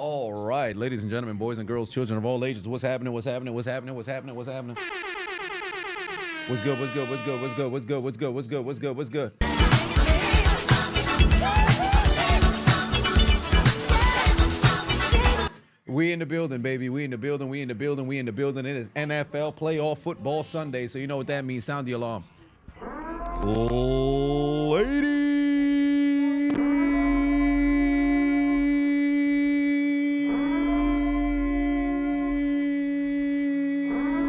All right, ladies and gentlemen, boys and girls, children of all ages, what's happening? What's happening? What's happening? What's happening? What's happening? What's good? What's good? What's good? What's good? What's good? What's good? What's good? What's good? What's good? We in the building, baby. We in the building. We in the building. We in the building. It is NFL playoff football Sunday, so you know what that means. Sound the alarm.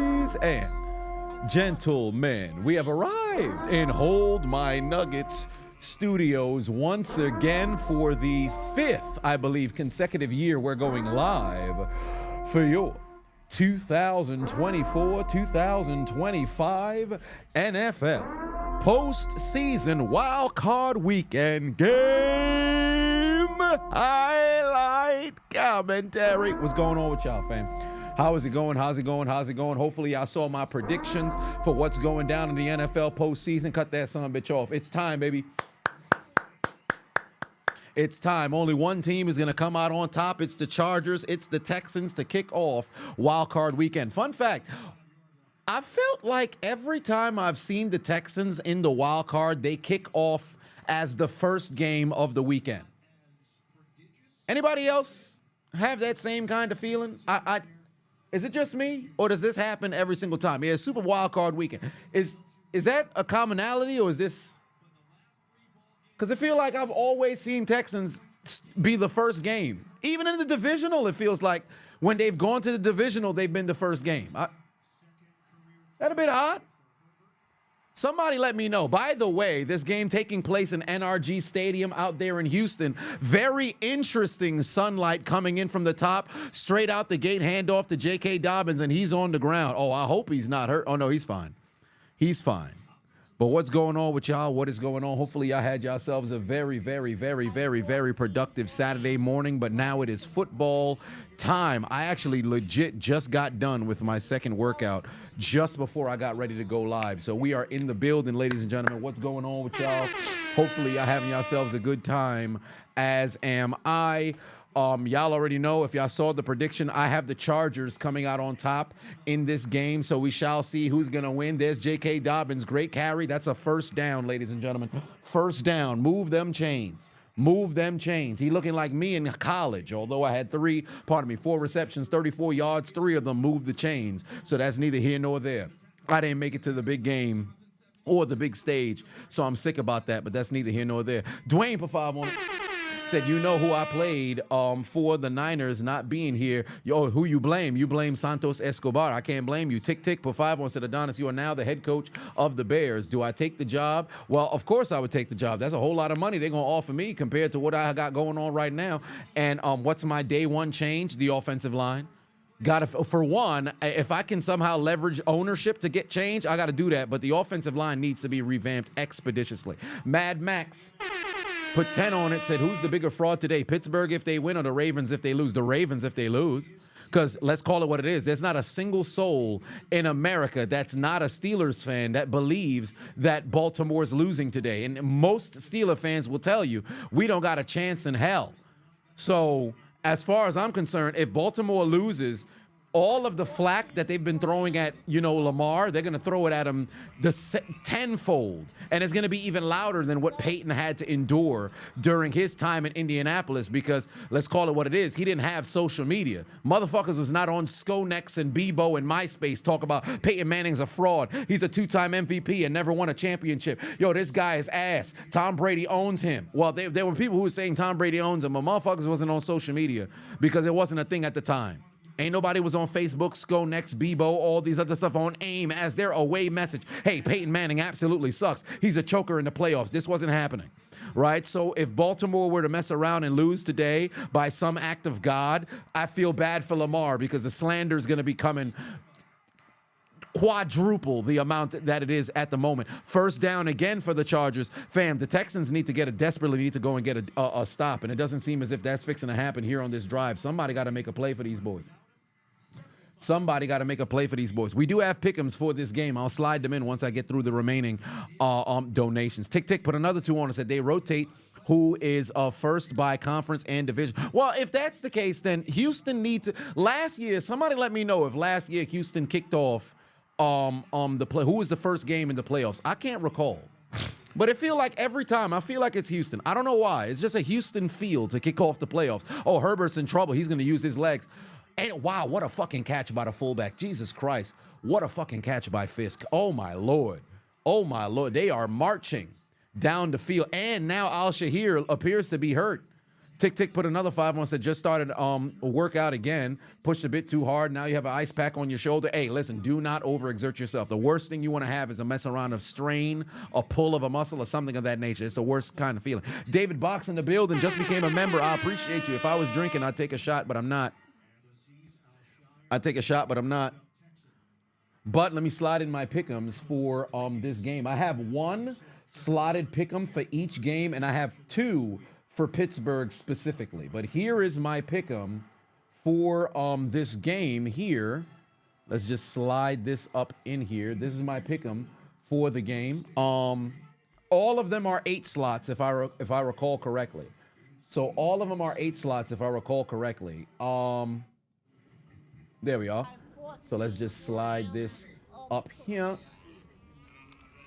Ladies and gentlemen, we have arrived in Hold My Nuggets Studios once again for the fifth, I believe, consecutive year we're going live for your 2024-2025 NFL Postseason Wildcard Weekend Game Highlight Commentary. What's going on with y'all, fam? How is it going? How's it going? How's it going? Hopefully I saw my predictions for what's going down in the NFL postseason. Cut that son of a bitch off. It's time, baby. It's time. Only one team is going to come out on top. It's the Chargers. It's the Texans to kick off Wildcard Weekend. Fun fact, I felt like every time I've seen the Texans in the Wildcard, they kick off as the first game of the weekend. Anybody else have that same kind of feeling? Is it just me, or does this happen every single time? Yeah, Super Wildcard Weekend. Is that a commonality, or is this? Because I feel like I've always seen Texans be the first game. Even in the divisional, it feels like when they've gone to the divisional, they've been the first game. That a bit odd? Somebody let me know. By the way, this game taking place in NRG Stadium out there in Houston. Very interesting sunlight coming in from the top. Straight out the gate, handoff to J.K. Dobbins, and he's on the ground. Oh, I hope he's not hurt. Oh, no, he's fine. He's fine. But what's going on with y'all? What is going on? Hopefully y'all had yourselves a very, very, very, very, very productive Saturday morning, but now it is football time. I actually legit just got done with my second workout just before I got ready to go live. So we are in the building, ladies and gentlemen. What's going on with y'all? Hopefully y'all having yourselves a good time, as am I. Y'all already know, if y'all saw the prediction, I have the Chargers coming out on top in this game, so we shall see who's going to win. There's J.K. Dobbins, great carry. That's a first down, ladies and gentlemen. First down. Move them chains. Move them chains. He looking like me in college, although I had 4 receptions, 34 yards, 3 of them moved the chains. So that's neither here nor there. I didn't make it to the big game or the big stage, so I'm sick about that, but that's neither here nor there. Dwayne, put 5 on it. Said, you know who I played for the Niners not being here. Yo, who you blame? You blame Santos Escobar. I can't blame you. Tick, tick, put 5 on. Said, Adonis, you are now the head coach of the Bears. Do I take the job? Well, of course I would take the job. That's a whole lot of money they're going to offer me compared to what I got going on right now. And what's my day one change? The offensive line. For one, if I can somehow leverage ownership to get change, I got to do that. But the offensive line needs to be revamped expeditiously. Mad Max put 10 on it, said, who's the bigger fraud today? Pittsburgh if they win, or the Ravens if they lose? The Ravens if they lose. Because let's call it what it is. There's not a single soul in America that's not a Steelers fan that believes that Baltimore's losing today. And most Steeler fans will tell you, we don't got a chance in hell. So as far as I'm concerned, if Baltimore loses, all of the flack that they've been throwing at, Lamar, they're going to throw it at him tenfold. And it's going to be even louder than what Peyton had to endure during his time in Indianapolis, because let's call it what it is. He didn't have social media. Motherfuckers was not on Skonex and Bebo and MySpace talk about Peyton Manning's a fraud. He's a 2-time MVP and never won a championship. Yo, this guy is ass. Tom Brady owns him. Well, there were people who were saying Tom Brady owns him, but motherfuckers wasn't on social media because it wasn't a thing at the time. Ain't nobody was on Facebook, Skonex, Bebo, all these other stuff on AIM as their away message. Hey, Peyton Manning absolutely sucks. He's a choker in the playoffs. This wasn't happening, right? So if Baltimore were to mess around and lose today by some act of God, I feel bad for Lamar because the slander is going to be coming quadruple the amount that it is at the moment. First down again for the Chargers. Fam, the Texans desperately need to go and get a stop, and it doesn't seem as if that's fixing to happen here on this drive. Somebody got to make a play for these boys. Somebody got to make a play for these boys. We do have pick'ems for this game. I'll slide them in once I get through the remaining donations. Tick, tick, put another 2 on and said they rotate who is first by conference and division. Well, if that's the case, then Houston need to. Last year, somebody let me know if last year Houston kicked off who was the first game in the playoffs. I can't recall. But it feel like every time, I feel like it's Houston. I don't know why. It's just a Houston feel to kick off the playoffs. Oh, Herbert's in trouble. He's going to use his legs. And wow, what a fucking catch by the fullback. Jesus Christ. What a fucking catch by Fisk. Oh, my Lord. Oh, my Lord. They are marching down the field. And now Al-Shahir appears to be hurt. Tick Tick put another 5 on, said just started a workout again, pushed a bit too hard. Now you have an ice pack on your shoulder. Hey, listen, do not overexert yourself. The worst thing you want to have is a mess around of strain, a pull of a muscle, or something of that nature. It's the worst kind of feeling. David Box in the building, just became a member. I appreciate you. If I was drinking, I'd take a shot, but I'm not. I'd take a shot, but I'm not. But let me slide in my pick'ems for this game. I have one slotted pick'em for each game, and I have two for Pittsburgh specifically. But here is my pick'em for this game here. Let's just slide this up in here. This is my pick'em for the game. All of them are 8 slots if I recall correctly. So all of them are 8 slots if I recall correctly. There we are. So let's just slide this up here.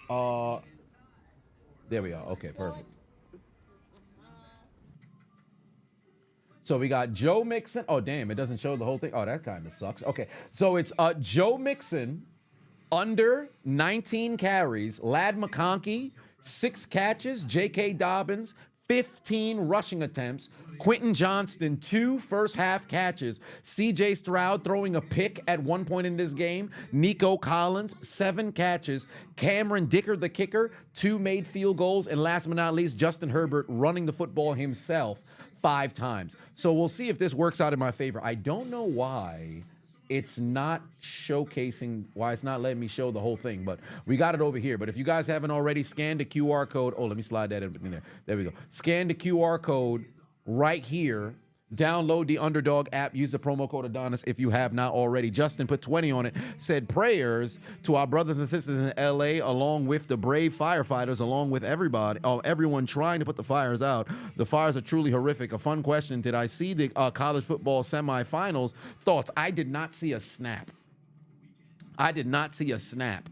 There we are. Okay, perfect. So we got Joe Mixon. Oh, damn, it doesn't show the whole thing. Oh, that kind of sucks. Okay, so it's Joe Mixon, under 19 carries. Ladd McConkey, 6 catches. J.K. Dobbins, 15 rushing attempts. Quentin Johnston, 2 first-half catches. C.J. Stroud throwing a pick at one point in this game. Nico Collins, 7 catches. Cameron Dicker, the kicker, 2 made field goals. And last but not least, Justin Herbert running the football himself 5 times. So we'll see if this works out in my favor. I don't know why it's not showcasing, why it's not letting me show the whole thing, but we got it over here. But if you guys haven't already, scanned the QR code. Oh, let me slide that in there. There we go. Scan the QR code right here. Download the Underdog app. Use the promo code Adonis if you have not already. Justin put 20 on it. Said prayers to our brothers and sisters in L.A. along with the brave firefighters, along with everybody, everyone trying to put the fires out. The fires are truly horrific. A fun question. Did I see the college football semifinals? Thoughts? I did not see a snap. I did not see a snap.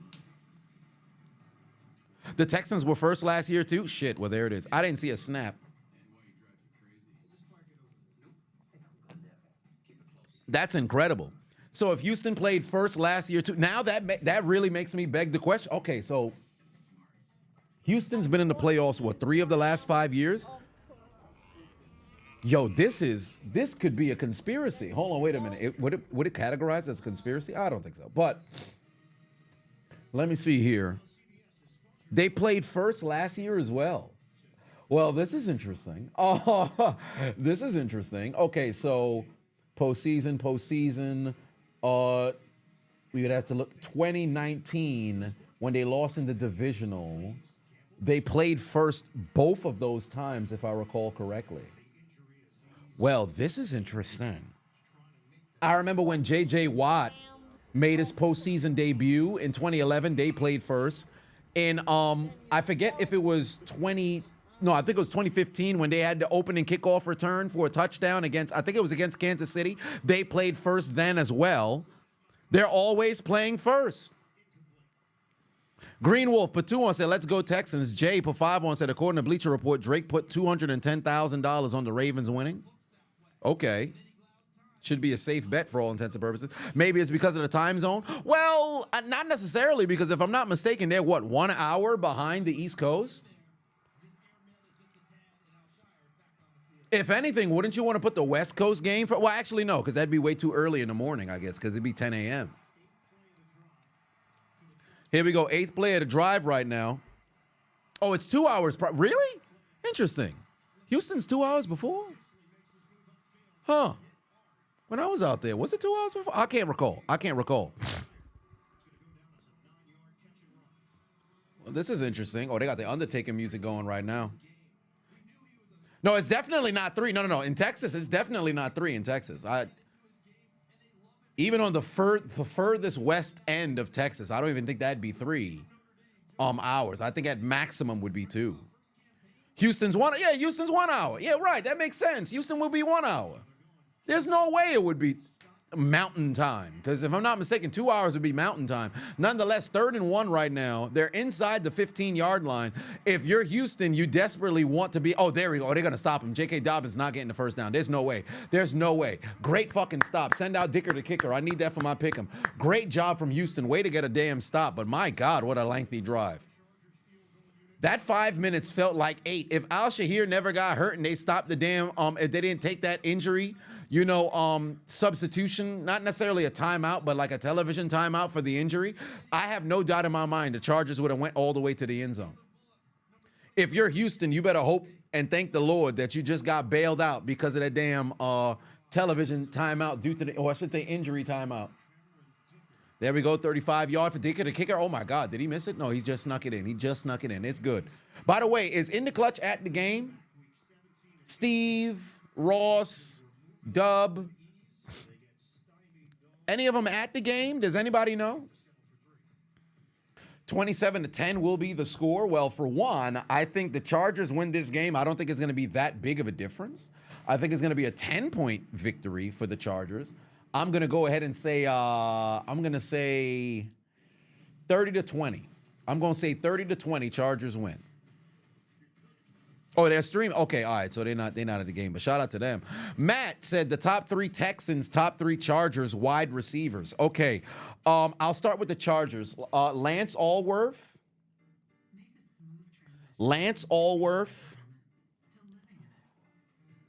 The Texans were first last year too? Shit, well, there it is. I didn't see a snap. That's incredible. So if Houston played first last year too, now that really makes me beg the question. Okay, so Houston's been in the playoffs, what, 3 of the last 5 years? Yo, this could be a conspiracy. Hold on, wait a minute. Would it categorize as a conspiracy? I don't think so. But let me see here. They played first last year as well. Well, this is interesting. Oh, this is interesting. Okay, so postseason. We would have to look 2019 when they lost in the divisional. They played first both of those times, if I recall correctly. Well, this is interesting. I remember when J.J. Watt made his postseason debut in 2011. They played first. And I forget if it was I think it was 2015 when they had the opening kickoff return for a touchdown against Kansas City. They played first then as well. They're always playing first. Green Wolf put 2 on, said, let's go Texans. Jay put 5 on, said, according to Bleacher Report, Drake put $210,000 on the Ravens winning. Okay. Should be a safe bet for all intents and purposes. Maybe it's because of the time zone. Well, not necessarily, because if I'm not mistaken, they're, 1 hour behind the East Coast? If anything, wouldn't you want to put the West Coast game for? Well, actually, no, because that'd be way too early in the morning, I guess, because it'd be 10 a.m. Here we go. 8th play of the drive right now. Oh, it's 2 hours. Really? Interesting. Houston's 2 hours before? Huh. When I was out there, was it 2 hours before? I can't recall. Well, this is interesting. Oh, they got the Undertaker music going right now. No, it's definitely not 3. No. In Texas, it's definitely not 3 in Texas. Even on the furthest west end of Texas, I don't even think that'd be 3 hours. I think at maximum would be 2. Houston's 1. Yeah, Houston's 1 hour. Yeah, right. That makes sense. Houston will be 1 hour. There's no way it would be mountain time, because if I'm not mistaken, 2 hours would be mountain time. Nonetheless, 3rd and 1 right now. They're inside the 15-yard line. If you're Houston, you desperately want to be. Oh, there we go. They're gonna stop him. J.K. Dobbins not getting the first down. There's no way. There's no way. Great fucking stop. Send out Dicker the kicker. I need that for my pick'em. Great job from Houston. Way to get a damn stop. But my God, what a lengthy drive. That 5 minutes felt like 8. If Al Shahir never got hurt and they stopped the damn, if they didn't take that injury, substitution, not necessarily a timeout, but like a television timeout for the injury, I have no doubt in my mind the Chargers would have went all the way to the end zone. If you're Houston, you better hope and thank the Lord that you just got bailed out because of that damn television timeout due to the, or I should say injury timeout. There we go, 35-yard for Dicker the kicker. Oh, my God, did he miss it? No, he just snuck it in. He just snuck it in. It's good. By the way, is In the Clutch at the game? Steve, Ross, Dub, any of them at the game? Does anybody know? 27-10 will be the score. Well, for one, I think the Chargers win this game. I don't think it's going to be that big of a difference. I think it's going to be a 10-point victory for the Chargers. I'm going to go ahead and say, I'm going to say 30-20. I'm going to say 30-20 Chargers win. Oh, they're streaming. Okay, all right. So they're not at the game, but shout out to them. Matt said the top 3 Texans, top 3 Chargers wide receivers. Okay, I'll start with the Chargers. Lance Allworth. What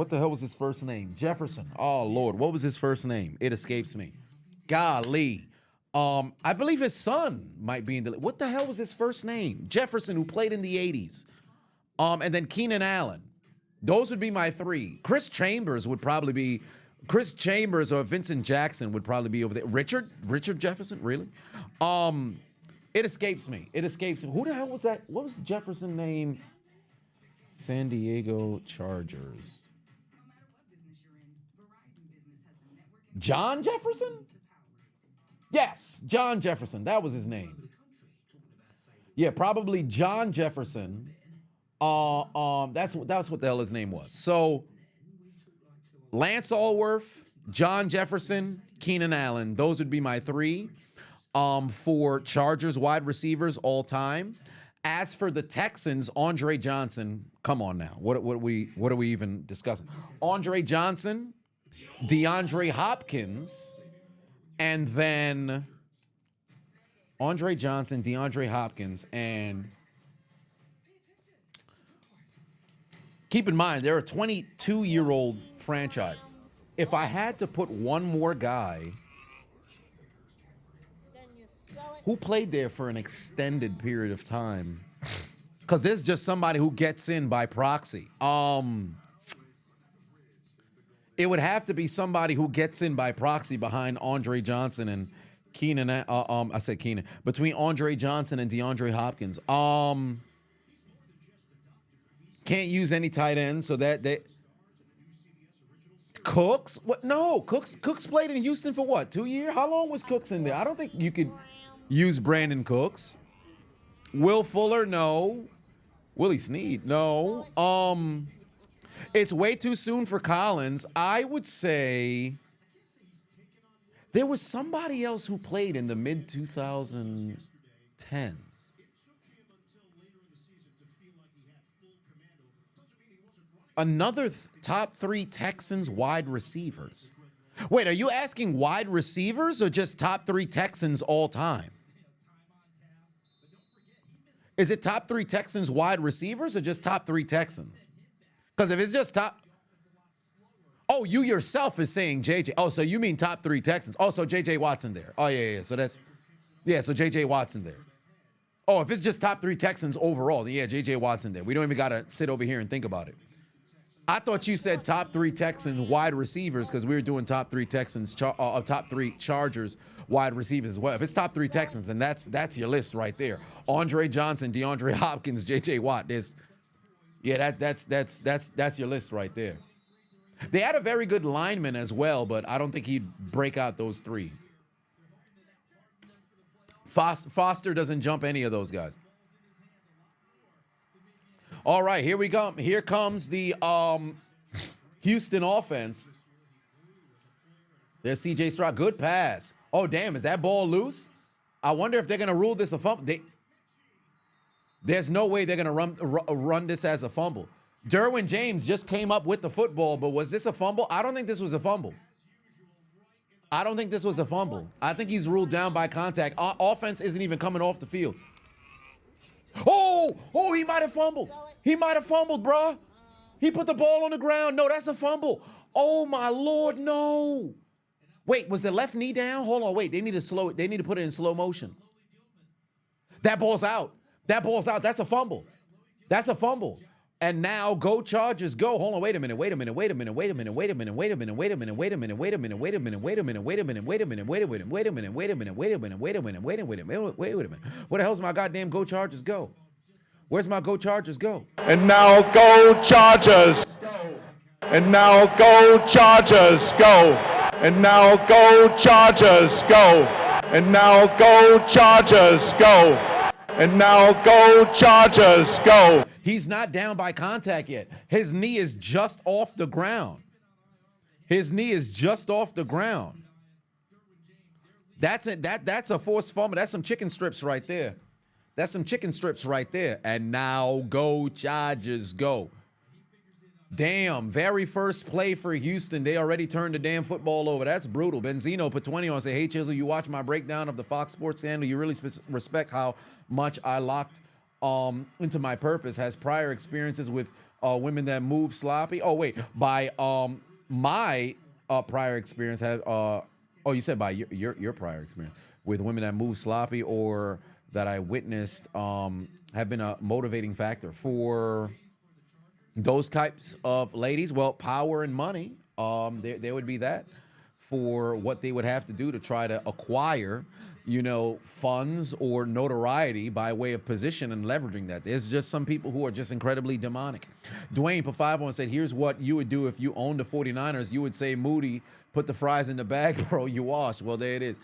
the hell was his first name? Jefferson. Oh, Lord. What was his first name? It escapes me. Golly. I believe his son might be in the... What the hell was his first name? Jefferson, who played in the 80s. And then Keenan Allen. Those would be my 3. Chris Chambers or Vincent Jackson would probably be over there. Richard Jefferson? Really? It escapes me. Who the hell was that? What was Jefferson's name? San Diego Chargers. John Jefferson? Yes, John Jefferson. That was his name. Yeah, probably John Jefferson. That's what the hell his name was. So Lance Allworth, John Jefferson, Keenan Allen. Those would be my 3 for Chargers wide receivers all time. As for the Texans, Andre Johnson. Come on now. What are we even discussing? Andre Johnson, DeAndre Hopkins. And then Andre Johnson, DeAndre Hopkins, and keep in mind, they're a 22-year-old franchise. If I had to put one more guy who played there for an extended period of time, because there's just somebody who gets in by proxy. It would have to be somebody who gets in by proxy behind Andre Johnson and Keenan. I said Keenan. Between Andre Johnson and DeAndre Hopkins. Can't use any tight ends, so that they. Cooks? What? No, Cooks played in Houston for what? 2 years? How long was Cooks in there? I don't think you could use Brandon Cooks. Will Fuller? No. Willie Snead? No. It's way too soon for Collins. I would say there was somebody else who played in the mid-2010s. Another top 3 Texans wide receivers. Wait, are you asking wide receivers or just top 3 Texans all time? Is it top 3 Texans wide receivers or just top 3 Texans? Because if it's just top... Oh, you yourself is saying JJ. Oh, so you mean top 3 Texans. Oh, so JJ Watson there. Oh, yeah. So that's... Yeah, so JJ Watson there. Oh, if it's just top 3 Texans overall, then yeah, JJ Watson there. We don't even got to sit over here and think about it. I thought you said top 3 Texans wide receivers because we were doing top 3 Texans, top 3 Chargers wide receivers as well. If it's top 3 Texans, then that's your list right there. Andre Johnson, DeAndre Hopkins, JJ Watt. Yeah, that's your list right there. They had a very good lineman as well, but I don't think he'd break out those 3. Foster doesn't jump any of those guys. All right, here we go. Here comes the Houston offense. There's C.J. Stroud. Good pass. Oh, damn, is that ball loose? I wonder if they're going to rule this a fumble. There's no way they're going to run this as a fumble. Derwin James just came up with the football, but was this a fumble? I don't think this was a fumble. I don't think this was a fumble. I think he's ruled down by contact. Offense isn't even coming off the field. Oh, he might have fumbled. He might have fumbled, bruh. He put the ball on the ground. No, that's a fumble. Oh, my Lord, no. Wait, was the left knee down? Hold on, wait. They need to put it in slow motion. That ball's out. That ball's out. That's a fumble. That's a fumble. And now go Chargers, go. Hold on, wait a minute. What the hell's my goddamn go Chargers go? Where's my go Chargers go? And now go Chargers. And now go Chargers, go. And now go Chargers, go. And now go Chargers, go. And now go Chargers, go. He's not down by contact yet. His knee is just off the ground. His knee is just off the ground. That's a forced fumble. That's some chicken strips right there. That's some chicken strips right there. And now go Chargers, go. Damn, very first play for Houston. They already turned the damn football over. That's brutal. Benzino put 20 on. Say, hey, Chiseled, you watch my breakdown of the Fox Sports scandal. You really respect how much I locked into my purpose. Has prior experiences with women that move sloppy. Oh, wait. By my prior experience had you said by your prior experience with women that move sloppy or that I witnessed have been a motivating factor for those types of ladies. Well, power and money, there would be that for what they would have to do to try to acquire, funds or notoriety by way of position and leveraging that. There's just some people who are just incredibly demonic. Dwayne put 5 on, said, here's what you would do if you owned the 49ers. You would say, Moody, put the fries in the bag, bro, you wash. Well, there it is.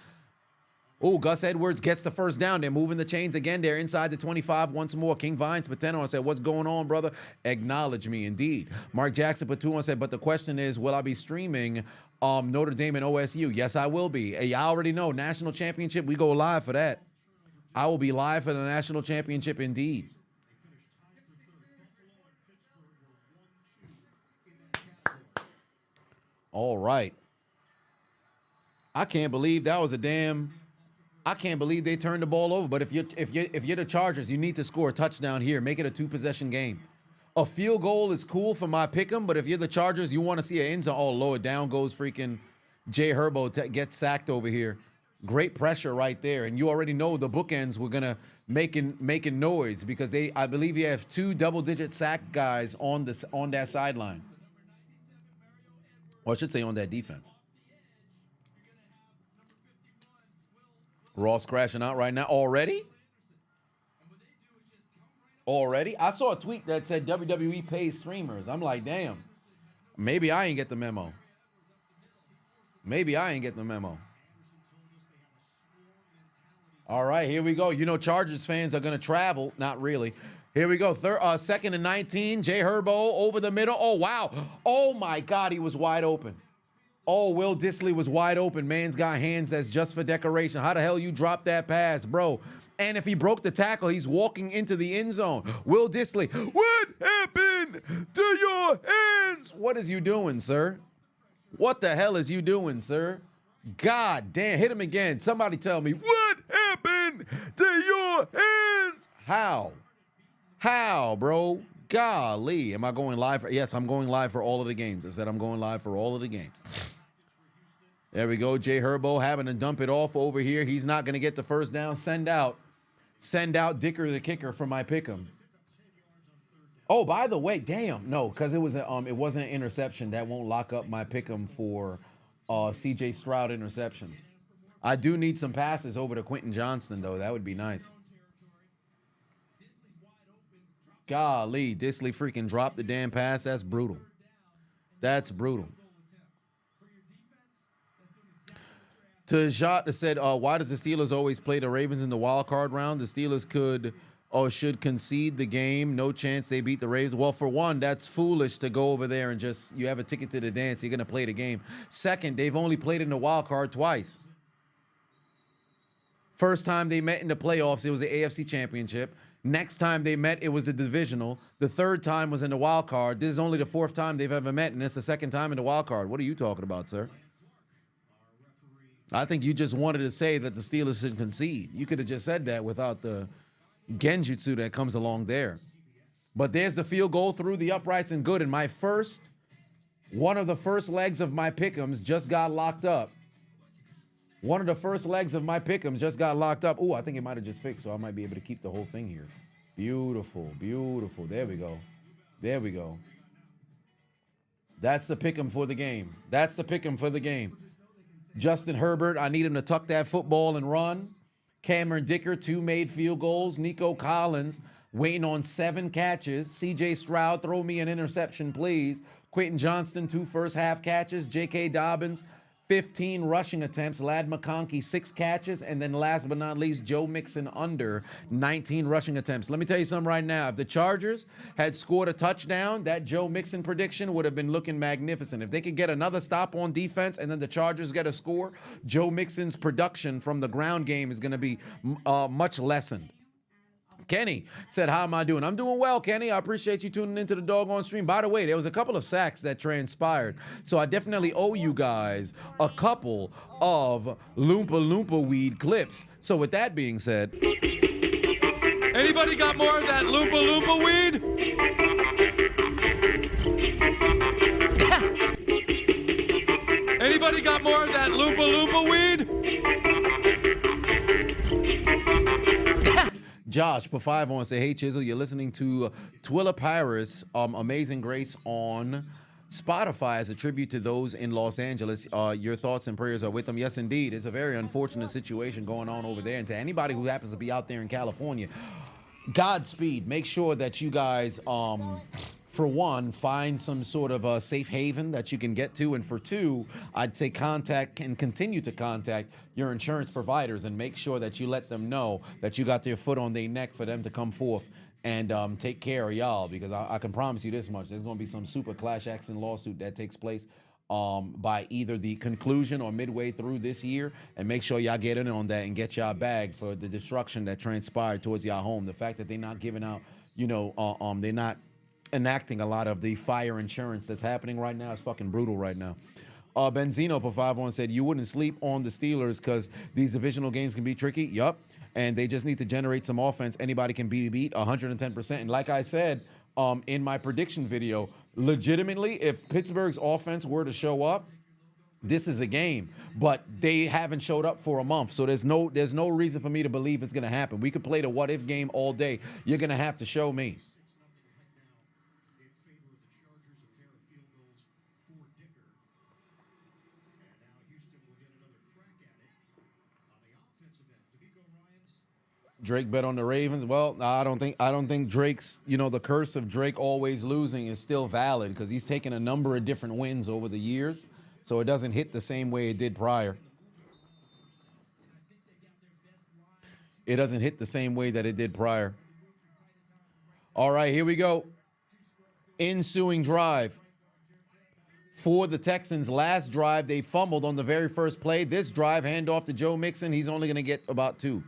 Oh, Gus Edwards gets the first down. They're moving the chains again. They're inside the 25 once more. King Vines put 10 on, said, what's going on, brother? Acknowledge me, indeed. Mark Jackson put 2 on, said, but the question is, will I be streaming Notre Dame and OSU? Yes, I will be. Hey, I already know. National championship, we go live for that. I will be live for the national championship, indeed. All right. I can't believe that was I can't believe they turned the ball over. But if you're the Chargers, you need to score a touchdown here. Make it a 2-possession game. A field goal is cool for my pick'em, but if you're the Chargers, you want to see an end zone. Oh, Lord, down goes freaking Jay Herbo gets sacked over here. Great pressure right there, and you already know the bookends were gonna making noise because I believe you have 2 double-digit sack guys on that sideline, or I should say on that defense. Ross crashing out right now already. I saw a tweet that said WWE pays streamers. I'm like, damn. Maybe I ain't get the memo. All right, here we go. Chargers fans are going to travel. Not really. Here we go. 2nd and 19. Jay Herbo over the middle. Oh, wow. Oh, my God. He was wide open. Oh, Will Dissly was wide open. Man's got hands that's just for decoration. How the hell you dropped that pass, bro? And if he broke the tackle, he's walking into the end zone. Will Dissly, what happened to your hands? What is you doing, sir? What the hell is you doing, sir? God damn, hit him again. Somebody tell me, what happened to your hands? How, bro? Golly, am I going live? Yes, I'm going live for all of the games. I said I'm going live for all of the games. There we go. Jay Herbo having to dump it off over here. He's not going to get the first down. Send out Dicker the kicker for my pick'em. Oh, by the way, damn, no, because it wasn't an interception. That won't lock up my pick'em for C.J. Stroud interceptions. I do need some passes over to Quentin Johnston, though. That would be nice. Golly, Dissly freaking dropped the damn pass. That's brutal. To Jot that said, why does the Steelers always play the Ravens in the wild card round? The Steelers could or should concede the game. No chance they beat the Ravens. Well, for one, that's foolish to go over there and just, you have a ticket to the dance, you're going to play the game. Second, they've only played in the wild card twice. First time they met in the playoffs, it was the AFC Championship. Next time they met, it was the divisional. The third time was in the wild card. This is only the fourth time they've ever met, and it's the second time in the wild card. What are you talking about, sir? I think you just wanted to say that the Steelers should concede. You could have just said that without the genjutsu that comes along there. But there's the field goal through the uprights and good. And one of the first legs of my pick'ems just got locked up. One of the first legs of my pick'em just got locked up. Oh, I think it might have just fixed, so I might be able to keep the whole thing here. Beautiful, beautiful. There we go. There we go. That's the pick'em for the game. That's the pick'em for the game. Justin Herbert, I need him to tuck that football and run. Cameron Dicker, 2 made field goals. Nico Collins, waiting on 7 catches. CJ Stroud, throw me an interception, please. Quentin Johnston, 2 first-half catches. J.K. Dobbins, 15 rushing attempts. Ladd McConkey, 6 catches. And then last but not least, Joe Mixon under 19 rushing attempts. Let me tell you something right now. If the Chargers had scored a touchdown, that Joe Mixon prediction would have been looking magnificent. If they could get another stop on defense and then the Chargers get a score, Joe Mixon's production from the ground game is going to be much lessened. Kenny said, how am I doing? I'm doing well, Kenny. I appreciate you tuning into the doggone stream. By the way, there was a couple of sacks that transpired, so I definitely owe you guys a couple of Loompa Loompa weed clips. So with that being said... Anybody got more of that Loompa Loompa weed? Anybody got more of that Loompa Loompa weed? Josh, put 5 on, say, hey, Chisel, you're listening to Twilla Paris, Amazing Grace on Spotify as a tribute to those in Los Angeles. Your thoughts and prayers are with them. Yes, indeed. It's a very unfortunate situation going on over there. And to anybody who happens to be out there in California, Godspeed. Make sure that you guys, for one, find some sort of a safe haven that you can get to. And for two, I'd say contact and continue to contact your insurance providers and make sure that you let them know that you got their foot on their neck for them to come forth and take care of y'all, because I can promise you this much. There's going to be some super clash action lawsuit that takes place by either the conclusion or midway through this year, and make sure y'all get in on that and get y'all bag for the destruction that transpired towards y'all home. The fact that they're not giving out, they're not enacting a lot of the fire insurance that's happening right now is fucking brutal right now. Benzino for 5-1 said, you wouldn't sleep on the Steelers because these divisional games can be tricky. Yup. And they just need to generate some offense. Anybody can be beat 110%. And like I said in my prediction video, legitimately, if Pittsburgh's offense were to show up, this is a game. But they haven't showed up for a month. So there's no reason for me to believe it's going to happen. We could play the what-if game all day. You're going to have to show me. Drake bet on the Ravens. Well, I don't think Drake's, the curse of Drake always losing is still valid, because he's taken a number of different wins over the years, so it doesn't hit the same way it did prior. It doesn't hit the same way that it did prior. All right, here we go. Ensuing drive for the Texans. Last drive, they fumbled on the very first play. This drive, handoff to Joe Mixon. He's only going to get about 2.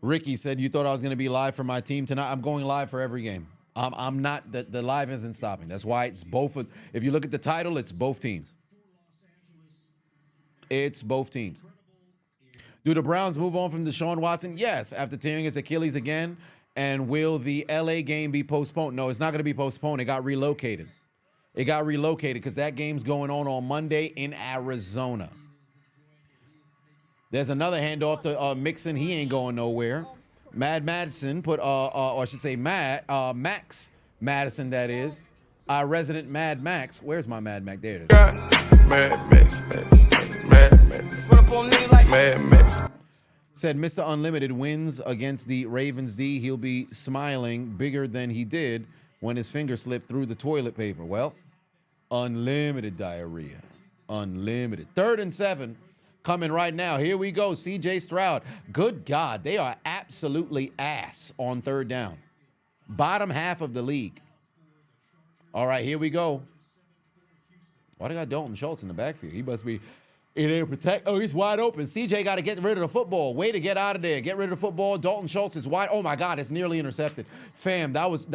Ricky said, you thought I was going to be live for my team tonight? I'm going live for every game. I'm not, the live isn't stopping. That's why it's both. If you look at the title, it's both teams. It's both teams. Do the Browns move on from Deshaun Watson? Yes, after tearing his Achilles again. And will the LA game be postponed? No, it's not going to be postponed. It got relocated. It got relocated because that game's going on Monday in Arizona. There's another handoff to Mixon. He ain't going nowhere. Mad Madison put, or I should say Max Madison, that is. Our resident Mad Max. Where's my Mad Max? There it is. Mad Max. Said Mr. Unlimited wins against the Ravens D. He'll be smiling bigger than he did when his finger slipped through the toilet paper. Well, unlimited diarrhea. Unlimited. 3rd and 7 coming right now. Here we go. C.J. Stroud. Good God, they are absolutely ass on 3rd down. Bottom half of the league. All right, here we go. Why do I got Dalton Schultz in the backfield? He must be in there to protect. Oh, he's wide open. CJ got to get rid of the football. Way to get out of there. Get rid of the football. Dalton Schultz is wide. Oh, my God, it's nearly intercepted. Fam, that was,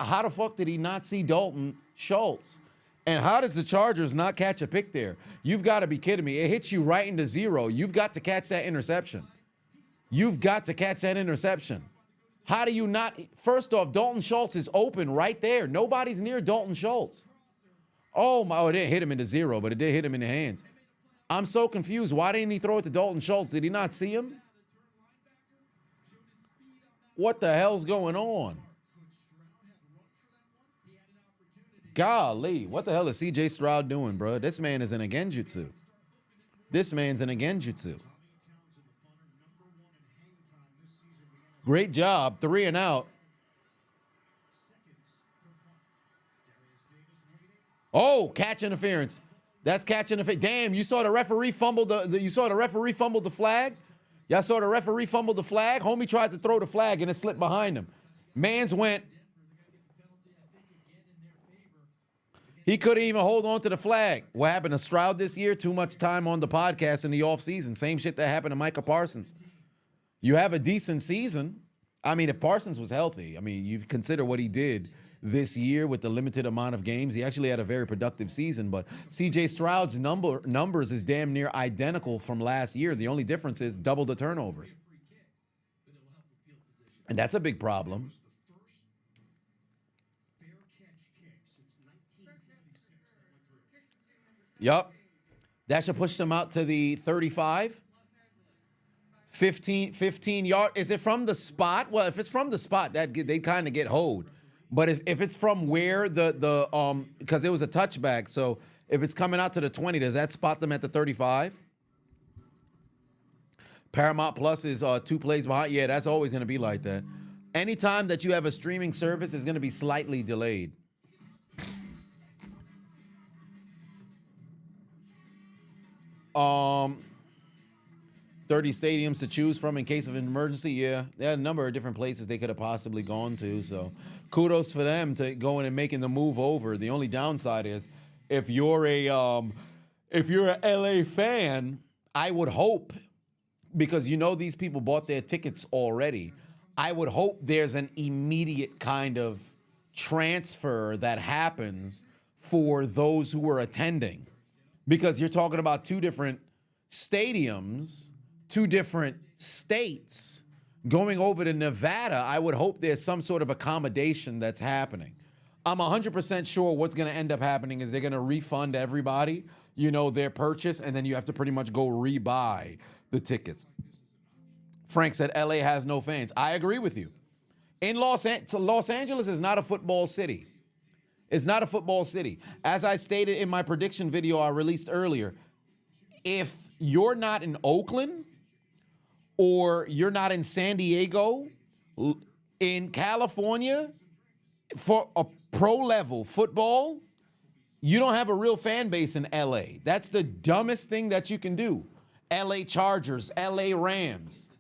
how the fuck did he not see Dalton Schultz? And how does the Chargers not catch a pick there? You've got to be kidding me. It hits you right into 0. You've got to catch that interception. You've got to catch that interception. How do you not? First off, Dalton Schultz is open right there. Nobody's near Dalton Schultz. Oh, my. Oh, it didn't hit him into 0, but it did hit him in the hands. I'm so confused. Why didn't he throw it to Dalton Schultz? Did he not see him? What the hell's going on? Golly, what the hell is C.J. Stroud doing, bro? This man is in a genjutsu. This man's in a genjutsu. Great job. 3 and out. Oh, catch interference. That's catch interference. Damn, you saw the referee fumble you saw the referee fumble the flag? Y'all saw the referee fumble the flag? Homie tried to throw the flag and it slipped behind him. Mans went. He couldn't even hold on to the flag. What happened to Stroud this year? Too much time on the podcast in the offseason. Same shit that happened to Micah Parsons. You have a decent season. I mean, if Parsons was healthy, I mean, you consider what he did this year with the limited amount of games. He actually had a very productive season, but C.J. Stroud's numbers is damn near identical from last year. The only difference is double the turnovers. And that's a big problem. Yup. That should push them out to the 35. 15 yard. Is it from the spot? Well, if it's from the spot, they kind of get hoed. But if it's from where because it was a touchback, so if it's coming out to the 20, does that spot them at the 35? Paramount Plus is 2 plays behind. Yeah, that's always going to be like that. Anytime that you have a streaming service, is going to be slightly delayed. Um, 30 stadiums to choose from in case of an emergency. Yeah, there are a number of different places they could have possibly gone to. So kudos for them to going and making the move over. The only downside is if you're a LA fan, I would hope, because you know these people bought their tickets already, I would hope there's an immediate kind of transfer that happens for those who were attending. Because you're talking about 2 different stadiums, 2 different states. Going over to Nevada, I would hope there's some sort of accommodation that's happening. I'm 100% sure what's going to end up happening is they're going to refund everybody, their purchase, and then you have to pretty much go rebuy the tickets. Frank said LA has no fans. I agree with you. Los Angeles is not a football city. It's not a football city. As I stated in my prediction video I released earlier, if you're not in Oakland or you're not in San Diego, in California, for a pro-level football, you don't have a real fan base in LA. That's the dumbest thing that you can do. LA Chargers, LA Rams.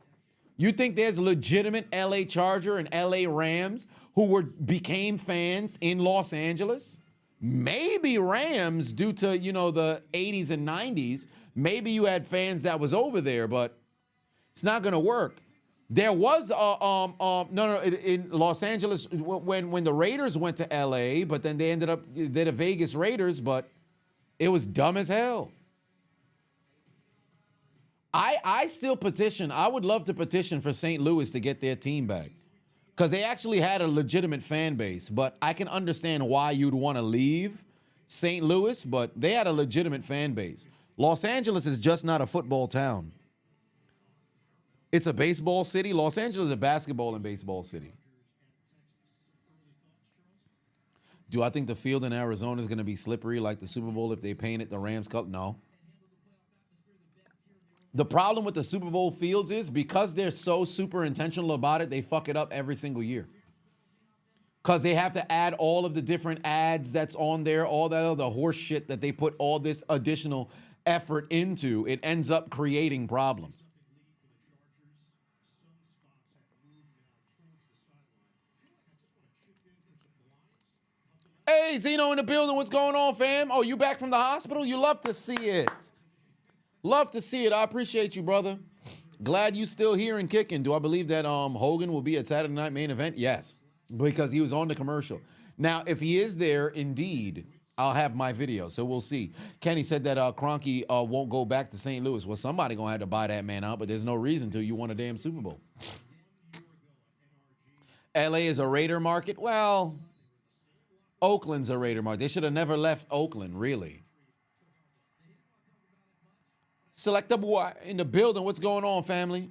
You think there's legitimate LA Charger and LA Rams who became fans in Los Angeles? Maybe Rams due to, the 80s and 90s. Maybe you had fans that was over there, but it's not going to work. There was in Los Angeles when the Raiders went to LA, but then they ended up, they're the Vegas Raiders, but it was dumb as hell. I still petition. I would love to petition for St. Louis to get their team back, because they actually had a legitimate fan base. But I can understand why you'd want to leave St. Louis, but they had a legitimate fan base. Los Angeles is just not a football town. It's a baseball city. Los Angeles is a basketball and baseball city. Do I think the field in Arizona is going to be slippery like the Super Bowl if they paint it the Rams color? No. The problem with the Super Bowl fields is because they're so super intentional about it, they fuck it up every single year. because they have to add all of the different ads that's on there, all that other horse shit that they put all this additional effort into. It ends up creating problems. Hey, Zeno in the building. What's going on, fam? Oh, you back from the hospital? You love to see it. Love to see it. I appreciate you, brother. Glad you still here and kicking. Do I believe that Hogan will be at Saturday Night Main Event? Yes, because he was on the commercial. Now, if he is there, indeed, I'll have my video, so we'll see. Kenny said that Kroenke won't go back to St. Louis. Well, somebody going to have to buy that man out, but there's no reason to. You won a damn Super Bowl. L.A. is a Raider market? Well, Oakland's a Raider market. They should have never left Oakland, really. Select a boy in the building. What's going on, family?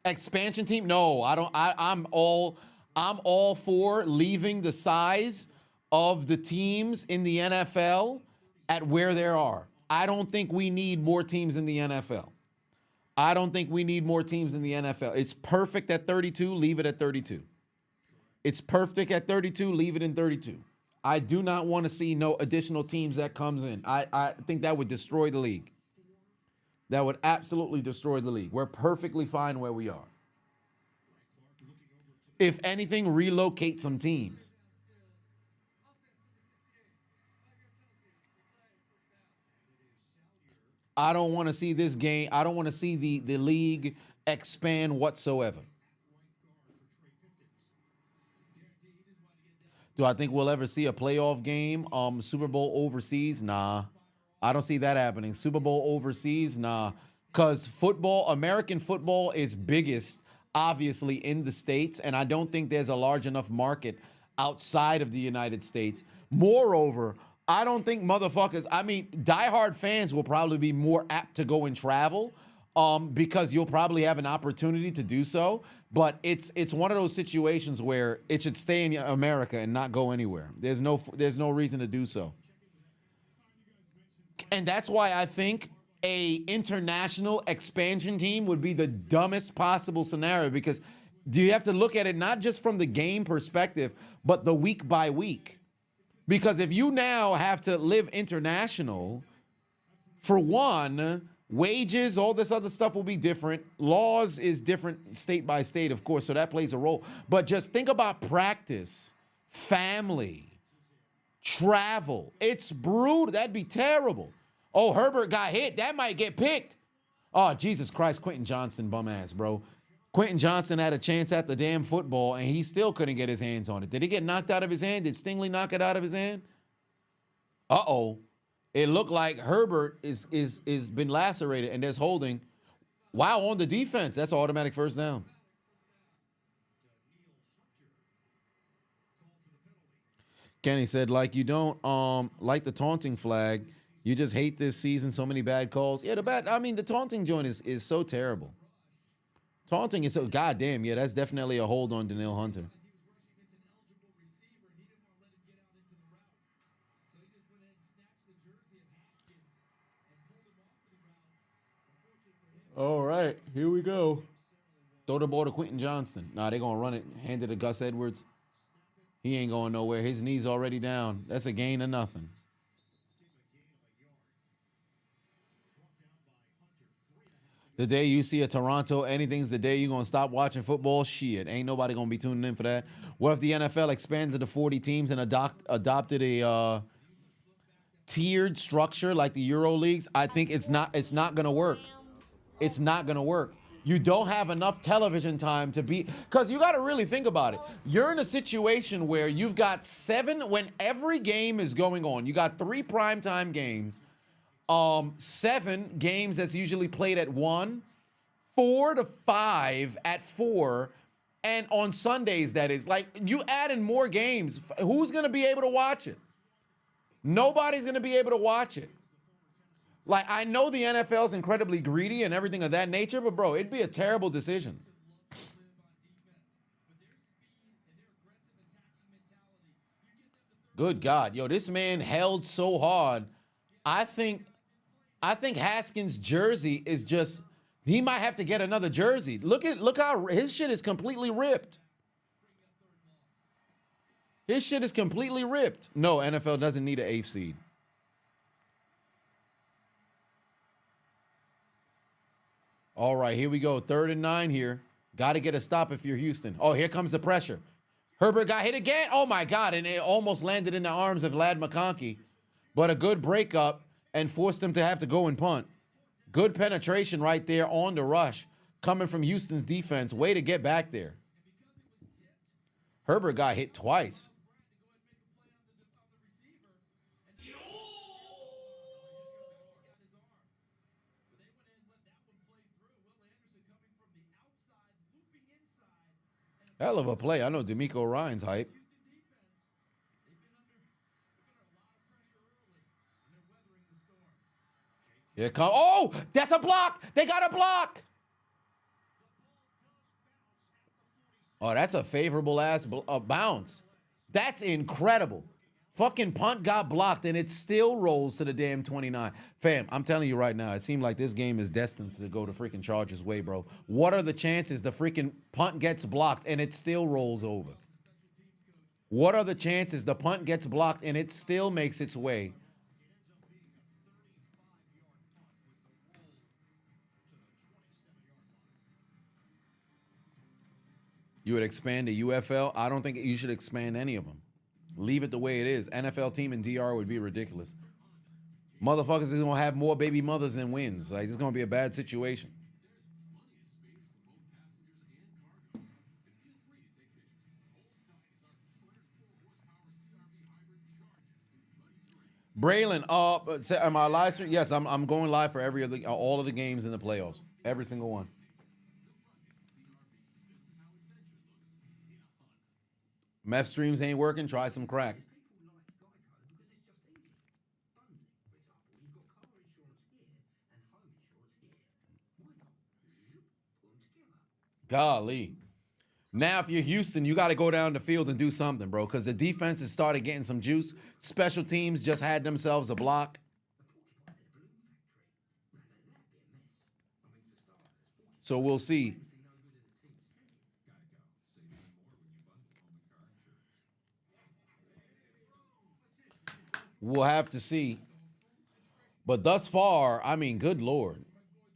Expansion team? No, I don't. I'm all for leaving the size of the teams in the NFL at where there are. I don't think we need more teams in the NFL. I don't think we need more teams in the NFL. It's perfect at 32. Leave it at 32. It's perfect at 32. Leave it in 32. I do not want to see no additional teams that comes in. I think that would destroy the league. That would absolutely destroy the league. We're perfectly fine where we are. If anything, relocate some teams. I don't want to see this game. I don't want to see the league expand whatsoever. Do I think we'll ever see a playoff game? Super Bowl overseas? Nah. I don't see that happening. Super Bowl overseas? Nah. Because football, American football is biggest, obviously, in the States, and I don't think there's a large enough market outside of the United States. Moreover, I don't think motherfuckers, I mean, diehard fans will probably be more apt to go and travel because you'll probably have an opportunity to do so. But it's one of those situations where it should stay in America and not go anywhere. There's no reason to do so. And that's why I think a international expansion team would be the dumbest possible scenario, because do you have to look at it not just from the game perspective, but the week by week? Because if you now have to live international, for one, wages, all this other stuff will be different. Laws is different state by state, of course, so that plays a role. But just think about practice, family, travel. It's brutal. That'd be terrible. Oh, Herbert got hit. That might get picked. Oh, Jesus Christ, Quentin Johnson, bum ass, bro. Quentin Johnson had a chance at the damn football, and he still couldn't get his hands on it. Did he get knocked out of his hand? Did Stingley knock it out of his hand? Uh-oh. It looked like Herbert is been lacerated, and there's holding. Wow, on the defense. That's an automatic first down. Kenny said, like you don't like the taunting flag. You just hate this season. So many bad calls. Yeah, the taunting joint is so terrible. Taunting is so goddamn. Yeah, that's definitely a hold on Danielle Hunter. All right, here we go. Throw the ball to Quentin Johnston. Nah, they're going to run it. Hand it to Gus Edwards. He ain't going nowhere. His knee's already down. That's a gain of nothing. The day you see a Toronto, anything's the day you're going to stop watching football. Shit, ain't nobody going to be tuning in for that. What if the NFL expanded to 40 teams and adopted a tiered structure like the Euro leagues? I think it's not going to work. It's not going to work. You don't have enough television time to be, because you got to really think about it. You're in a situation where you've got 7, when every game is going on, you got 3 primetime games, 7 games that's usually played at 1, 4 to 5 at 4, and on Sundays, that is. Like, you add in more games. Who's going to be able to watch it? Nobody's going to be able to watch it. Like, I know the NFL is incredibly greedy and everything of that nature, but, bro, it'd be a terrible decision. Good God. Yo, this man held so hard. I think Haskins' jersey is just, he might have to get another jersey. Look how his shit is completely ripped. His shit is completely ripped. No, NFL doesn't need an 8th seed. All right, here we go. 3rd and 9 here. Got to get a stop if you're Houston. Oh, here comes the pressure. Herbert got hit again. Oh, my God. And it almost landed in the arms of Lad McConkey. But a good breakup and forced him to have to go and punt. Good penetration right there on the rush coming from Houston's defense. Way to get back there. Herbert got hit twice. Hell of a play. I know D'Amico Ryan's hype. Here come. Oh, that's a block. They got a block. Oh, that's a favorable ass bounce. That's incredible. Fucking punt got blocked and it still rolls to the damn 29. Fam, I'm telling you right now, it seemed like this game is destined to go the freaking Chargers' way, bro. What are the chances the freaking punt gets blocked and it still rolls over? What are the chances the punt gets blocked and it still makes its way? You would expand the UFL? I don't think you should expand any of them. Leave it the way it is. NFL team in DR would be ridiculous. Motherfuckers is going to have more baby mothers than wins. Like, this is going to be a bad situation. Braylon, am I live stream? Yes, I'm going live for all of the games in the playoffs. Every single one. Meth streams ain't working. Try some crack. Golly. Now, if you're Houston, you got to go down the field and do something, bro, because the defense has started getting some juice. Special teams just had themselves a block. So we'll see. We'll have to see. But thus far, I mean, good Lord.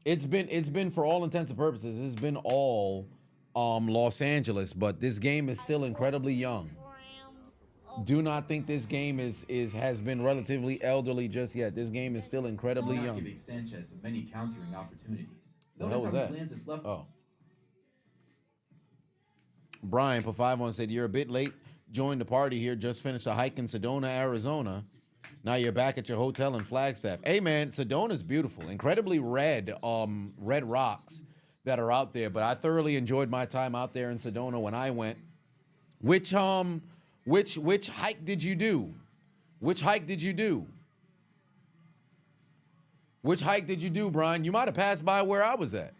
It's been for all intents and purposes, it's been all Los Angeles, but this game is still incredibly young. Do not think this game has been relatively elderly just yet. This game is still incredibly young. Giving Sanchez many countering opportunities. What the hell was that? Oh. Brian for 5-1 said, "You're a bit late. Joined the party here. Just finished a hike in Sedona, Arizona. Now you're back at your hotel in Flagstaff." Hey man, Sedona's beautiful. Incredibly red rocks that are out there. But I thoroughly enjoyed my time out there in Sedona when I went. Which hike did you do? Which hike did you do? Which hike did you do, Brian? You might have passed by where I was at.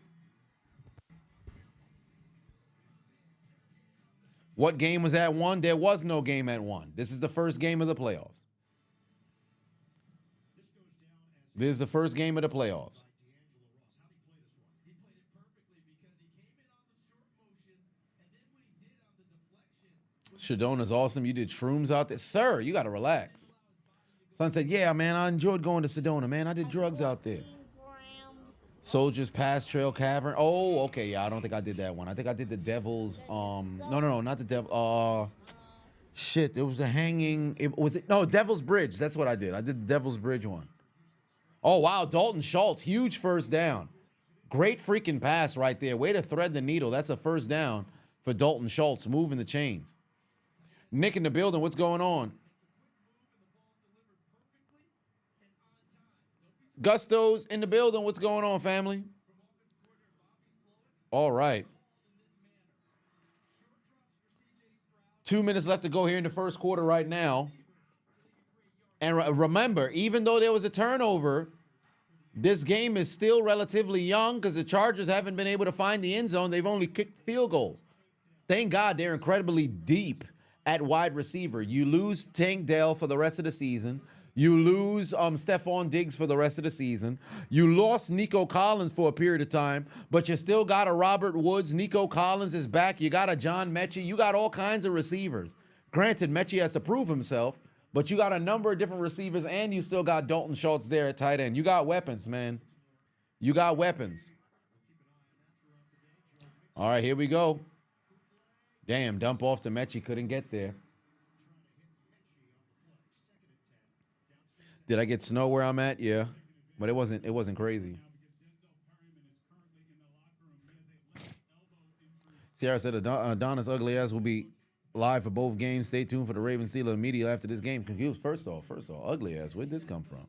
What game was at 1? There was no game at 1. This is the first game of the playoffs. This is the first game of the playoffs. Shadona's awesome. You did shrooms out there. Sir, you got to relax. Son said, "Yeah, man, I enjoyed going to Sedona, man. I did drugs out there." Soldiers Pass Trail Cavern. Oh, okay. Yeah, I don't think I did that one. I think I did the Devil's. No, not the Devil. Shit, it was the hanging. Devil's Bridge. That's what I did. I did the Devil's Bridge one. Oh, wow. Dalton Schultz. Huge first down. Great freaking pass right there. Way to thread the needle. That's a first down for Dalton Schultz. Moving the chains. Nick in the building. What's going on? Gusto's in the building. What's going on, family? All right. 2 minutes left to go here in the first quarter right now. And remember, even though there was a turnover, this game is still relatively young because the Chargers haven't been able to find the end zone. They've only kicked field goals. Thank God they're incredibly deep at wide receiver. You lose Tank Dell for the rest of the season. You lose Stephon Diggs for the rest of the season. You lost Nico Collins for a period of time, but you still got a Robert Woods. Nico Collins is back. You got a John Mechie. You got all kinds of receivers. Granted, Mechie has to prove himself, but you got a number of different receivers, and you still got Dalton Schultz there at tight end. You got weapons, man. You got weapons. All right, here we go. Damn, dump off to Mechie. Couldn't get there. Did I get snow where I'm at? Yeah, but it wasn't crazy. Sierra said Adonis ugly ass will be live for both games. Stay tuned for the Ravens Steelers immediately after this game. Confused. First off, ugly ass. Where'd this come from?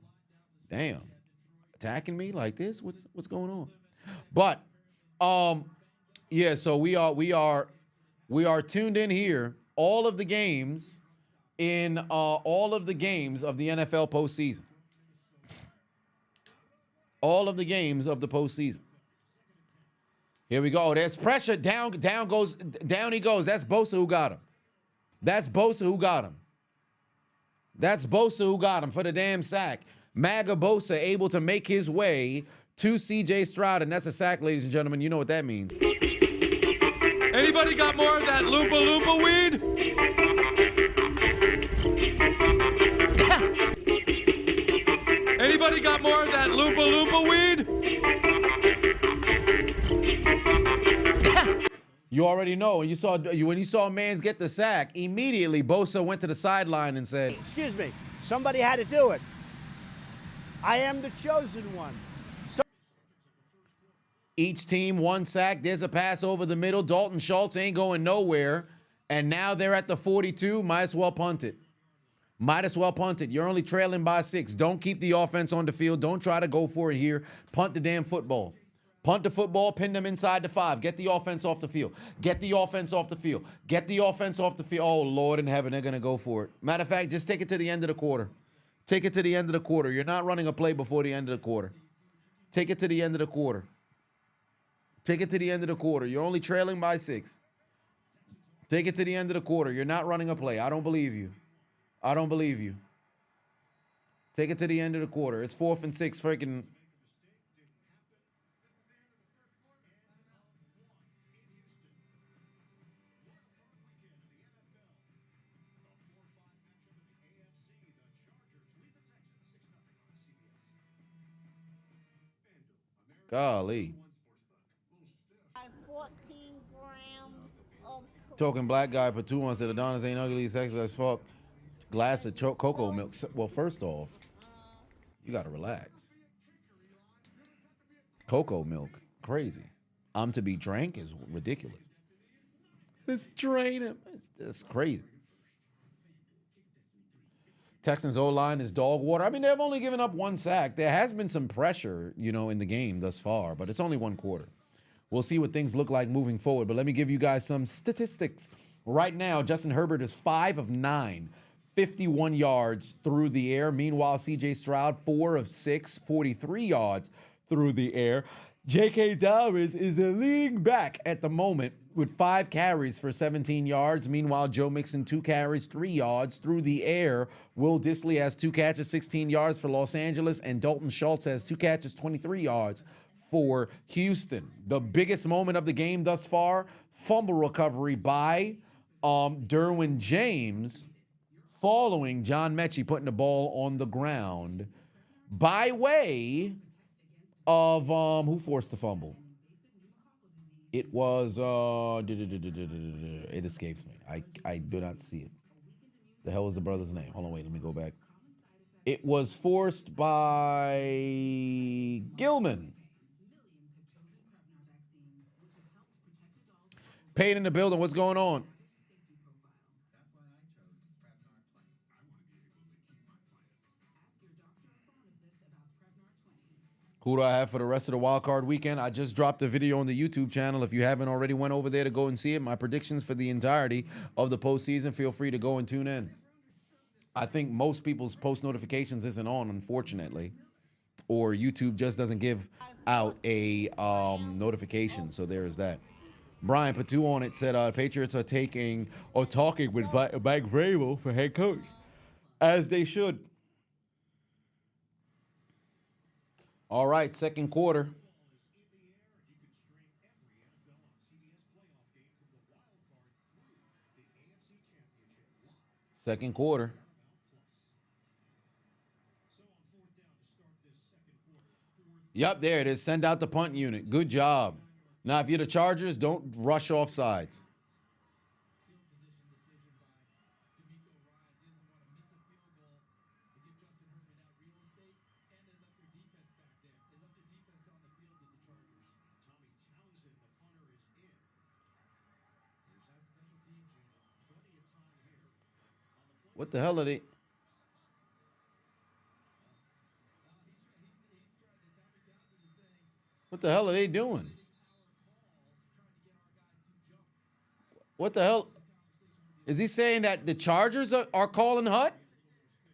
Damn, attacking me like this? What's going on? But yeah. So we are tuned in here. All of the games in all of the games of the NFL postseason. All of the games of the postseason. Here we go. There's pressure. Down he goes. That's Bosa who got him. That's Bosa who got him. That's Bosa who got him for the damn sack. MAGA Bosa able to make his way to CJ Stroud, and that's a sack, ladies and gentlemen. You know what that means. Anybody got more of that Loompa Loompa weed? Anybody got more of that Loompa Loompa weed? You already know. When you saw Mans get the sack, immediately Bosa went to the sideline and said, "Excuse me, somebody had to do it. I am the chosen one." Each team one sack. There's a pass over the middle. Dalton Schultz ain't going nowhere. And now they're at the 42. Might as well punt it. Might as well punt it. You're only trailing by 6. Don't keep the offense on the field. Don't try to go for it here. Punt the damn football. Punt the football. Pin them inside the 5. Get the offense off the field. Get the offense off the field. Get the offense off the field. Oh, Lord in heaven, they're going to go for it. Matter of fact, just take it to the end of the quarter. Take it to the end of the quarter. You're not running a play before the end of the quarter. Take it to the end of the quarter. Take it to the end of the quarter. You're only trailing by 6. Take it to the end of the quarter. You're not running a play. I don't believe you. I don't believe you. Take it to the end of the quarter. It's 4th and 6. Freaking. Golly. 14 grams of Token black guy for 2 said Adonis ain't ugly, sexy as fuck. Glass of cocoa milk. Well, first off, you gotta relax. Cocoa milk, crazy. I'm to be drank is ridiculous. Let's drain him. It's crazy. Texans O-line is dog water. I mean, they've only given up 1 sack. There has been some pressure, in the game thus far, but it's only 1 quarter. We'll see what things look like moving forward, but let me give you guys some statistics. Right now, Justin Herbert is 5 of 9, 51 yards through the air. Meanwhile, CJ Stroud, 4 of 6, 43 yards through the air. J.K. Dobbins is the leading back at the moment with 5 carries for 17 yards. Meanwhile, Joe Mixon, 2 carries, 3 yards through the air. Will Dissly has 2 catches, 16 yards for Los Angeles, and Dalton Schultz has 2 catches, 23 yards for Houston. The biggest moment of the game thus far, fumble recovery by Derwin James following John Mechie putting the ball on the ground by way of who forced the fumble? It was it escapes me. I do not see it. The hell was the brother's name? Hold on, wait, let me go back. It was forced by Gilman. Payne in the building. What's going on? Who do I have for the rest of the wildcard weekend? I just dropped a video on the YouTube channel. If you haven't already went over there to go and see it, my predictions for the entirety of the postseason, feel free to go and tune in. I think most people's post notifications isn't on, unfortunately, or YouTube just doesn't give out a notification. So there is that. Brian Patu on it said Patriots are talking with Mike Vrabel for head coach, as they should. All right, second quarter. Second quarter. Yep, there it is. Send out the punt unit. Good job. Now, if you're the Chargers, don't rush off sides. What the hell are they? What the hell are they doing? What the hell? Is he saying that the Chargers are calling Hut?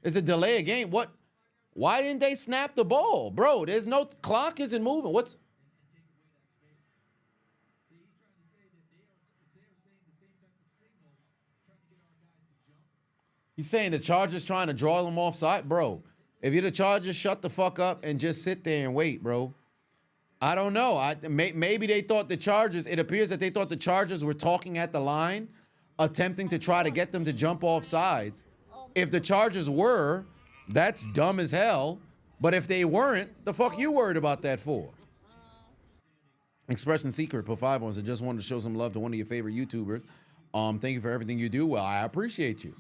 Is it delay a game? What? Why didn't they snap the ball? Bro, there's no clock isn't moving. What's He's saying the Chargers trying to draw them offside? Bro, if you're the Chargers, shut the fuck up and just sit there and wait, bro. I don't know. Maybe they thought the Chargers, it appears that they thought the Chargers were talking at the line, attempting to try to get them to jump off sides. If the Chargers were, that's dumb as hell. But if they weren't, the fuck you worried about that for? Expression Secret put 5 on. So just wanted to show some love to one of your favorite YouTubers. Thank you for everything you do. Well, I appreciate you.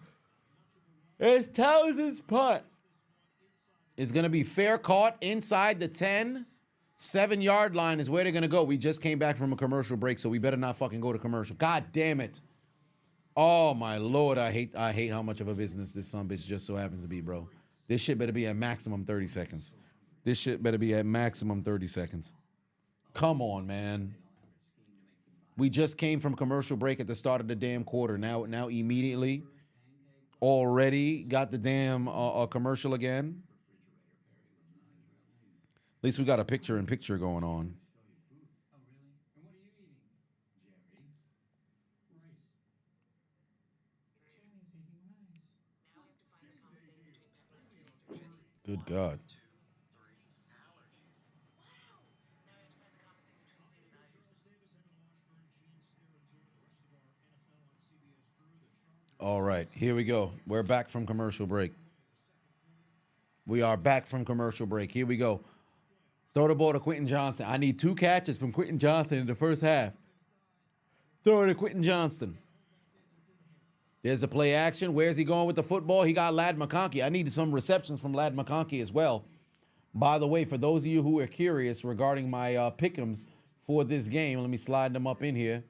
It's Townsend's punt. It's going to be fair caught inside the 10. 7-yard line is where they're going to go. We just came back from a commercial break, so we better not fucking go to commercial. God damn it. Oh, my Lord. I hate how much of a business this sumbitch just so happens to be, bro. This shit better be at maximum 30 seconds. This shit better be at maximum 30 seconds. Come on, man. We just came from commercial break at the start of the damn quarter. Now immediately already got the damn commercial again. At least we got a picture-in-picture going on. Good God. All right, here we go. We're back from commercial break. We are back from commercial break. Here we go. Throw the ball to Quentin Johnston. I need 2 catches from Quentin Johnston in the first half. Throw it to Quentin Johnston. There's a play action. Where's he going with the football? He got Ladd McConkey. I needed some receptions from Ladd McConkey as well. By the way, for those of you who are curious regarding my pick'ems for this game, let me slide them up in here.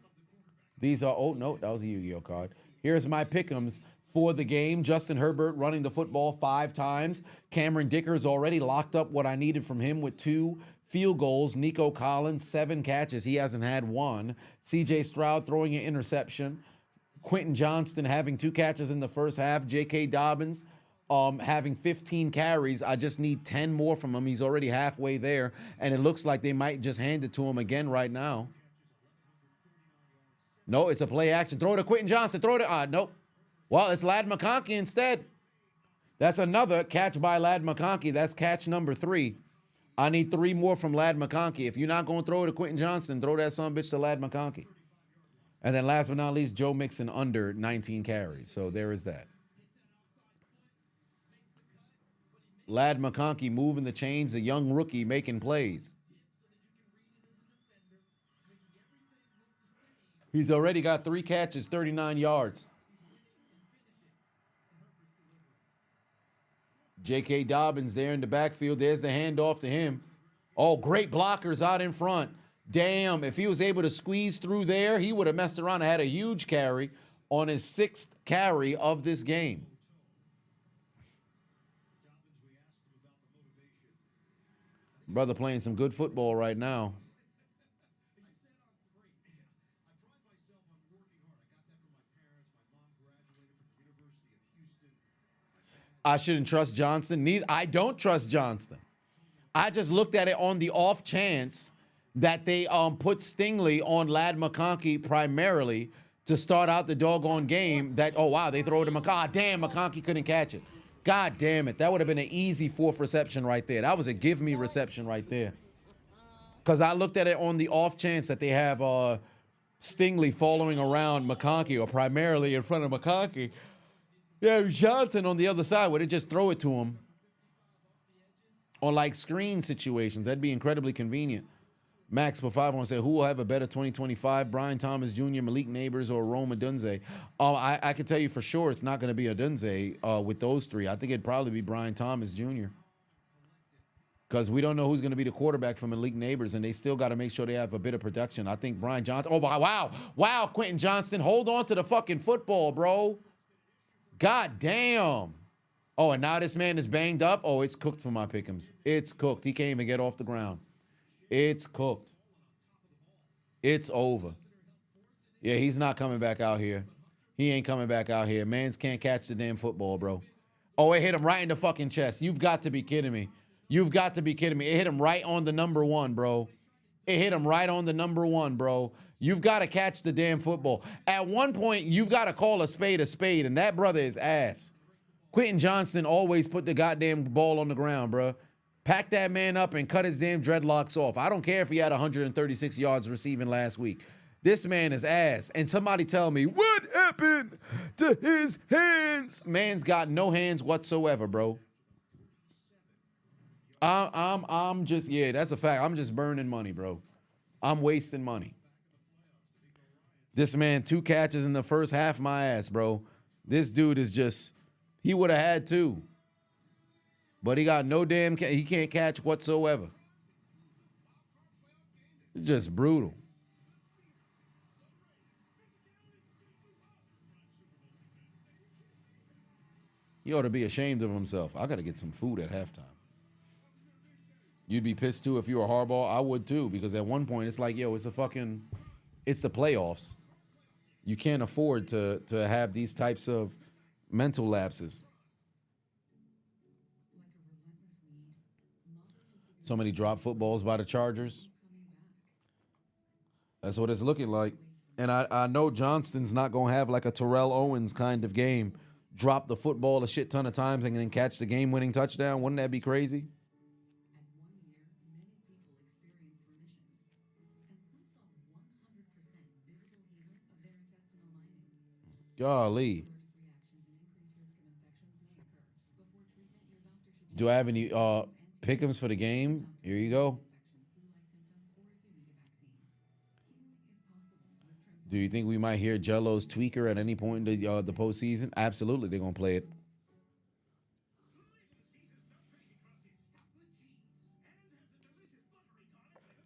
These are, oh, no, that was a Yu-Gi-Oh card. Here's my pick'ems for the game. Justin Herbert running the football 5 times. Cameron Dickers already locked up what I needed from him with 2 field goals. Nico Collins, 7 catches. He hasn't had 1. C.J. Stroud throwing an interception. Quentin Johnston having 2 catches in the first half. J.K. Dobbins having 15 carries. I just need 10 more from him. He's already halfway there, and it looks like they might just hand it to him again right now. No, it's a play action. Throw it to Quentin Johnston. Throw it. Nope. Well, it's Ladd McConkey instead. That's another catch by Ladd McConkey. That's catch number 3. I need 3 more from Ladd McConkey. If you're not going to throw it to Quentin Johnston, throw that son bitch to Ladd McConkey. And then last but not least, Joe Mixon under 19 carries. So there is that. Ladd McConkey moving the chains, a young rookie making plays. He's already got 3 catches, 39 yards. J.K. Dobbins there in the backfield. There's the handoff to him. Oh, great blockers out in front. Damn, if he was able to squeeze through there, he would have messed around and had a huge carry on his 6th carry of this game. Brother playing some good football right now. I shouldn't trust Johnston. I don't trust Johnston. I just looked at it on the off chance that they put Stingley on Ladd McConkey primarily to start out the doggone game. That, oh, wow, they throw it to McConkey. Damn, McConkey couldn't catch it. God damn it. That would have been an easy 4th reception right there. That was a give me reception right there. Because I looked at it on the off chance that they have Stingley following around McConkey or primarily in front of McConkey. Yeah, Johnson on the other side, where they just throw it to him. On like screen situations. That'd be incredibly convenient. Max for 5 say, who will have a better 2025? Brian Thomas Jr., Malik Neighbors, or Rome Odunze? I can tell you for sure it's not going to be Odunze with those three. I think it'd probably be Brian Thomas Jr. Because we don't know who's going to be the quarterback for Malik Neighbors, and they still got to make sure they have a bit of protection. I think Brian Johnson. Oh, wow. Wow, Quentin Johnston. Hold on to the fucking football, bro. God damn. Oh, and now this man is banged up. Oh, it's cooked for my pick'ems. It's cooked. He can't even get off the ground. It's cooked. It's over. Yeah, he's not coming back out here. He ain't coming back out here. Mans can't catch the damn football, bro. Oh, it hit him right in the fucking chest. You've got to be kidding me. You've got to be kidding me. It hit him right on the number one, bro. It hit him right on the number one, bro. You've got to catch the damn football. At one point, you've got to call a spade, and that brother is ass. Quentin Johnston always put the goddamn ball on the ground, bro. Pack that man up and cut his damn dreadlocks off. I don't care if he had 136 yards receiving last week. This man is ass. And somebody tell me, what happened to his hands? Man's got no hands whatsoever, bro. I'm just, yeah, that's a fact. I'm just burning money, bro. I'm wasting money. This man, 2 catches in the first half, my ass, bro. This dude is just... He would have had 2. But he got no damn... He can't catch whatsoever. It's just brutal. He ought to be ashamed of himself. I got to get some food at halftime. You'd be pissed too if you were Harbaugh? I would too, because at one point it's like, yo, it's the playoffs. You can't afford to have these types of mental lapses. So many drop footballs by the Chargers. That's what it's looking like. And I know Johnston's not going to have like a Terrell Owens kind of game. Drop the football a shit ton of times and then catch the game-winning touchdown. Wouldn't that be crazy? Golly. Do I have any pick'ems for the game? Here you go. Do you think we might hear Jello's tweaker at any point in the postseason? Absolutely, they're going to play it.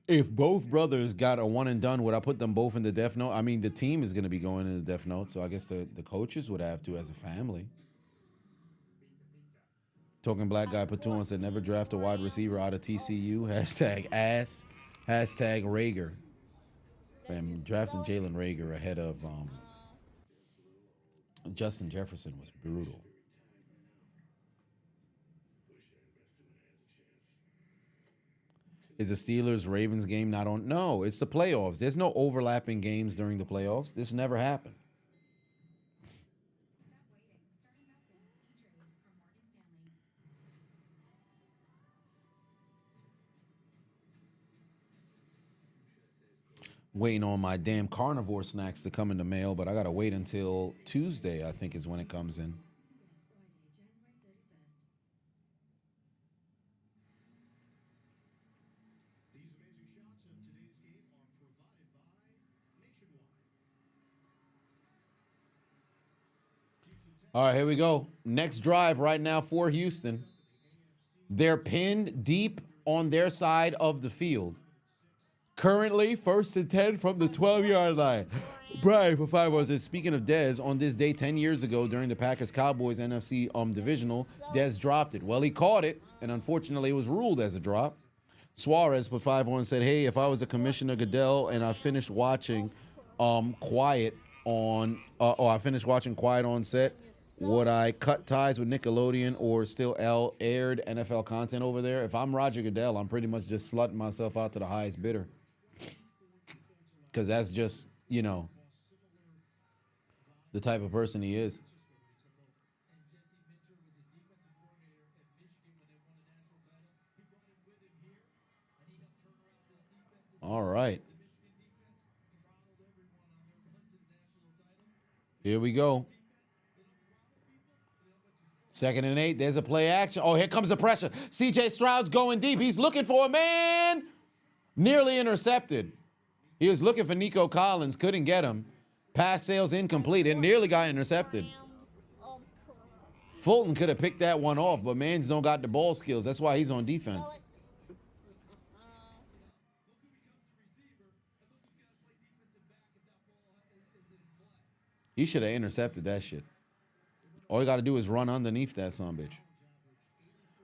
If both brothers got a one and done, would I put them both in the death note? I mean, the team is going to be going in the death note, so I guess the coaches would have to as a family. Token Black Guy Patoon said, never draft a wide receiver out of TCU. Hashtag ass. Hashtag Rager. I'm drafting Jalen Rager ahead of Justin Jefferson was brutal. Is the Steelers-Ravens game not on? No, it's the playoffs. There's no overlapping games during the playoffs. This never happened. Waiting on my damn carnivore snacks to come in the mail, but I got to wait until Tuesday, I think, is when it comes in. All right, here we go. Next drive right now for Houston. They're pinned deep on their side of the field. Currently, 1st and 10 from the 12-yard line. Brian for 5 was it. Speaking of Dez, on this day 10 years ago during the Packers-Cowboys NFC divisional, Dez dropped it. Well, he caught it, and unfortunately, it was ruled as a drop. Suarez for 5-1 said, hey, if I was a Commissioner Goodell and I finished watching Quiet on set, would I cut ties with Nickelodeon or still aired NFL content over there? If I'm Roger Goodell, I'm pretty much just slutting myself out to the highest bidder. Because that's just, you know, the type of person he is. All right. Here we go. 2nd and 8. There's a play action. Oh, here comes the pressure. C.J. Stroud's going deep. He's looking for a man. Nearly intercepted. He was looking for Nico Collins. Couldn't get him. Pass sales incomplete. It nearly got intercepted. Fulton could have picked that one off, but Mans don't got the ball skills. That's why he's on defense. He should have intercepted that shit. All you got to do is run underneath that son bitch.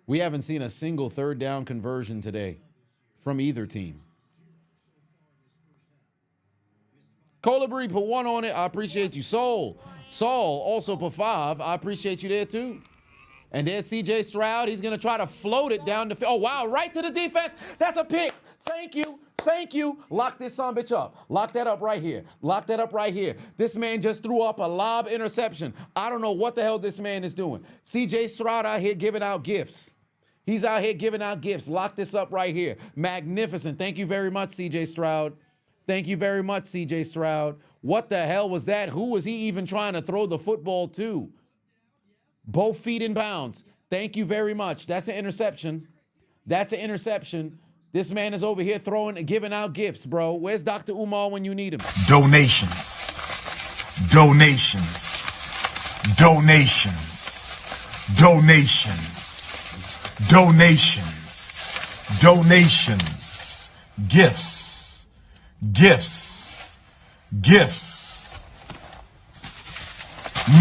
We haven't seen a single 3rd down conversion today from either team. Colibri put 1 on it. I appreciate you. Saul also put 5. I appreciate you there too. And there's C.J. Stroud. He's going to try to float it down the field. Oh, wow. Right to the defense. That's a pick. Thank you. Thank you. Lock this son bitch up. Lock that up right here. Lock that up right here. This man just threw up a lob interception. I don't know what the hell this man is doing. C.J. Stroud out here giving out gifts. He's out here giving out gifts. Lock this up right here. Magnificent. Thank you very much, C.J. Stroud. Thank you very much, C.J. Stroud. What the hell was that? Who was he even trying to throw the football to? Both feet in bounds. Thank you very much. That's an interception. That's an interception. This man is over here giving out gifts, bro. Where's Dr. Umar when you need him? Donations. Donations. Donations. Donations. Donations. Donations. Gifts. Gifts. Gifts.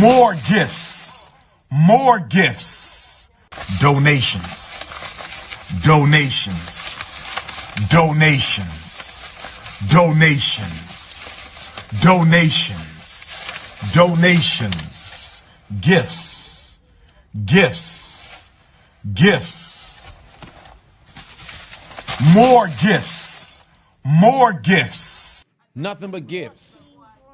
More gifts. More gifts. Donations. Donations. Donations. Donations. Donations. Donations. Gifts. Gifts. Gifts. More gifts. More gifts. Nothing but gifts.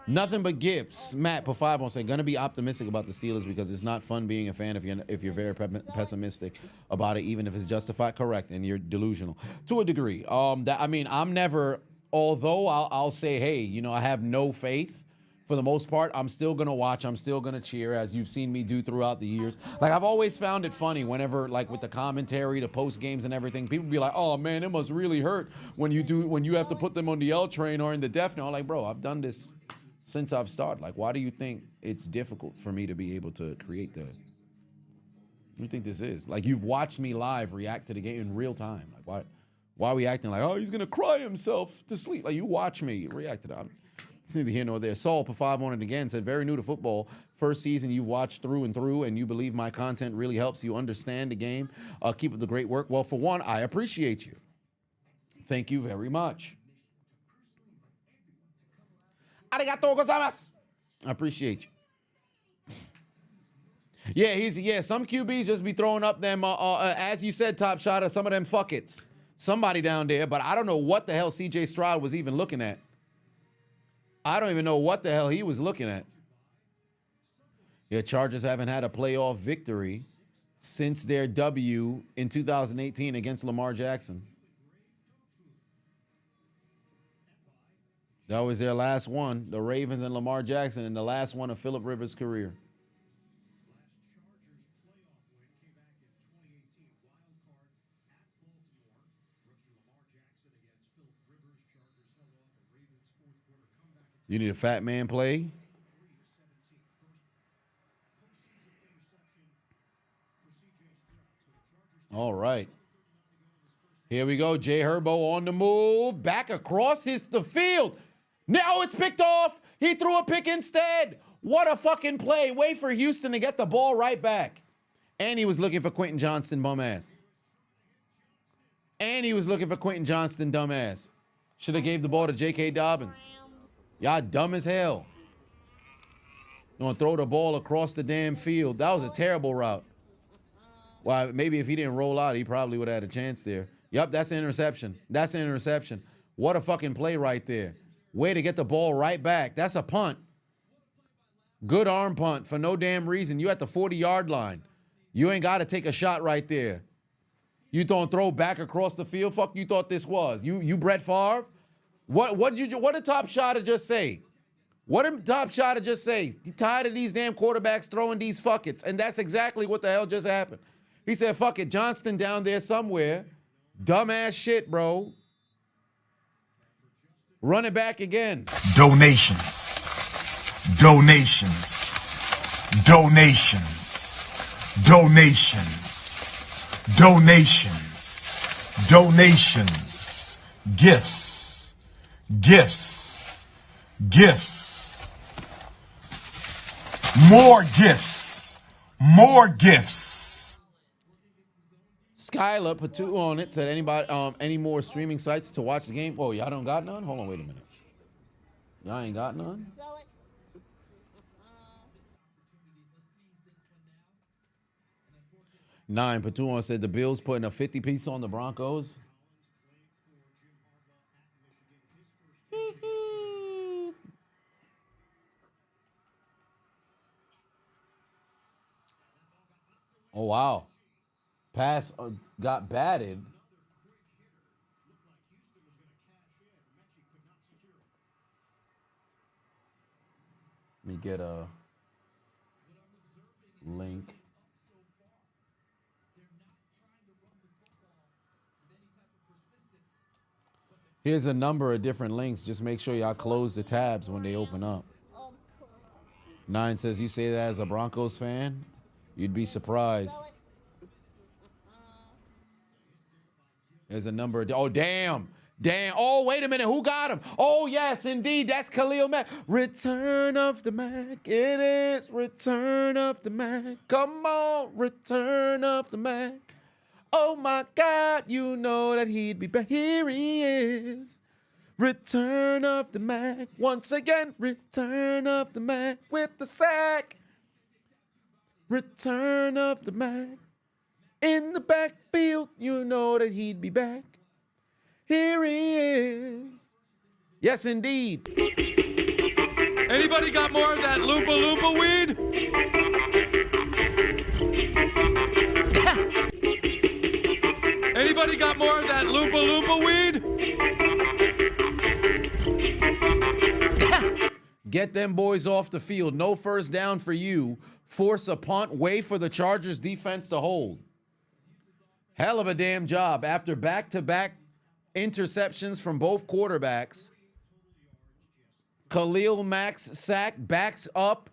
Nothing but gifts. Matt, put 5 on say, gonna be optimistic about the Steelers because it's not fun being a fan if you're very pessimistic about it, even if it's justified. Correct, and you're delusional to a degree. I'm never. Although I'll say, hey, you know, I have no faith. For the most part, I'm still gonna watch. I'm still gonna cheer, as you've seen me do throughout the years. Like, I've always found it funny whenever, like, with the commentary, the post games and everything, people be like, "Oh man, it must really hurt when you have to put them on the L train or in the death note." Like, bro, I've done this since I've started. Like, why do you think it's difficult for me to be able to create the? What do you think this is? Like, you've watched me live react to the game in real time. Like, why are we acting like, oh, he's gonna cry himself to sleep? Like, you watch me react to that. It's neither here nor there. Saul put 5 on it again. Said, very new to football. First season you've watched through and through, and you believe my content really helps you understand the game. Keep up the great work. Well, for one, I appreciate you. Thank you very much. Arigato gozaimasu. I appreciate you. Yeah, some QBs just be throwing up them, as you said, Top Shotter, some of them fuckets. Somebody down there, but I don't know what the hell C.J. Stroud was even looking at. I don't even know what the hell he was looking at. Yeah, Chargers haven't had a playoff victory since their W in 2018 against Lamar Jackson. That was their last one, the Ravens and Lamar Jackson, and the last one of Phillip Rivers' career. You need a fat man play? All right. Here we go. Jay Herbo on the move. Back across the field. Now it's picked off. He threw a pick instead. What a fucking play. Wait for Houston to get the ball right back. And he was looking for Quentin Johnston, bum ass. And he was looking for Quentin Johnston, dumbass. Should have gave the ball to J.K. Dobbins. Y'all dumb as hell. Gonna throw the ball across the damn field. That was a terrible route. Well, maybe if he didn't roll out, he probably would have had a chance there. Yep, that's an interception. That's an interception. What a fucking play right there. Way to get the ball right back. That's a punt. Good arm punt for no damn reason. You at the 40-yard line. You ain't got to take a shot right there. You don't throw back across the field? Fuck you thought this was? You Brett Favre? What did Top Shotter just say? What did Top Shotter just say? He tired of these damn quarterbacks throwing these fuckets. And that's exactly what the hell just happened. He said, fuck it, Johnston down there somewhere. Dumbass shit, bro. Run it back again. Donations. Donations. Donations. Donations. Donations. Donations. Gifts. Gifts. Gifts. More gifts. More gifts. Skylar put 2 on it. Said anybody any more streaming sites to watch the game? Oh, y'all don't got none? Hold on, wait a minute. Y'all ain't got none? Sell it. 9 Patuan said the Bills putting a 50 piece on the Broncos. Oh, wow. Pass got batted. Let me get a link. Here's a number of different links. Just make sure y'all close the tabs when they open up. 9 says, you say that as a Broncos fan? You'd be surprised. There's a number of, oh, damn. Damn. Oh, wait a minute. Who got him? Oh, yes, indeed. That's Khalil Mack. Return of the Mack. It is Return of the Mack. Come on. Return of the Mack. Oh, my God. You know that he'd be back. Here he is. Return of the Mack. Once again, Return of the Mack with the sack. Return of the Mack. In the backfield, you know that he'd be back. Here he is. Yes, indeed. Anybody got more of that Loompa Loompa weed? Anybody got more of that Loompa Loompa weed? Get them boys off the field. No first down for you. Force a punt. Wait for the Chargers defense to hold. Hell of a damn job. After back-to-back interceptions from both quarterbacks, Khalil Mack's sack backs up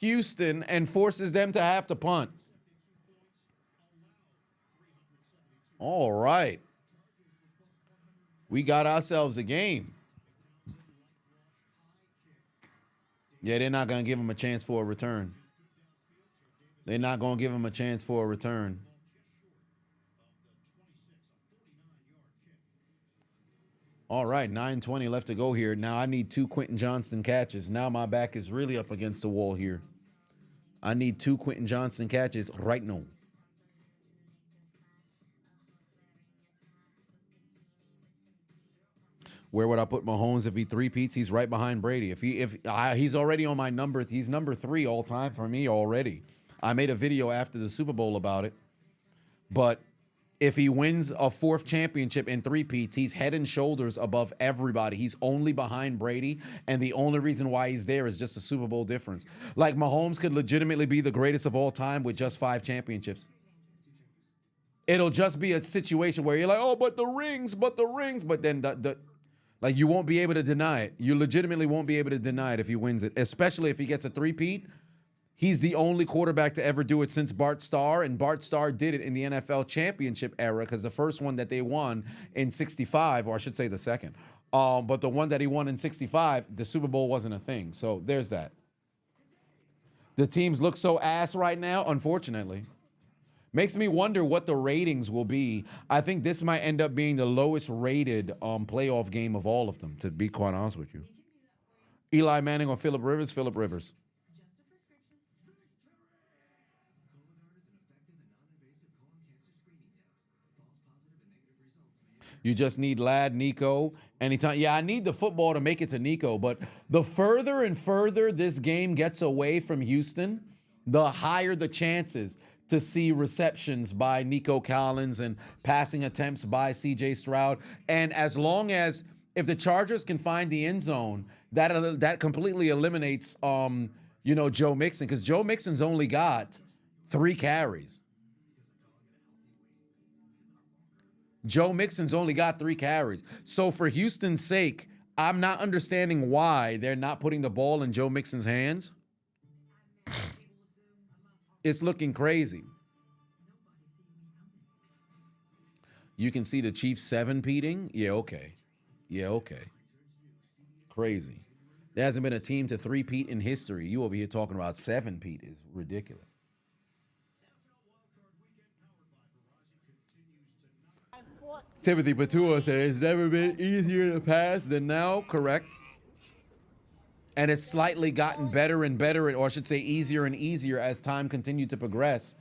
Houston and forces them to have to punt. All right. We got ourselves a game. Yeah, they're not going to give him a chance for a return. They're not going to give him a chance for a return. All right, 9:20 left to go here. Now I need 2 Quentin Johnston catches. Now my back is really up against the wall here. I need 2 Quentin Johnston catches right now. Where would I put Mahomes if he three-peats? He's right behind Brady. He's already on my number. He's number 3 all time for me already. I made a video after the Super Bowl about it. But if he wins a 4th championship in three-peats, he's head and shoulders above everybody. He's only behind Brady, and the only reason why he's there is just a Super Bowl difference. Like, Mahomes could legitimately be the greatest of all time with just 5 championships. It'll just be a situation where you're like, oh, but the rings. But then like, you won't be able to deny it. You legitimately won't be able to deny it if he wins it, especially if he gets a three-peat. He's the only quarterback to ever do it since Bart Starr, and Bart Starr did it in the NFL championship era because the first one that they won in 65, or I should say the second, but the one that he won in 65, the Super Bowl wasn't a thing. So there's that. The teams look so ass right now, unfortunately. Makes me wonder what the ratings will be. I think this might end up being the lowest rated playoff game of all of them, to be quite honest with you. Eli Manning or Phillip Rivers? Phillip Rivers. You just need Lad, Nico, anytime. Yeah, I need the football to make it to Nico, but the further and further this game gets away from Houston, the higher the chances to see receptions by Nico Collins and passing attempts by C.J. Stroud. And as long as If the Chargers can find the end zone, that completely eliminates Joe Mixon, because Joe Mixon's only got 3 carries. Joe Mixon's only got 3 carries. So for Houston's sake, I'm not understanding why they're not putting the ball in Joe Mixon's hands. It's looking crazy. You can see the Chiefs 7-peating. Yeah, okay. Crazy. There hasn't been a team to 3-peat in history. You over here talking about 7-peat is ridiculous. Timothy Patua said it's never been easier in the past than now. Correct. And it's slightly gotten better and better, or I should say easier and easier as time continued to progress.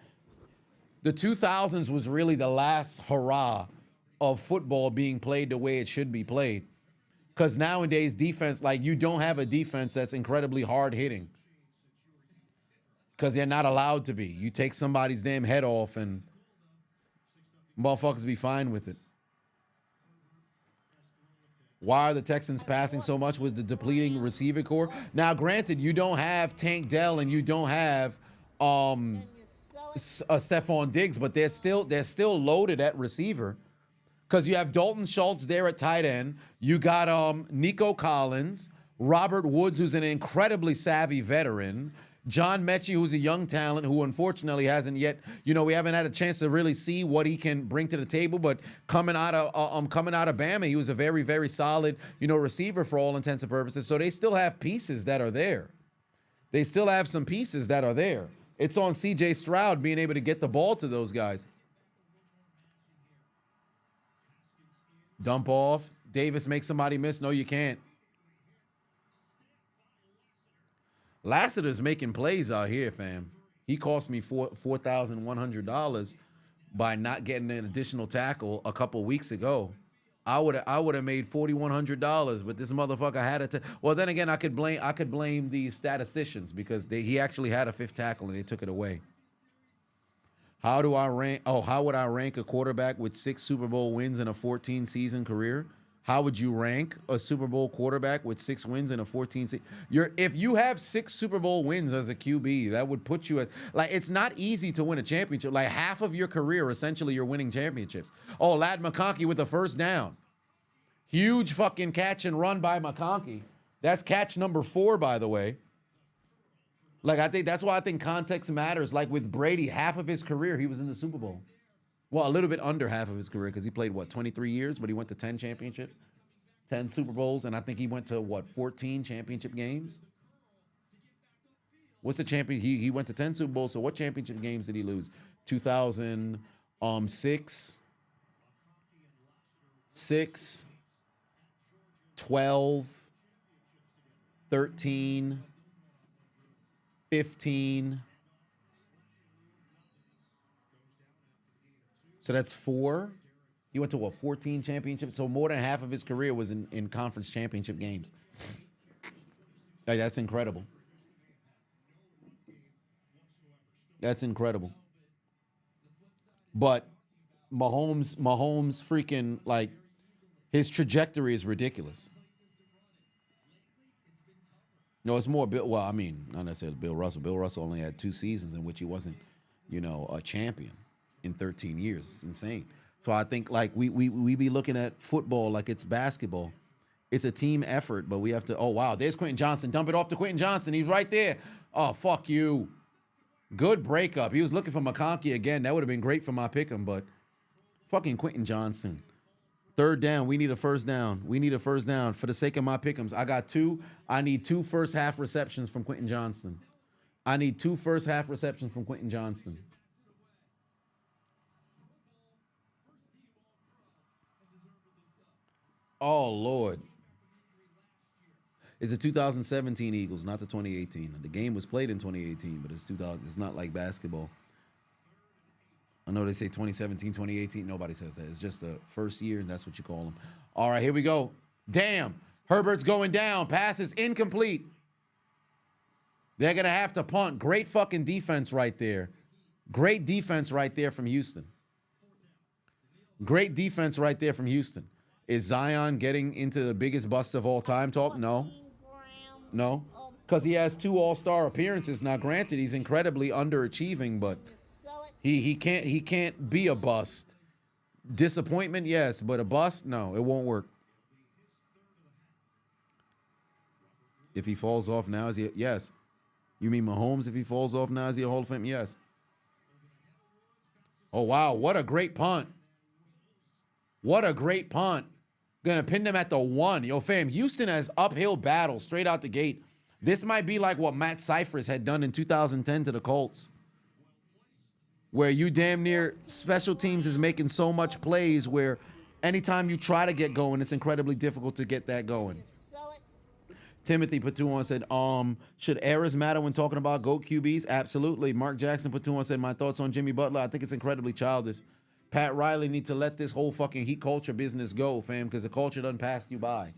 The 2000s was really the last hurrah of football being played the way it should be played. Because nowadays, defense, like, you don't have a defense that's incredibly hard hitting. Because they're not allowed to be. You take somebody's damn head off and motherfuckers be fine with it. Why are the Texans passing so much with the depleting receiver core? Now, granted, you don't have Tank Dell and you don't have Stephon Diggs, but they're still loaded at receiver, because you have Dalton Schultz there at tight end. You got Nico Collins, Robert Woods, who's an incredibly savvy veteran, John Mechie, who's a young talent who unfortunately hasn't yet, we haven't had a chance to really see what he can bring to the table. But coming out of Bama, he was a very, very solid, receiver for all intents and purposes. So they still have pieces that are there. They still have some pieces that are there. It's on C.J. Stroud being able to get the ball to those guys. Dump off. Davis makes somebody miss. No, you can't. Lassiter's making plays out here, fam. He cost me $4,100 by not getting an additional tackle a couple weeks ago. I would have made $4,100, but this motherfucker had it. Well, then again, I could blame the statisticians, because he actually had a 5th tackle and they took it away. How would I rank a quarterback with 6 Super Bowl wins in a 14-season career? How would you rank a Super Bowl quarterback with 6 wins in a 14-season? If you have 6 Super Bowl wins as a QB, that would put you at, like, it's not easy to win a championship. Like, half of your career, essentially, you're winning championships. Oh, Ladd McConkey with the first down. Huge fucking catch and run by McConkey. That's catch number 4, by the way. Like, I think that's why I think context matters. Like with Brady, half of his career, he was in the Super Bowl. Well, a little bit under half of his career, because he played, 23 years, but he went to 10 championships, 10 Super Bowls, and I think he went to, 14 championship games? What's the champion? He went to 10 Super Bowls, so what championship games did he lose? 2006, 12, 13, 15. So that's 4. He went to 14 championships. So more than half of his career was in conference championship games. Like, that's incredible. That's incredible. But Mahomes freaking, like, his trajectory is ridiculous. No, it's more Bill. Well, I mean, not necessarily Bill Russell. Bill Russell only had 2 seasons in which he wasn't, a champion in 13 years. It's insane. So I think, like, we be looking at football like it's basketball. It's a team effort, but we have to, oh, wow, there's Quentin Johnson. Dump it off to Quentin Johnson. He's right there. Oh, fuck you. Good breakup. He was looking for McConkey again. That would have been great for my pick'em, but fucking Quentin Johnson. 3rd down. We need a first down. We need a first down. For the sake of my pick'ems, I got 2. I need 2 first-half receptions from Quentin Johnson. I need 2 first-half receptions from Quentin Johnson. Oh, Lord. It's the 2017 Eagles, not the 2018. The game was played in 2018, but it's not like basketball. I know they say 2017, 2018. Nobody says that. It's just the first year, and that's what you call them. All right, here we go. Damn. Herbert's going down. Pass is incomplete. They're going to have to punt. Great fucking defense right there. Great defense right there from Houston. Great defense right there from Houston. Is Zion getting into the biggest bust of all time talk? No. No. Because he has 2 all-star appearances. Now, granted, he's incredibly underachieving, but he can't be a bust. Disappointment, yes, but a bust, no, it won't work. If he falls off now, is he? Yes. You mean Mahomes? If he falls off now, is he a Hall of Fame? Yes. Oh wow, what a great punt! What a great punt! Gonna pin them at the 1. Yo, fam, Houston has uphill battle straight out the gate. This might be like what Matt Cyphers had done in 2010 to the Colts, where you damn near special teams is making so much plays where anytime you try to get going, it's incredibly difficult to get that going. Timothy Patuan said, should eras matter when talking about GOAT QBs? Absolutely. Mark Jackson Patuan said, my thoughts on Jimmy Butler. I think it's incredibly childish. Pat Riley need to let this whole fucking heat culture business go, fam, because the culture doesn't pass you by.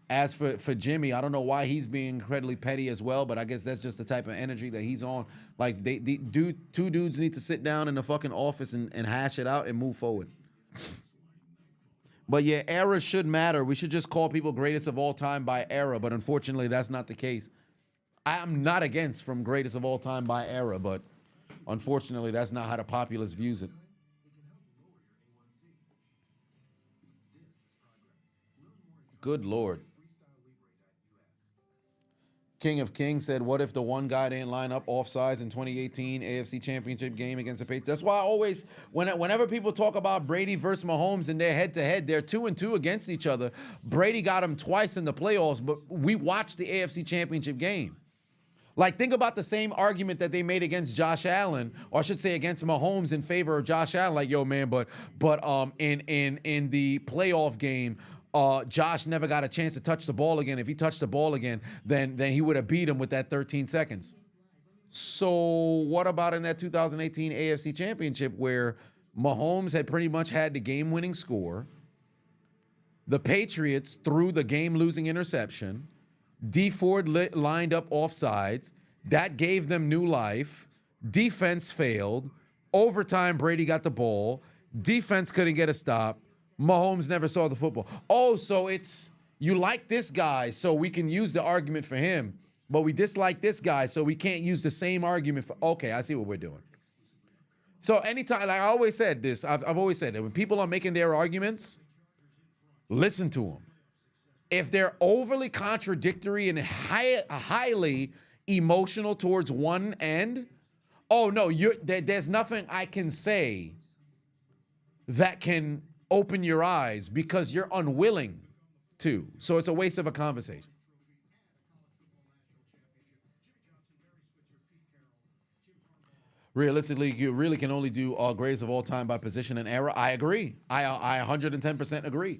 As for Jimmy, I don't know why he's being incredibly petty as well, but I guess that's just the type of energy that he's on. Like, two dudes need to sit down in the fucking office and hash it out and move forward. But yeah, eras should matter. We should just call people greatest of all time by era, but unfortunately, that's not the case. I'm not against from greatest of all time by era, but unfortunately, that's not how the populace views it. Good Lord. King of Kings said, what if the one guy didn't line up offsides in 2018 AFC Championship game against the Patriots? That's why I always, whenever people talk about Brady versus Mahomes and their head-to-head, they're 2-2 against each other. Brady got him twice in the playoffs, but we watched the AFC Championship game. Like, think about the same argument that they made against Josh Allen, or I should say against Mahomes in favor of Josh Allen. Like, yo, man, but in the playoff game, Josh never got a chance to touch the ball again. If he touched the ball again, then he would have beat him with that 13 seconds. So what about in that 2018 AFC Championship where Mahomes had pretty much had the game-winning score, the Patriots threw the game-losing interception, D Ford lined up offsides, that gave them new life, defense failed, overtime Brady got the ball, defense couldn't get a stop, Mahomes never saw the football. Oh, so it's, you like this guy, so we can use the argument for him, but we dislike this guy, so we can't use the same argument for, okay, I see what we're doing. So anytime, like I always said this, I've always said that when people are making their arguments, listen to them. If they're overly contradictory and highly emotional towards one end, oh no, there's nothing I can say that can open your eyes because you're unwilling to. So it's a waste of a conversation. Realistically, you really can only do greatest of all time by position and era. I agree. I 110% agree.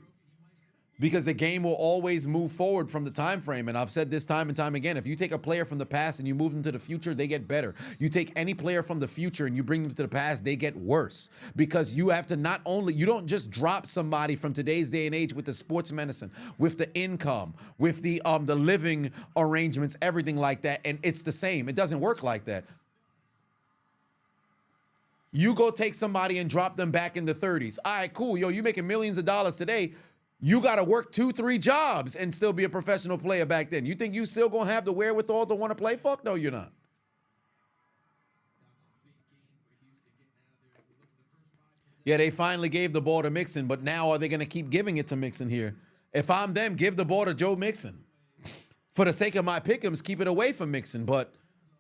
Because the game will always move forward from the time frame. And I've said this time and time again, if you take a player from the past and you move them to the future, they get better. You take any player from the future and you bring them to the past, they get worse. Because you have to not only, you don't just drop somebody from today's day and age with the sports medicine, with the income, with the living arrangements, everything like that, and it's the same. It doesn't work like that. You go take somebody and drop them back in the 30s. All right, cool. Yo, you making millions of dollars today. You got to work 2-3 jobs and still be a professional player back then. You think you still going to have the wherewithal to want to play? Fuck no, you're not. Yeah, they finally gave the ball to Mixon, but now are they going to keep giving it to Mixon here? If I'm them, give the ball to Joe Mixon. For the sake of my pick'ems, keep it away from Mixon, but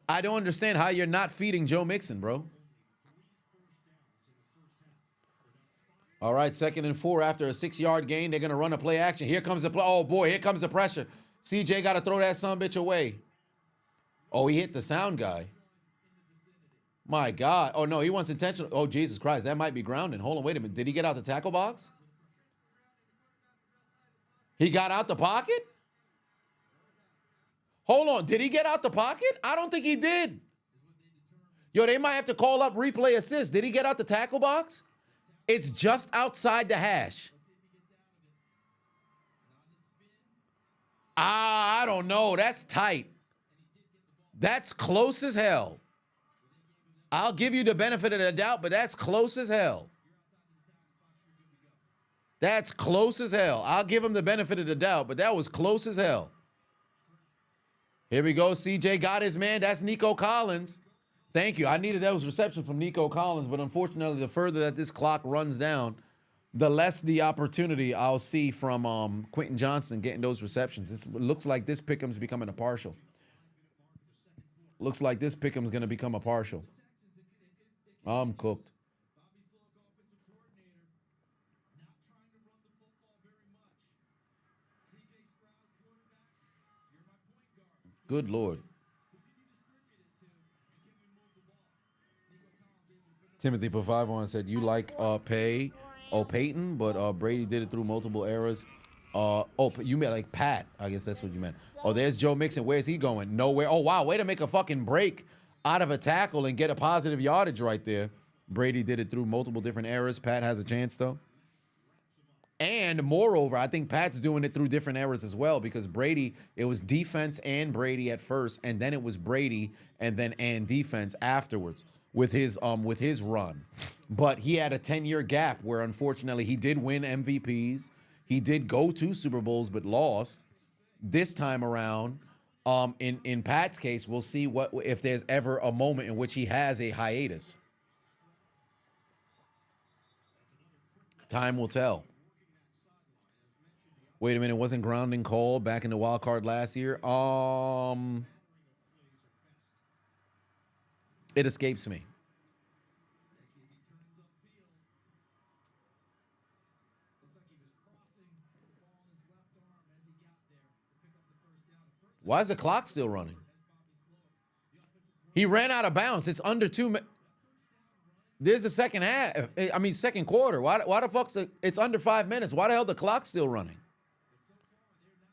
I don't understand how you're not feeding Joe Mixon, bro. All right, 2nd and 4 after a 6-yard gain. They're going to run a play action. Here comes the play. Oh, boy, here comes the pressure. CJ got to throw that sumbitch away. Oh, he hit the sound guy. My God. Oh, no, he wants intentional. Oh, Jesus Christ, that might be grounding. Hold on, wait a minute. Did he get out the tackle box? He got out the pocket? Hold on, did he get out the pocket? I don't think he did. Yo, they might have to call up replay assist. Did he get out the tackle box? It's just outside the hash. I don't know. That's tight. That's close as hell. I'll give you the benefit of the doubt, but that's close as hell. That's close as hell. I'll give him the benefit of the doubt, but that was close as hell. Here we go. CJ got his man. That's Nico Collins. Thank you. I needed those reception from Nico Collins, but unfortunately, the further that this clock runs down, the less the opportunity I'll see from Quentin Johnston getting those receptions. This looks like this pick'em's becoming a partial. Looks like this pick'em's going to become a partial. I'm cooked. Good Lord. Timothy Pavivon said, you like Peyton, but Brady did it through multiple eras. You meant like Pat. I guess that's what you meant. Oh, there's Joe Mixon. Where's he going? Nowhere. Oh, wow. Way to make a fucking break out of a tackle and get a positive yardage right there. Brady did it through multiple different eras. Pat has a chance, though. And moreover, I think Pat's doing it through different eras as well, because Brady, it was defense and Brady at first, and then it was Brady and defense afterwards with his run. But he had a 10-year gap where unfortunately he did win MVPs. He did go to Super Bowls but lost. This time around, in Pat's case, we'll see what if there's ever a moment in which he has a hiatus. Time will tell. Wait a minute, wasn't grounding called back in the wild card last year? It escapes me. Why is the clock still running? He ran out of bounds. It's under 2 minutes. There's a second half. I mean, second quarter. Why the fuck's it's under 5 minutes? Why the hell the clock still running?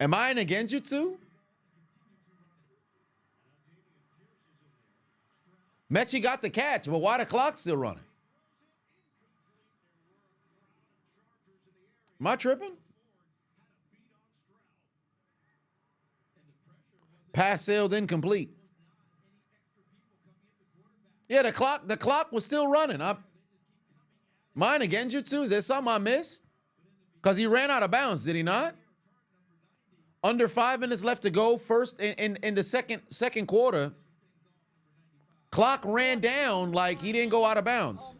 Am I in a genjutsu? Mechie got the catch, but why the clock still running? Am I tripping? Pass sailed incomplete. Yeah, the clock was still running. Mine again, Jutsu? Is there something I missed? Because he ran out of bounds, did he not? Under 5 minutes left to go. First in the second quarter, clock ran down like he didn't go out of bounds.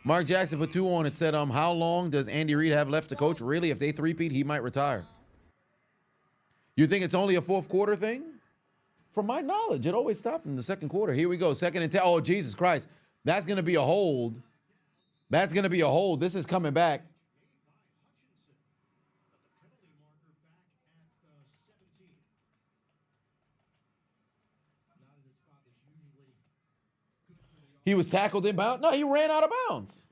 Mark Jackson put 2 on it. Said, how long does Andy Reid have left to coach? Really, if they three-peat, he might retire. You think it's only a fourth quarter thing? From my knowledge, it always stopped in the second quarter. Here we go, 2nd and 10. Oh, Jesus Christ. That's going to be a hold. That's going to be a hold. This is coming back. He was tackled inbound. No, he ran out of bounds.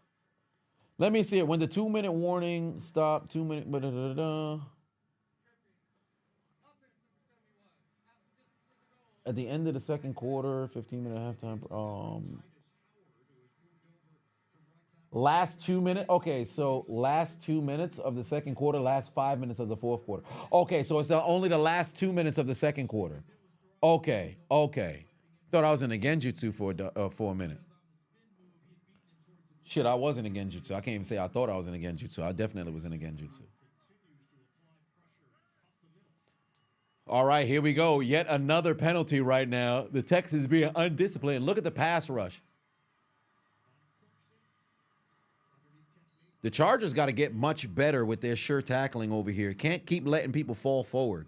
Let me see it. When the 2-minute warning stopped, 2 minute. At the end of the second quarter, 15-minute halftime. Last 2 minutes. Okay, so last 2 minutes of the second quarter, last 5 minutes of the fourth quarter. Okay, so it's only the last 2 minutes of the second quarter. Okay. Thought I was in a genjutsu for a minute. Shit, I was in a genjutsu. I can't even say I thought I was in a genjutsu. I definitely was in a genjutsu. All right, here we go. Yet another penalty right now. The Texans being undisciplined. Look at the pass rush. The Chargers got to get much better with their sure tackling over here. Can't keep letting people fall forward.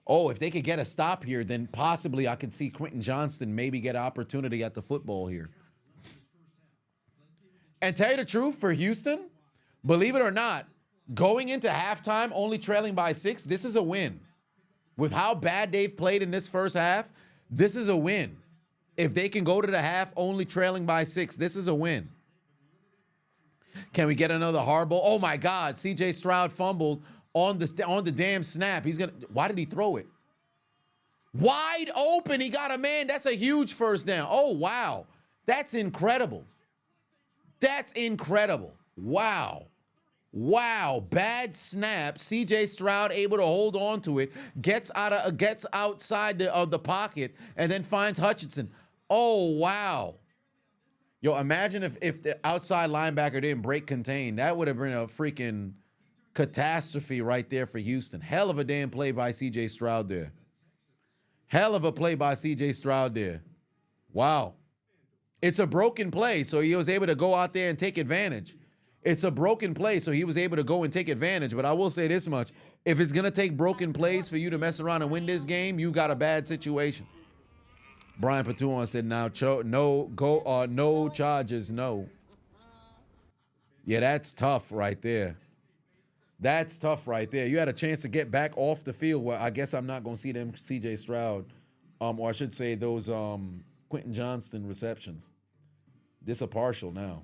Oh, if they could get a stop here, then possibly I could see Quentin Johnston maybe get an opportunity at the football here. And tell you the truth, for Houston, believe it or not, going into halftime only trailing by 6, this is a win. With how bad they've played in this first half, this is a win. If they can go to the half only trailing by 6, this is a win. Can we get another hard ball? Oh my God, CJ Stroud fumbled on the damn snap. Why did he throw it? Wide open, he got a man. That's a huge first down. Oh, wow. That's incredible. That's incredible. Wow. Wow, bad snap. CJ Stroud able to hold on to it, gets outside of the pocket, and then finds Hutchinson. Oh, wow. Yo, imagine if the outside linebacker didn't break contain. That would have been a freaking catastrophe right there for Houston. Hell of a damn play by C.J. Stroud there. Hell of a play by C.J. Stroud there. Wow. It's a broken play, so he was able to go out there and take advantage. It's a broken play, so he was able to go and take advantage. But I will say this much. If it's going to take broken plays for you to mess around and win this game, you got a bad situation. Brian Patuan said, no charges, no. Yeah, that's tough right there. That's tough right there. You had a chance to get back off the field. Well, I guess I'm not going to see them C.J. Stroud, or I should say those Quentin Johnston receptions. This a partial now.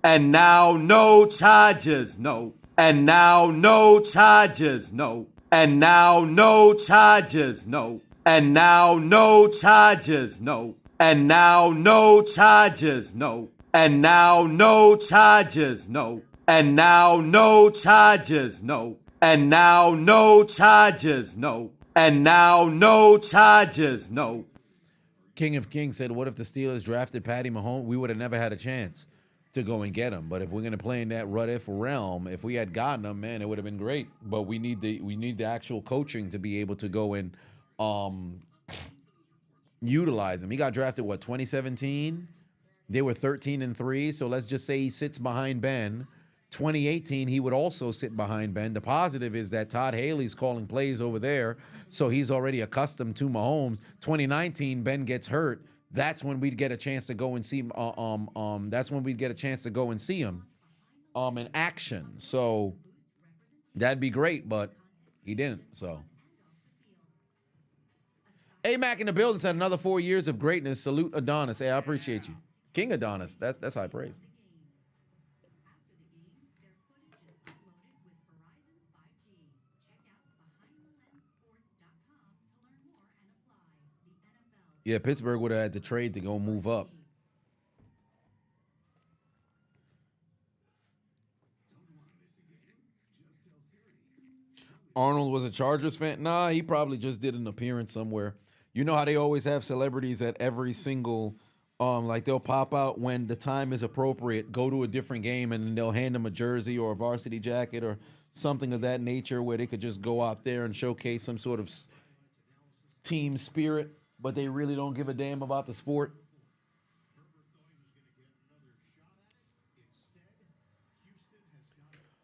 And now no charges, no. And now no charges, no. And now no charges, no. And now no charges, no. And now no charges, no. And now no charges, no. And now no charges, no. And now no charges, no. And now no charges, no. King of Kings said, what if the Steelers drafted Patty Mahomes? We would have never had a chance to go and get him. But if we're going to play in that what-if realm, if we had gotten him, man, it would have been great. But we need the actual coaching to be able to go and utilize him. He got drafted, 2017? They were 13-3, so let's just say he sits behind Ben. 2018, he would also sit behind Ben. The positive is that Todd Haley's calling plays over there, so he's already accustomed to Mahomes. 2019, Ben gets hurt. That's when we'd get a chance to go and see. That's when we'd get a chance to go and see him, in action. So that'd be great, but he didn't. So. A-Mac in the building said another 4 years of greatness. Salute Adonis. Hey, I appreciate you. King Adonis. That's high praise. Yeah, Pittsburgh would have had to trade to go move up. Arnold was a Chargers fan? Nah, he probably just did an appearance somewhere. You know how they always have celebrities at every single, like they'll pop out when the time is appropriate, go to a different game, and then they'll hand them a jersey or a varsity jacket or something of that nature where they could just go out there and showcase some sort of team spirit, but they really don't give a damn about the sport.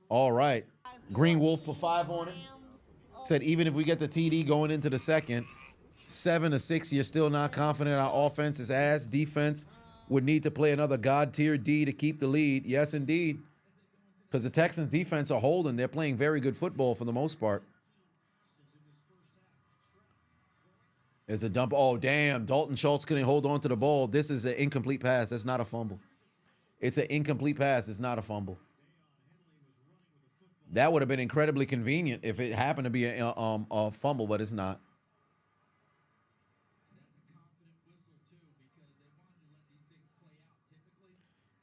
All right. Green Wolf put 5 on it. Said even if we get the TD going into the second, 7-6, you're still not confident our offense is ass. Defense would need to play another God-tier D to keep the lead. Yes, indeed. Because the Texans defense are holding. They're playing very good football for the most part. It's a dump. Oh, damn. Dalton Schultz couldn't hold on to the ball. This is an incomplete pass. That's not a fumble. It's an incomplete pass. It's not a fumble. That would have been incredibly convenient if it happened to be a fumble, but it's not.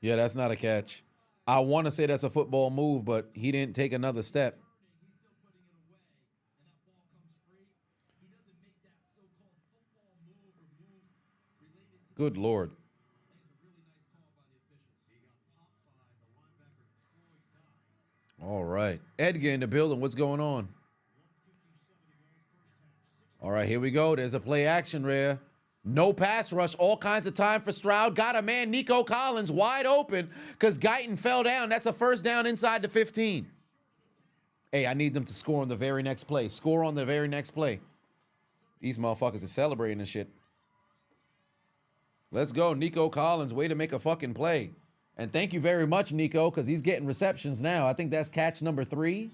Yeah, that's not a catch. I want to say that's a football move, but he didn't take another step. Good Lord. All right. Edgar in the building. What's going on? All right, here we go. There's a play action rare. No pass rush. All kinds of time for Stroud. Got a man, Nico Collins, wide open because Guyton fell down. That's a first down inside the 15. Hey, I need them to score on the very next play. Score on the very next play. These motherfuckers are celebrating this shit. Let's go, Nico Collins. Way to make a fucking play. And thank you very much, Nico, because he's getting receptions now. I think that's catch number 3.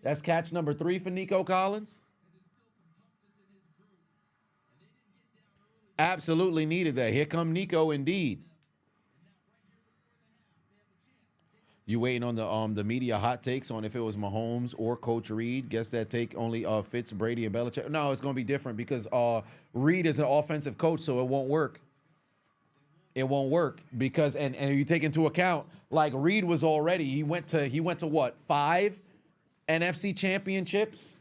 That's catch number 3 for Nico Collins. Absolutely needed that. Here come Nico indeed. You waiting on the media hot takes on if it was Mahomes or Coach Reed? Guess that take only fits Brady and Belichick. No, it's going to be different because Reed is an offensive coach, so it won't work. It won't work because and you take into account like Reed was already he went to what 5 NFC championships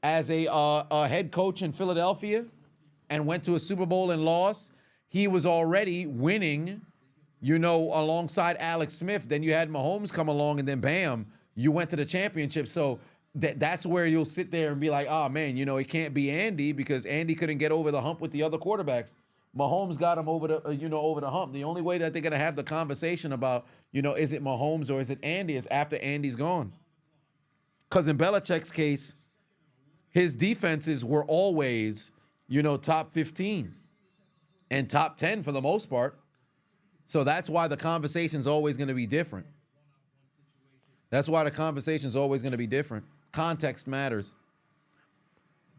as a head coach in Philadelphia and went to a Super Bowl and lost. he was already winning, you know, alongside Alex Smith. Then you had Mahomes come along, and then bam, you went to the championship. So that's where you'll sit there and be like, oh, man, you know, it can't be Andy because Andy couldn't get over the hump with the other quarterbacks. Mahomes got him over the, over the hump. The only way that they're going to have the conversation about, you know, is it Mahomes or is it Andy is after Andy's gone. Because in Belichick's case, his defenses were always, you know, top 15 and top 10 for the most part. So that's why the conversation's always going to be different. That's why the conversation's always going to be different. Context matters.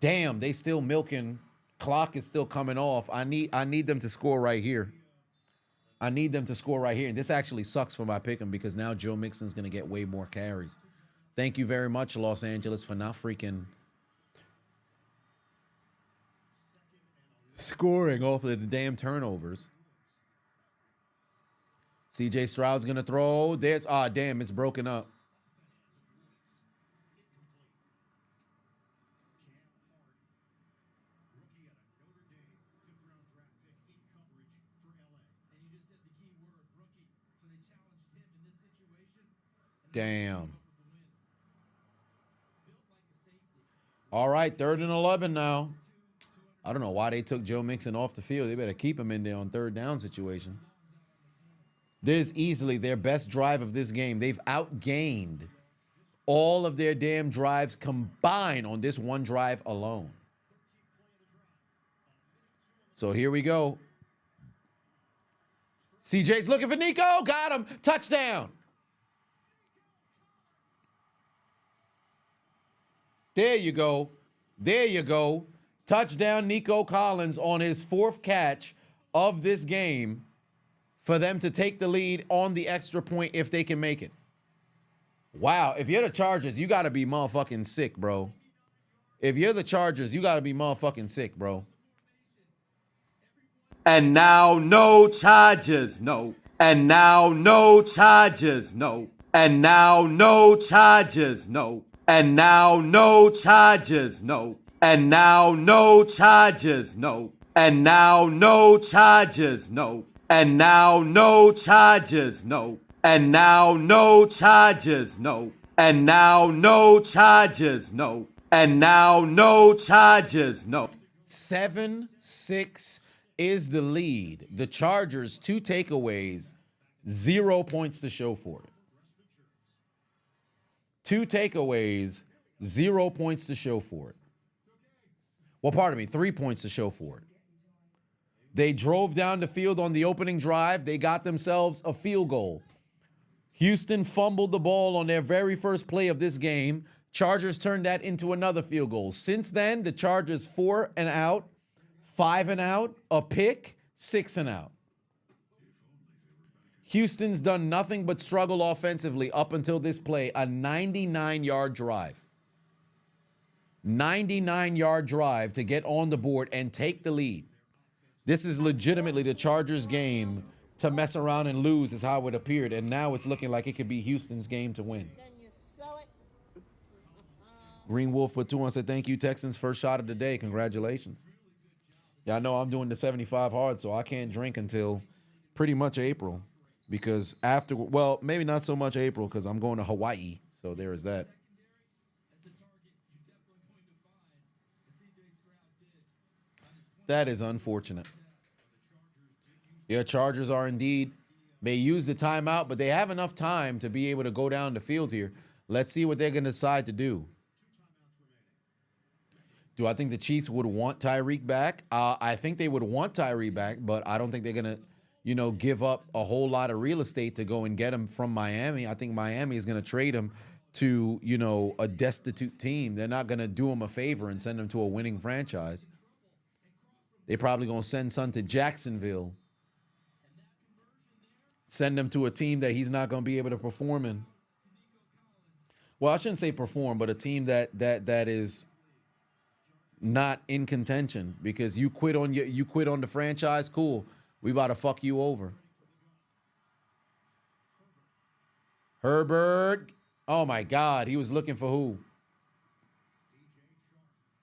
Damn, they still milking. Clock is still coming off. I need them to score right here. I need them to score right here. And this actually sucks for my pick'em because now Joe Mixon's going to get way more carries. Thank you very much, Los Angeles, for not freaking scoring off of the damn turnovers. CJ Stroud's going to throw. There's, damn, it's broken up. Damn. All right, 3rd and 11 now. I don't know why they took Joe Mixon off the field. They better keep him in there on 3rd down situation. This is easily their best drive of this game. They've outgained all of their damn drives combined on this one drive alone. So here we go. CJ's looking for Nico. Got him. Touchdown. There you go. There you go. Touchdown, Nico Collins on his 4th catch of this game for them to take the lead on the extra point if they can make it. Wow. If you're the Chargers, you got to be motherfucking sick, bro. If you're the Chargers, you got to be motherfucking sick, bro. And now no charges, no. And now no charges, no. And now no charges, no. And now no charges, no. And now no charges, no. And now no charges, no. And now no charges, no. And now no charges, no. And now no charges, no. And now no charges, no. 7-6 is the lead. The Chargers, 2 takeaways, 0 points to show for it. 2 takeaways, 0 points to show for it. Well, pardon me, 3 points to show for it. They drove down the field on the opening drive. They got themselves a field goal. Houston fumbled the ball on their very first play of this game. Chargers turned that into another field goal. Since then, the Chargers 4 and out, 5 and out, a pick, 6 and out. Houston's done nothing but struggle offensively up until this play, a 99-yard drive. 99-yard drive to get on the board and take the lead. This is legitimately the Chargers game to mess around and lose is how it appeared, and now it's looking like it could be Houston's game to win. Green Wolf put 2 on, said, thank you, Texans. First shot of the day. Congratulations. Yeah, I know I'm doing the 75 hard, so I can't drink until pretty much April. Because after, well, maybe not so much April because I'm going to Hawaii. So there is that. That is unfortunate. Yeah, Chargers are indeed, may use the timeout, but they have enough time to be able to go down the field here. Let's see what they're going to decide to do. Do I think the Chiefs would want Tyreek back? I think they would want Tyreek back, but I don't think they're going to, give up a whole lot of real estate to go and get him from Miami. I think Miami is going to trade him to, a destitute team. They're not going to do him a favor and send him to a winning franchise. They're probably going to send son to Jacksonville. Send him to a team that he's not going to be able to perform in. Well, I shouldn't say perform, but a team that is not in contention because you quit on the franchise. Cool. We about to fuck you over. Herbert. Oh my God. He was looking for who?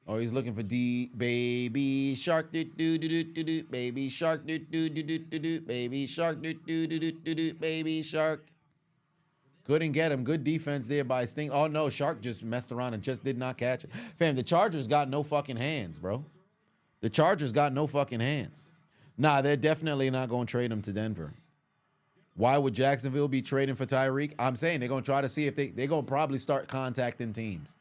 Oh, he's looking for D. Baby shark, do do do do do do. Baby shark, do do do do do do. Baby shark, do do do do do do. Baby shark. Couldn't get him. Good defense there by Sting. Oh no, Shark just messed around and just did not catch it. Fam, the Chargers got no fucking hands, bro. The Chargers got no fucking hands. Nah, they're definitely not going to trade him to Denver. Why would Jacksonville be trading for Tyreek? I'm saying they're going to try to see if they're going to probably start contacting teams.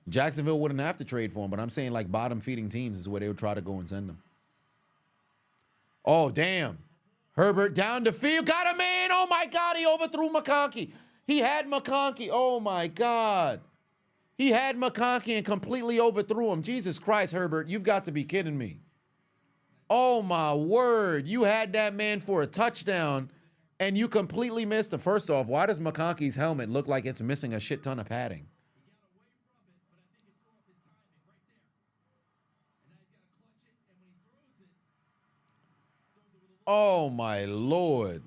Jacksonville wouldn't have to trade for him, but I'm saying like bottom feeding teams is where they would try to go and send him. Oh, damn. Herbert down the field. Got him in. Oh, my God. He overthrew McConkey. He had McConkey. Oh, my God. He had McConkey and completely overthrew him. Jesus Christ, Herbert. You've got to be kidding me. Oh, my word. You had that man for a touchdown, and you completely missed him. First off, why does McConkey's helmet look like it's missing a shit ton of padding? Oh, my Lord.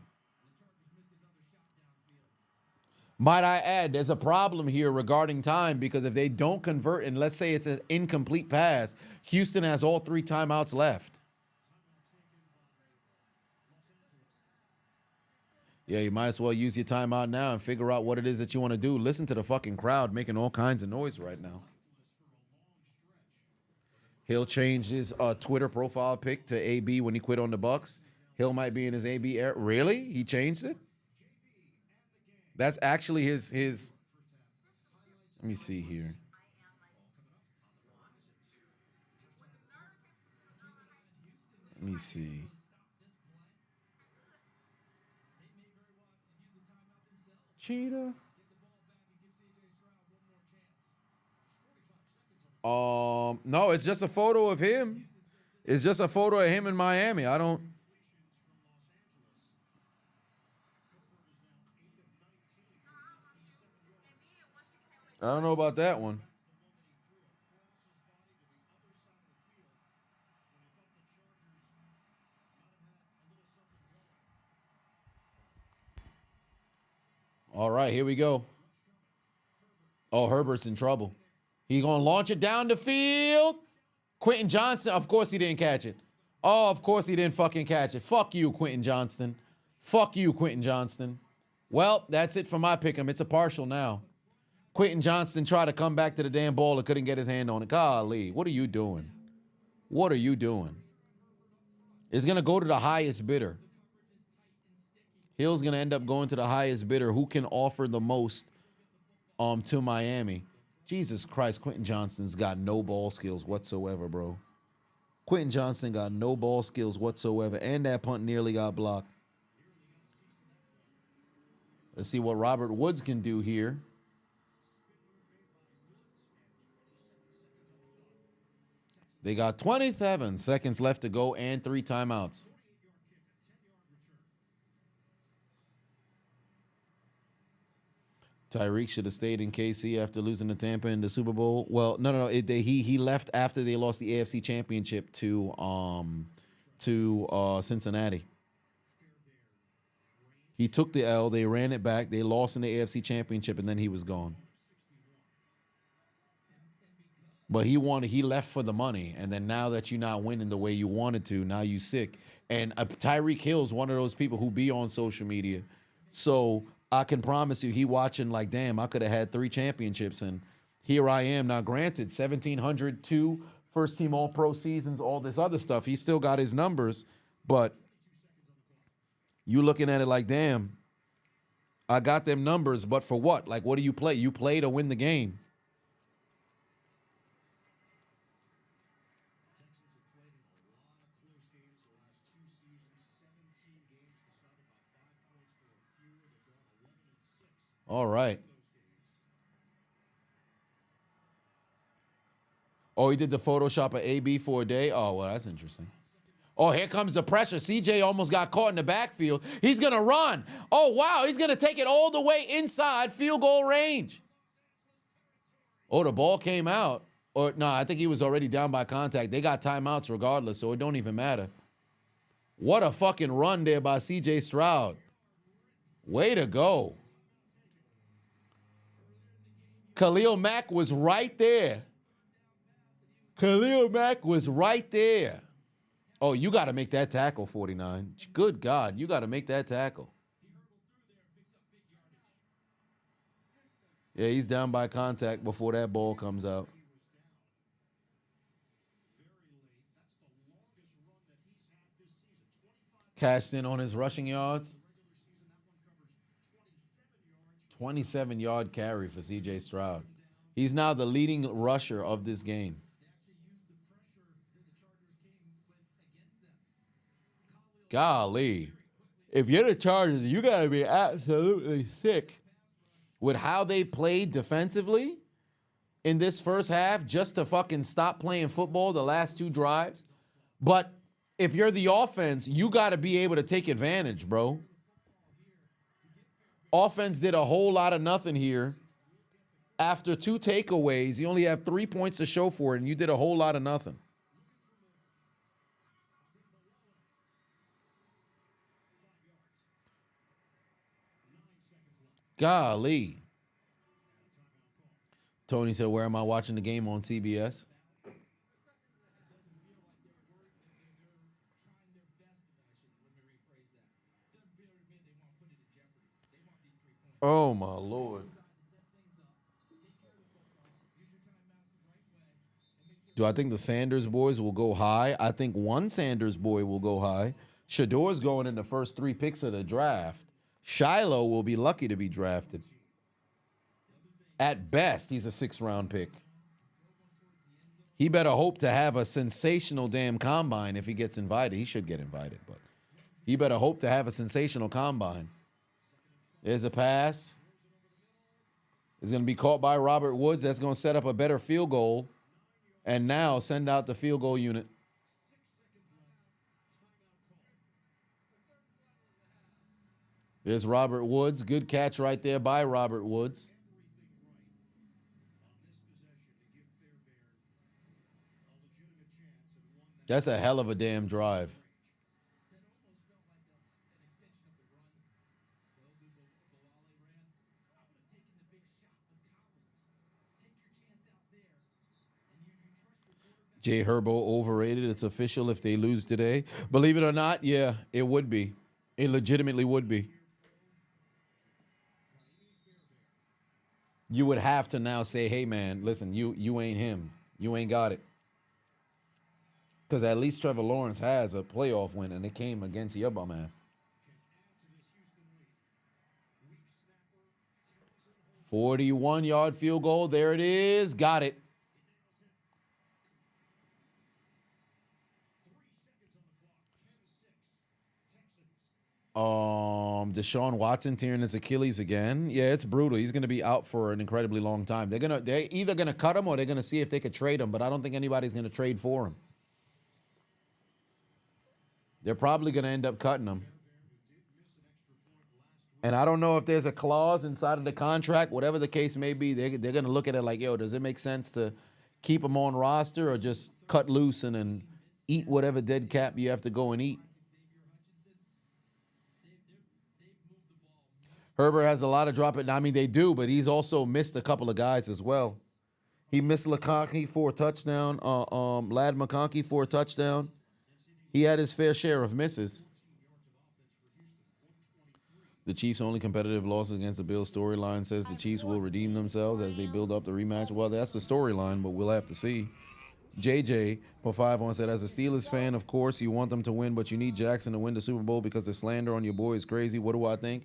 Might I add, there's a problem here regarding time because if they don't convert, and let's say it's an incomplete pass, Houston has all 3 timeouts left. Yeah, you might as well use your timeout now and figure out what it is that you want to do. Listen to the fucking crowd making all kinds of noise right now. He'll change his Twitter profile pic to AB when he quit on the Bucks. Hill might be in his AB era. Really? He changed it? That's actually his. Let me see here. Let me see. Cheetah. No, it's just a photo of him. It's just a photo of him in Miami. I don't know about that one. All right, here we go. Oh, Herbert's in trouble. He's going to launch it down the field. Quentin Johnston, of course he didn't catch it. Oh, of course he didn't fucking catch it. Fuck you, Quentin Johnston. Fuck you, Quentin Johnston. Well, that's it for my pick'em. It's a partial now. Quentin Johnston tried to come back to the damn ball and couldn't get his hand on it. Golly, what are you doing? What are you doing? It's going to go to the highest bidder. Hill's going to end up going to the highest bidder. Who can offer the most to Miami? Jesus Christ, Quentin Johnston's got no ball skills whatsoever, bro. Quentin Johnston got no ball skills whatsoever, and that punt nearly got blocked. Let's see what Robert Woods can do here. They got 27 seconds left to go and 3 timeouts. Tyreek should have stayed in KC after losing to Tampa in the Super Bowl. Well, no. He left after they lost the AFC Championship to Cincinnati. He took the L. They ran it back. They lost in the AFC Championship, and then he was gone. But he left for the money, and then now that you're not winning the way you wanted to, now you sick. And Tyreek Hill's one of those people who be on social media. So I can promise you he watching like, damn, I could have had 3 championships, and here I am. Now, granted, 1,702 first-team All-Pro seasons, all this other stuff. He still got his numbers, but you looking at it like, damn, I got them numbers, but for what? Like, what do you play? You play to win the game. All right. Oh, he did the Photoshop of AB for a day? Oh, well, that's interesting. Oh, here comes the pressure. CJ almost got caught in the backfield. He's going to run. Oh, wow. He's going to take it all the way inside field goal range. Oh, the ball came out. Or no, I think he was already down by contact. They got timeouts regardless, so it don't even matter. What a fucking run there by CJ Stroud. Way to go. Khalil Mack was right there. Khalil Mack was right there. Oh, you got to make that tackle, 49. Good God, you got to make that tackle. Yeah, he's down by contact before that ball comes out. Cashed in on his rushing yards. 27-yard carry for C.J. Stroud. He's now the leading rusher of this game. Golly. If you're the Chargers, you got to be absolutely sick with how they played defensively in this first half just to fucking stop playing football the last two drives. But if you're the offense, you got to be able to take advantage, bro. Offense did a whole lot of nothing here. After 2 takeaways, you only have 3 points to show for it, and you did a whole lot of nothing. Golly. Tony said, where am I watching the game on CBS? Oh, my Lord. Do I think the Sanders boys will go high? I think one Sanders boy will go high. Shador's going in the first 3 picks of the draft. Shiloh will be lucky to be drafted. At best, he's a 6th-round pick. He better hope to have a sensational damn combine if he gets invited. He should get invited, but he better hope to have a sensational combine. There's a pass. It's going to be caught by Robert Woods. That's going to set up a better field goal. And now send out the field goal unit. There's Robert Woods. Good catch right there by Robert Woods. That's a hell of a damn drive. Jay Herbo overrated. It's official if they lose today. Believe it or not, yeah, it would be. It legitimately would be. You would have to now say, hey, man, listen, you ain't him. You ain't got it. Because at least Trevor Lawrence has a playoff win, and it came against your bum ass. 41-yard field goal. There it is. Got it. Deshaun Watson tearing his Achilles again. Yeah, it's brutal. He's going to be out for an incredibly long time. They're either going to cut him or they're going to see if they could trade him, but I don't think anybody's going to trade for him. They're probably going to end up cutting him. And I don't know if there's a clause inside of the contract, whatever the case may be. They're going to look at it like, yo, does it make sense to keep him on roster or just cut loose and then eat whatever dead cap you have to go and eat? Herbert has a lot of drop it. I mean, they do, but he's also missed a couple of guys as well. He missed McConkey for a touchdown. Lad McConkey for a touchdown. He had his fair share of misses. The Chiefs' only competitive loss against the Bills storyline says the Chiefs will redeem themselves as they build up the rematch. Well, that's the storyline, but we'll have to see. JJ for 5-1 said, as a Steelers fan, of course, you want them to win, but you need Jackson to win the Super Bowl because the slander on your boy is crazy. What do I think?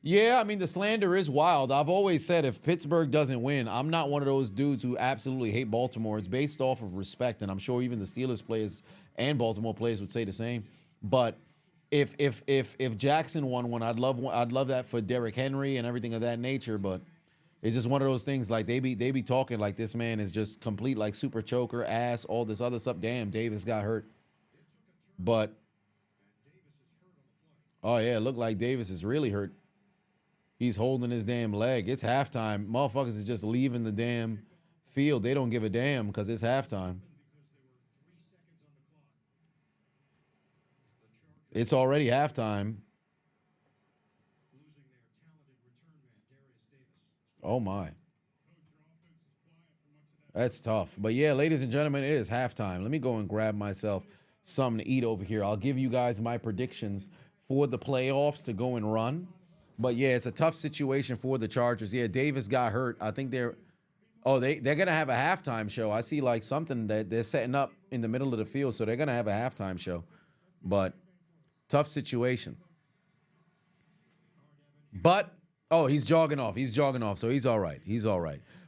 Yeah, I mean, the slander is wild. I've always said if Pittsburgh doesn't win, I'm not one of those dudes who absolutely hate Baltimore. It's based off of respect, and I'm sure even the Steelers players and Baltimore players would say the same. But if Jackson won one, I'd love that for Derrick Henry and everything of that nature. But it's just one of those things. Like they be talking like this man is just complete like super choker ass, all this other stuff. Damn, Davis got hurt. But oh yeah, it looked like Davis is really hurt. He's holding his damn leg. It's halftime. Motherfuckers is just leaving the damn field. They don't give a damn because it's halftime. It's already halftime. Oh, my. That's tough. But yeah, ladies and gentlemen, it is halftime. Let me go and grab myself something to eat over here. I'll give you guys my predictions for the playoffs to go and run. But yeah, it's a tough situation for the Chargers. Yeah, Davis got hurt. I think they're gonna have a halftime show. I see like something that they're setting up in the middle of the field, so they're gonna have a halftime show. But tough situation. But he's jogging off. So he's all right.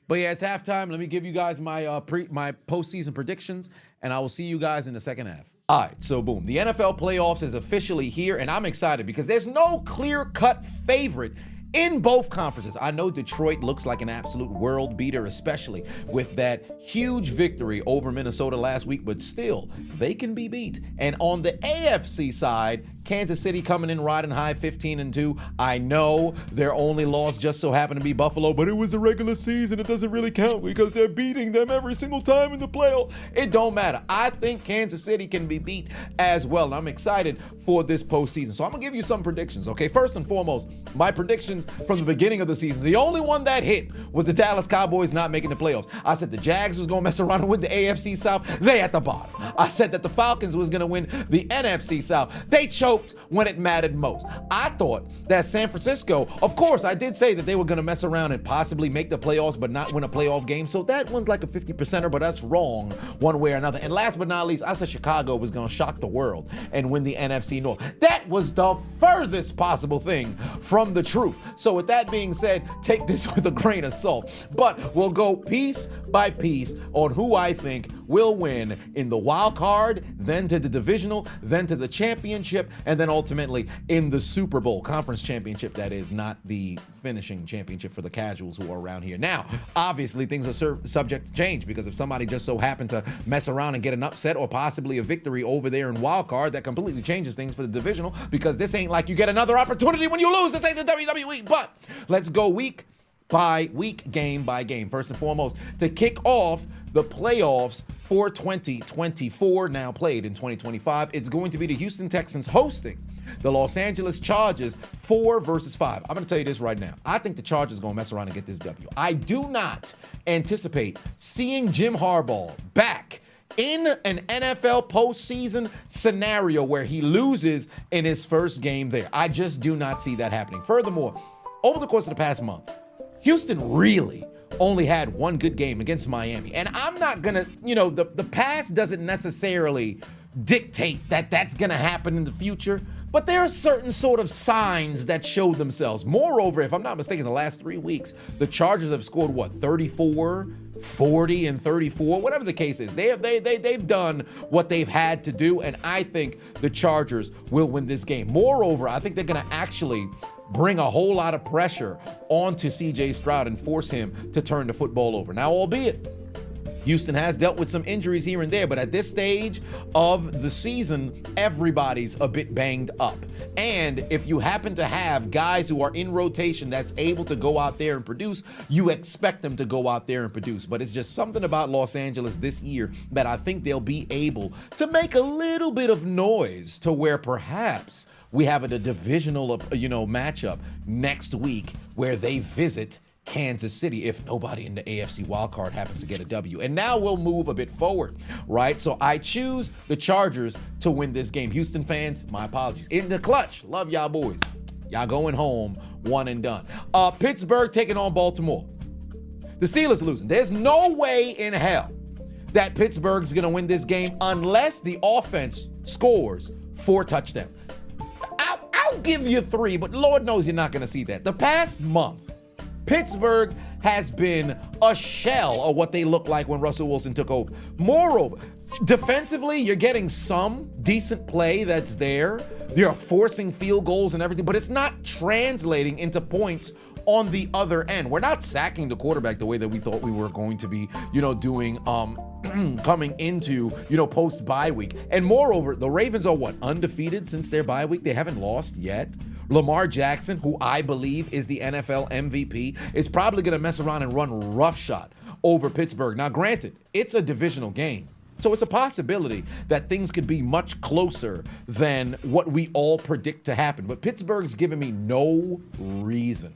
But yeah, it's halftime. Let me give you guys my my postseason predictions, and I will see you guys in the second half. All right, so boom. The NFL playoffs is officially here, and I'm excited because there's no clear-cut favorite in both conferences. I know Detroit looks like an absolute world beater, especially with that huge victory over Minnesota last week, but still, they can be beat. And on the AFC side, Kansas City coming in riding high 15-2. I know their only loss just so happened to be Buffalo, but it was a regular season. It doesn't really count because they're beating them every single time in the playoff. It don't matter. I think Kansas City can be beat as well, and I'm excited for this postseason. So I'm going to give you some predictions, okay? First and foremost, my predictions from the beginning of the season. The only one that hit was the Dallas Cowboys not making the playoffs. I said the Jags was going to mess around and win the AFC South. They at the bottom. I said that the Falcons was going to win the NFC South. They choked when it mattered most. I thought that San Francisco, of course, I did say that they were going to mess around and possibly make the playoffs but not win a playoff game. So that one's like a 50%er, but that's wrong one way or another. And last but not least, I said Chicago was going to shock the world and win the NFC North. That was the furthest possible thing from the truth. So with that being said, take this with a grain of salt. But we'll go piece by piece on who I think will win in the wild card, then to the divisional, then to the championship, and then ultimately in the Super Bowl conference championship. That is not the finishing championship for the casuals who are around here. Now, obviously, things are subject to change because if somebody just so happened to mess around and get an upset or possibly a victory over there in wild card, that completely changes things for the divisional because this ain't like you get another opportunity when you lose. This ain't the WWE. But let's go week by week, game by game. First and foremost, to kick off the playoffs for 2024, now played in 2025, it's going to be the Houston Texans hosting the Los Angeles Chargers 4-5. I'm going to tell you this right now. I think the Chargers are going to mess around and get this W. I do not anticipate seeing Jim Harbaugh back in an NFL postseason scenario where he loses in his first game there. I just do not see that happening. Furthermore, over the course of the past month, Houston really only had one good game against Miami. And I'm not going to, the past doesn't necessarily dictate that that's going to happen in the future, but there are certain sort of signs that show themselves. Moreover, if I'm not mistaken, the last 3 weeks, the Chargers have scored, 34, 40, and 34, whatever the case is. They've done what they've had to do, and I think the Chargers will win this game. Moreover, I think they're going to actually bring a whole lot of pressure onto C.J. Stroud and force him to turn the football over. Now, albeit Houston has dealt with some injuries here and there, but at this stage of the season, everybody's a bit banged up. And if you happen to have guys who are in rotation that's able to go out there and produce, you expect them to go out there and produce. But it's just something about Los Angeles this year that I think they'll be able to make a little bit of noise to where perhaps we have a divisional, matchup next week where they visit Kansas City if nobody in the AFC wildcard happens to get a W. And now we'll move a bit forward, right? So I choose the Chargers to win this game. Houston fans, my apologies. In the clutch, love y'all boys. Y'all going home, one and done. Pittsburgh taking on Baltimore. The Steelers losing. There's no way in hell that Pittsburgh's going to win this game unless the offense scores 4 touchdowns. I'll give you 3, but Lord knows you're not going to see that. The past month, Pittsburgh has been a shell of what they looked like when Russell Wilson took over. Moreover, defensively, you're getting some decent play that's there. They're forcing field goals and everything, but it's not translating into points on the other end. We're not sacking the quarterback the way that we thought we were going to be, doing coming into, post bye week. And moreover, the Ravens are undefeated since their bye week. They haven't lost yet. Lamar Jackson, who I believe is the NFL MVP, is probably going to mess around and run roughshod over Pittsburgh. Now, granted, it's a divisional game, so it's a possibility that things could be much closer than what we all predict to happen. But Pittsburgh's given me no reason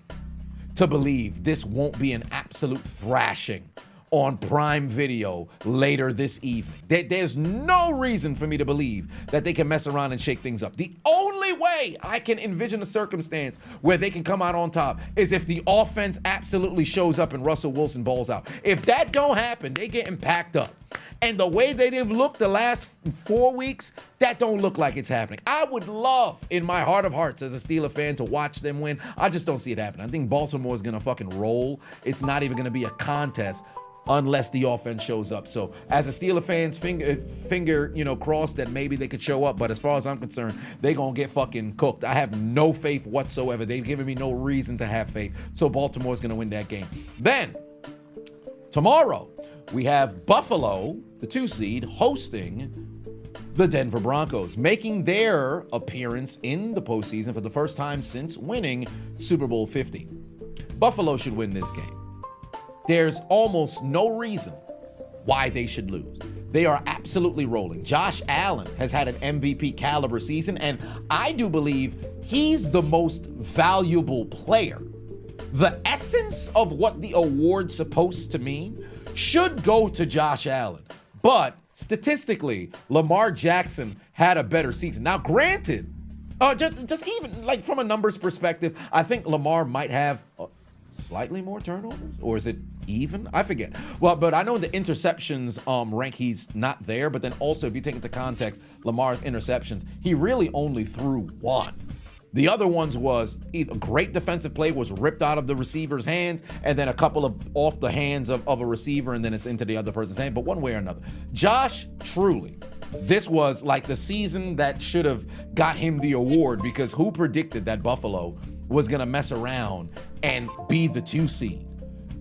to believe this won't be an absolute thrashing on Prime Video later this evening. There's no reason for me to believe that they can mess around and shake things up. The only way I can envision a circumstance where they can come out on top is if the offense absolutely shows up and Russell Wilson balls out. If that don't happen, they getting packed up. And the way they've looked the last 4 weeks, that don't look like it's happening. I would love, in my heart of hearts as a Steeler fan, to watch them win. I just don't see it happening. I think Baltimore is going to fucking roll. It's not even going to be a contest unless the offense shows up. So as a Steeler fans, finger, crossed that maybe they could show up. But as far as I'm concerned, they're going to get fucking cooked. I have no faith whatsoever. They've given me no reason to have faith. So Baltimore's going to win that game. Then, tomorrow, we have Buffalo, the 2 seed, hosting the Denver Broncos, making their appearance in the postseason for the first time since winning Super Bowl 50. Buffalo should win this game. There's almost no reason why they should lose. They are absolutely rolling. Josh Allen has had an MVP caliber season, and I do believe he's the most valuable player. The essence of what the award's supposed to mean should go to Josh Allen. But statistically, Lamar Jackson had a better season. Now, granted, just even like from a numbers perspective, I think Lamar might have slightly more turnovers, or is it even? I forget. Well, but I know in the interceptions rank, he's not there. But then also, if you take into context Lamar's interceptions, he really only threw 1. The other ones was either great defensive play was ripped out of the receiver's hands, and then a couple of off the hands of a receiver, and then it's into the other person's hand. But one way or another, Josh, truly, this was like the season that should have got him the award, because who predicted that Buffalo was going to mess around and be the 2 seed?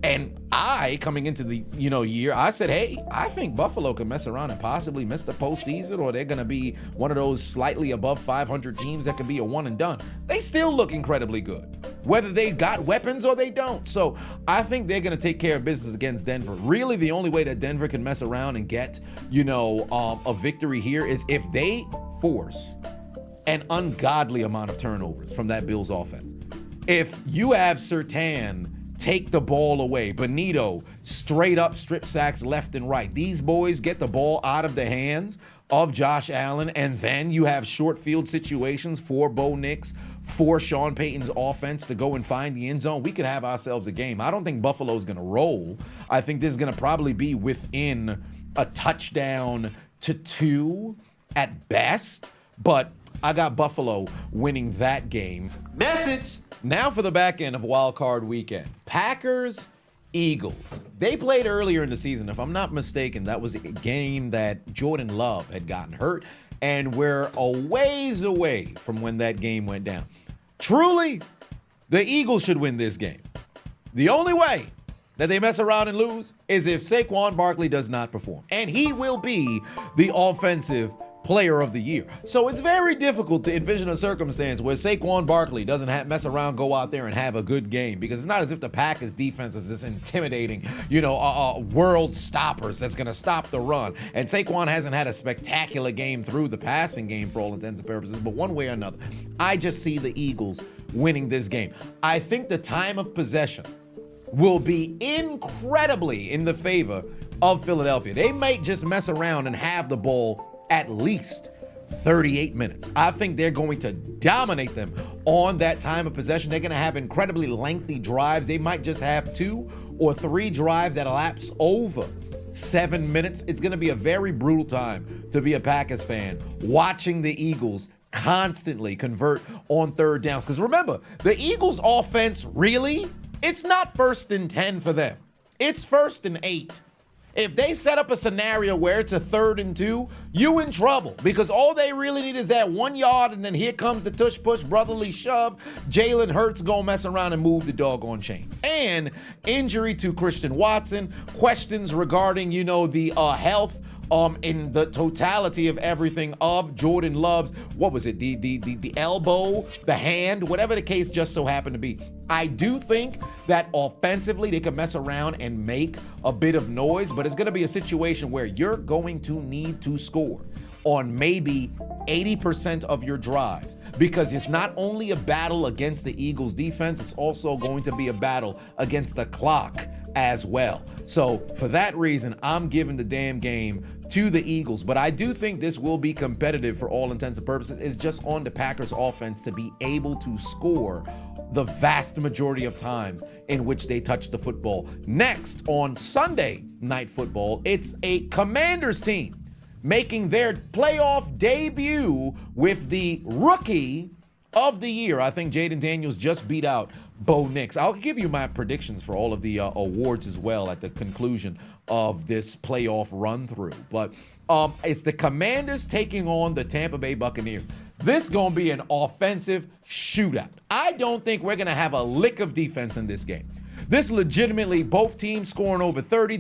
And I, coming into the year, I said, hey, I think Buffalo can mess around and possibly miss the postseason, or they're going to be one of those slightly above 500 teams that can be a one and done. They still look incredibly good, whether they got weapons or they don't. So I think they're going to take care of business against Denver. Really, the only way that Denver can mess around and get, a victory here is if they force an ungodly amount of turnovers from that Bills offense. If you have Surtain take the ball away, Benito straight up strip sacks left and right, these boys get the ball out of the hands of Josh Allen, and then you have short field situations for Bo Nix, for Sean Payton's offense to go and find the end zone, we could have ourselves a game. I don't think Buffalo's going to roll. I think this is going to probably be within a touchdown to 2 at best, but I got Buffalo winning that game. Message. Now for the back end of Wildcard weekend. Packers, Eagles. They played earlier in the season. If I'm not mistaken, that was a game that Jordan Love had gotten hurt, and we're a ways away from when that game went down. Truly, the Eagles should win this game. The only way that they mess around and lose is if Saquon Barkley does not perform, and he will be the offensive player of the year. So it's very difficult to envision a circumstance where Saquon Barkley doesn't mess around, go out there and have a good game, because it's not as if the Packers defense is this intimidating, world stoppers that's going to stop the run. And Saquon hasn't had a spectacular game through the passing game for all intents and purposes, but one way or another, I just see the Eagles winning this game. I think the time of possession will be incredibly in the favor of Philadelphia. They might just mess around and have the ball at least 38 minutes. I think they're going to dominate them on that time of possession. They're going to have incredibly lengthy drives. They might just have 2 or 3 drives that elapse over 7 minutes. It's going to be a very brutal time to be a Packers fan, watching the Eagles constantly convert on third downs. Because remember, the Eagles offense, really, it's not 1st and 10 for them. It's 1st and 8. If they set up a scenario where it's a 3rd and 2, you in trouble, because all they really need is that 1 yard, and then here comes the tush push brotherly shove. Jalen Hurts gonna mess around and move the doggone chains. And injury to Christian Watson, questions regarding, the health in the totality of everything of Jordan Love's, what was it, the elbow, the hand, whatever the case just so happened to be. I do think that offensively they can mess around and make a bit of noise, but it's going to be a situation where you're going to need to score on maybe 80% of your drives, because it's not only a battle against the Eagles defense, it's also going to be a battle against the clock as well. So for that reason, I'm giving the damn game to the Eagles. But I do think this will be competitive for all intents and purposes. It's just on the Packers offense to be able to score the vast majority of times in which they touch the football. Next, on Sunday Night Football, it's a Commanders team making their playoff debut with the rookie of the year. I think Jaden Daniels just beat out Bo Nix. I'll give you my predictions for all of the awards as well at the conclusion of this playoff run through. But it's the Commanders taking on the Tampa Bay Buccaneers. This is going to be an offensive shootout. I don't think we're going to have a lick of defense in this game. This legitimately, both teams scoring over 30.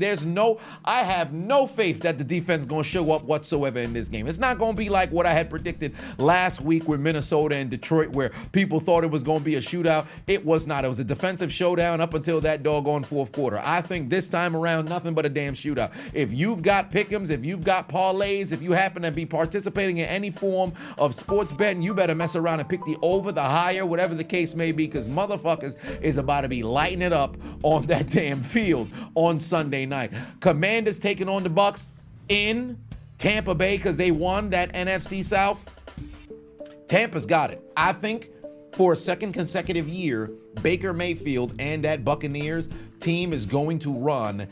I have no faith that the defense is going to show up whatsoever in this game. It's not going to be like what I had predicted last week with Minnesota and Detroit, where people thought it was going to be a shootout. It was not. It was a defensive showdown up until that doggone fourth quarter. I think this time around, nothing but a damn shootout. If you've got pick'ems, if you've got parlays, if you happen to be participating in any form of sports betting, you better mess around and pick the over, the higher, whatever the case may be, because motherfuckers is about to be lighting it up on that damn field on Sunday night. Commanders taking on the Bucs in Tampa Bay because they won that NFC South. Tampa's got it. I think for a second consecutive year, Baker Mayfield and that Buccaneers team is going to run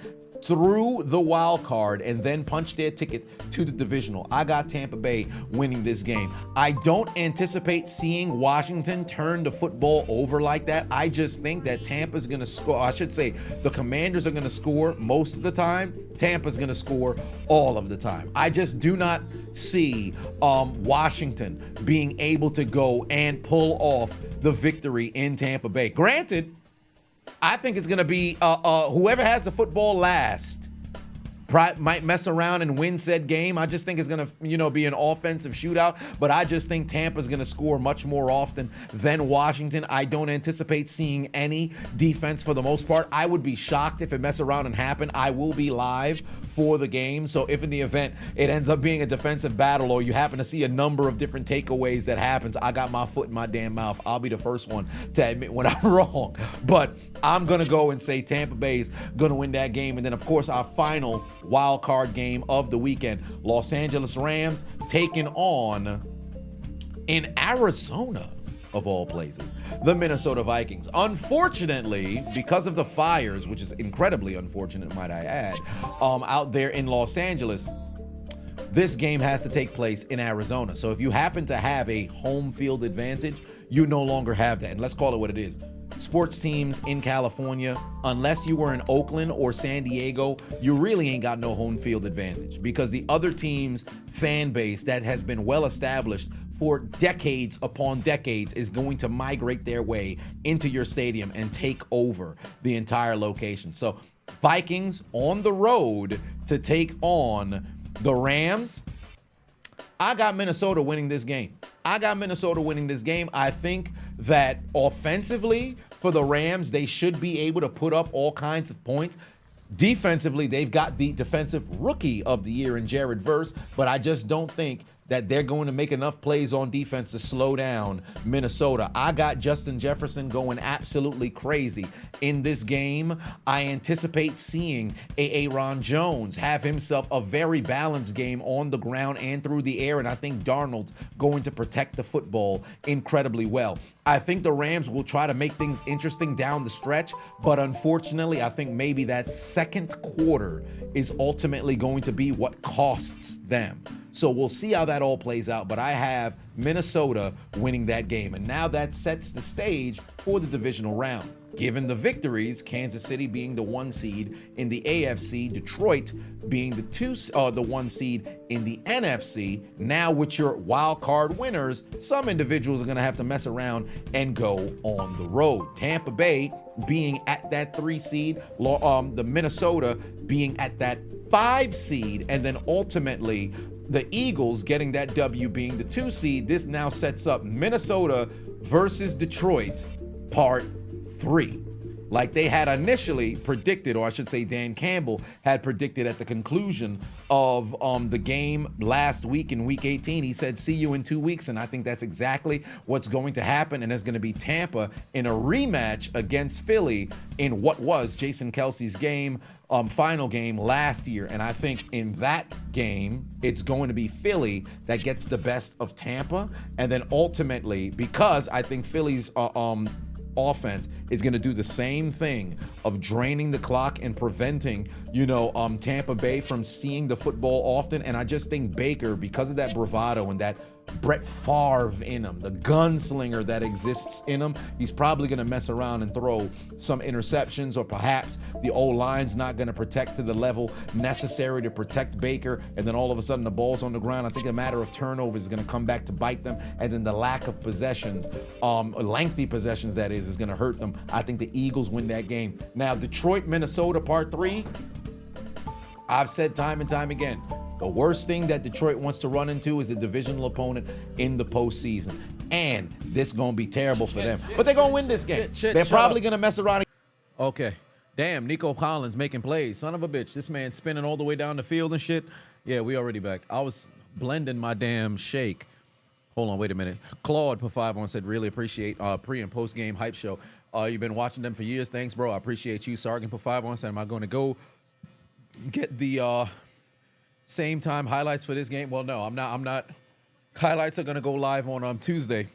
through the wild card and then punch their ticket to the divisional. I got Tampa Bay winning this game. I don't anticipate seeing Washington turn the football over like that. I just think that Tampa's going to score. I should say the Commanders are going to score most of the time. Tampa's going to score all of the time. I just do not see Washington being able to go and pull off the victory in Tampa Bay. Granted, I think it's going to be whoever has the football last might mess around and win said game. I just think it's going to, be an offensive shootout. But I just think Tampa's going to score much more often than Washington. I don't anticipate seeing any defense for the most part. I would be shocked if it mess around and happen. I will be live for the game. So if in the event it ends up being a defensive battle or you happen to see a number of different takeaways that happens, I got my foot in my damn mouth. I'll be the first one to admit when I'm wrong. But I'm going to go and say Tampa Bay's going to win that game. And then, of course, our final wild card game of the weekend, Los Angeles Rams taking on, in Arizona, of all places, the Minnesota Vikings. Unfortunately, because of the fires, which is incredibly unfortunate, might I add, out there in Los Angeles, this game has to take place in Arizona. So if you happen to have a home field advantage, you no longer have that. And let's call it what it is. Sports teams in California, unless you were in Oakland or San Diego, you really ain't got no home field advantage because the other team's fan base that has been well established for decades upon decades is going to migrate their way into your stadium and take over the entire location. So Vikings on the road to take on the Rams. I got Minnesota winning this game. I think that offensively for the Rams, they should be able to put up all kinds of points. Defensively, they've got the defensive rookie of the year in Jared Verse, but I just don't think that they're going to make enough plays on defense to slow down Minnesota. I got Justin Jefferson going absolutely crazy in this game. I anticipate seeing Aaron Jones have himself a very balanced game on the ground and through the air, and I think Darnold's going to protect the football incredibly well. I think the Rams will try to make things interesting down the stretch, but unfortunately, I think maybe that second quarter is ultimately going to be what costs them. So we'll see how that all plays out, but I have Minnesota winning that game. And now that sets the stage for the divisional round. Given the victories, Kansas City being the 1 seed in the AFC, Detroit being the 1 seed in the NFC. Now with your wild card winners, some individuals are going to have to mess around and go on the road. Tampa Bay being at that 3 seed, the Minnesota being at that 5 seed, and then ultimately the Eagles getting that W being the 2 seed. This now sets up Minnesota versus Detroit, part 3. like they had initially predicted, or I should say Dan Campbell had predicted at the conclusion of the game last week in week 18. He said, see you in 2 weeks. And I think that's exactly what's going to happen. And it's going to be Tampa in a rematch against Philly in what was Jason Kelsey's game, final game last year. And I think in that game, it's going to be Philly that gets the best of Tampa. And then ultimately, because I think Philly's offense is going to do the same thing of draining the clock and preventing, Tampa Bay from seeing the football often. And I just think Baker, because of that bravado and that Brett Favre in him, the gunslinger that exists in him, he's probably going to mess around and throw some interceptions, or perhaps the O-line's not going to protect to the level necessary to protect Baker, and then all of a sudden the ball's on the ground. I think a matter of turnovers is going to come back to bite them, and then the lack of possessions, lengthy possessions that is going to hurt them. I think the Eagles win that game. Now, Detroit, Minnesota, part 3, I've said time and time again, the worst thing that Detroit wants to run into is a divisional opponent in the postseason. And this is going to be terrible for them. But they're going to win this game. They're probably going to mess around. Okay. Damn, Nico Collins making plays. Son of a bitch. This man spinning all the way down the field and shit. Yeah, we already back. I was blending my damn shake. Hold on, wait a minute. Claude put 5 on, said, really appreciate pre- and post-game hype show. You've been watching them for years. Thanks, bro. I appreciate you. Sargent put 5 on, said, am I going to go get the same time highlights for this game? Well, no, I'm not. Highlights are going to go live on Tuesday.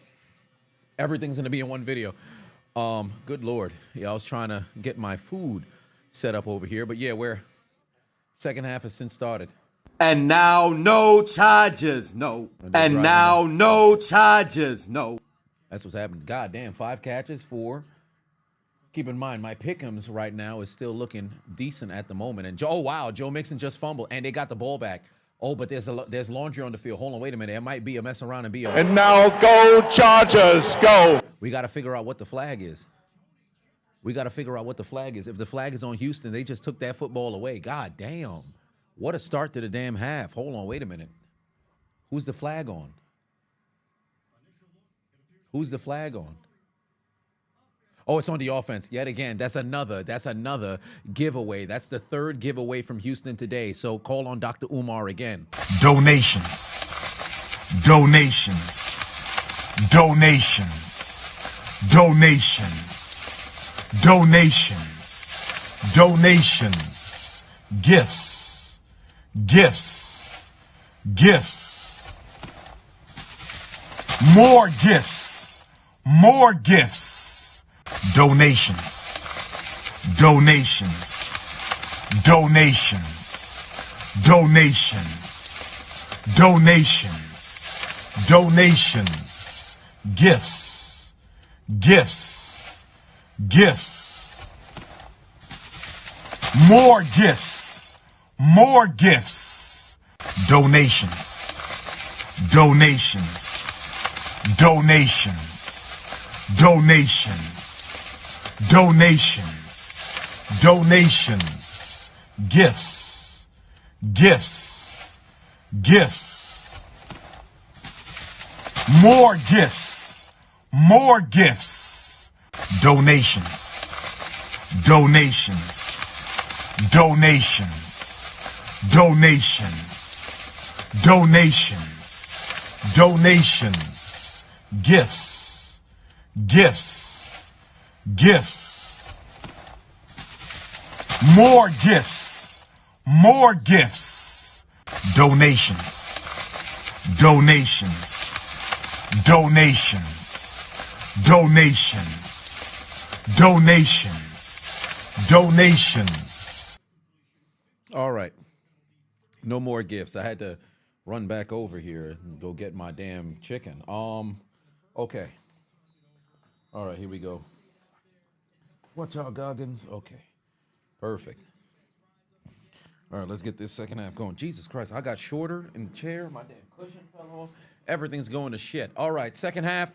Everything's going to be in one video. Good Lord. Yeah, I was trying to get my food set up over here. But yeah, second half has since started. And now no charges, no. And now no charges, no. That's what's happening. God damn, 5 catches, 4. Keep in mind, my pick'ems right now is still looking decent at the moment. And Joe Mixon just fumbled, and they got the ball back. Oh, but there's laundry on the field. Hold on, wait a minute. It might be a mess around and be. And now go Chargers, go. We got to figure out what the flag is. If the flag is on Houston, they just took that football away. God damn. What a start to the damn half. Hold on, wait a minute. Who's the flag on? Oh, it's on the offense. Yet again, that's another giveaway. That's the 3rd giveaway from Houston today. So call on Dr. Umar again. Donations. Gifts. More gifts. Donations. Gifts. More gifts. Donations. Gifts. More gifts. Donations. Gifts. More gifts. Donations. All right. No more gifts. I had to run back over here and go get my damn chicken. Okay. All right, here we go. Watch out, Goggins. Okay. Perfect. All right, let's get this second half going. Jesus Christ, I got shorter in the chair. My damn cushion fell off. Everything's going to shit. All right, second half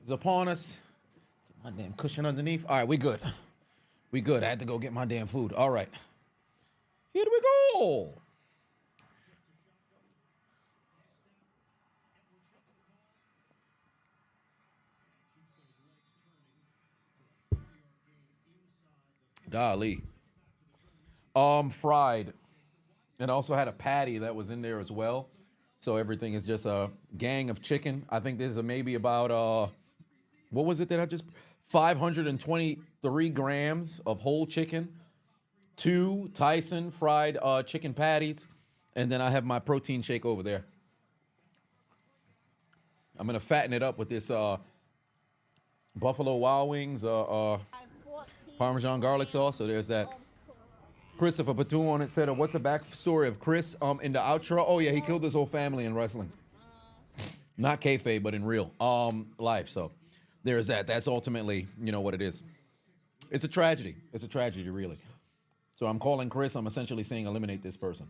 is upon us. My damn cushion underneath. All right, we good. I had to go get my damn food. All right. Here we go. Golly. Fried. And also had a patty that was in there as well. So everything is just a gang of chicken. I think this is maybe about, what was it that I just, 523 grams of whole chicken, 2 Tyson fried chicken patties, and then I have my protein shake over there. I'm going to fatten it up with this Buffalo Wild Wings Parmesan garlic sauce. So there's that. Christopher Patu on it said, what's the backstory of Chris in the outro? Oh, yeah, he killed his whole family in wrestling. Not kayfabe, but in real life. So there's that. That's ultimately, what it is. It's a tragedy. It's a tragedy, really. So I'm calling Chris. I'm essentially saying eliminate this person.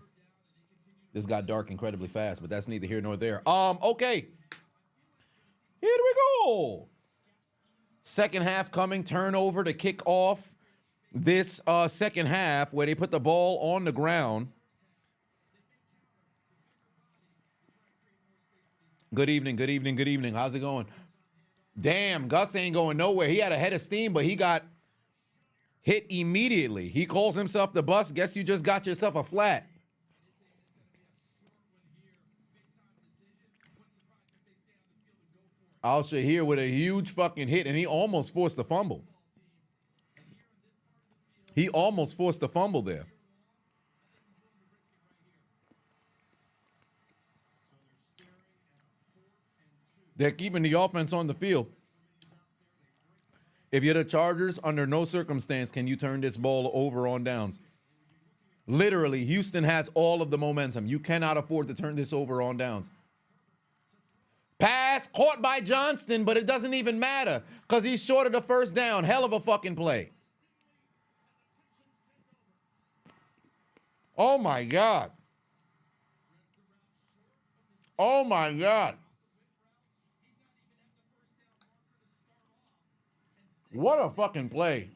This got dark incredibly fast, but that's neither here nor there. Okay. Here we go. Second half coming. Turnover to kick off this second half where they put the ball on the ground. Good evening, good evening, good evening. How's it going? Damn, Gus ain't going nowhere. He had a head of steam, but he got hit immediately. He calls himself the bus. Guess you just got yourself a flat. Al-Shahir with a huge fucking hit, and he almost forced a fumble. He almost forced a fumble there. They're keeping the offense on the field. If you're the Chargers, under no circumstance can you turn this ball over on downs. Literally, Houston has all of the momentum. You cannot afford to turn this over on downs. Pass caught by Johnston, but it doesn't even matter because he's short of the first down. Hell of a fucking play. Oh, my God. Oh, my God. What a fucking play.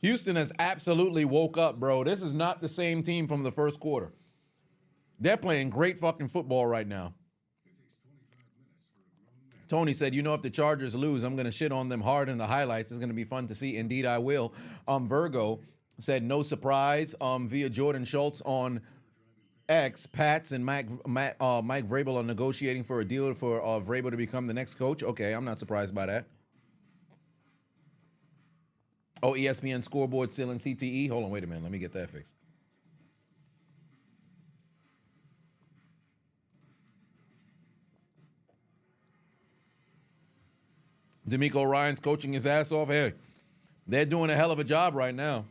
Houston has absolutely woke up, bro. This is not the same team from the first quarter. They're playing great fucking football right now. Tony said, if the Chargers lose, I'm going to shit on them hard in the highlights. It's going to be fun to see. Indeed, I will. Virgo said, no surprise, via Jordan Schultz on X. Pats and Mike Vrabel are negotiating for a deal for Vrabel to become the next coach. Okay, I'm not surprised by that. Oh, ESPN scoreboard still in CTE? Hold on, wait a minute. Let me get that fixed. D'Amico Ryan's coaching his ass off. Hey, they're doing a hell of a job right now.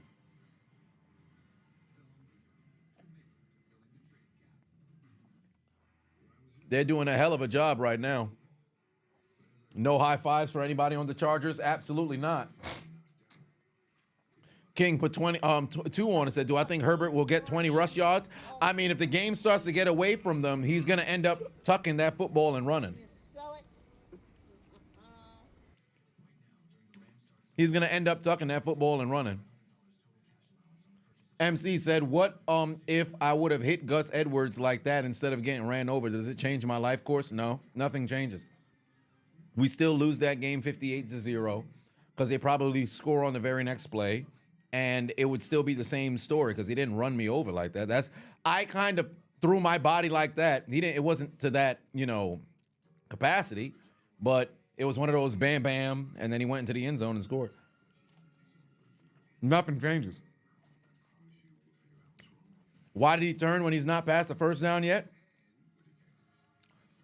They're doing a hell of a job right now. No high fives for anybody on the Chargers? Absolutely not. King put 2 on and said, do I think Herbert will get 20 rush yards? I mean, if the game starts to get away from them, he's going to end up tucking that football and running. He's going to end up tucking that football and running. MC said, what if I would have hit Gus Edwards like that instead of getting ran over? Does it change my life course? No, nothing changes. We still lose that game 58-0 because they probably score on the very next play, and it would still be the same story because he didn't run me over like that. I kind of threw my body like that. It wasn't to that, capacity, but it was one of those bam, bam, and then he went into the end zone and scored. Nothing changes. Why did he turn when he's not past the first down yet?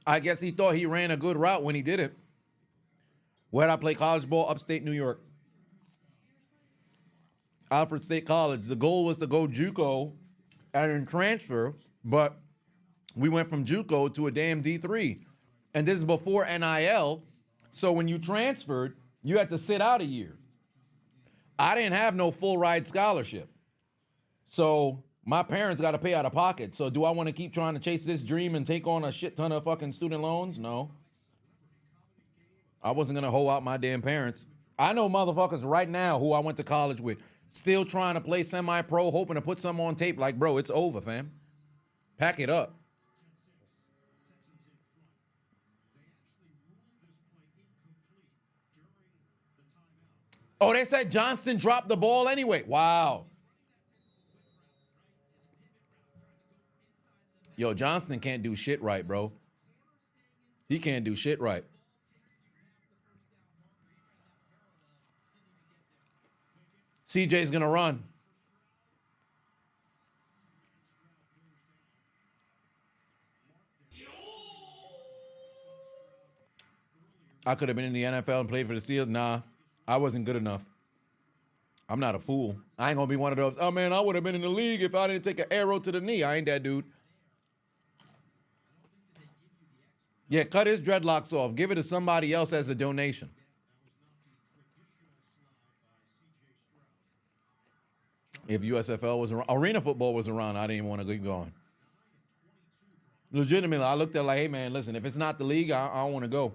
I guess he thought he ran a good route when he did it. Where'd I play college ball? Upstate New York. Alfred State College. The goal was to go JUCO and then transfer, but we went from JUCO to a damn D3. And this is before NIL. So when you transferred, you had to sit out a year. I didn't have no full ride scholarship. So my parents got to pay out of pocket. So do I want to keep trying to chase this dream and take on a shit ton of fucking student loans? No. I wasn't going to hoe out my damn parents. I know motherfuckers right now who I went to college with still trying to play semi-pro, hoping to put some on tape. Like, bro, it's over, fam. Pack it up. Oh, they said Johnston dropped the ball anyway. Wow. Yo, Johnston can't do shit right, bro. He can't do shit right. CJ's gonna run. I could have been in the NFL and played for the Steelers. Nah, I wasn't good enough. I'm not a fool. I ain't gonna be one of those, oh man, I would have been in the league if I didn't take an arrow to the knee. I ain't that dude. Yeah, cut his dreadlocks off. Give it to somebody else as a donation. If USFL was around, arena football was around, I didn't even want to keep going. Legitimately, I looked at it like, hey man, listen, if it's not the league, I don't want to go.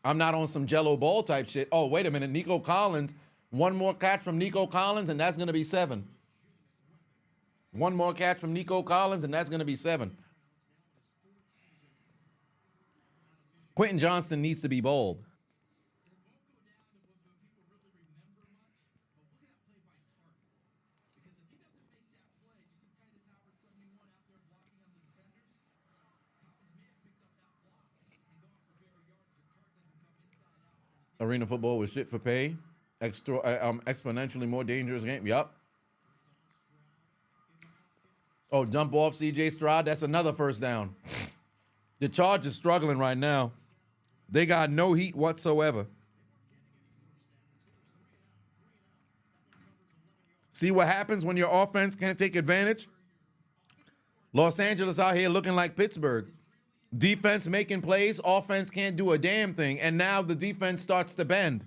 I'm not on some Jello ball type shit. Oh, wait a minute. Nico Collins. One more catch from Nico Collins, and that's going to be 7. One more catch from Nico Collins, and that's going to be 7. Quentin Johnston needs to be bold. Arena football was shit for pay. Exponentially more dangerous game. Yup. Oh, dump off CJ Stroud. That's another first down. The Chargers struggling right now. They got no heat whatsoever. See what happens when your offense can't take advantage? Los Angeles out here looking like Pittsburgh. Defense making plays, offense can't do a damn thing, and now the defense starts to bend.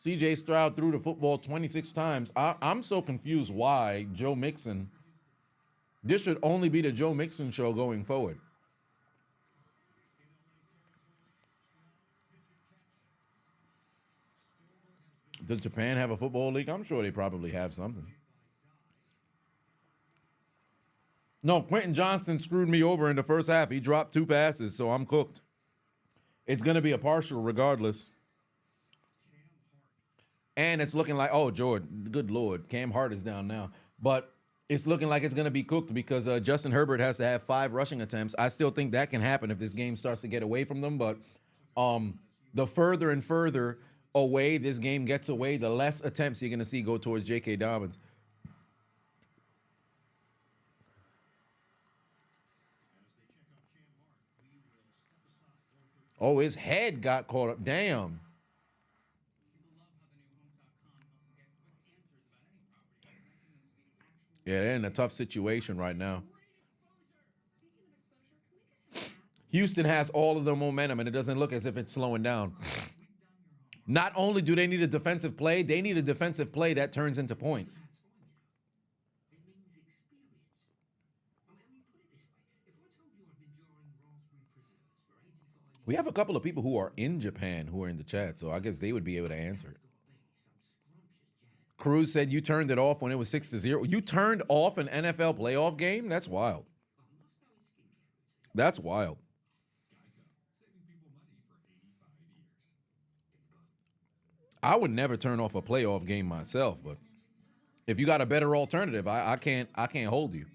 CJ Stroud threw the football 26 times. I'm so confused why Joe Mixon. This should only be the Joe Mixon show going forward. Does Japan have a football league? I'm sure they probably have something. No, Quentin Johnston screwed me over in the first half. He dropped 2 passes, so I'm cooked. It's going to be a partial regardless. And it's looking like, oh, Jordan, good Lord, Cam Hart is down now. But it's looking like it's going to be cooked because Justin Herbert has to have 5 rushing attempts. I still think that can happen if this game starts to get away from them. But the further and further away this game gets away, the less attempts you're going to see go towards J.K. Dobbins. Oh, his head got caught up. Damn. Yeah, they're in a tough situation right now. Houston has all of the momentum, and it doesn't look as if it's slowing down. Not only do they need a defensive play, they need a defensive play that turns into points. We have a couple of people who are in Japan who are in the chat, so I guess they would be able to answer it. Cruz said you turned it off when it was 6-0. You turned off an NFL playoff game? That's wild. That's wild. I would never turn off a playoff game myself, but if you got a better alternative, I can't hold you.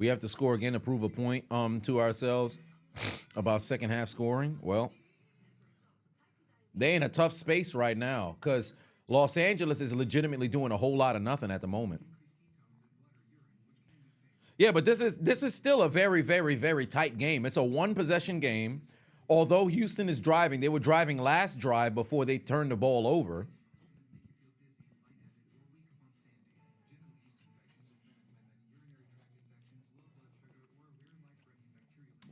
We have to score again to prove a point to ourselves about second half scoring. Well, they in a tough space right now because Los Angeles is legitimately doing a whole lot of nothing at the moment. Yeah, but this is still a very, very, very tight game. It's a 1-possession game. Although Houston is driving, they were driving last drive before they turned the ball over.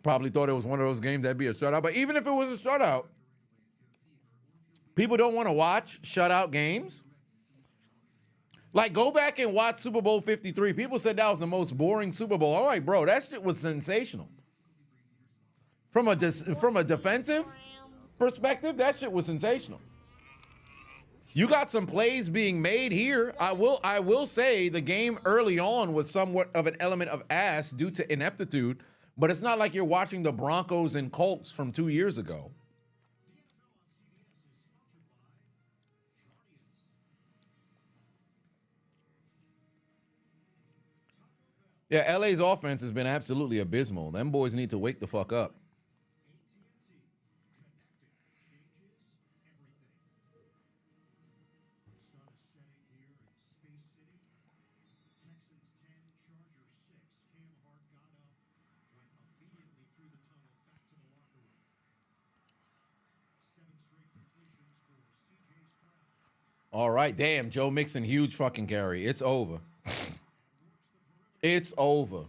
Probably thought it was one of those games that'd be a shutout. But even if it was a shutout, people don't want to watch shutout games. Like, go back and watch Super Bowl 53. People said that was the most boring Super Bowl. All right, bro, that shit was sensational. From a defensive perspective, that shit was sensational. You got some plays being made here. I will say the game early on was somewhat of an element of ass due to ineptitude, but it's not like you're watching the Broncos and Colts from 2 years ago. Yeah, LA's offense has been absolutely abysmal. Them boys need to wake the fuck up. All right, damn, Joe Mixon, huge fucking carry. It's over. It's over.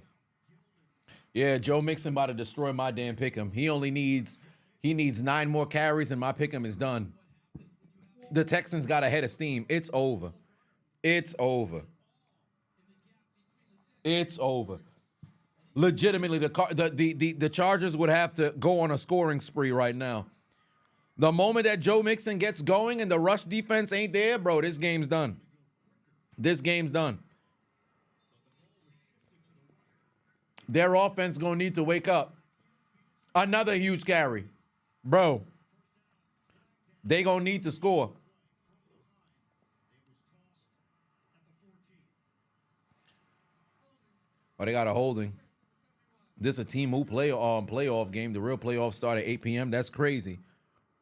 Yeah, Joe Mixon about to destroy my damn pick'em. He needs 9 more carries and my pick'em is done. The Texans got a head of steam. It's over. It's over. It's over. Legitimately, the Chargers would have to go on a scoring spree right now. The moment that Joe Mixon gets going and the rush defense ain't there, bro, this game's done. This game's done. Their offense gonna need to wake up. Another huge carry. Bro, they gonna need to score. Oh, they got a holding. This a team who playoff game. The real playoffs start at 8 p.m. That's crazy.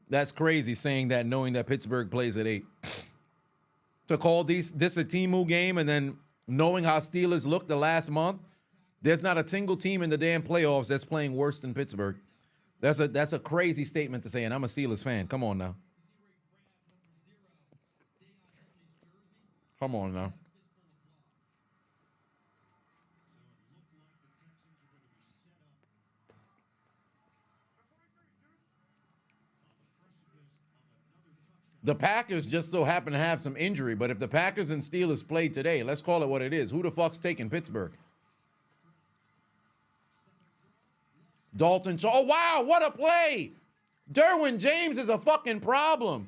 That's crazy saying that knowing that Pittsburgh plays at 8. To call this a Timu game and then knowing how Steelers looked the last month, there's not a single team in the damn playoffs that's playing worse than Pittsburgh. That's a crazy statement to say, and I'm a Steelers fan. Come on now. Come on now. The Packers just so happen to have some injury, but if the Packers and Steelers played today, let's call it what it is. Who the fuck's taking Pittsburgh? Dalton Shaw. Oh, wow, what a play. Derwin James is a fucking problem.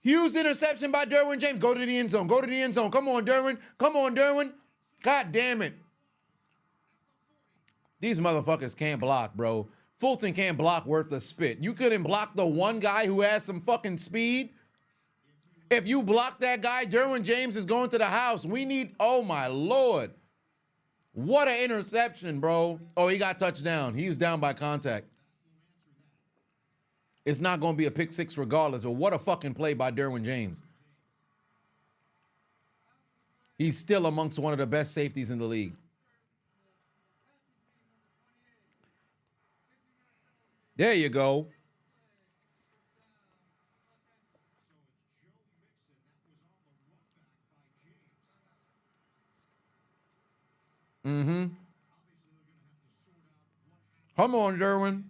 Huge interception by Derwin James. Go to the end zone. Go to the end zone. Come on, Derwin. Come on, Derwin. God damn it. These motherfuckers can't block, bro. Fulton can't block worth a spit. You couldn't block the one guy who has some fucking speed. If you block that guy, Derwin James is going to the house. We need, oh my Lord. What an interception, bro. Oh, he got touchdown. He was down by contact. It's not going to be a pick six regardless, but what a fucking play by Derwin James. He's still amongst one of the best safeties in the league. There you go. Mm-hmm. Come on, Derwin.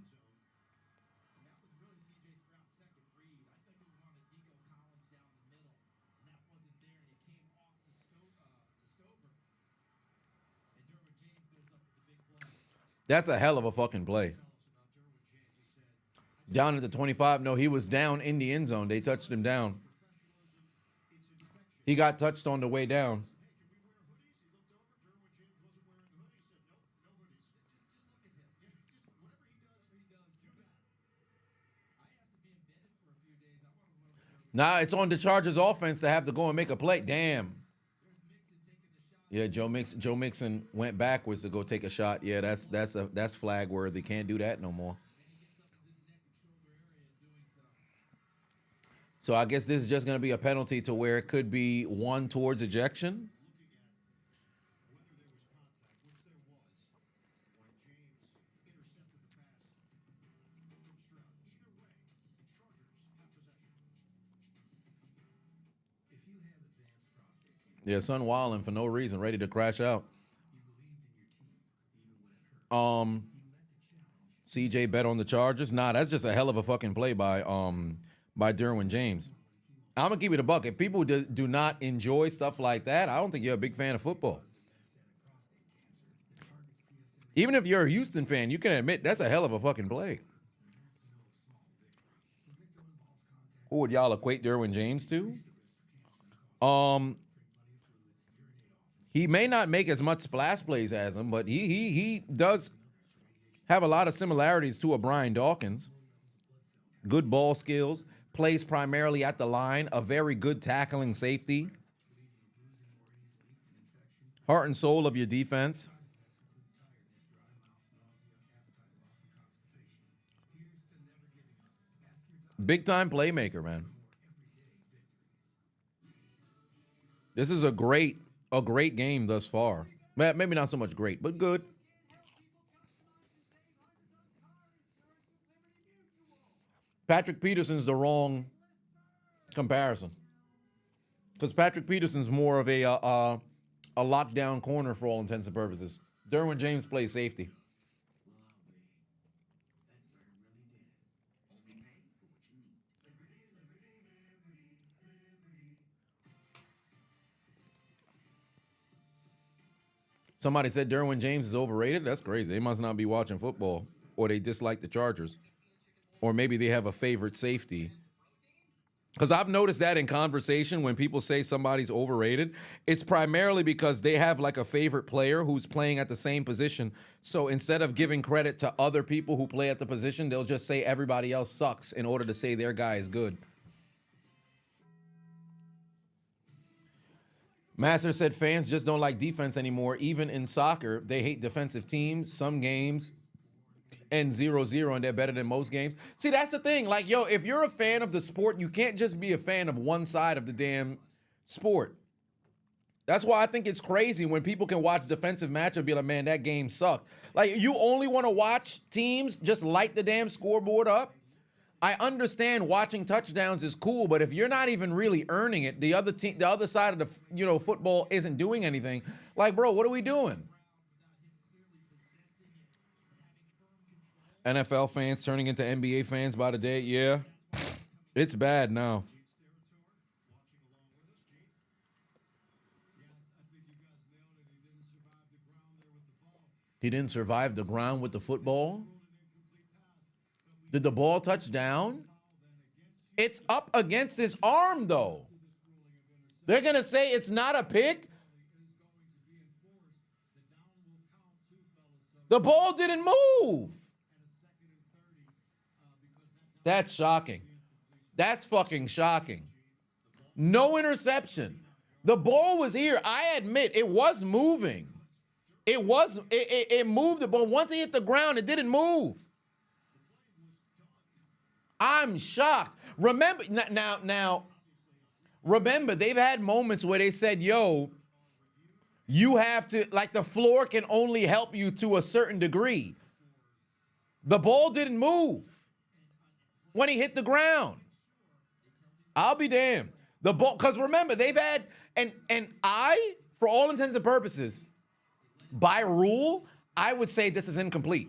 That's a hell of a fucking play. Down at the 25. No, he was down in the end zone. They touched him down. He got touched on the way down. Now it's on the Chargers offense to have to go and make a play. Damn. Yeah, Joe Mixon went backwards to go take a shot. Yeah, that's flag worthy. Can't do that no more. So I guess this is just going to be a penalty to where it could be one towards ejection. Yeah, son wilding for no reason, ready to crash out. CJ bet on the Chargers. Nah, that's just a hell of a fucking play by Derwin James. I'm gonna keep it a buck. If people do not enjoy stuff like that, I don't think you're a big fan of football. Even if you're a Houston fan, you can admit that's a hell of a fucking play. Who would y'all equate Derwin James to? He may not make as much splash plays as him, but he does have a lot of similarities to a Brian Dawkins. Good ball skills, plays primarily at the line, a very good tackling safety. Heart and soul of your defense. Big time playmaker, man. This is a great game thus far. Maybe not so much great, but good. Patrick Peterson's the wrong comparison, because Patrick Peterson's more of a lockdown corner for all intents and purposes. Derwin James plays safety. Somebody said Derwin James is overrated. That's crazy. They must not be watching football, or they dislike the Chargers, or maybe they have a favorite safety. Because I've noticed that in conversation when people say somebody's overrated, it's primarily because they have like a favorite player who's playing at the same position. So instead of giving credit to other people who play at the position, they'll just say everybody else sucks in order to say their guy is good. Master said fans just don't like defense anymore. Even in soccer, they hate defensive teams. Some games end 0-0 and they're better than most games. See, that's the thing. Like, yo, if you're a fan of the sport, you can't just be a fan of one side of the damn sport. That's why I think it's crazy when people can watch defensive match and be like, man, that game sucked. Like, you only want to watch teams just light the damn scoreboard up. I understand watching touchdowns is cool, but if you're not even really earning it, the other side of the football isn't doing anything. Like, bro, what are we doing? NFL fans turning into NBA fans by the day. Yeah, it's bad now. He didn't survive the ground with the football. Did the ball touch down? It's up against his arm, though. They're going to say it's not a pick? The ball didn't move. That's shocking. That's fucking shocking. No interception. The ball was here. I admit it was moving. It moved, but once it hit the ground, it didn't move. I'm shocked. Remember, remember, they've had moments where they said, yo, you have to, like, the floor can only help you to a certain degree. The ball didn't move when he hit the ground. I'll be damned. The ball, because remember, they've had, and I, for all intents and purposes, by rule, I would say this is incomplete.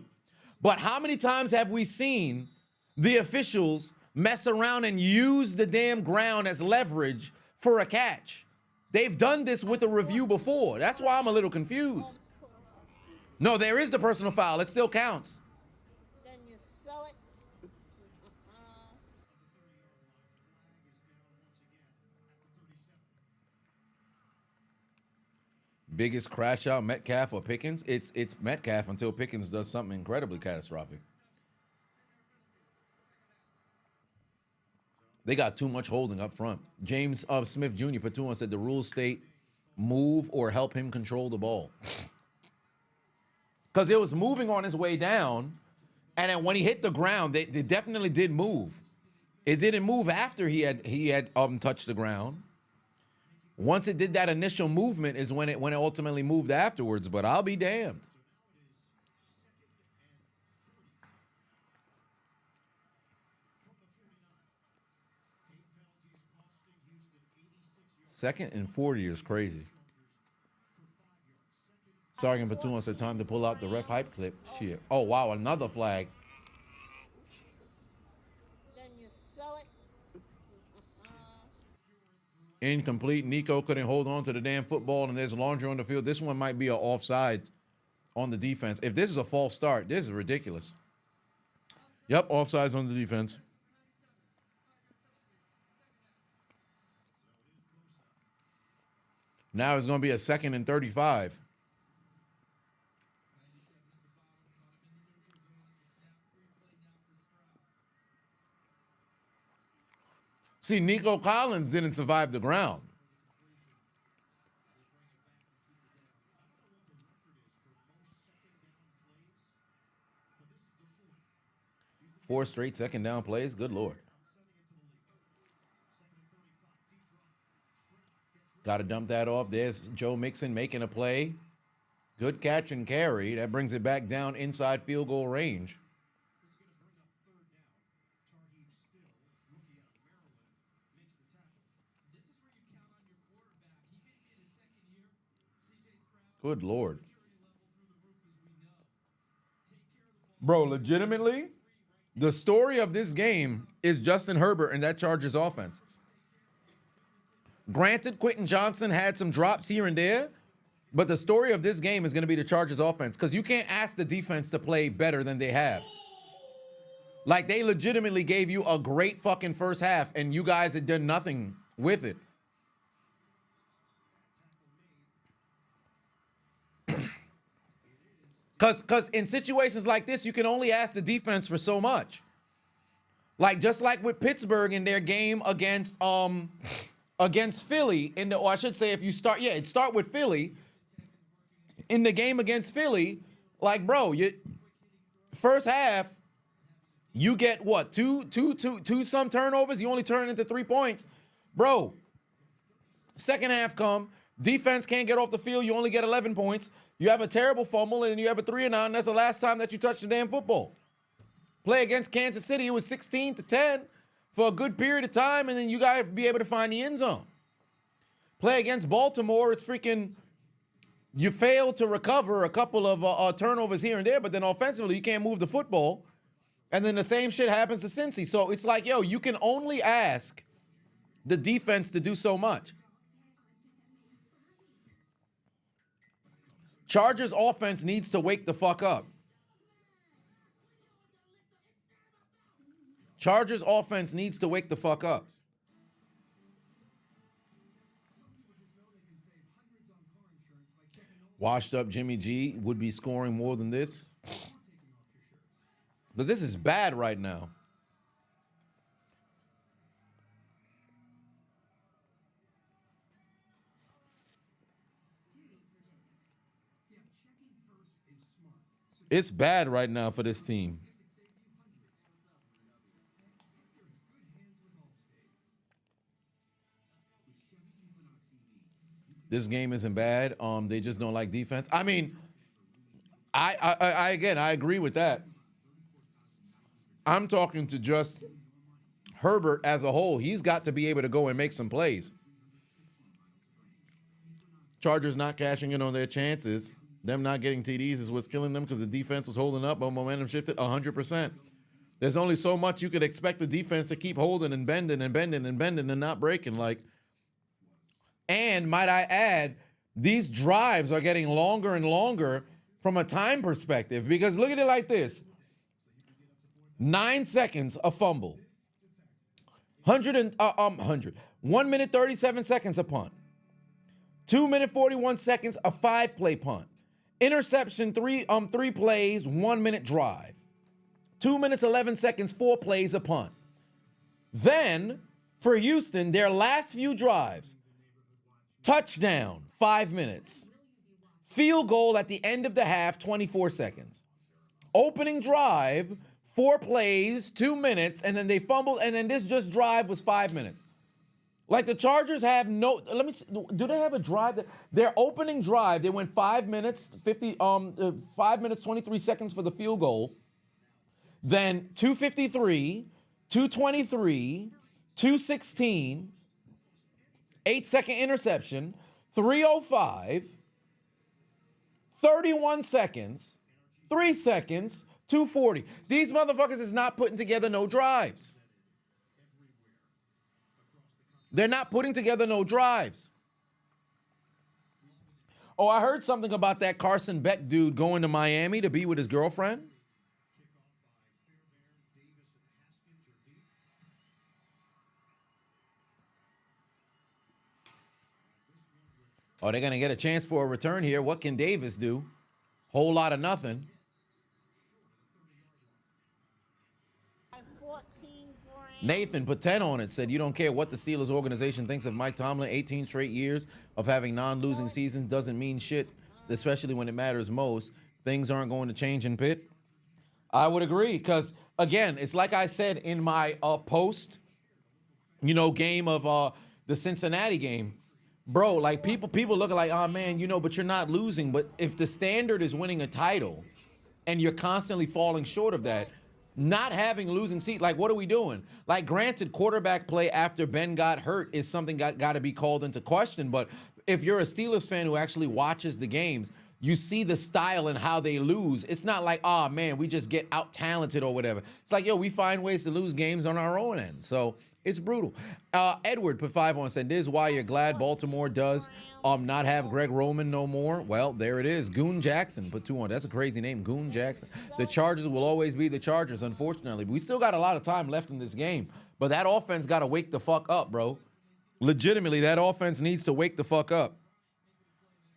But how many times have we seen the officials mess around and use the damn ground as leverage for a catch? They've done this with a review before. That's why I'm a little confused. No, there is the personal foul. It still counts. Then you sell it. Biggest crash out, Metcalf or Pickens? It's Metcalf until Pickens does something incredibly catastrophic. They got too much holding up front. James Smith Jr. put 2 on, said the rules state move or help him control the ball. Because it was moving on his way down, and then when he hit the ground, they definitely did move. It didn't move after he had touched the ground. Once it did that initial movement is when it ultimately moved afterwards, but I'll be damned. Second and 40 is crazy. Sergeant Batum said time to pull out the ref hype clip. Shit. Oh, wow, another flag. Then you sell it. Incomplete. Nico couldn't hold on to the damn football, and there's laundry on the field. This one might be an offside on the defense. If this is a false start, this is ridiculous. Yep, offsides on the defense. Now it's going to be a 2nd and 35. See, Nico Collins didn't survive the ground. Four straight 2nd down plays. Good Lord. Got to dump that off. There's Joe Mixon making a play. Good catch and carry. That brings it back down inside field goal range. Good Lord. Bro, legitimately, the story of this game is Justin Herbert and that Chargers offense. Granted, Quentin Johnson had some drops here and there, but the story of this game is going to be the Chargers offense because you can't ask the defense to play better than they have. Like, they legitimately gave you a great fucking first half, and you guys had done nothing with it. Because in situations like this, you can only ask the defense for so much. Like, just like with Pittsburgh in their game against Philly, or I should say if you start, start with Philly. In the game against Philly, like, bro, first half, you get what, two some turnovers, you only turn it into 3 points. Bro, second half come, defense can't get off the field, you only get 11 points. You have a terrible fumble, and you have a 3-and-out, and that's the last time that you touched the damn football. Play against Kansas City, it was 16-10 for a good period of time, and then you got to be able to find the end zone. Play against Baltimore, it's freaking, you fail to recover a couple of turnovers here and there, but then offensively, you can't move the football. And then the same shit happens to Cincy. So it's like, yo, you can only ask the defense to do so much. Chargers offense needs to wake the fuck up. Chargers offense needs to wake the fuck up. Washed up Jimmy G would be scoring more than this. Because this is bad right now. It's bad right now for this team. This game isn't bad. They just don't like defense. I mean, I again, I agree with that. I'm talking to just Herbert as a whole. He's got to be able to go and make some plays. Chargers not cashing in on their chances. Them not getting TDs is what's killing them because the defense was holding up, but momentum shifted 100%. There's only so much you could expect the defense to keep holding and bending and bending and bending and not breaking. And might I add, these drives are getting longer and longer from a time perspective because look at it like this. 9 seconds a fumble. 1 minute 37 seconds a punt. 2 minute 41 seconds a 5-play punt. Interception, three plays, 1 minute drive. 2 minutes 11 seconds, 4 plays a punt. Then for Houston, their last few drives, touchdown, 5 minutes. Field goal at the end of the half, 24 seconds. Opening drive, 4 plays, 2 minutes, and then they fumbled, and then this just drive was 5 minutes. Like the Chargers have no, let me see, do they have a drive? Their opening drive, they went 5 minutes, 5 minutes, 23 seconds for the field goal. Then 2:53, 2:23, 2:16, 8-second interception, 3:05, 31 seconds, 3 seconds, 2:40. These motherfuckers is not putting together no drives. They're not putting together no drives. Oh, I heard something about that Carson Beck dude going to Miami to be with his girlfriend. Oh, they're going to get a chance for a return here. What can Davis do? Whole lot of nothing. 14 grams. Nathan put 10 on it, said, you don't care what the Steelers organization thinks of Mike Tomlin. 18 straight years of having non-losing seasons doesn't mean shit, especially when it matters most. Things aren't going to change in Pitt. I would agree because, again, it's like I said in my post, game of the Cincinnati game. Bro, like people look like, oh, man, but you're not losing. But if the standard is winning a title and you're constantly falling short of that, not having losing seat, like, what are we doing? Like, granted, quarterback play after Ben got hurt is something got to be called into question. But if you're a Steelers fan who actually watches the games, you see the style and how they lose. It's not like, oh, man, we just get out-talented or whatever. It's like, yo, we find ways to lose games on our own end. So it's brutal. Edward put 5 on, said, this is why you're glad Baltimore does not have Greg Roman no more. Well, there it is. Goon Jackson put 2 on. That's a crazy name, Goon Jackson. The Chargers will always be the Chargers, unfortunately. We still got a lot of time left in this game. But that offense got to wake the fuck up, bro. Legitimately, that offense needs to wake the fuck up.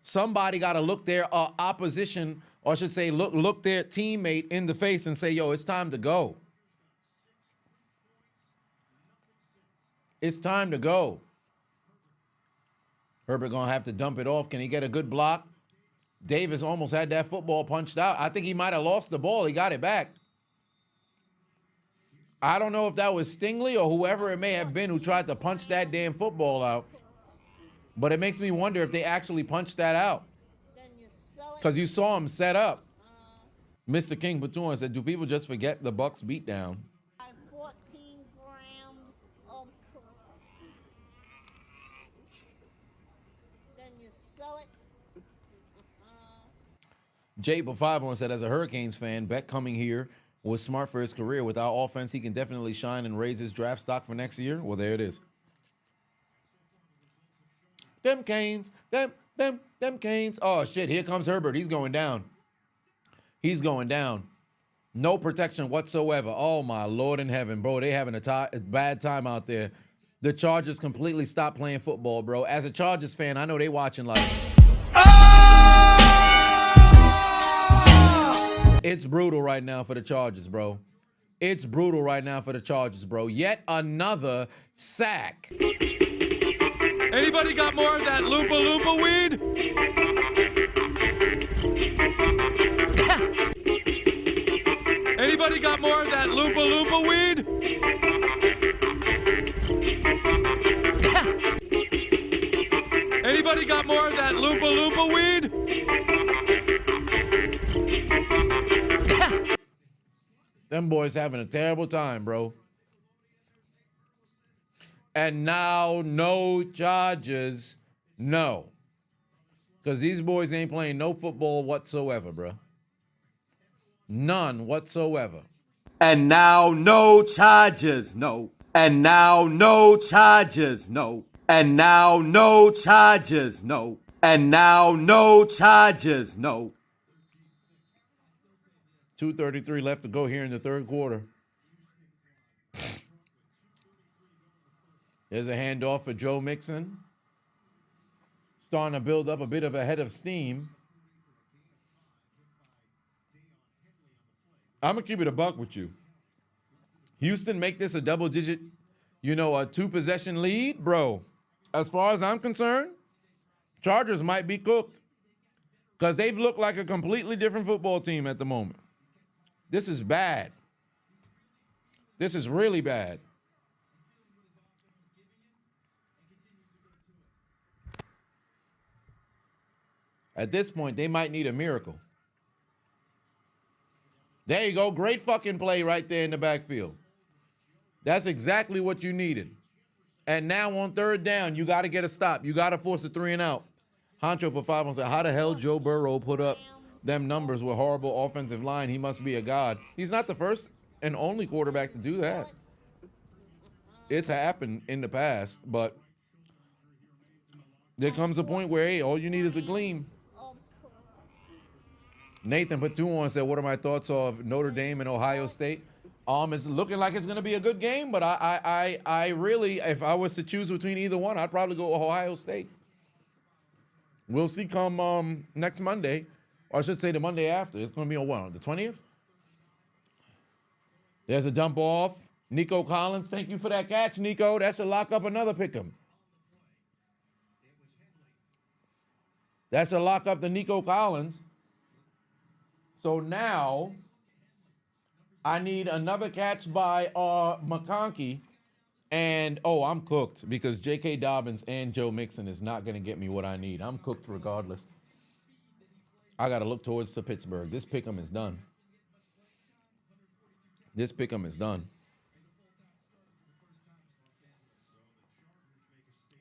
Somebody got to look their opposition, or I should say look their teammate in the face and say, yo, it's time to go. It's time to go. Herbert going to have to dump it off. Can he get a good block? Davis almost had that football punched out. I think he might have lost the ball. He got it back. I don't know if that was Stingley or whoever it may have been who tried to punch that damn football out. But it makes me wonder if they actually punched that out. Because you saw him set up. Mr. King Baton said, do people just forget the Bucs beatdown? 14 grams of then you sell it. Jay put 5 on, said, as a Hurricanes fan, Beck coming here was smart for his career. With our offense, he can definitely shine and raise his draft stock for next year. Well, there it is. Them Canes, them Canes. Oh, shit, here comes Herbert. He's going down. He's going down. No protection whatsoever. Oh, my Lord in heaven, bro. They having a bad time out there. The Chargers completely stopped playing football, bro. As a Chargers fan, I know they watching like... It's brutal right now for the Chargers, bro. It's brutal right now for the Chargers, bro. Yet another sack. Anybody got more of that Loompa Loompa weed? Anybody got more of that Loompa Loompa weed? Anybody got more of that Loompa Loompa weed? Them boys having a terrible time, bro. And now no charges, no. Because these boys ain't playing no football whatsoever, bro. None whatsoever. And now no charges, no. And now no charges, no. And now no charges, no. And now no charges, no. 2:33 left to go here in the third quarter. There's a handoff for Joe Mixon. Starting to build up a bit of a head of steam. I'm going to keep it a buck with you. Houston make this a double-digit, a 2-possession lead? Bro, as far as I'm concerned, Chargers might be cooked. Because they've looked like a completely different football team at the moment. This is bad. This is really bad. At this point, they might need a miracle. There you go. Great fucking play right there in the backfield. That's exactly what you needed. And now on third down, you got to get a stop. You got to force a 3 and out. Honcho put 5 on, said, how the hell Joe Burrow put up them numbers with horrible offensive line? He must be a god. He's not the first and only quarterback to do that. It's happened in the past, but there comes a point where, hey, all you need is a gleam. Nathan put 2 on, said, what are my thoughts of Notre Dame and Ohio State? It's looking like it's going to be a good game, but I really, if I was to choose between either one, I'd probably go Ohio State. We'll see come next Monday, or I should say the Monday after. It's going to be on what, on the 20th? There's a dump off. Nico Collins, thank you for that catch, Nico. That should lock up another pick'em. That should lock up the Nico Collins. So now I need another catch by McConkey. And, I'm cooked because J.K. Dobbins and Joe Mixon is not going to get me what I need. I'm cooked regardless. I got to look towards to Pittsburgh. This pick'em is done. This pick'em is done.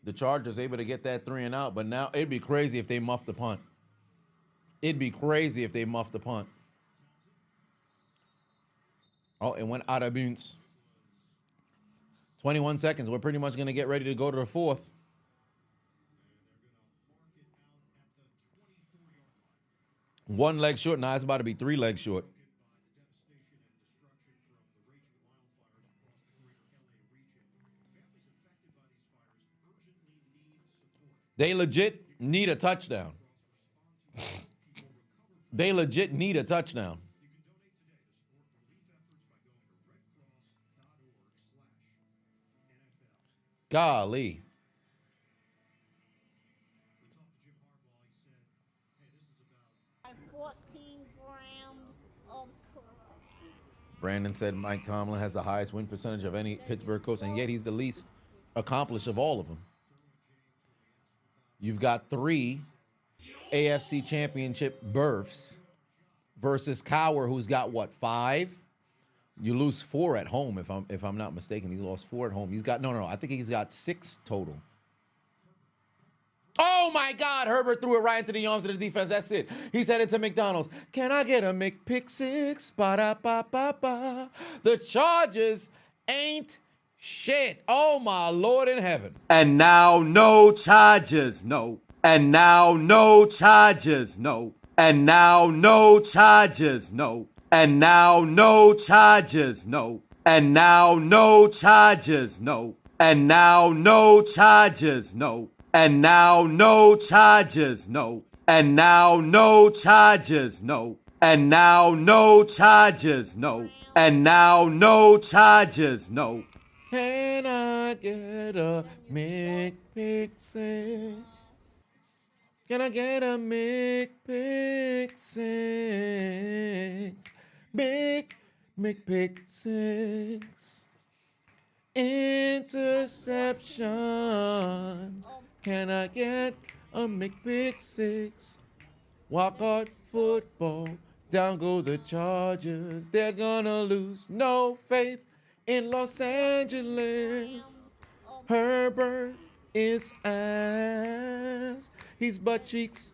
The Chargers able to get that 3 and out, but now it'd be crazy if they muff the punt. It'd be crazy if they muff the punt. Oh, it went out of bounds. 21 seconds. We're pretty much going to get ready to go to the fourth. One leg short. Now it's about to be 3 legs short. They legit need a touchdown. They legit need a touchdown. Golly. By 14 grams of crap. Brandon said Mike Tomlin has the highest win percentage of any Pittsburgh coach, and yet he's the least accomplished of all of them. You've got 3 AFC championship berths versus Cowher, who's got what, 5? You lose 4 at home, if I'm not mistaken. He lost 4 at home. He's got no. I think he's got 6 total. Oh my God! Herbert threw it right into the arms of the defense. That's it. He's headed to McDonald's. Can I get a McPick-6? Ba-da-ba-ba-ba. The Chargers ain't shit. Oh my Lord in heaven. And now no charges, no. And now no charges, no. And now no charges, no. And now no charges, no. And now no charges, no. And now no charges, no. And now no charges, no. And now no charges, no. And now no charges, no. And now no charges, no. Can I get a McPick-6? Can I get a McPick-6? Big McPick-6. Interception. Can I get a McPick-6? Wildcard football. Down go the Chargers. They're gonna lose. No faith in Los Angeles. Herbert is ass. He's butt cheeks,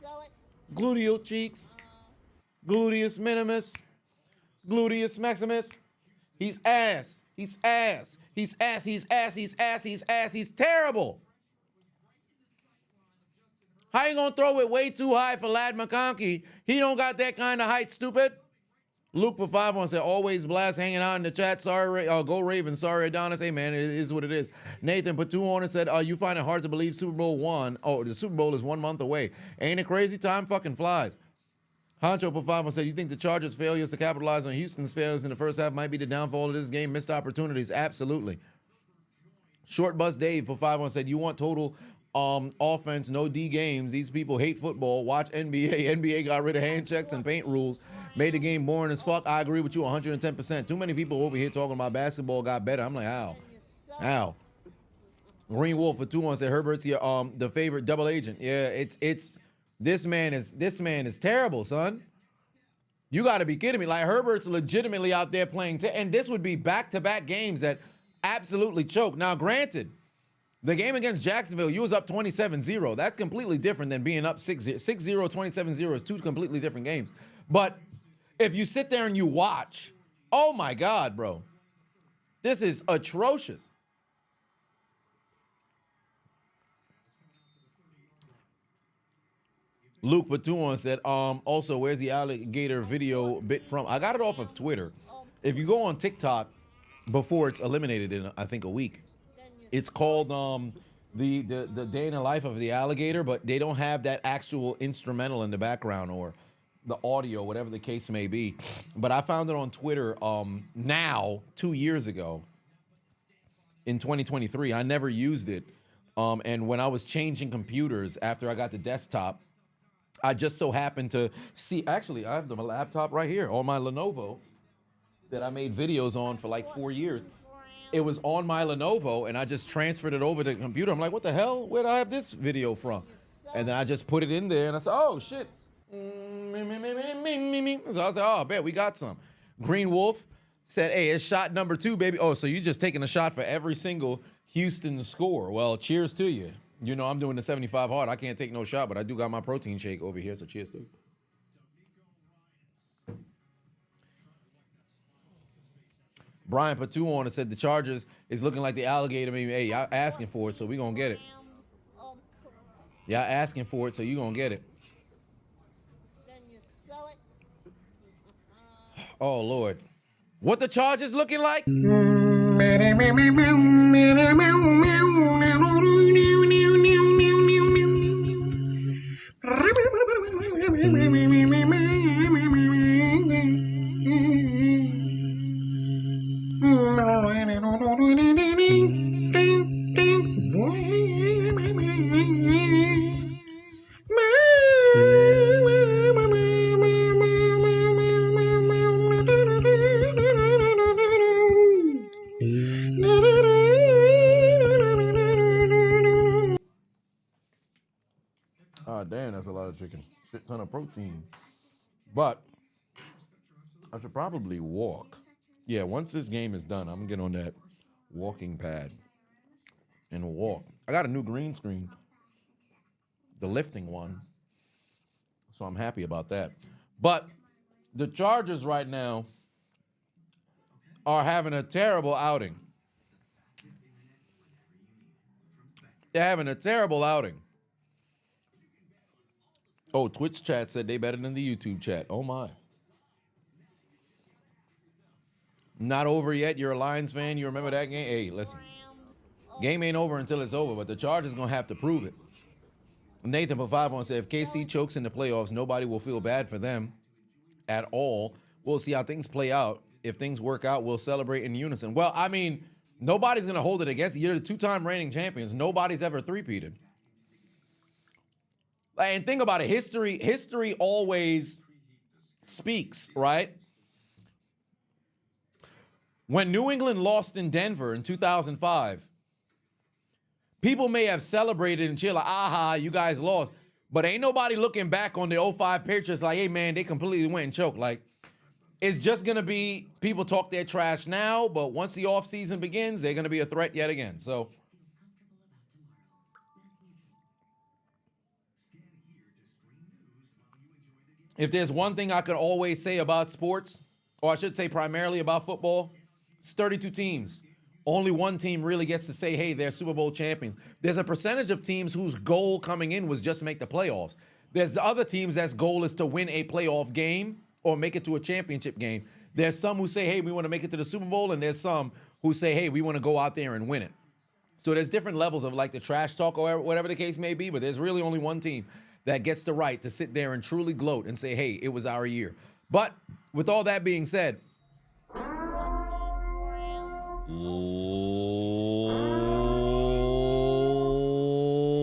gluteal cheeks, gluteus minimus, gluteus maximus. He's ass. He's ass. He's ass. He's ass. He's ass. He's ass. He's terrible. How you gonna throw it way too high for Lad McConkey? He don't got that kind of height, stupid. Luke for 5 said, always blast hanging out in the chat. Sorry, go Ravens. Sorry, Adonis. Hey, man, it is what it is. Nathan put 2 on and said, you find it hard to believe Super Bowl 1. Oh, the Super Bowl is 1 month away. Ain't it crazy? Time fucking flies. Honcho for 5 said, you think the Chargers' failures to capitalize on Houston's failures in the first half might be the downfall of this game? Missed opportunities. Absolutely. Short Bus Dave for 5 said, you want total offense, no D games. These people hate football. Watch NBA. NBA got rid of hand checks and paint rules. Made the game boring as fuck. I agree with you 110%. Too many people over here talking about basketball got better. I'm like, how? How? Green Wolf for 2 said Herbert's the favorite double agent. Yeah, it's this man is terrible, son. You got to be kidding me. Like Herbert's legitimately out there playing, and this would be back-to-back games that absolutely choke. Now, granted, the game against Jacksonville, you was up 27-0. That's completely different than being up 6-0, 27-0 is 2 completely different games. But if you sit there and you watch, oh my God, bro, this is atrocious. Luke Batuan said, also, where's the alligator video bit from? I got it off of Twitter. If you go on TikTok before it's eliminated in, I think, a week, it's called the day in the life of the alligator, but they don't have that actual instrumental in the background or the audio, whatever the case may be. But I found it on Twitter now, 2 years ago, in 2023. I never used it. And when I was changing computers after I got the desktop, I just so happened to see, actually, I have the laptop right here on my Lenovo that I made videos on for like 4 years. It was on my Lenovo, and I just transferred it over to the computer. I'm like, what the hell? Where did I have this video from? And then I just put it in there, and I said, oh, shit. So I said, oh, I bet we got some. Green Wolf said, hey, it's shot number 2, baby. Oh, so you just taking a shot for every single Houston score. Well, cheers to you. You know, I'm doing the 75 hard. I can't take no shot, but I do got my protein shake over here, so cheers to you. Brian Patu on it said the Chargers is looking like the alligator. Maybe, hey, y'all asking for it, so we gonna get it. Y'all asking for it, so you gonna get it. Then you sell it. Oh Lord, what the Chargers looking like? Ah, damn, that's a lot of chicken. Shit ton of protein. But I should probably walk. Yeah, once this game is done, I'm gonna get on that walking pad and walk. I got a new green screen, the lifting one, so I'm happy about that. But the Chargers right now are having a terrible outing. They're having a terrible outing. Oh, Twitch chat said they better than the YouTube chat. Oh, my. Not over yet. You're a Lions fan. You remember that game? Hey, listen. Game ain't over until it's over, but the Chargers going to have to prove it. Nathan Pavavon said, if KC chokes in the playoffs, nobody will feel bad for them at all. We'll see how things play out. If things work out, we'll celebrate in unison. Well, I mean, nobody's going to hold it against you. You're the two-time reigning champions. Nobody's ever three-peated. And think about it. History always speaks, right? When New England lost in Denver in 2005, people may have celebrated and cheered like, aha, you guys lost. But ain't nobody looking back on the 05 Patriots like, hey, man, they completely went and choked. Like, it's just going to be people talk their trash now, but once the offseason begins, they're going to be a threat yet again. So if there's one thing I could always say about sports, or I should say primarily about football, it's 32 teams. Only one team really gets to say, hey, they're Super Bowl champions. There's a percentage of teams whose goal coming in was just make the playoffs. There's the other teams that's goal is to win a playoff game or make it to a championship game. There's some who say, hey, we want to make it to the Super Bowl, and there's some who say, hey, we want to go out there and win it. So there's different levels of like the trash talk or whatever the case may be, but there's really only one team that gets the right to sit there and truly gloat and say, hey, it was our year. But with all that being said,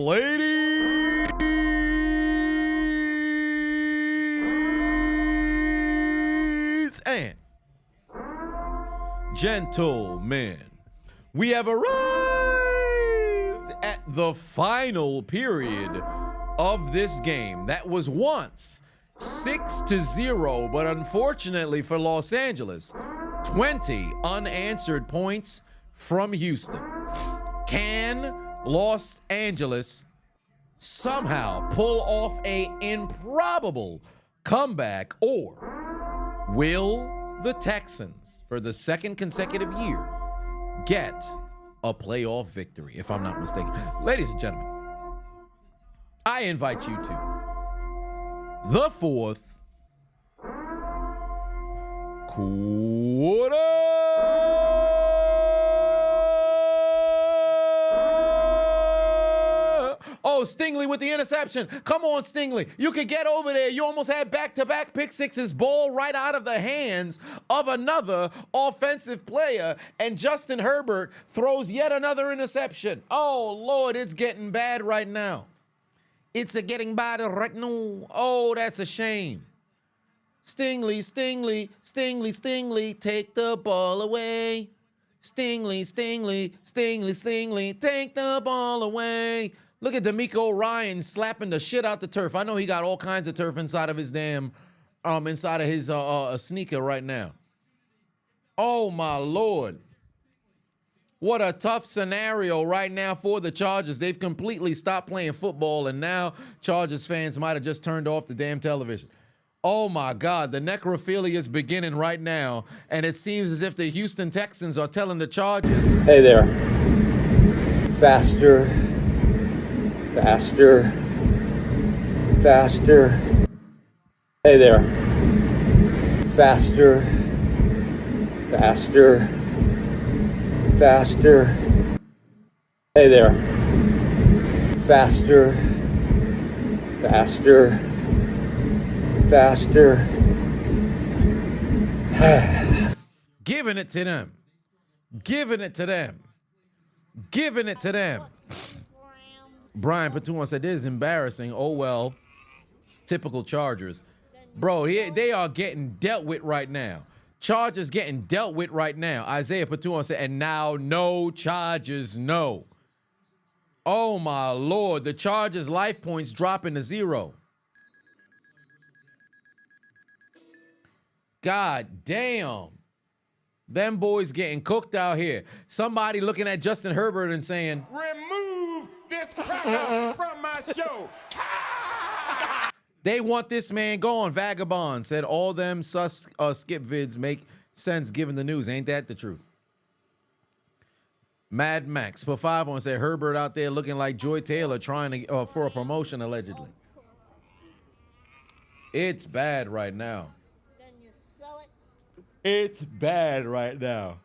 ladies and gentlemen, we have arrived at the final period of this game that was once 6-0, but unfortunately for Los Angeles, 20 unanswered points from Houston. Can Los Angeles somehow pull off an improbable comeback, or will the Texans, for the second consecutive year, get a playoff victory, if I'm not mistaken? Ladies and gentlemen, I invite you to the fourth quarter. Stingley with the interception. Come on, Stingley. You could get over there. You almost had back-to-back pick sixes, ball right out of the hands of another offensive player, and Justin Herbert throws yet another interception. Oh, Lord, it's getting bad right now. It's getting bad right now. Oh, that's a shame. Stingley, Stingley, Stingley, Stingley, take the ball away. Stingley, Stingley, Stingley, Stingley, take the ball away. Look at D'Amico Ryan slapping the shit out the turf. I know he got all kinds of turf inside of his damn, inside of his sneaker right now. Oh, my Lord. What a tough scenario right now for the Chargers. They've completely stopped playing football, and now Chargers fans might have just turned off the damn television. Oh, my God. The necrophilia is beginning right now, and it seems as if the Houston Texans are telling the Chargers, hey there. Faster. Faster. Faster. Hey there. Faster. Faster. Faster. Hey there. Faster. Faster. Faster. giving it to them. Giving it to them. Giving it to them. Brian Patuan said, this is embarrassing. Oh, well, typical Chargers. Bro, they are getting dealt with right now. Chargers getting dealt with right now. Isaiah Patuan said, and now no Chargers, no. Oh, my Lord. The Chargers' life points dropping to 0. God damn. Them boys getting cooked out here. Somebody looking at Justin Herbert and saying, remove this cracker from my show. they want this man gone. Vagabond said all them sus skip vids make sense given the news. Ain't that the truth? Mad Max put 5 on, said Herbert out there looking like Joy Taylor trying to for a promotion allegedly. It's bad right now. Then you sell it. It's bad right now.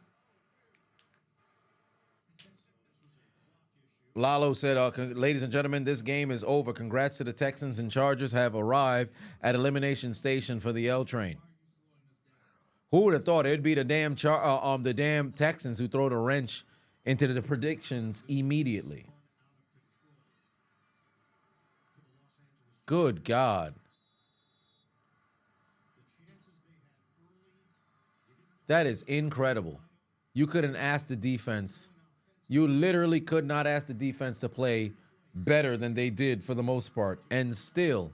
Lalo said, ladies and gentlemen, this game is over. Congrats to the Texans, and Chargers have arrived at Elimination Station for the L train. Who would have thought it'd be the damn Texans who throw the wrench into the predictions immediately? Good God. That is incredible. You couldn't ask the defense. You literally could not ask the defense to play better than they did for the most part. And still,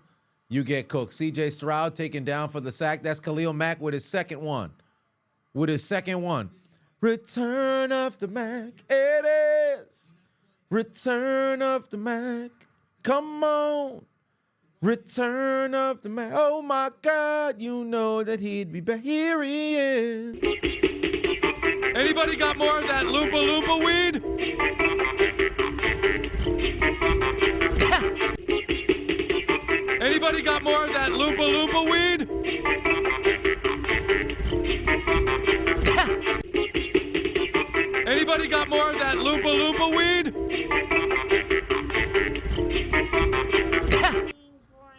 you get cooked. C.J. Stroud taken down for the sack. That's Khalil Mack with his second one. With his second one. Return of the Mac. It is. Return of the Mac. Come on. Return of the Mac. Oh, my God. You know that he'd be back. Here he is. Anybody got more of that Loompa Loompa weed? Anybody got more of that Loompa Loompa weed? Anybody got more of that Loompa Loompa weed?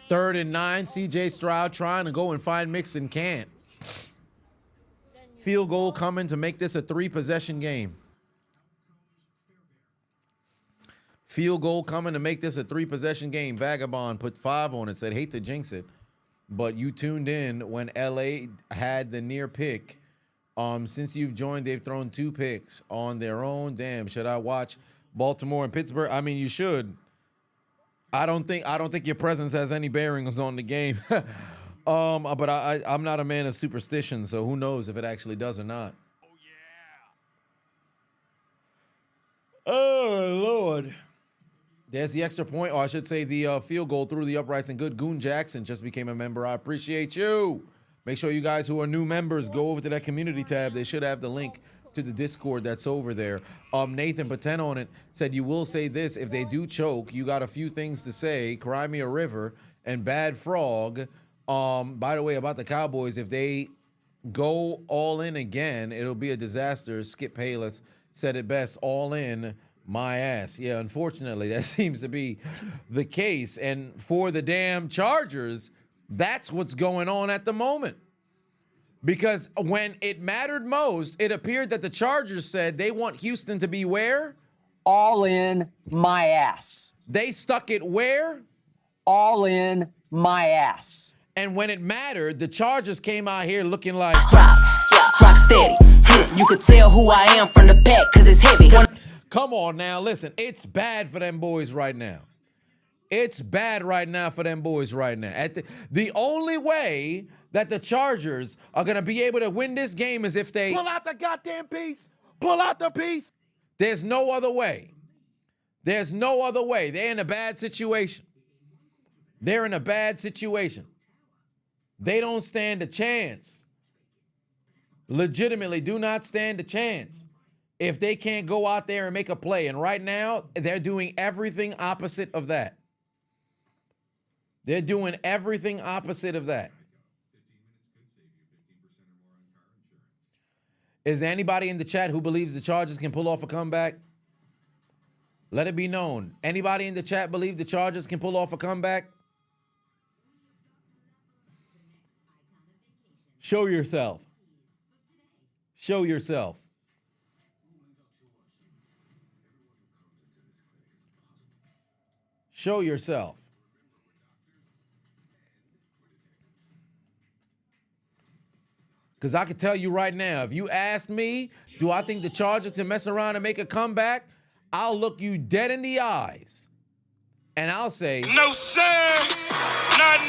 3rd and 9. C.J. Stroud trying to go and find Mixon, can't. Field goal coming to make this a 3-possession game. Field goal coming to make this a 3-possession game. Vagabond put 5 on it, said, hate to jinx it, but you tuned in when LA had the near pick. Since you've joined, they've thrown 2 picks on their own. Damn, should I watch Baltimore and Pittsburgh? I mean, you should. I don't think your presence has any bearings on the game. But I'm not a man of superstition, so who knows if it actually does or not. Oh, Lord. There's the extra point, or I should say the field goal through the uprights, and good. Goon Jackson just became a member. I appreciate you. Make sure you guys who are new members go over to that community tab. They should have the link to the Discord that's over there. Nathan Paten on it said, you will say this, if they do choke, you got a few things to say. Cry Me a River and Bad Frog. By the way, about the Cowboys, if they go all in again, it'll be a disaster. Skip Bayless said it best, all in My ass. Yeah, unfortunately, that seems to be the case. And for the damn Chargers, that's what's going on at the moment. Because when it mattered most, it appeared that the Chargers said they want Houston to be where? All in my ass. They stuck it where? All in my ass. And when it mattered, the Chargers came out here looking like... Rock steady. You could tell who I am from the back because it's heavy. Come on now, listen. It's bad for them boys right now. It's bad right now for them boys right now. The only way that the Chargers are going to be able to win this game is if they... Pull out the goddamn piece. Pull out the piece. There's no other way. There's no other way. They're in a bad situation. They're in a bad situation. They don't stand a chance. Legitimately do not stand a chance if they can't go out there and make a play. And right now, they're doing everything opposite of that. They're doing everything opposite of that. Is there anybody in the chat who believes the Chargers can pull off a comeback? Let it be known. Anybody in the chat believe the Chargers can pull off a comeback? Show yourself. Show yourself. Show yourself. Because I can tell you right now, if you asked me, do I think the Chargers can mess around and make a comeback? I'll look you dead in the eyes. And I'll say, No, sir. Not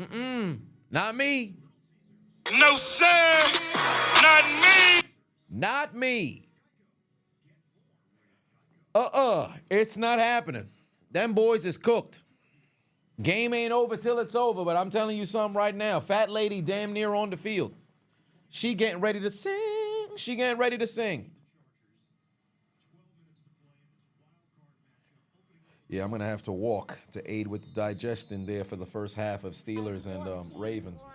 me. Not me. No, sir. Not me. Not me. It's not happening. Them boys is cooked. Game ain't over till it's over, but I'm telling you something right now. Fat lady damn near on the field. She getting ready to sing. She getting ready to sing. Yeah, I'm going to have to walk to aid with the digestion there for the first half of Steelers and Ravens.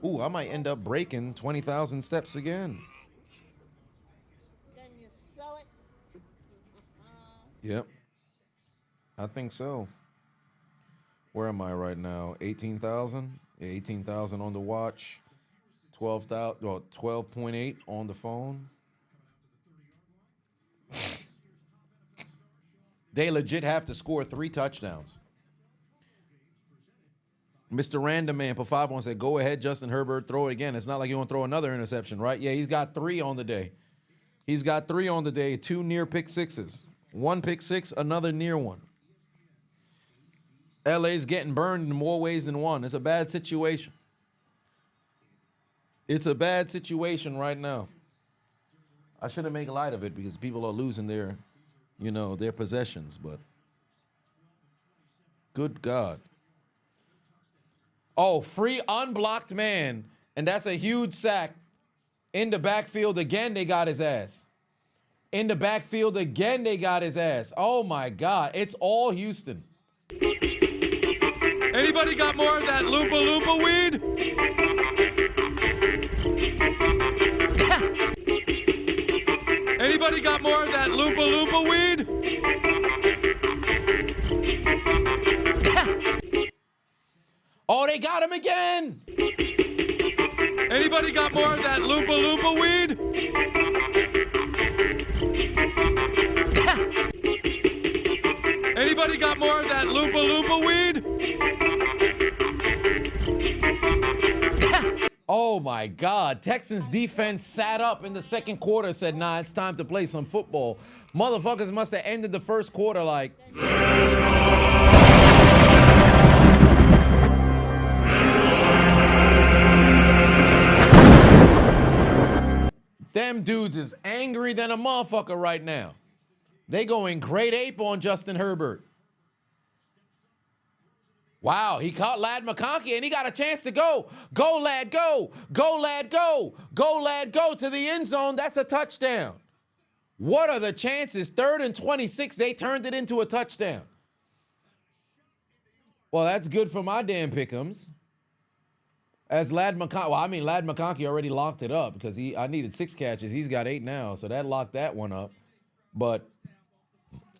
Ooh, I might end up breaking 20,000 steps again. Can you sell it? Yep. I think so. Where am I right now? 18,000? Yeah, 18,000 on the watch. 12,000, well, 12.8 on the phone. They legit have to score 3 touchdowns. Mr. Random Man, put 5 on, said, go ahead, Justin Herbert, throw it again. It's not like you're going to throw another interception, right? Yeah, he's got 3 on the day. He's got 3 on the day, 2 near pick sixes. 1 pick six, another near one. LA's getting burned in more ways than one. It's a bad situation. It's a bad situation right now. I shouldn't make light of it because people are losing their, their possessions, but good God. Oh, free unblocked man, and that's a huge sack. In the backfield again, they got his ass. In the backfield again, they got his ass. Oh, my God. It's all Houston. Anybody got more of that Loompa Loompa weed? Anybody got more of that Loompa Loompa weed? Oh, they got him again. Anybody got more of that Loompa Loompa weed? Anybody got more of that Loompa Loompa weed? Oh, my God. Texans defense sat up in the second quarter, said, nah, it's time to play some football. Motherfuckers must have ended the first quarter like... Them dudes is angry than a motherfucker right now. They going great ape on Justin Herbert. Wow, he caught Lad McConkey, and he got a chance to go. Go, lad, go. Go, lad, go. Go, lad, go to the end zone. That's a touchdown. What are the chances? 3rd and 26, they turned it into a touchdown. Well, that's good for my damn pick'ems. As Lad McConkey, Lad McConkey already locked it up because I needed 6 catches. He's got 8 now, so that locked that one up. but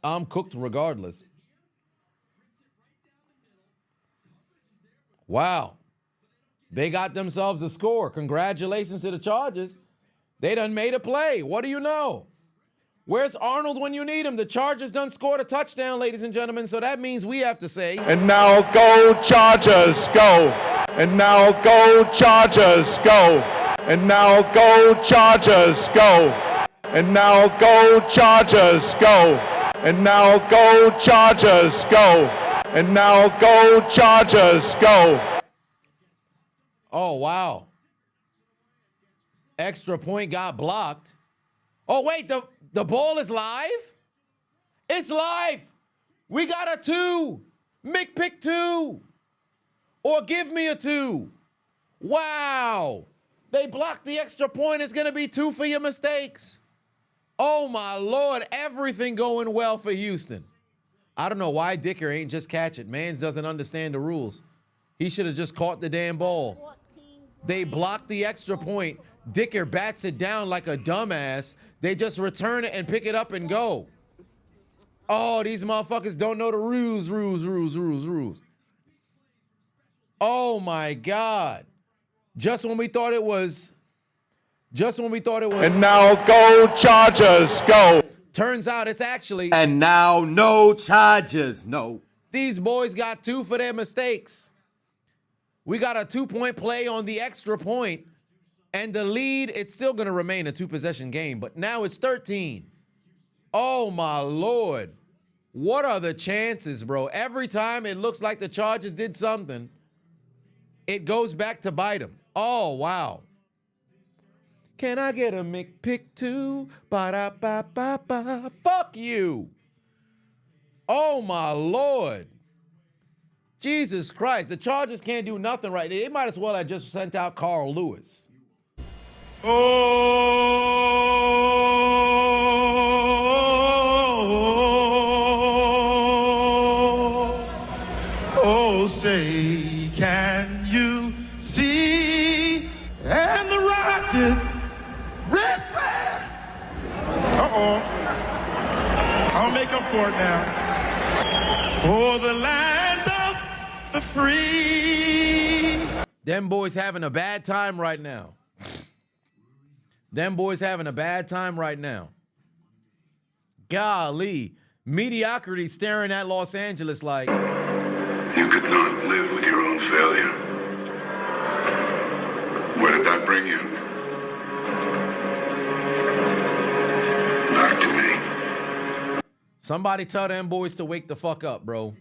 I'm cooked regardless. Wow. They got themselves a score. Congratulations to the Chargers. They done made a play. What do you know? Where's Arnold when you need him? The Chargers done scored a touchdown, ladies and gentlemen, so that means we have to say... And now go Chargers, go. And now go Chargers, go. And now go Chargers, go. And now go Chargers, go. And now go Chargers, go. And now go Chargers, go. Oh, wow. Extra point got blocked. Oh, wait, the ball is live? It's live. We got a 2. Mick pick 2. Or give me a 2. Wow. They blocked the extra point. It's going to be 2 for your mistakes. Oh, my Lord. Everything going well for Houston. I don't know why Dicker ain't just catch it. Mans doesn't understand the rules. He should have just caught the damn ball. They blocked the extra point. Dicker bats it down like a dumbass. They just return it and pick it up and go. Oh, these motherfuckers don't know the rules. Oh, my God. Just when we thought it was. And now go Chargers, go. Turns out it's actually. And now no Chargers, no. These boys got 2 for their mistakes. We got a 2-point play on the extra point, and the lead, it's still going to remain a 2-possession game, but now it's 13. Oh, my Lord. What are the chances, bro? Every time it looks like the Chargers did something, it goes back to bite them. Oh, wow. Can I get a McPick 2? Ba-da-ba-ba-ba. Fuck you. Oh, my Lord. Jesus Christ. The Chargers can't do nothing right. They might as well have just sent out Carl Lewis. Oh, say, can you see? And the Rockets, red flag. Uh-oh. I'll make up for it now. For the land of the free. Them boys having a bad time right now. Golly. Mediocrity staring at Los Angeles like. You could not live with your own failure. Where did that bring you? Back to me. Somebody tell them boys to wake the fuck up, bro.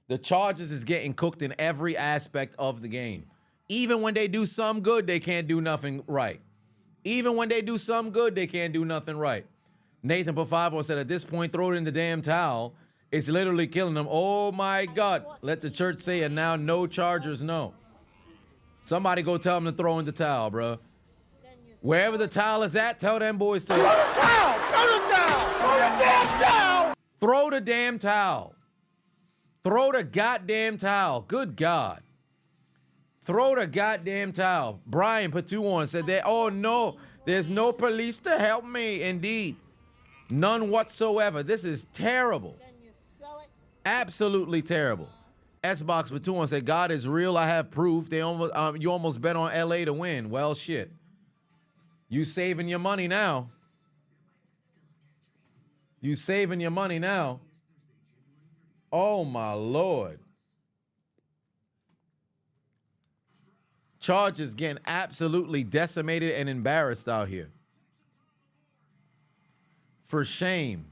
The Chargers is getting cooked in every aspect of the game. Even when they do some good, they can't do nothing right. Nathan Pafavo said, at this point, throw it in the damn towel. It's literally killing them. Oh, my God. Let the church say it now. No Chargers, no. Somebody go tell them to throw in the towel, bro. Wherever the towel is at, tell them boys to. Throw the towel! Throw the damn towel. Throw the goddamn towel. Good God. Throw the goddamn towel. Brian put 2 on, said that, oh no, there's no police to help me. Indeed. None whatsoever. This is terrible. Absolutely terrible. S-Box put 2 on, said, God is real. I have proof. You almost bet on LA to win. Well, shit. You saving your money now. Oh, my Lord. Chargers getting absolutely decimated and embarrassed out here. For shame.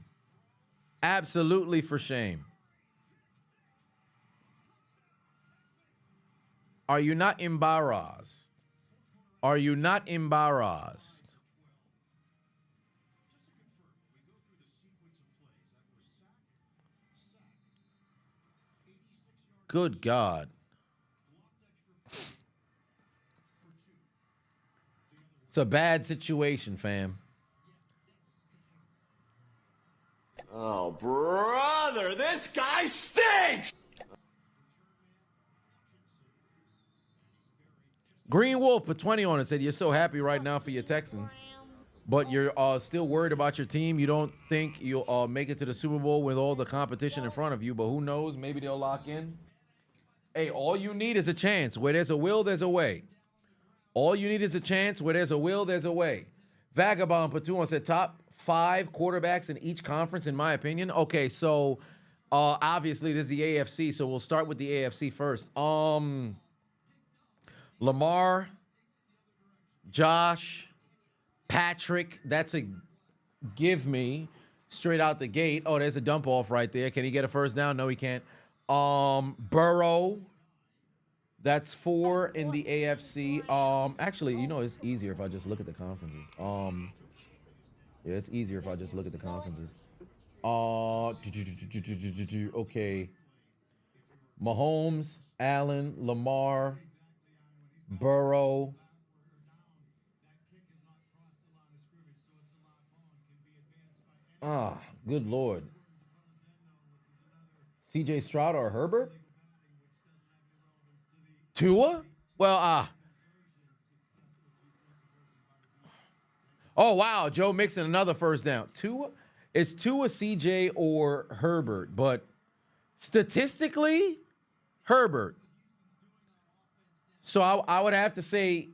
Absolutely for shame. Are you not embarrassed? Good God. It's a bad situation, fam. Oh, brother, this guy stinks! Green Wolf put 20 on it, said, you're so happy right now for your Texans. but you're still worried about your team. You don't think you'll make it to the Super Bowl with all the competition in front of you, but who knows? Maybe they'll lock in. Hey, all you need is a chance. Where there's a will, there's a way. All you need is a chance. Where there's a will, there's a way. Vagabond Patuan said top 5 quarterbacks in each conference, in my opinion. Okay, so obviously this is the AFC, so we'll start with the AFC first. Lamar, Josh, Patrick, that's a give me straight out the gate. Oh, there's a dump off right there. Can he get a first down? No, he can't. Burrow, that's 4 in the AFC. Actually, you know, it's easier if I just look at the conferences. Yeah, it's easier if I just look at the conferences. Okay. Mahomes, Allen, Lamar, Burrow. Good Lord. CJ Stroud or Herbert? Tua? Well, oh, wow. Joe Mixon, another first down. Tua? It's Tua, CJ, or Herbert. But statistically, Herbert. So I would have to say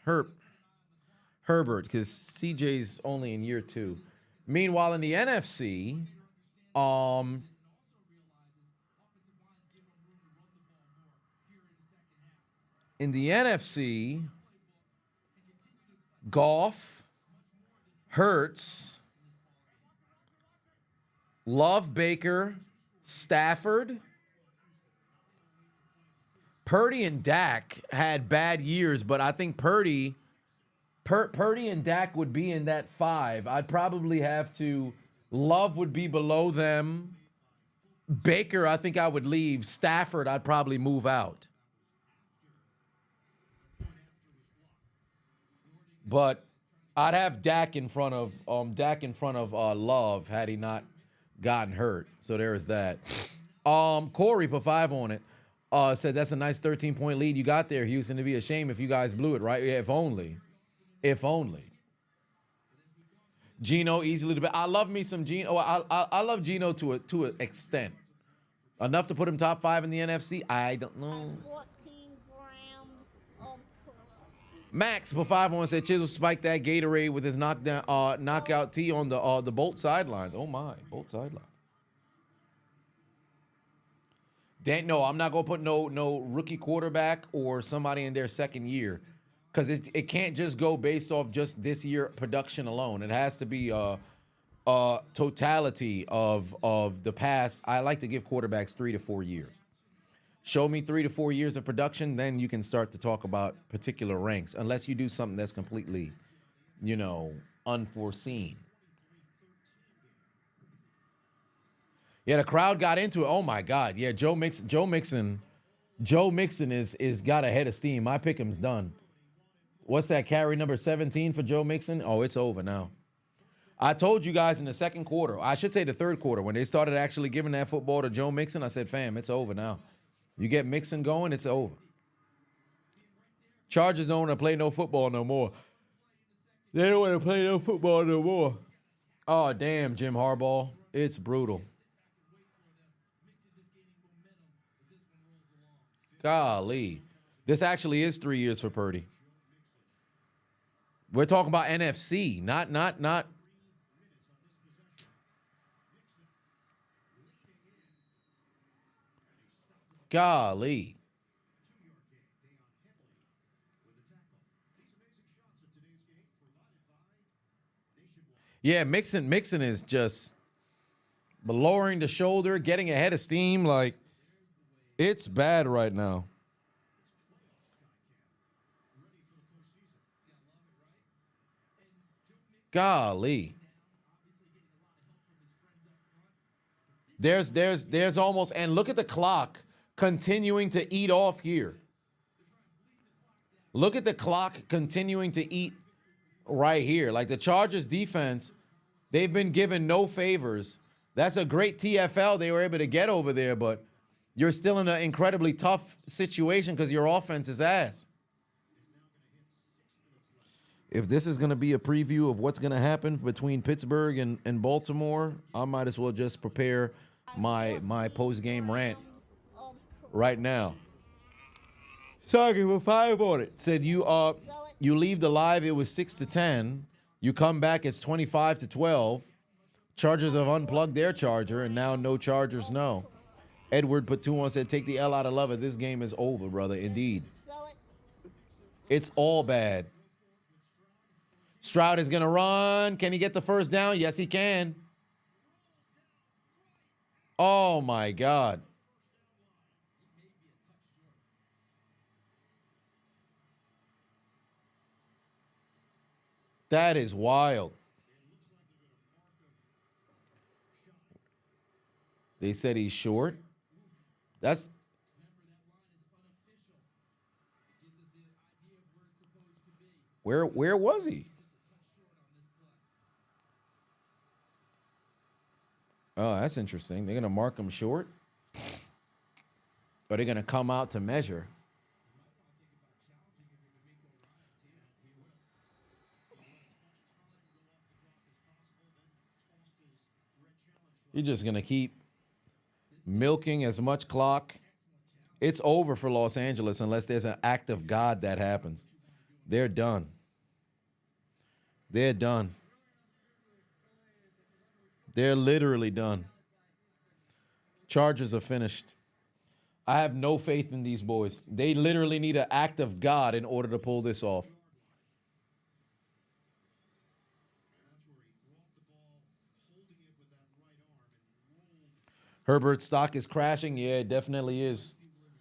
Herbert, because CJ's only in year 2. Meanwhile, in the NFC, Goff, Hurts, Love, Baker, Stafford. Purdy and Dak had bad years, but I think Purdy and Dak would be in that 5. I'd probably have to. Love would be below them. Baker, I think I would leave. Stafford, I'd probably move out. But I'd have Dak in front of Love had he not gotten hurt. So there is that. Corey put 5 on it. Said that's a nice 13-point lead you got there, Houston. It'd be a shame if you guys blew it, right? Yeah, if only. If only. Geno easily. I love me some Geno. I love Geno to an extent. Enough to put him top 5 in the NFC. I don't know. 14 grams of Max for 5 on said Chiseled spiked that Gatorade with his knockout tee on the Bolt sidelines. Oh my, Bolt sidelines. No, I'm not gonna put no rookie quarterback or somebody in their second year. Because it can't just go based off just this year production alone. It has to be a totality of the past. I like to give quarterbacks 3 to 4 years. Show me 3 to 4 years of production, then you can start to talk about particular ranks. Unless you do something that's completely, unforeseen. Yeah, the crowd got into it. Oh my God. Yeah, Joe Mixon is got a head of steam. My pick'em's done. What's that carry number 17 for Joe Mixon? Oh, it's over now. I told you guys in the second quarter, I should say the third quarter, when they started actually giving that football to Joe Mixon, I said, fam, it's over now. You get Mixon going, it's over. Chargers don't want to play no football no more. They don't want to play no football no more. Oh, damn, Jim Harbaugh. It's brutal. Golly. This actually is 3 years for Purdy. We're talking about NFC, not. Golly. Yeah, Mixon is just lowering the shoulder, getting ahead of steam. Like, it's bad right now. Golly. There's almost, and look at the clock continuing to eat off here. Look at the clock continuing to eat right here. Like the Chargers defense, they've been given no favors. That's a great TFL they were able to get over there, but you're still in an incredibly tough situation because your offense is ass. If this is going to be a preview of what's going to happen between Pittsburgh and Baltimore, I might as well just prepare my post-game rant right now. Talking for 5 on it. Said you leave the live, it was 6-10. You come back, it's 25-12. Chargers have unplugged their charger, and now no Chargers, no. Edward put 2 on, said, take the L out of love it. This game is over, brother, indeed. It's all bad. Stroud is going to run. Can he get the first down? Yes, he can. Oh, my God. That is wild. They said he's short. That's... Where was he? Oh, that's interesting. They're going to mark him short? Or they're going to come out to measure? You're just going to keep milking as much clock. It's over for Los Angeles unless there's an act of God that happens. They're done. They're done. They're literally done. Chargers are finished. I have no faith in these boys. They literally need an act of God in order to pull this off. Herbert's stock is crashing. Yeah, it definitely is.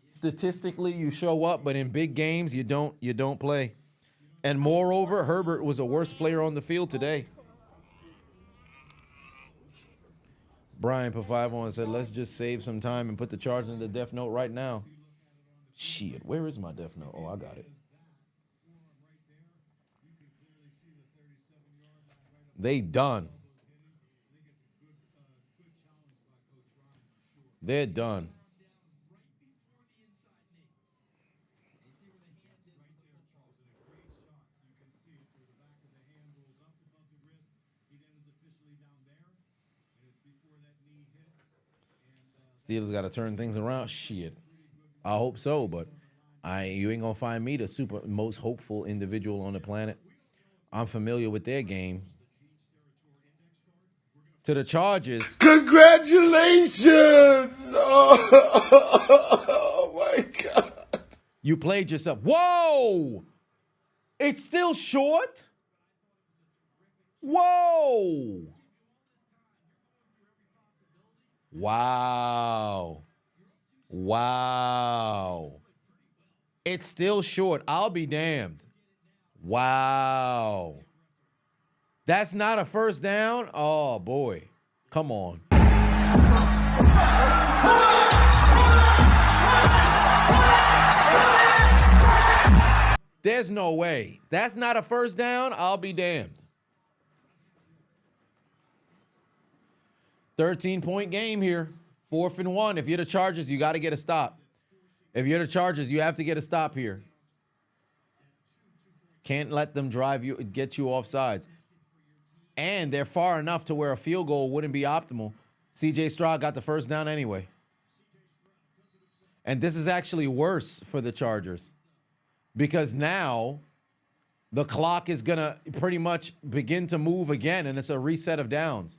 Statistically, you show up, but in big games, you don't play. And moreover, Herbert was a worse player on the field today. Brian put 5 on and said, let's just save some time and put the charge in the Death Note right now. Shit, where is my Death Note? Oh, I got it. They done. They're done. Steelers got to turn things around. Shit. I hope so, but you ain't going to find me the most hopeful individual on the planet. I'm familiar with their game. To the Chargers. Congratulations! Oh my God. You played yourself. Whoa! It's still short? Whoa! Wow. Wow. It's still short. I'll be damned. Wow. That's not a first down? Oh, boy. Come on. There's no way. That's not a first down? I'll be damned. 13-point game here. 4th and 1. If you're the Chargers, you got to get a stop. If you're the Chargers, you have to get a stop here. Can't let them get you off sides. And they're far enough to where a field goal wouldn't be optimal. C.J. Stroud got the first down anyway. And this is actually worse for the Chargers. Because now the clock is going to pretty much begin to move again, and it's a reset of downs.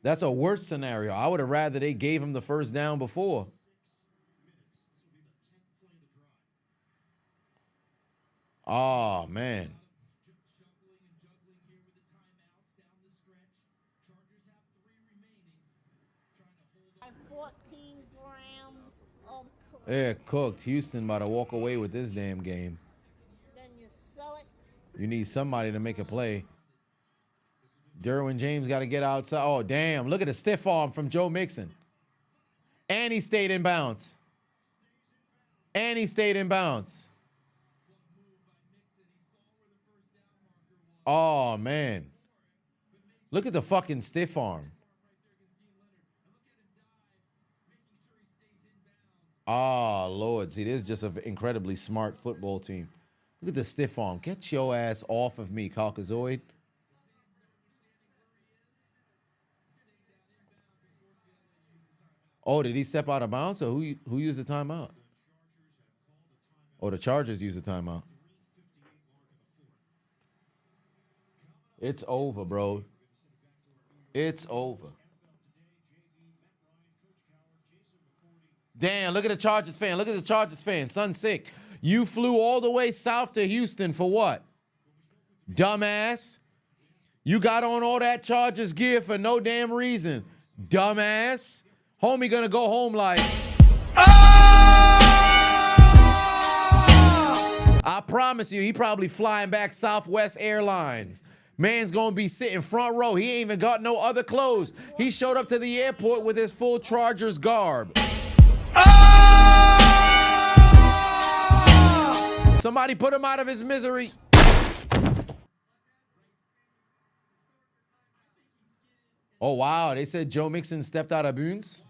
That's a worse scenario. I would have rather they gave him the first down before. Oh, man. Yeah, cooked. Houston about to walk away with this damn game. Then you sell it. You need somebody to make a play. Derwin James got to get outside. Oh, damn. Look at the stiff arm from Joe Mixon. And he stayed in bounds. And he stayed in bounds. Oh, man. Look at the fucking stiff arm. Oh, Lord. See, this is just an incredibly smart football team. Look at the stiff arm. Get your ass off of me, Caucasoid. Oh, did he step out of bounds? Or who used the timeout? Oh, the Chargers used the timeout. It's over, bro. It's over. Damn, look at the Chargers fan. Look at the Chargers fan. Son sick. You flew all the way south to Houston for what? Dumbass. You got on all that Chargers gear for no damn reason. Dumbass. Homie gonna go home like, I promise you, he probably flying back Southwest Airlines. Man's gonna be sitting front row. He ain't even got no other clothes. He showed up to the airport with his full Chargers garb. Somebody put him out of his misery. Oh, wow. They said Joe Mixon stepped out of bounds.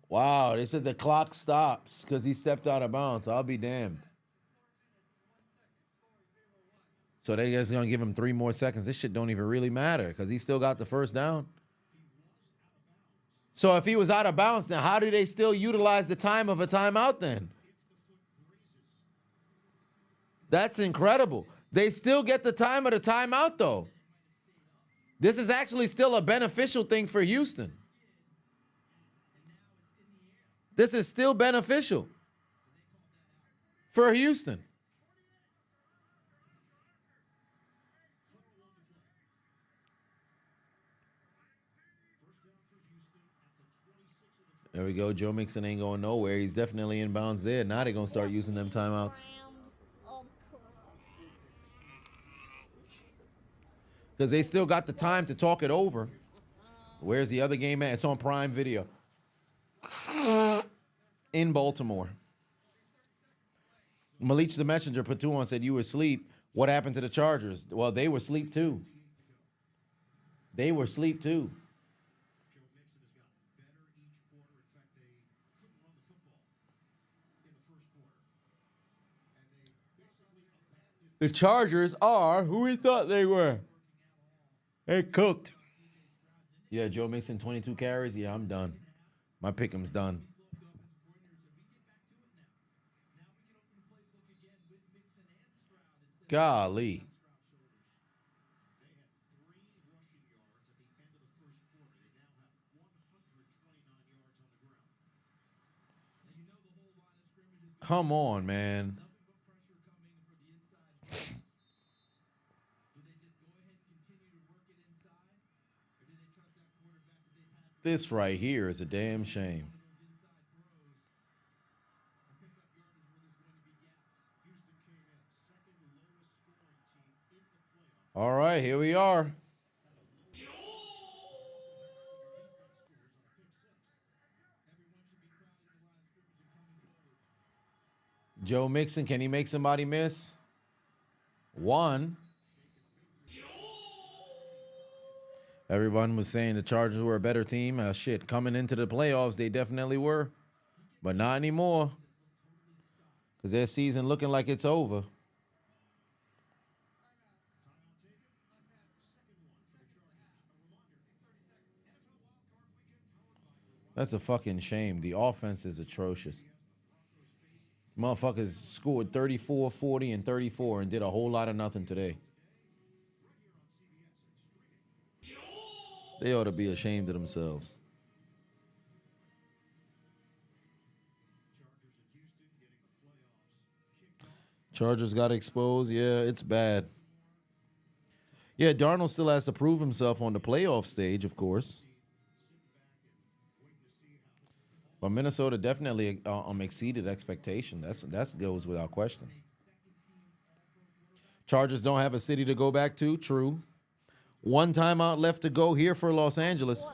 Wow, they said the clock stops because he stepped out of bounds. I'll be damned. So they just going to give him 3 more seconds. This shit don't even really matter because he still got the first down. So if he was out of bounds, then how do they still utilize the time of a timeout then? That's incredible. They still get the time of the timeout, though. This is actually still a beneficial thing for Houston. This is still beneficial for Houston. There we go. Joe Mixon ain't going nowhere. He's definitely in bounds there. Now they're going to start using them timeouts. Because they still got the time to talk it over. Where's the other game at? It's on Prime Video. In Baltimore. Malik the Messenger put 2 on, said you were asleep. What happened to the Chargers? Well, they were asleep too. They were asleep too. The Chargers are who we thought they were. They cooked. Yeah, Joe Mixon, 22 carries. Yeah, I'm done. My pick'em's done. Golly. Come on, man. This right here is a damn shame. All right, here we are. Joe Mixon, can he make somebody miss? 1. Everyone was saying the Chargers were a better team. Shit, coming into the playoffs, they definitely were. But not anymore. Because their season looking like it's over. That's a fucking shame. The offense is atrocious. Motherfuckers scored 34, 40, and 34 and did a whole lot of nothing today. They ought to be ashamed of themselves. Chargers got exposed. Yeah, it's bad. Yeah, Darnold still has to prove himself on the playoff stage, of course. But Minnesota definitely exceeded expectation. That goes without question. Chargers don't have a city to go back to. True. 1 timeout left to go here for Los Angeles.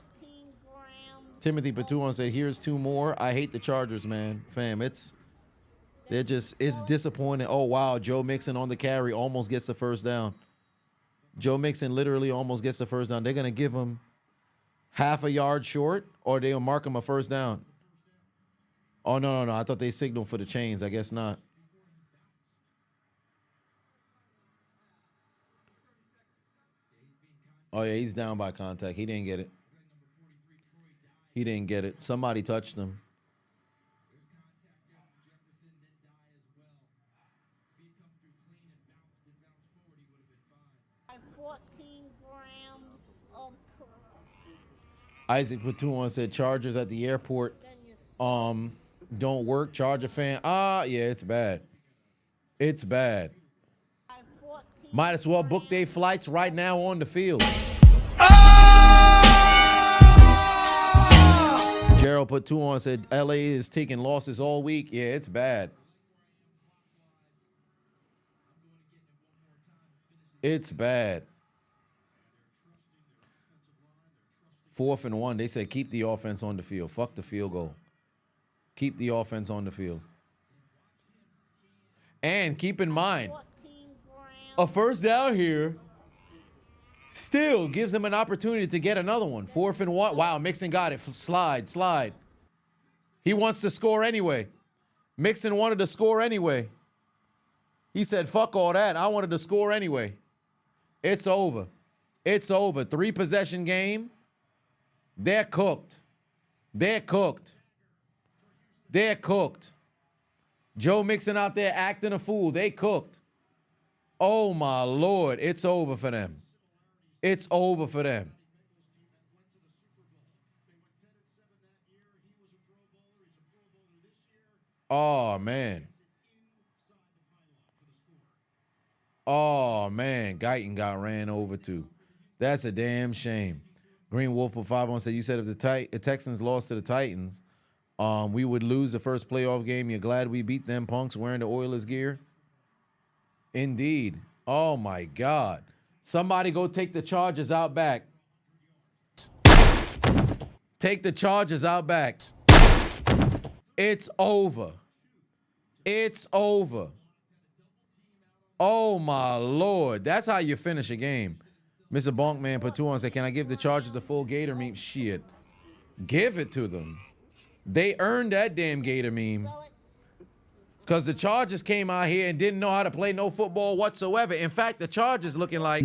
Timothy Patuan said, "Here's 2 more. I hate the Chargers, man. Fam, it's disappointing. Oh wow, Joe Mixon on the carry almost gets the first down. Joe Mixon literally almost gets the first down. They're going to give him half a yard short, or they'll mark him a first down. Oh, no. I thought they signaled for the chains. I guess not. Oh, yeah, he's down by contact. He didn't get it. He didn't get it. Somebody touched him. 14 grams of Isaac Platoon said Chargers at the airport don't work. Charger fan. Yeah, it's bad. It's bad. Might as well book their flights right now on the field. Gerald put 2 on, said LA is taking losses all week. Yeah, it's bad. It's bad. 4th and 1. They said keep the offense on the field. Fuck the field goal. Keep the offense on the field. And keep in mind, a first down here still gives him an opportunity to get another one. 4th and 1. Wow, Mixon got it. Slide. He wants to score anyway. Mixon wanted to score anyway. He said, fuck all that. I wanted to score anyway. It's over. It's over. 3-possession game. They're cooked. They're cooked. They're cooked. Joe Mixon out there acting a fool. They cooked. Oh, my Lord. It's over for them. It's over for them. Oh, man. Oh, man. Guyton got ran over, too. That's a damn shame. Green Wolf for 5 on said, you said if the Texans lost to the Titans, we would lose the first playoff game. You're glad we beat them punks wearing the Oilers gear? Indeed. Oh, my God. Somebody go take the Chargers out back. Take the Chargers out back. It's over. It's over. Oh, my Lord. That's how you finish a game. Mr. Bonkman put 2 on and said, can I give the Chargers the full Gator meme? Shit. Give it to them. They earned that damn Gator meme. Because the Chargers came out here and didn't know how to play no football whatsoever. In fact, the Chargers looking like...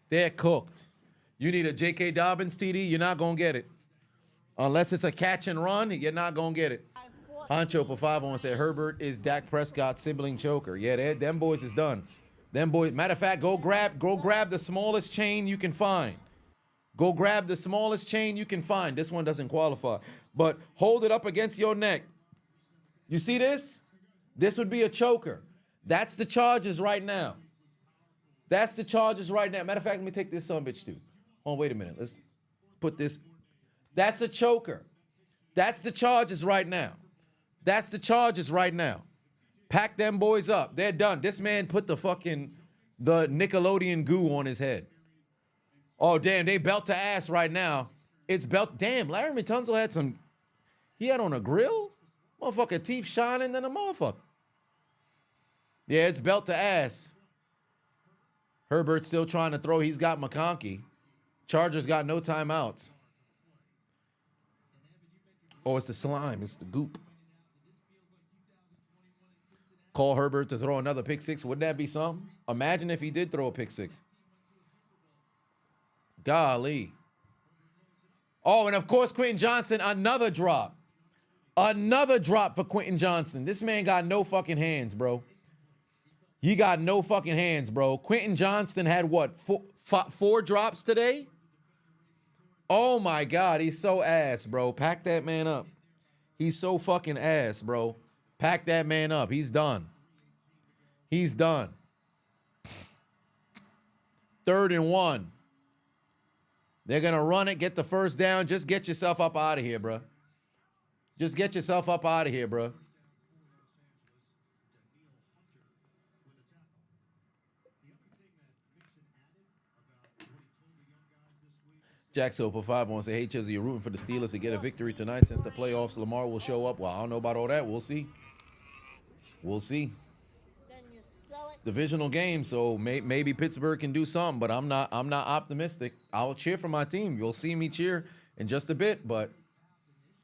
They're cooked. You need a J.K. Dobbins TD, you're not going to get it. Unless it's a catch and run, you're not going to get it. Honcho for 5 on said Herbert is Dak Prescott's sibling choker. Yeah, them boys is done. Them boys. Matter of fact, go grab the smallest chain you can find. Go grab the smallest chain you can find. This one doesn't qualify. But hold it up against your neck. You see this? This would be a choker. That's the Chargers right now. That's the Chargers right now. Matter of fact, let me take this son of a bitch too. Oh, wait a minute. Let's put this. That's a choker. That's the Chargers right now. That's the Chargers right now. Pack them boys up. They're done. This man put the Nickelodeon goo on his head. Oh, damn. They belt to ass right now. It's belt. Damn, Larry Tunsil had some. He had on a grill? Motherfucker, teeth shining than a motherfucker. Yeah, it's belt to ass. Herbert's still trying to throw. He's got McConkey. Chargers got no timeouts. Oh, it's the slime. It's the goop. Call Herbert to throw another pick six. Wouldn't that be something? Imagine if he did throw a pick six. Golly. Oh, and of course, Quentin Johnson, another drop. Another drop for Quentin Johnson. This man got no fucking hands, bro. He got no fucking hands, bro. Quentin Johnston had what, four drops today? Oh my God, he's so ass, bro. Pack that man up. He's so fucking ass, bro. Pack that man up. He's done. He's done. 3rd and 1. They're going to run it, get the first down. Just get yourself up out of here, bro. Just get yourself up out of here, bro. Jack Soper 5 wants to say, hey, Chisel, you're rooting for the Steelers to get a victory tonight since the playoffs. Lamar will show up. Well, I don't know about all that. We'll see. We'll see. Divisional game, so maybe Pittsburgh can do something, but I'm not optimistic. I'll cheer for my team. You'll see me cheer in just a bit, but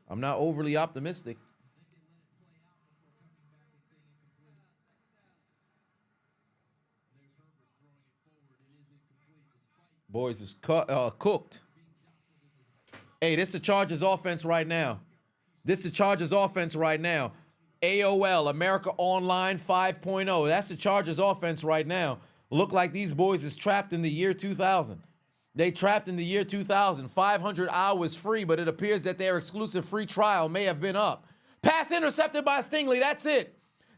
I'm not overly optimistic. Boys is cooked. Hey, this is the Chargers offense right now. This is the Chargers offense right now. AOL, America Online 5.0. That's the Chargers offense right now. Look like these boys is trapped in the year 2000. They trapped in the year 2000. 500 hours free, but it appears that their exclusive free trial may have been up. Pass intercepted by Stingley. That's it.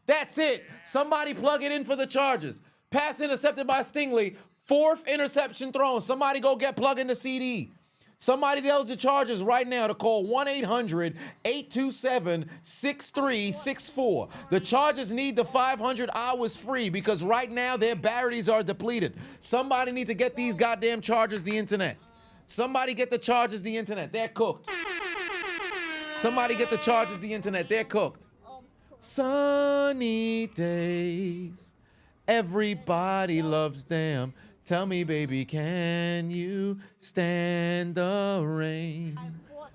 That's it. Somebody plug it in for the Chargers. Pass intercepted by Stingley. 4th interception thrown. Somebody go get plug in the CD. Somebody tells the Chargers right now to call 1-800-827-6364. The Chargers need the 500 hours free because right now their batteries are depleted. Somebody need to get these goddamn Chargers the internet. Somebody get the Chargers the internet. They're cooked. Somebody get the Chargers the internet. They're cooked. Sunny days. Everybody loves them. Tell me, baby, can you stand the rain?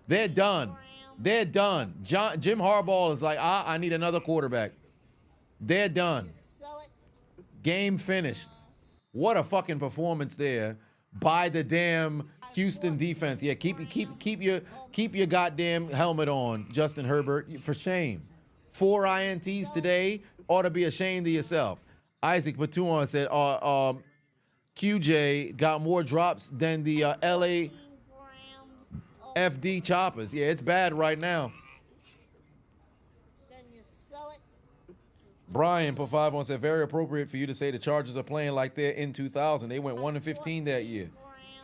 They're done. They're done. Jim Harbaugh is like, I need another quarterback. They're done. Game finished. What a fucking performance there by the damn Houston defense. Yeah, keep your goddamn helmet on, Justin Herbert. For shame. 4 INTs today. Ought to be ashamed of yourself. Isaac Batuan said, QJ got more drops than the LA FD Choppers. Yeah, it's bad right now. Brian put 5 on said, very appropriate for you to say the Chargers are playing like they're in 2000. They went 1-15 that year.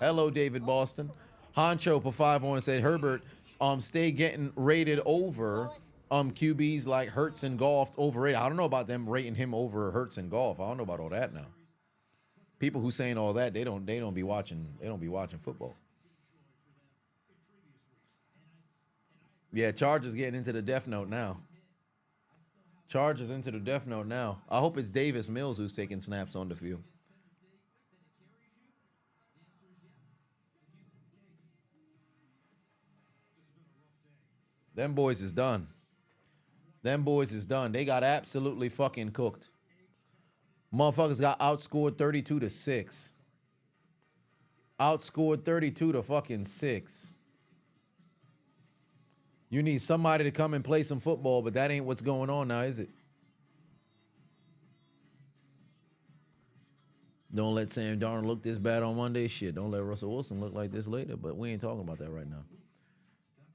Hello, David Boston. Honcho put 5 on and said, Herbert, stay getting rated over QBs like Hurts and Goff overrated. I don't know about them rating him over Hurts and Goff. I don't know about all that now. People who saying all that, they don't be watching football. Yeah, Chargers getting into the death note now. Chargers into the death note now. I hope it's Davis Mills who's taking snaps on the field. Them boys is done. Them boys is done. They got absolutely fucking cooked. Motherfuckers got outscored 32-6. Outscored 32-6. You need somebody to come and play some football, but that ain't what's going on now, is it? Don't let Sam Darnold look this bad on Monday. Shit, don't let Russell Wilson look like this later, but we ain't talking about that right now.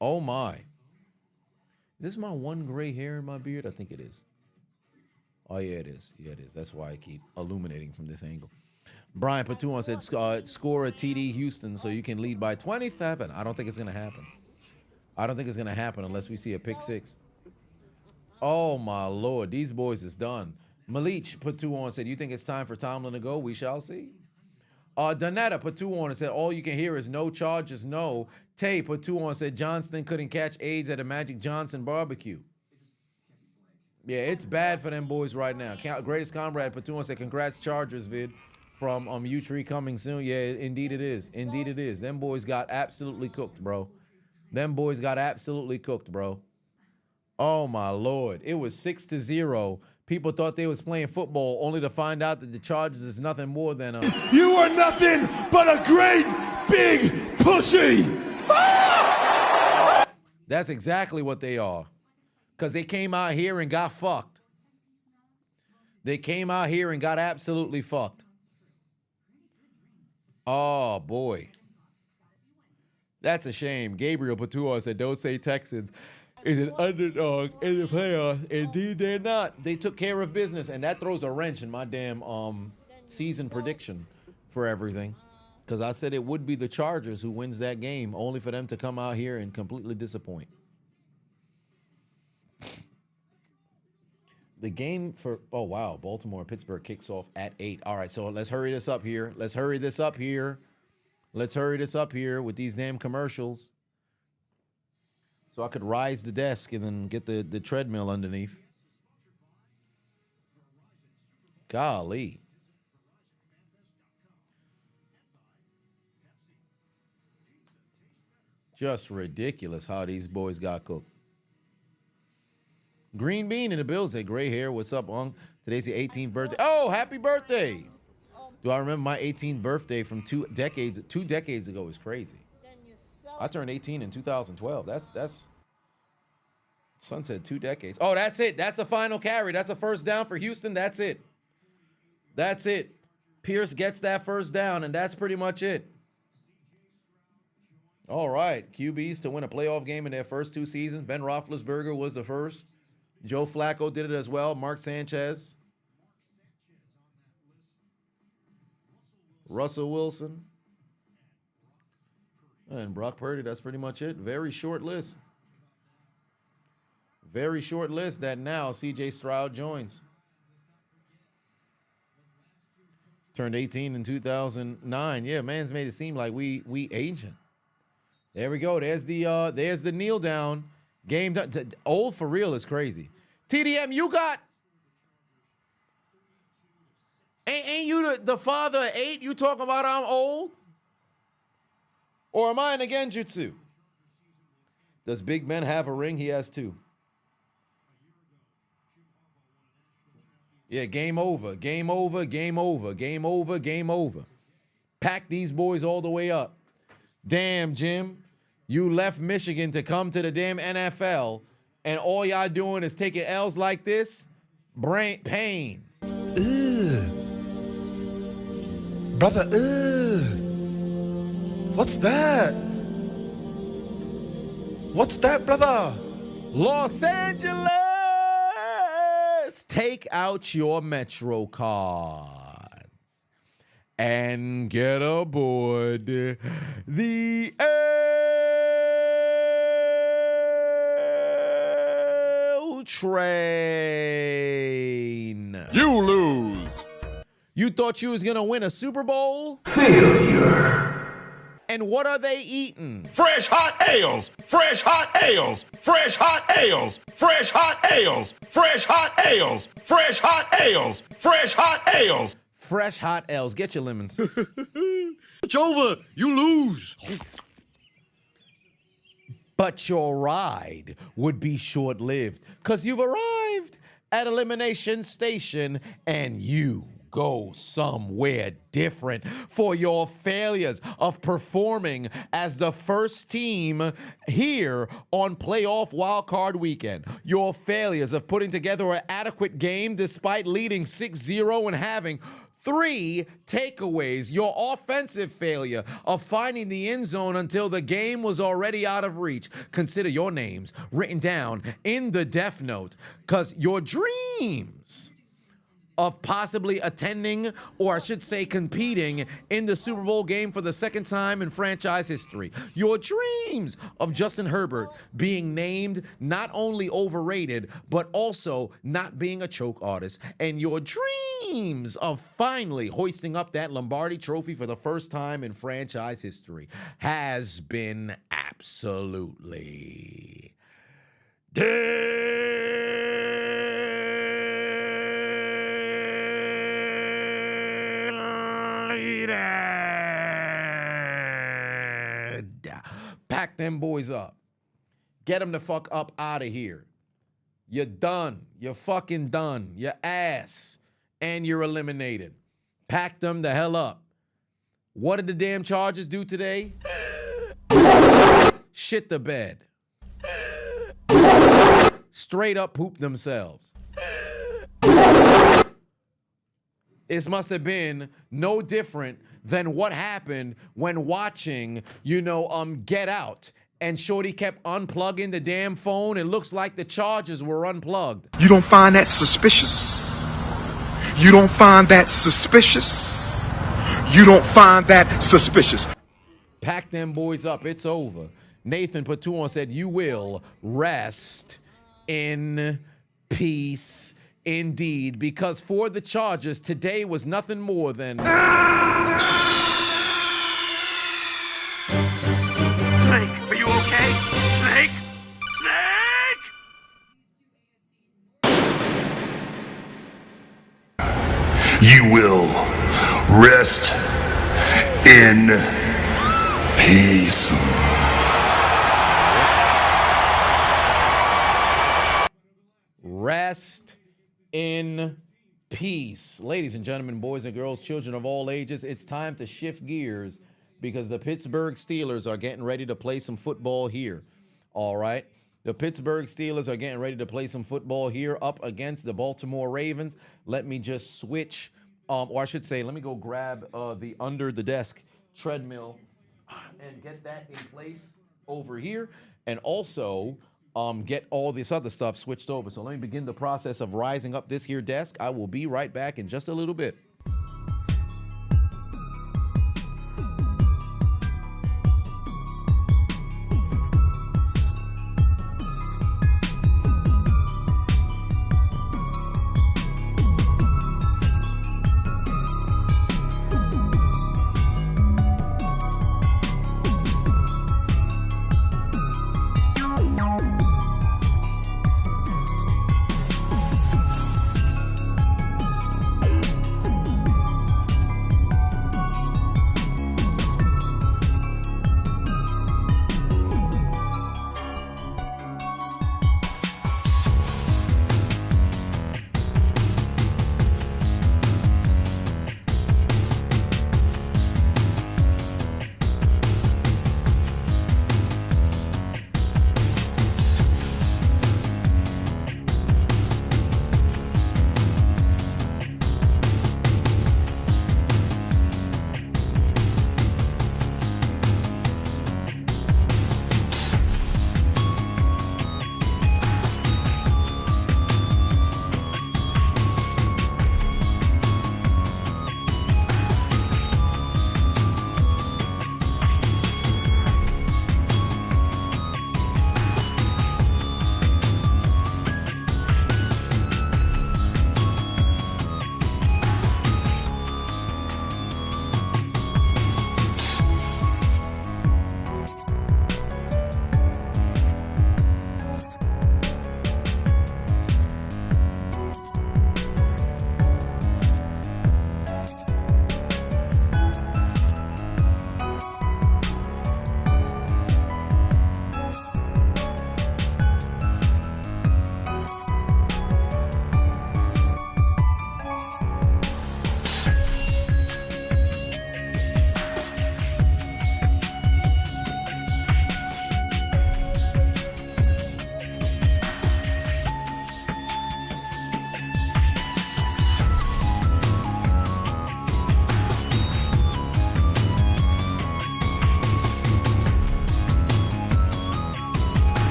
Oh, my. Is this my one gray hair in my beard? I think it is. Oh, yeah, it is. Yeah, it is. That's why I keep illuminating from this angle. Brian Patuan said, score a TD Houston so you can lead by 27. I don't think it's going to happen. I don't think it's going to happen unless we see a pick 6. Oh, my Lord. These boys is done. Malich Patuan said, you think it's time for Tomlin to go? We shall see. Donetta Patuan said, all you can hear is no charges, no. Tay Patuan said, Johnston couldn't catch AIDS at a Magic Johnson barbecue. Yeah, it's bad for them boys right now. Greatest Comrade Patuan said, congrats Chargers vid from U-Tree coming soon. Yeah, indeed it is. Indeed it is. Them boys got absolutely cooked, bro. Them boys got absolutely cooked, bro. Oh, my Lord. It was 6-0. People thought they was playing football only to find out that the Chargers is nothing more than a... You are nothing but a great big pussy. That's exactly what they are. Because they came out here and got fucked. They came out here and got absolutely fucked. Oh, boy. That's a shame. Gabriel Patua said, don't say Texans is an underdog in the playoffs. Indeed, they're not. They took care of business, and that throws a wrench in my damn season prediction for everything. Because I said it would be the Chargers who wins that game, only for them to come out here and completely disappoint. The game for, oh, wow, Baltimore-Pittsburgh kicks off at 8. All right, so let's hurry this up here. Let's hurry this up here with these damn commercials. So I could rise the desk and then get the treadmill underneath. Golly. Just ridiculous how these boys got cooked. Green Bean in the building. Say, gray hair. What's up, Ung? Today's your 18th birthday. Oh, happy birthday. Do I remember my 18th birthday from 2 decades ago is crazy. I turned 18 in 2012. That's Son said 2 decades. Oh, that's it. That's the final carry. That's a first down for Houston. That's it. That's it. Pierce gets that first down, and that's pretty much it. All right. QBs to win a playoff game in their first 2 seasons. Ben Roethlisberger was the first. Joe Flacco did it as well. Mark Sanchez. Russell Wilson. And Brock Purdy. That's pretty much it. Very short list. Very short list that now C.J. Stroud joins. Turned 18 in 2009. Yeah, man's made it seem like we ancient. There we go. There's the kneel down. Game done. Old for real is crazy. TDM, you got. Ain't you the father of 8? You talking about I'm old? Or am I in a genjutsu? Does Big Ben have a ring? He has 2. Yeah, game over. Game over. Game over. Game over. Game over. Pack these boys all the way up. Damn, Jim. You left Michigan to come to the damn NFL, and all y'all doing is taking L's like this? Brain pain. Ugh. Brother, ugh. What's that? What's that, brother? Los Angeles! Take out your Metro cards and get aboard the L train. You lose. You thought you was gonna win a Super Bowl? Failure. And what are they eating? Fresh hot ales, fresh hot ales, fresh hot ales, fresh hot ales, fresh hot ales, fresh hot ales, fresh hot ales. Fresh hot L's. Get your lemons. It's over. You lose. But your ride would be short-lived because you've arrived at Elimination Station and you go somewhere different for your failures of performing as the first team here on playoff wildcard weekend. Your failures of putting together an adequate game despite leading 6-0 and having 3 takeaways. Your offensive failure of finding the end zone until the game was already out of reach. Consider your names written down in the death note because your dreams of possibly attending, or I should say competing in the Super Bowl game for the second time in franchise history. Your dreams of Justin Herbert being named not only overrated, but also not being a choke artist. And your dreams of finally hoisting up that Lombardi trophy for the first time in franchise history has been absolutely pack them boys up. Get them the fuck up out of here. You're done. You're fucking done. You're ass. And you're eliminated. Pack them the hell up. What did the damn Chargers do today? Shit the bed. Straight up poop themselves. It must have been no different than what happened when watching, Get Out. And Shorty kept unplugging the damn phone. It looks like the chargers were unplugged. You don't find that suspicious? You don't find that suspicious? You don't find that suspicious? Pack them boys up. It's over. Nathan Patuan said, "You will rest in peace indeed." Because for the Chargers, today was nothing more than... Snake, are you okay? Snake? Snake! You will rest in peace. Rest in peace. Ladies and gentlemen, boys and girls, children of all ages, it's time to shift gears because the Pittsburgh Steelers are getting ready to play some football here. All right? The Pittsburgh Steelers are getting ready to play some football here up against the Baltimore Ravens. Let me just switch, or I should say, let me go grab the under-the-desk treadmill and get that in place over here. And also get all this other stuff switched over. So let me begin the process of rising up this here desk. I will be right back in just a little bit.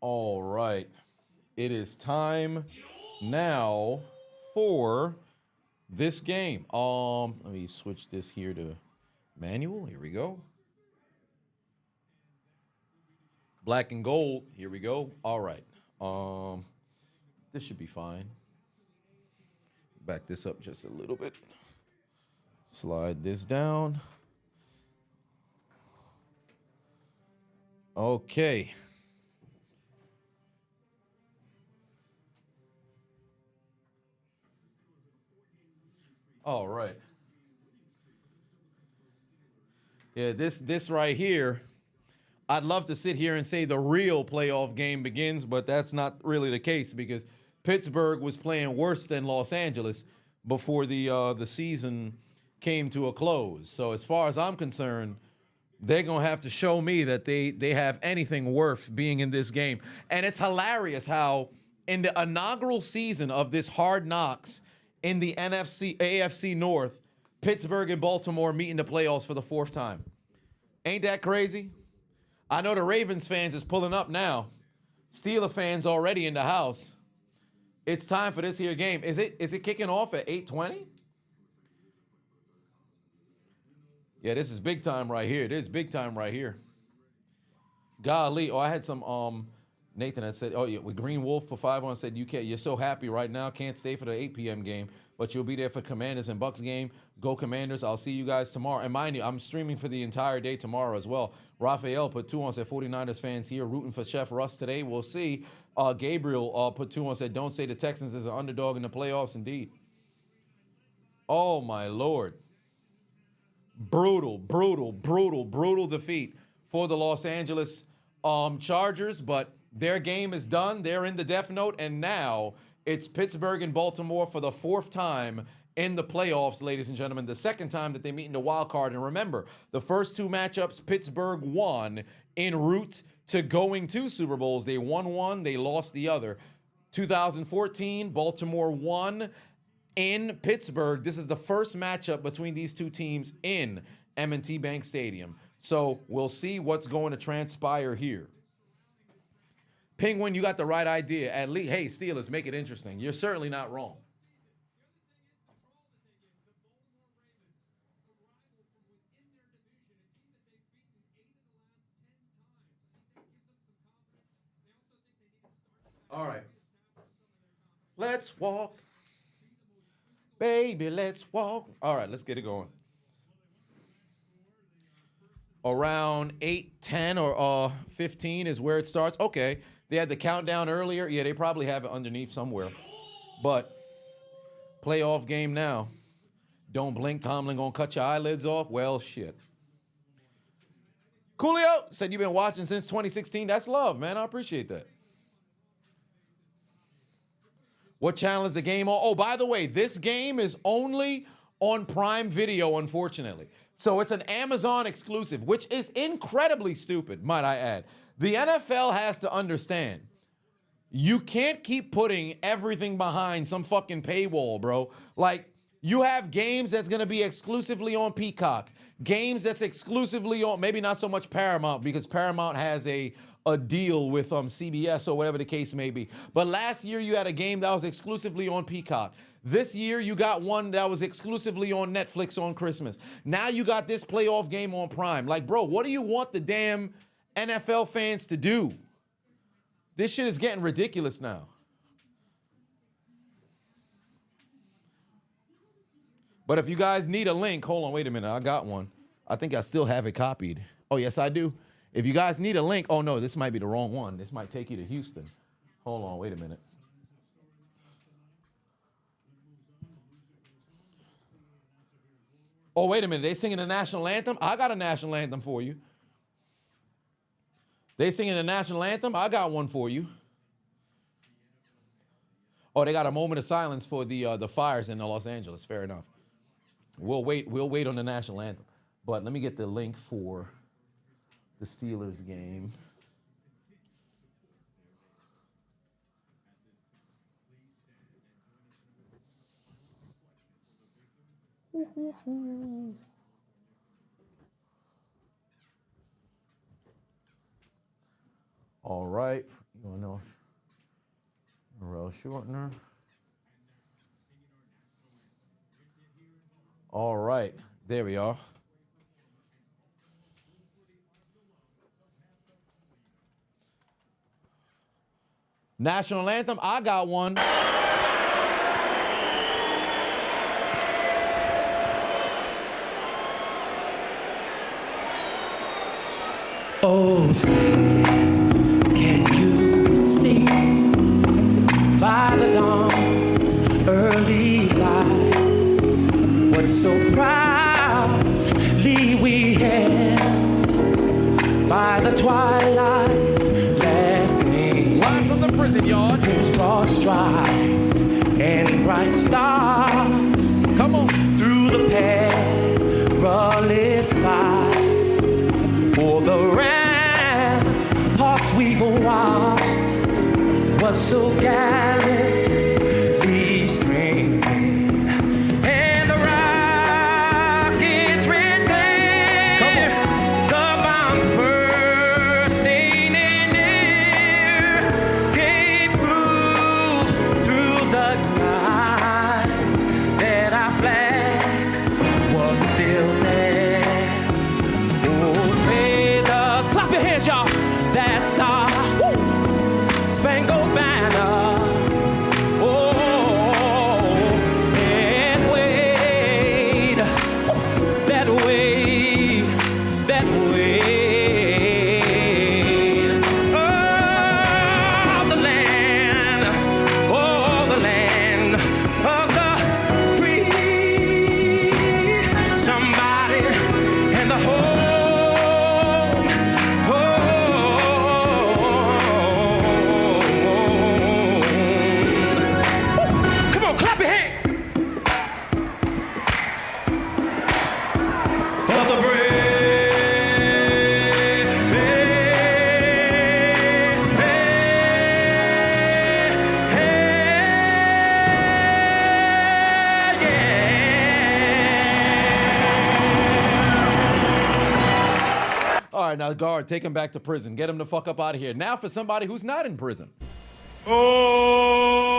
All right. It is time now for this game. Let me switch this here to manual. Here we go. Black and gold. Here we go. All right. This should be fine. Back this up just a little bit Slide this down. Okay. All right. Yeah, this right here, I'd love to sit here and say the real playoff game begins, but that's not really the case because Pittsburgh was playing worse than Los Angeles before the season came to a close. So as far as I'm concerned, they're going to have to show me that they have anything worth being in this game. And it's hilarious how in the inaugural season of this Hard Knocks in the AFC North, Pittsburgh and Baltimore meet in the playoffs for the 4th time. Ain't that crazy? I know the Ravens fans is pulling up now. Steeler fans already in the house. It's time for this here game. Is it kicking off at 8:20? Yeah, this is big time right here. It is big time right here. Golly. Oh, I had some Nathan had said, oh yeah, with Green Wolf for 5 on said you're so happy right now, can't stay for the 8 p.m. game, but you'll be there for Commanders and Bucks game. Go Commanders. I'll see you guys tomorrow. And mind you, I'm streaming for the entire day tomorrow as well. Raphael put 2 on, said 49ers fans here rooting for Chef Russ today. We'll see. Gabriel put 2 on, said don't say the Texans is an underdog in the playoffs. Indeed. Oh my Lord. Brutal defeat for the Los Angeles Chargers, but their game is done. They're in the death note, and now it's Pittsburgh and Baltimore for the 4th time in the playoffs, ladies and gentlemen. The 2nd time that they meet in the wild card. And remember, the first 2 matchups, Pittsburgh won en route to going to Super Bowls. They won one, they lost the other. 2014, Baltimore won in Pittsburgh. This is the first matchup between these 2 teams in M&T Bank Stadium. So we'll see what's going to transpire here. Penguin, you got the right idea. At least, hey, Steelers, make it interesting. You're certainly not wrong. All right. Let's walk. Baby, let's walk. All right, let's get it going. Around 8:10 or 15 is where it starts. Okay, they had the countdown earlier. Yeah, they probably have it underneath somewhere. But playoff game now. Don't blink, Tomlin gonna cut your eyelids off. Well, shit. Coolio said you've been watching since 2016. That's love, man. I appreciate that. What channel is the game on? Oh, by the way, this game is only on Prime Video, unfortunately. So it's an Amazon exclusive, which is incredibly stupid, might I add. The NFL has to understand, you can't keep putting everything behind some fucking paywall, bro. Like, you have games that's going to be exclusively on Peacock, games that's exclusively on, maybe not so much Paramount, because Paramount has a deal with CBS or whatever the case may be. But last year you had a game that was exclusively on Peacock. This year you got one that was exclusively on Netflix on Christmas. Now you got this playoff game on Prime. Like, bro, what do you want the damn NFL fans to do? This shit is getting ridiculous now. But if you guys need a link, hold on, wait a minute. I got one. I think I still have it copied. Oh, yes, I do. If you guys need a link, oh no, this might be the wrong one. This might take you to Houston. Hold on, wait a minute. Oh, wait a minute. They singing the national anthem? I got a national anthem for you. They singing the national anthem? I got one for you. Oh, they got a moment of silence for the fires in Los Angeles. Fair enough. We'll wait on the national anthem. But let me get the link for the Steelers game. All right, you want to know Morel shortener. All right, there we are. National anthem, I got one. Oh, say, can you see by the dawn's early light what so proudly we held by the twilight's last gleam? Live from the prison yard. Whose broad stripes and bright stars come on through the perilous fight. For the ramparts we've watched was so gallantly streaming, and the rockets ran there, the bombs bursting in air, gave proof through the night that our flag was still there. Clap your hands, y'all. That star, spangled banner. Oh, and wave that way, that way. Oh, the land of the free. Somebody in the whole. All right, now, guard, take him back to prison. Get him the fuck up out of here. Now for somebody who's not in prison. Oh,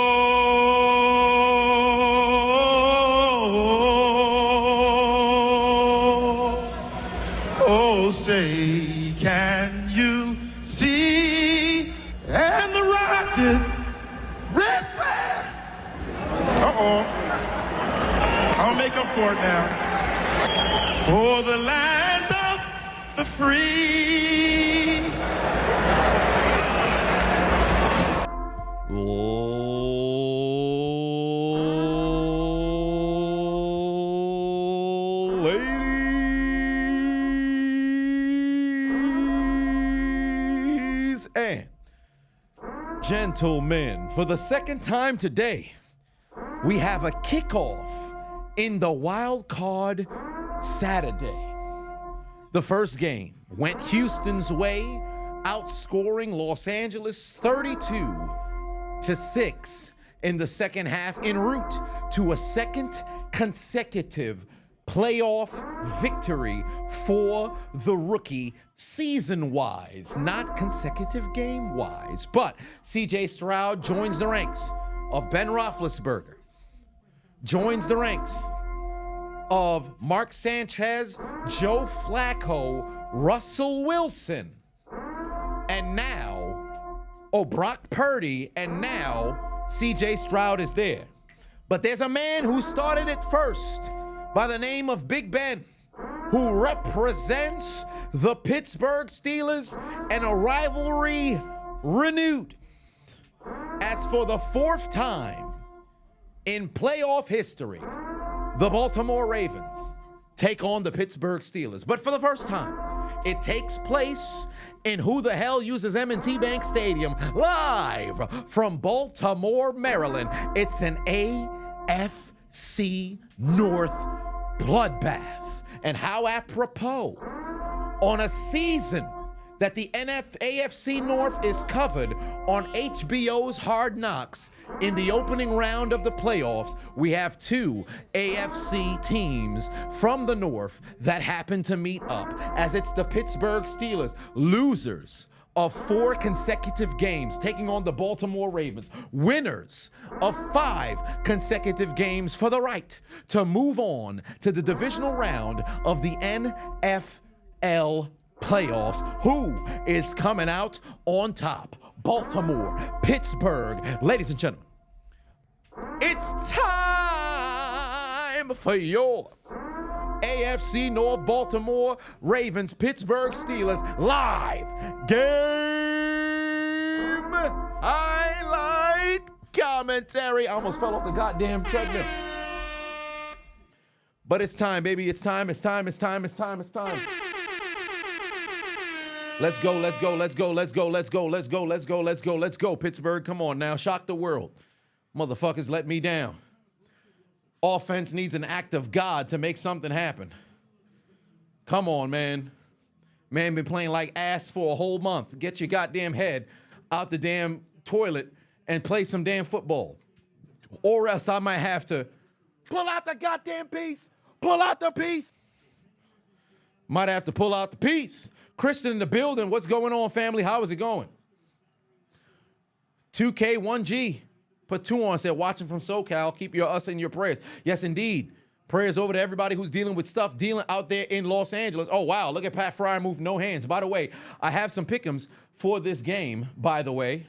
say, can you see? And the Rockets, red flag. Uh-oh. I'll make up for it now. For the land of the free. Ladies and gentlemen, for the second time today, we have a kickoff in the wild card Saturday. The first game went Houston's way, outscoring Los Angeles 32-6 in the second half, en route to a second consecutive playoff victory for the rookie, season-wise, not consecutive game-wise. But C.J. Stroud joins the ranks of Ben Roethlisberger, joins the ranks of Mark Sanchez, Joe Flacco, Russell Wilson, and now, Brock Purdy, and now C.J. Stroud is there. But there's a man who started it first by the name of Big Ben, who represents the Pittsburgh Steelers and a rivalry renewed. As for the fourth time in playoff history, the Baltimore Ravens take on the Pittsburgh Steelers. But for the first time, it takes place in who the hell uses M&T Bank Stadium, live from Baltimore, Maryland. It's an AFC North bloodbath. And how apropos, on a season that the AFC North is covered on HBO's Hard Knocks, in the opening round of the playoffs, we have two AFC teams from the North that happen to meet up, as it's the Pittsburgh Steelers, losers of 4 consecutive games, taking on the Baltimore Ravens, winners of 5 consecutive games for the right to move on to the divisional round of the NFL playoffs. Who is coming out on top? Baltimore, Pittsburgh. Ladies and gentlemen, it's time for your AFC North, Baltimore Ravens, Pittsburgh Steelers, live game highlight commentary. I almost fell off the goddamn treadmill. But it's time, baby. It's time. Let's go, Pittsburgh. Come on now. Shock the world. Motherfuckers let me down. Offense needs an act of God to make something happen. Come on, man. Man been playing like ass for a whole month. Get your goddamn head out the damn toilet and play some damn football. Or else I might have to pull out the goddamn piece. Pull out the piece. Might have to pull out the piece. Christian in the building. What's going on, family? How is it going? 2K1G. Put 2 on, said, watching from SoCal, keep us in your prayers. Yes, indeed. Prayers over to everybody who's dealing with stuff, dealing out there in Los Angeles. Oh, wow, look at Pat Fryer move no hands. By the way, I have some pick'ems for this game, by the way.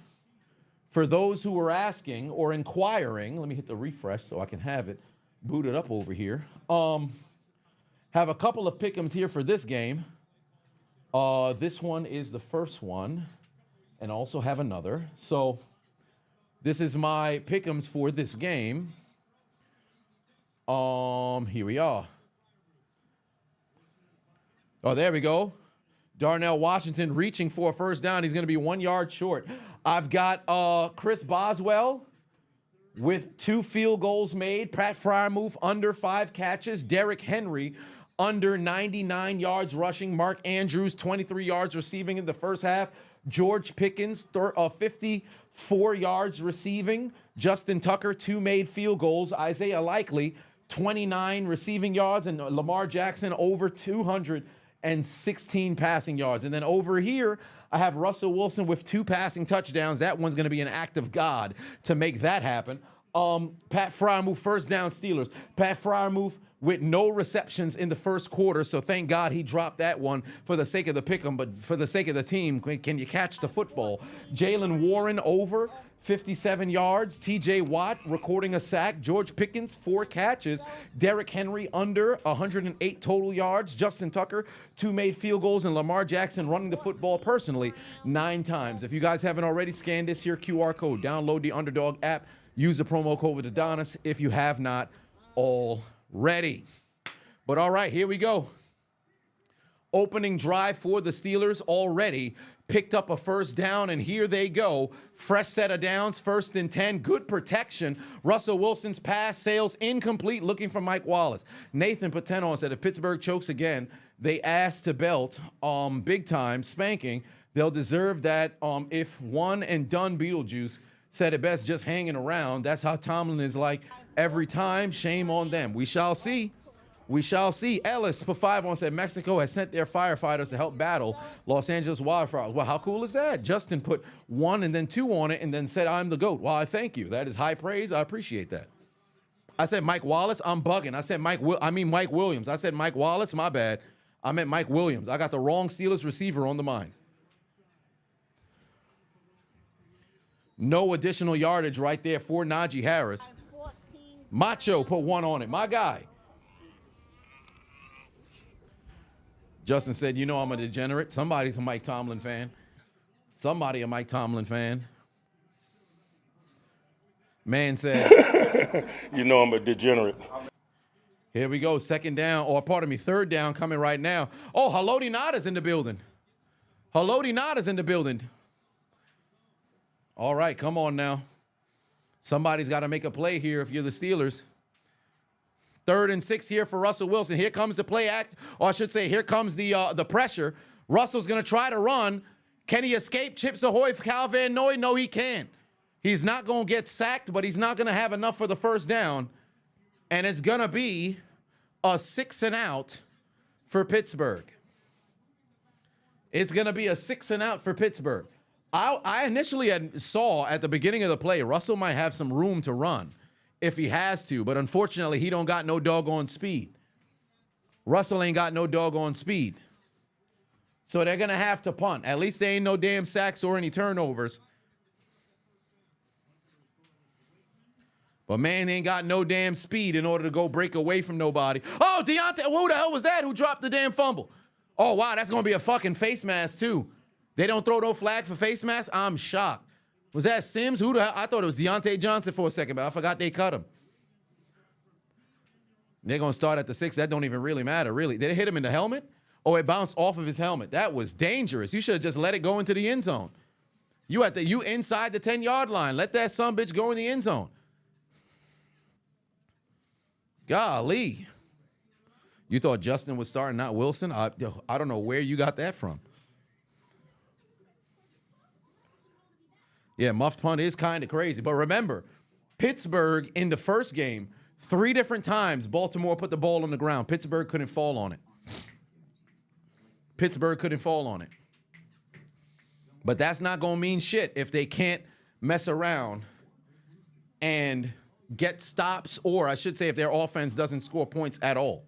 For those who were asking or inquiring, let me hit the refresh so I can have it booted up over here. Have a couple of pick'ems here for this game. This one is the first one, and also have another. So this is my pick'ems for this game. Here we are. Oh, there we go. Darnell Washington reaching for a first down. He's going to be 1 yard short. I've got Chris Boswell with 2 field goals made. Pat Fryermuth under 5 catches. Derrick Henry under 99 yards rushing. Mark Andrews 23 yards receiving in the first half. George Pickens 54 yards receiving. Justin Tucker 2 made field goals. Isaiah Likely 29 receiving yards, and Lamar Jackson over 216 passing yards. And then over here, I have Russell Wilson with 2 passing touchdowns. That one's going to be an act of God to make that happen. Pat Fryermuth, first down Steelers. Pat Fryermuth with no receptions in the first quarter, so thank God he dropped that one for the sake of the pick'em, but for the sake of the team, can you catch the football? Jalen Warren over 57 yards. TJ Watt recording a sack. George Pickens 4 catches. Derrick Henry under 108 total yards. Justin Tucker 2 made field goals, and Lamar Jackson running the football personally 9 times. If you guys haven't already, scan this here QR code. Download the Underdog app. Use the promo code with Adonis if you have not already. But all right, here we go. Opening drive for the Steelers already. Picked up a first down, and here they go. Fresh set of downs, 1st and 10. Good protection. Russell Wilson's pass sails incomplete, looking for Mike Wallace. Nathan Pateno said if Pittsburgh chokes again, they ask to belt big time, spanking. They'll deserve that if one and done Beetlejuice said it best, just hanging around. That's how Tomlin is like every time. Shame on them. We shall see. We shall see. Ellis put 5 on, said Mexico has sent their firefighters to help battle Los Angeles wildfires. Well, how cool is that? Justin put 1 and then 2 on it and then said, I'm the GOAT. Well, I thank you. That is high praise. I appreciate that. I said Mike Wallace. I'm bugging. I said Mike Williams. I said Mike Wallace. My bad. I meant Mike Williams. I got the wrong Steelers receiver on the mind. No additional yardage right there for Najee Harris. Macho put 1 on it. My guy. Justin said, you know I'm a degenerate. Somebody's a Mike Tomlin fan. Somebody a Mike Tomlin fan. Man said, you know I'm a degenerate. Here we go. 2nd down, or pardon me, 3rd down coming right now. Oh, Haloti Nada's in the building. Haloti Nada's in the building. All right, come on now. Somebody's got to make a play here if you're the Steelers. 3rd and 6 here for Russell Wilson. Here comes the play act, or I should say, here comes the pressure. Russell's going to try to run. Can he escape Chips Ahoy for Cal Van Noy? No, he can't. He's not going to get sacked, but he's not going to have enough for the first down. And it's going to be a 6 and out for Pittsburgh. It's going to be a 6 and out for Pittsburgh. I initially saw at the beginning of the play, Russell might have some room to run if he has to, but unfortunately, he don't got no doggone speed. Russell ain't got no doggone speed. So they're going to have to punt. At least there ain't no damn sacks or any turnovers. But man ain't got no damn speed in order to go break away from nobody. Oh, Deontay, who the hell was that who dropped the damn fumble? Oh, wow, that's going to be a fucking face mask, too. They don't throw no flag for face mask? I'm shocked. Was that Sims? Who the hell? I thought it was Deontay Johnson for a second, but I forgot they cut him. They're going to start at the 6. That don't even really matter, really. Did it hit him in the helmet? Oh, it bounced off of his helmet. That was dangerous. You should have just let it go into the end zone. You inside the 10-yard line. Let that sumbitch go in the end zone. Golly. You thought Justin was starting, not Wilson? I don't know where you got that from. Yeah, muffed punt is kind of crazy. But remember, Pittsburgh in the first game, 3 different times Baltimore put the ball on the ground. Pittsburgh couldn't fall on it. Pittsburgh couldn't fall on it. But that's not going to mean shit if they can't mess around and get stops, or I should say if their offense doesn't score points at all.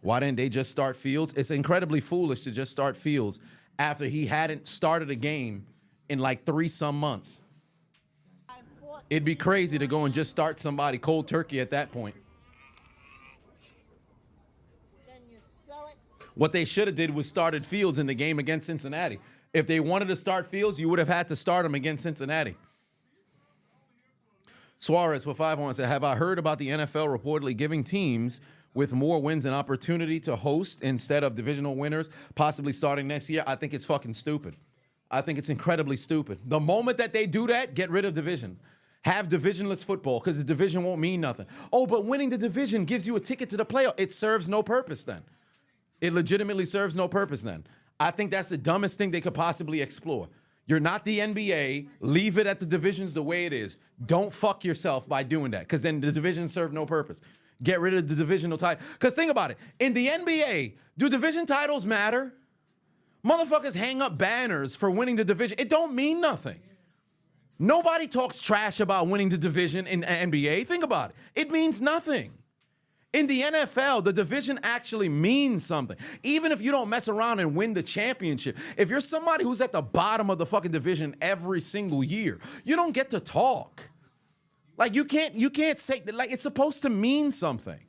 Why didn't they just start Fields? It's incredibly foolish to just start Fields after he hadn't started a game in like 3-some months. It'd be crazy to go and just start somebody cold turkey at that point. What they should have did was started Fields in the game against Cincinnati. If they wanted to start Fields, you would have had to start him against Cincinnati. Suarez with 5-1 said, have I heard about the NFL reportedly giving teams with more wins an opportunity to host instead of divisional winners, possibly starting next year? I think it's fucking stupid. I think it's incredibly stupid. The moment that they do that, get rid of division. Have divisionless football, because the division won't mean nothing. Oh, but winning the division gives you a ticket to the playoff. It serves no purpose then. It legitimately serves no purpose then. I think that's the dumbest thing they could possibly explore. You're not the NBA. Leave it at the divisions the way it is. Don't fuck yourself by doing that, because then the divisions serve no purpose. Get rid of the divisional title. Because think about it. In the NBA, do division titles matter? Motherfuckers hang up banners for winning the division. It don't mean nothing. Nobody talks trash about winning the division in the NBA. Think about it. It means nothing. In the NFL, the division actually means something. Even if you don't mess around and win the championship, if you're somebody who's at the bottom of the fucking division every single year, you don't get to talk. Like you can't say, like, it's supposed to mean something.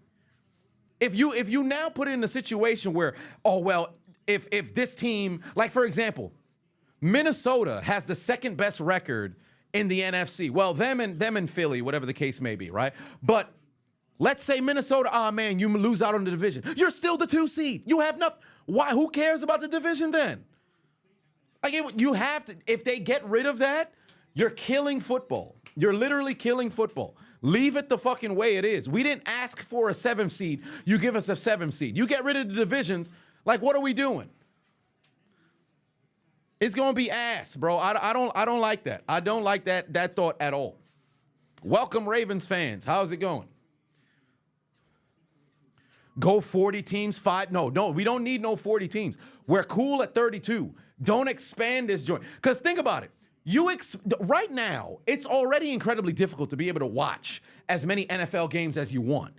If you now put it in a situation where, oh well, if this team, like for example, Minnesota has the second best record in the NFC. Well, them and Philly, whatever the case may be, right? But let's say Minnesota, oh man, you lose out on the division. You're still the 2 seed. You have nothing. Why? Who cares about the division then? Like you have to. If they get rid of that, you're killing football. You're literally killing football. Leave it the fucking way it is. We didn't ask for a 7th seed. You give us a 7th seed. You get rid of the divisions. Like, what are we doing? It's gonna be ass, bro. I don't like that. I don't like that thought at all. Welcome, Ravens fans. How's it going? Go 40 teams, 5. No, we don't need no 40 teams. We're cool at 32. Don't expand this joint. Because think about it. Right now, it's already incredibly difficult to be able to watch as many NFL games as you want.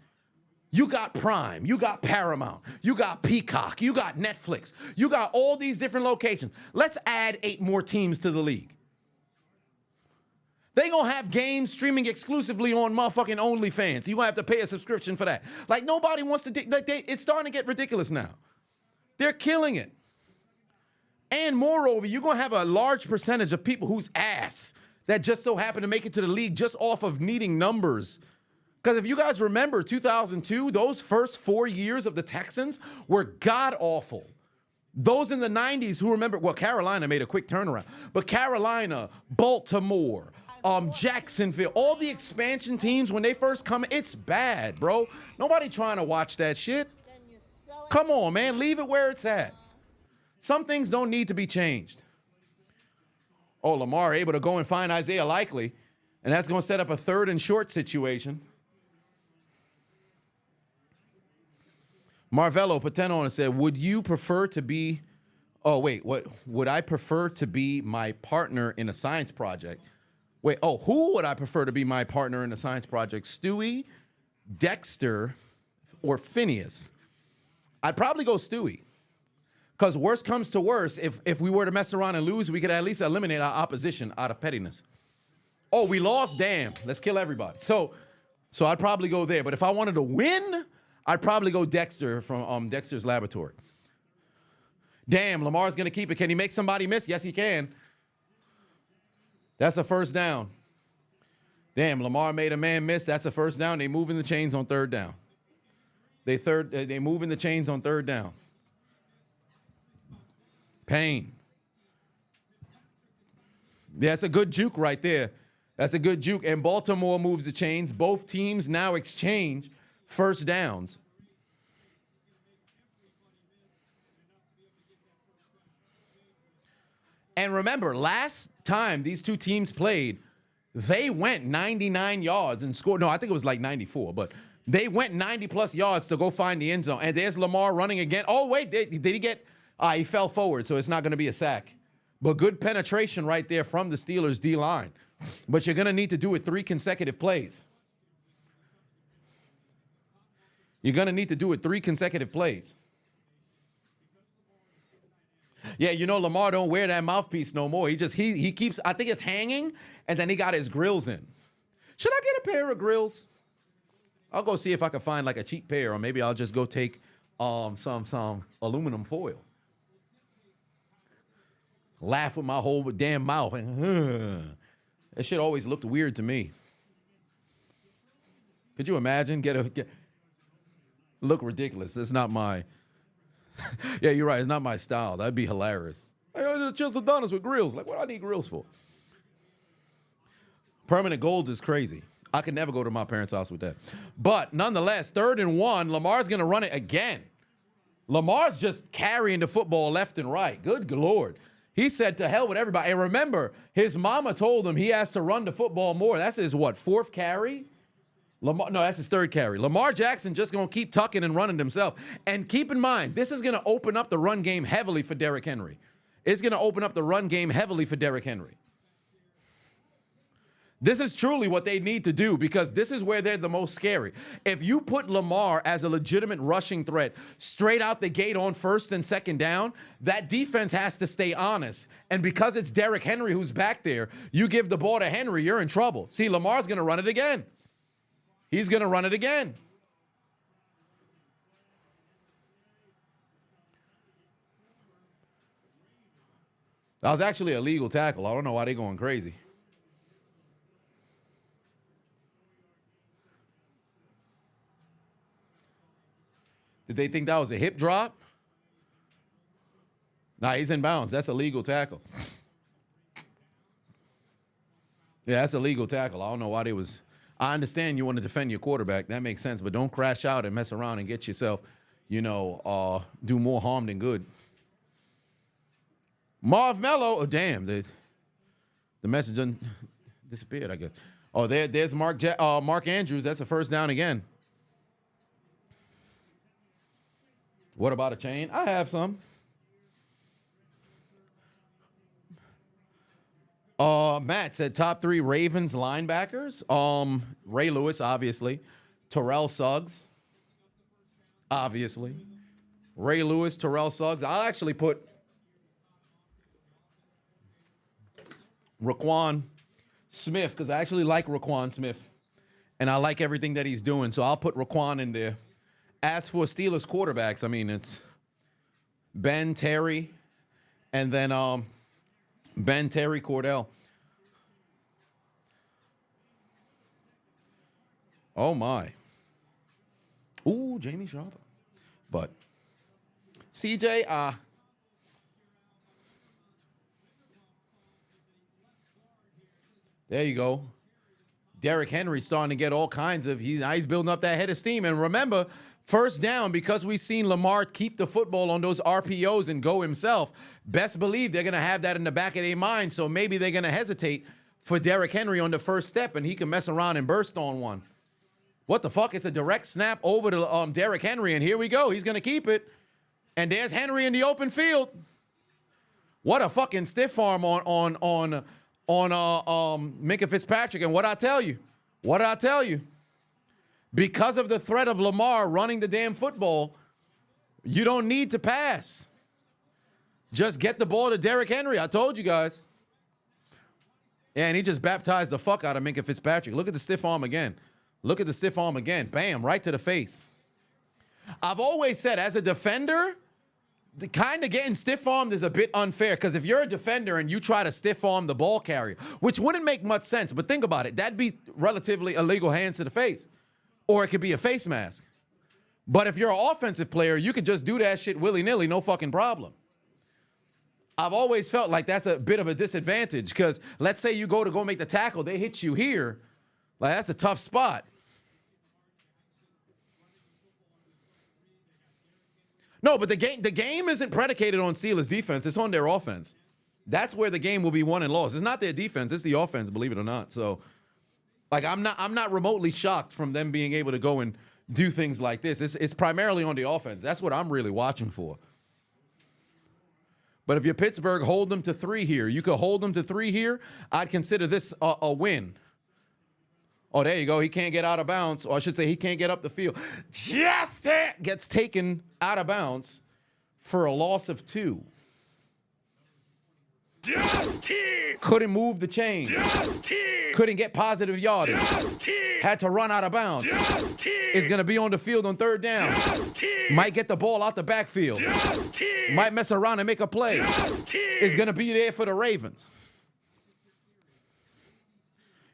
You got Prime, you got Paramount, you got Peacock, you got Netflix, you got all these different locations. Let's add 8 more teams to the league. They gonna have games streaming exclusively on motherfucking OnlyFans. You gonna have to pay a subscription for that. Like nobody wants to. It's starting to get ridiculous now. They're killing it. And moreover, you're gonna have a large percentage of people whose ass that just so happen to make it to the league just off of needing numbers. Because if you guys remember 2002, those first 4 years of the Texans were god-awful. Those in the 90s who remember, well, Carolina made a quick turnaround, but Carolina, Baltimore, Jacksonville, all the expansion teams, when they first come, it's bad, bro. Nobody trying to watch that shit. Come on, man, leave it where it's at. Some things don't need to be changed. Oh, Lamar able to go and find Isaiah Likely, and that's going to set up a 3rd and short situation. Marvello Pateno and said, would you prefer to be, oh, wait, what? Would I prefer to be my partner in a science project? Wait, oh, who would I prefer to be my partner in a science project? Stewie, Dexter, or Phineas? I'd probably go Stewie. Because worst comes to worst, if we were to mess around and lose, we could at least eliminate our opposition out of pettiness. Oh, we lost? Damn. Let's kill everybody. So I'd probably go there. But if I wanted to win, I'd probably go Dexter from Dexter's Laboratory. Damn, Lamar's going to keep it. Can he make somebody miss? Yes, he can. That's a first down. Damn, Lamar made a man miss. That's a first down. They moving the chains on third down. They moving the chains on third down. Payne. Yeah, that's a good juke right there. That's a good juke. And Baltimore moves the chains. Both teams now exchange first downs. And remember, last time these two teams played, they went 99 yards and scored. No, I think it was like 94, but they went 90-plus yards to go find the end zone. And there's Lamar running again. Oh, wait, did he get – he fell forward, so it's not going to be a sack. But good penetration right there from the Steelers' D-line. But you're going to need to do it 3 consecutive plays. You're going to need to do it 3 consecutive plays. Yeah, you know, Lamar don't wear that mouthpiece no more. He keeps, I think it's hanging, and then he got his grills in. Should I get a pair of grills? I'll go see if I can find like a cheap pair, or maybe I'll just go take some aluminum foil. Laugh with my whole damn mouth. That shit always looked weird to me. Could you imagine? Look ridiculous. It's not my... Yeah, you're right. It's not my style. That'd be hilarious. Hey, just Chiseled Adonis with grills. Like, what do I need grills for? Permanent golds is crazy. I could never go to my parents' house with that. But nonetheless, 3rd and 1, Lamar's going to run it again. Lamar's just carrying the football left and right. Good Lord. He said to hell with everybody. And remember, his mama told him he has to run the football more. That's his, 4th carry? No, that's his 3rd carry. Lamar Jackson just going to keep tucking and running himself. And keep in mind, this is going to open up the run game heavily for Derrick Henry. It's going to open up the run game heavily for Derrick Henry. This is truly what they need to do, because this is where they're the most scary. If you put Lamar as a legitimate rushing threat straight out the gate on 1st and 2nd down, that defense has to stay honest. And because it's Derrick Henry who's back there, you give the ball to Henry, you're in trouble. See, Lamar's going to run it again. He's going to run it again. That was actually a legal tackle. I don't know why they're going crazy. Did they think that was a hip drop? Nah, he's in bounds. That's a legal tackle. Yeah, that's a legal tackle. I don't know why they was... I understand you want to defend your quarterback. That makes sense. But don't crash out and mess around and get yourself, do more harm than good. Marv Mello. Oh, damn. The message done disappeared, I guess. Oh, there's Mark Andrews. That's a first down again. What about a chain? I have some. Matt said top 3 Ravens linebackers. Ray Lewis, obviously. Terrell Suggs, obviously. Ray Lewis, Terrell Suggs. I'll actually put Raquan Smith, because I actually like Raquan Smith. And I like everything that he's doing. So I'll put Raquan in there. As for Steelers quarterbacks, I mean, it's Ben, Terry, and then Ben, Terry, Cordell. Oh, my. Ooh, Jamie Sharp. But CJ, there you go. Derrick Henry starting to get all kinds of, he's building up that head of steam. And remember, first down, because we've seen Lamar keep the football on those RPOs and go himself, best believe they're going to have that in the back of their mind. So maybe they're going to hesitate for Derrick Henry on the first step, and he can mess around and burst on one. What the fuck? It's a direct snap over to Derrick Henry, and here we go. He's going to keep it. And there's Henry in the open field. What a fucking stiff arm on Minka Fitzpatrick. And what I tell you? Because of the threat of Lamar running the damn football, you don't need to pass. Just get the ball to Derrick Henry. I told you guys. Yeah, and he just baptized the fuck out of Minkah Fitzpatrick. Look at the stiff arm again. Look at the stiff arm again. Bam, right to the face. I've always said, as a defender, the kind of getting stiff-armed is a bit unfair, because if you're a defender and you try to stiff-arm the ball carrier, which wouldn't make much sense, but think about it, that'd be relatively illegal hands to the face, or it could be a face mask. But if you're an offensive player, you could just do that shit willy-nilly, no fucking problem. I've always felt like that's a bit of a disadvantage, because let's say you go make the tackle, they hit you here, like that's a tough spot. No, but the game isn't predicated on Steelers defense. It's on their offense. That's where the game will be won and lost. It's not their defense. It's the offense, believe it or not. So, like, I'm not remotely shocked from them being able to go and do things like this. It's primarily on the offense. That's what I'm really watching for. But if you're Pittsburgh, hold them to 3 here. You could hold them to 3 here. I'd consider this a win. Oh, there you go. He can't get out of bounds. Or I should say he can't get up the field. Just gets taken out of bounds for a loss of 2. Couldn't move the chain. Couldn't get positive yardage. Had to run out of bounds. Is going to be on the field on 3rd down. Might get the ball out the backfield. Might mess around and make a play. Is going to be there for the Ravens.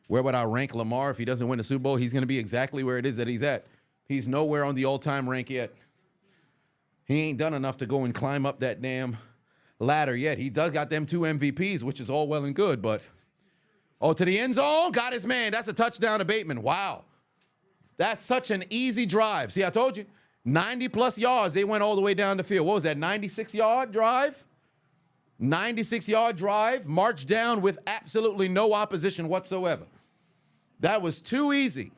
Where would I rank Lamar if he doesn't win the Super Bowl? He's going to be exactly where it is that he's at. He's nowhere on the all-time rank yet. He ain't done enough to go and climb up that damn ladder yet. He does got them 2 MVPs, which is all well and good, but to the end zone, got his man. That's a touchdown to Bateman. Wow. That's such an easy drive. See, I told you, 90-plus yards. They went all the way down the field. What was that, 96-yard drive? 96-yard drive, marched down with absolutely no opposition whatsoever. That was too easy.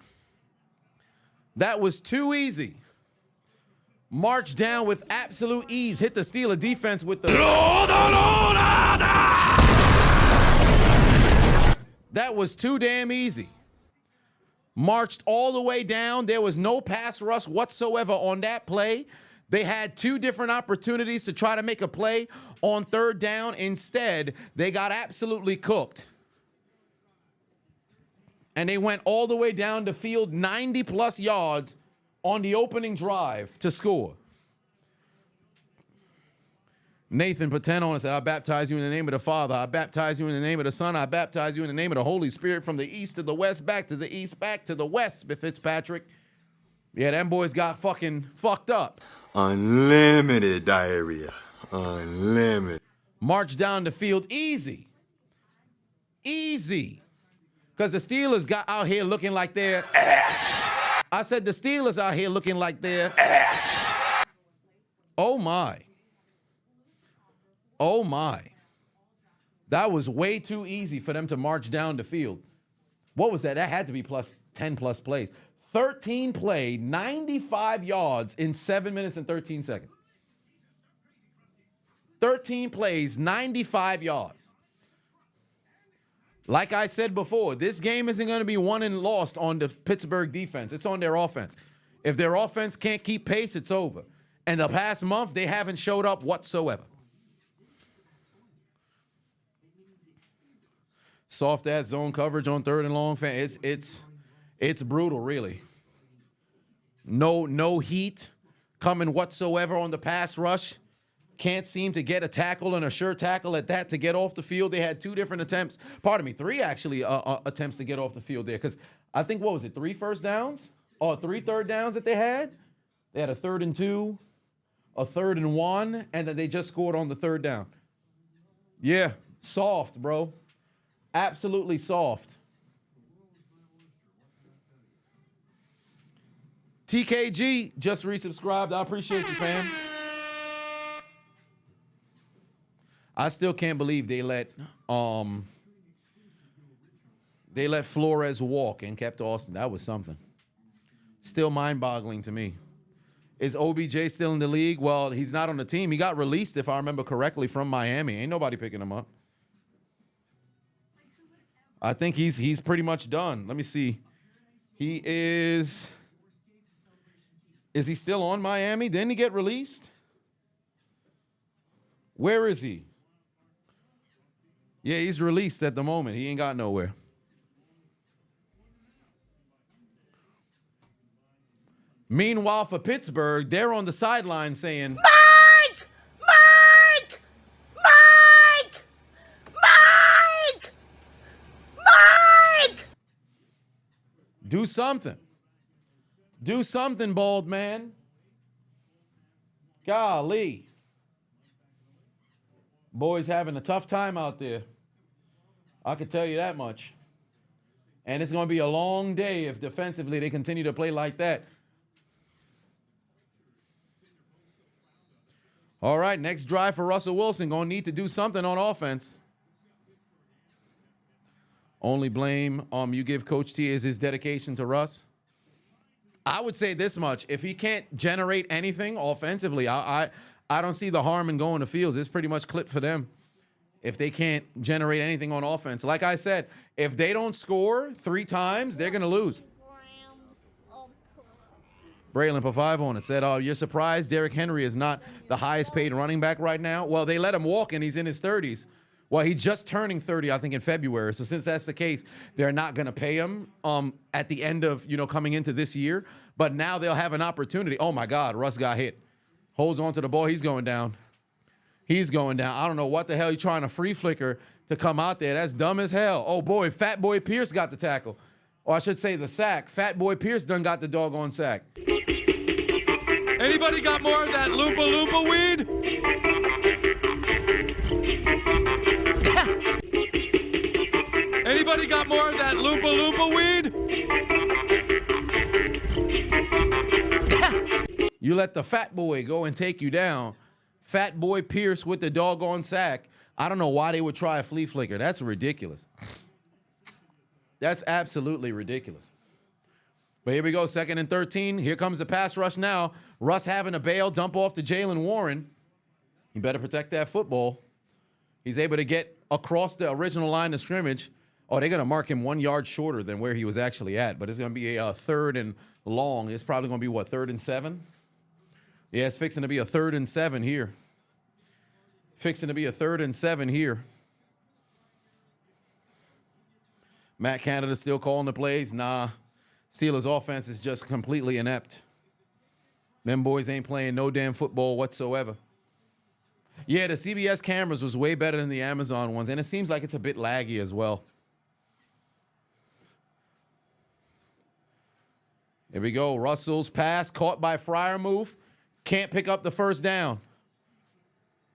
That was too easy. Marched down with absolute ease. Hit the Steeler defense with the... That was too damn easy. Marched all the way down. There was no pass rush whatsoever on that play. They had 2 different opportunities to try to make a play on 3rd down. Instead, they got absolutely cooked. And they went all the way down the field, 90-plus yards on the opening drive to score. Nathan Pateno said, I baptize you in the name of the Father. I baptize you in the name of the Son. I baptize you in the name of the Holy Spirit, from the east to the west, back to the east, back to the west, Fitzpatrick. Yeah, them boys got fucking fucked up. Unlimited diarrhea. Unlimited. March down the field easy. Easy. Because the Steelers got out here looking like they're ass. I said the Steelers out here looking like they're ass. Oh, my. Oh, my. That was way too easy for them to march down the field. What was that? That had to be plus 10-plus plays. 13 play, 95 yards in 7 minutes and 13 seconds. 13 plays, 95 yards. Like I said before, this game isn't going to be won and lost on the Pittsburgh defense. It's on their offense. If their offense can't keep pace, it's over. And the past month, they haven't showed up whatsoever. Soft-ass zone coverage on 3rd and long. It's brutal, really. No heat coming whatsoever on the pass rush. Can't seem to get a tackle and a sure tackle at that to get off the field. They had 2 different attempts. Pardon me, 3 actually attempts to get off the field there. Because I think, what was it, 3 first downs? Or 3 third downs that they had? They had a 3rd and 2, a 3rd and 1, and then they just scored on the 3rd down. Yeah, soft, bro. Absolutely soft. TKG just resubscribed. I appreciate you, fam. I still can't believe they let Flores walk and kept Austin. That was something. Still mind-boggling to me. Is OBJ still in the league? Well, he's not on the team. He got released, if I remember correctly, from Miami. Ain't nobody picking him up. I think he's pretty much done. Let me see. He is he still on Miami? Didn't he get released? Where is he? Yeah, he's released at the moment. He ain't got nowhere. Meanwhile, for Pittsburgh, they're on the sideline saying, Mike! Mike! Mike! Mike! Mike! do something. Do something, bald man. Golly. Boys having a tough time out there. I can tell you that much. And it's going to be a long day if defensively they continue to play like that. All right, next drive for Russell Wilson. Going to need to do something on offense. Only blame you give Coach T is his dedication to Russ. I would say this much. If he can't generate anything offensively, I don't see the harm in going to Fields. It's pretty much clipped for them if they can't generate anything on offense. Like I said, if they don't score 3 times, they're going to lose. Braylon put 5 on it. Said, oh, you're surprised Derrick Henry is not the highest paid running back right now? Well, they let him walk and he's in his 30s. Well, he's just turning 30, I think, in February. So since that's the case, they're not going to pay him at the end of, coming into this year. But now they'll have an opportunity. Oh, my God, Russ got hit. Holds on to the ball. He's going down. He's going down. I don't know what the hell he's trying to free flicker to come out there. That's dumb as hell. Oh, boy, Fat Boy Pierce got the tackle. Or I should say the sack. Fat Boy Pierce done got the doggone sack. Anybody got more of that Loompa Loompa weed? Anybody got more of that Loompa Loompa weed? You let the fat boy go and take you down. Fat Boy Pierce with the doggone sack. I don't know why they would try a flea flicker. That's ridiculous. That's absolutely ridiculous. But here we go, 2nd and 13. Here comes the pass rush now. Russ having a bail, dump off to Jalen Warren. You better protect that football. He's able to get across the original line of scrimmage. Oh, they're going to mark him 1 yard shorter than where he was actually at. But it's going to be a 3rd and long. It's probably going to be, 3rd and 7? Yeah, it's fixing to be a 3rd and 7 here. Fixing to be a 3rd and 7 here. Matt Canada still calling the plays. Nah, Steelers offense is just completely inept. Them boys ain't playing no damn football whatsoever. Yeah, the CBS cameras was way better than the Amazon ones, and it seems like it's a bit laggy as well. Here we go. Russell's pass caught by Freiermuth. Can't pick up the first down.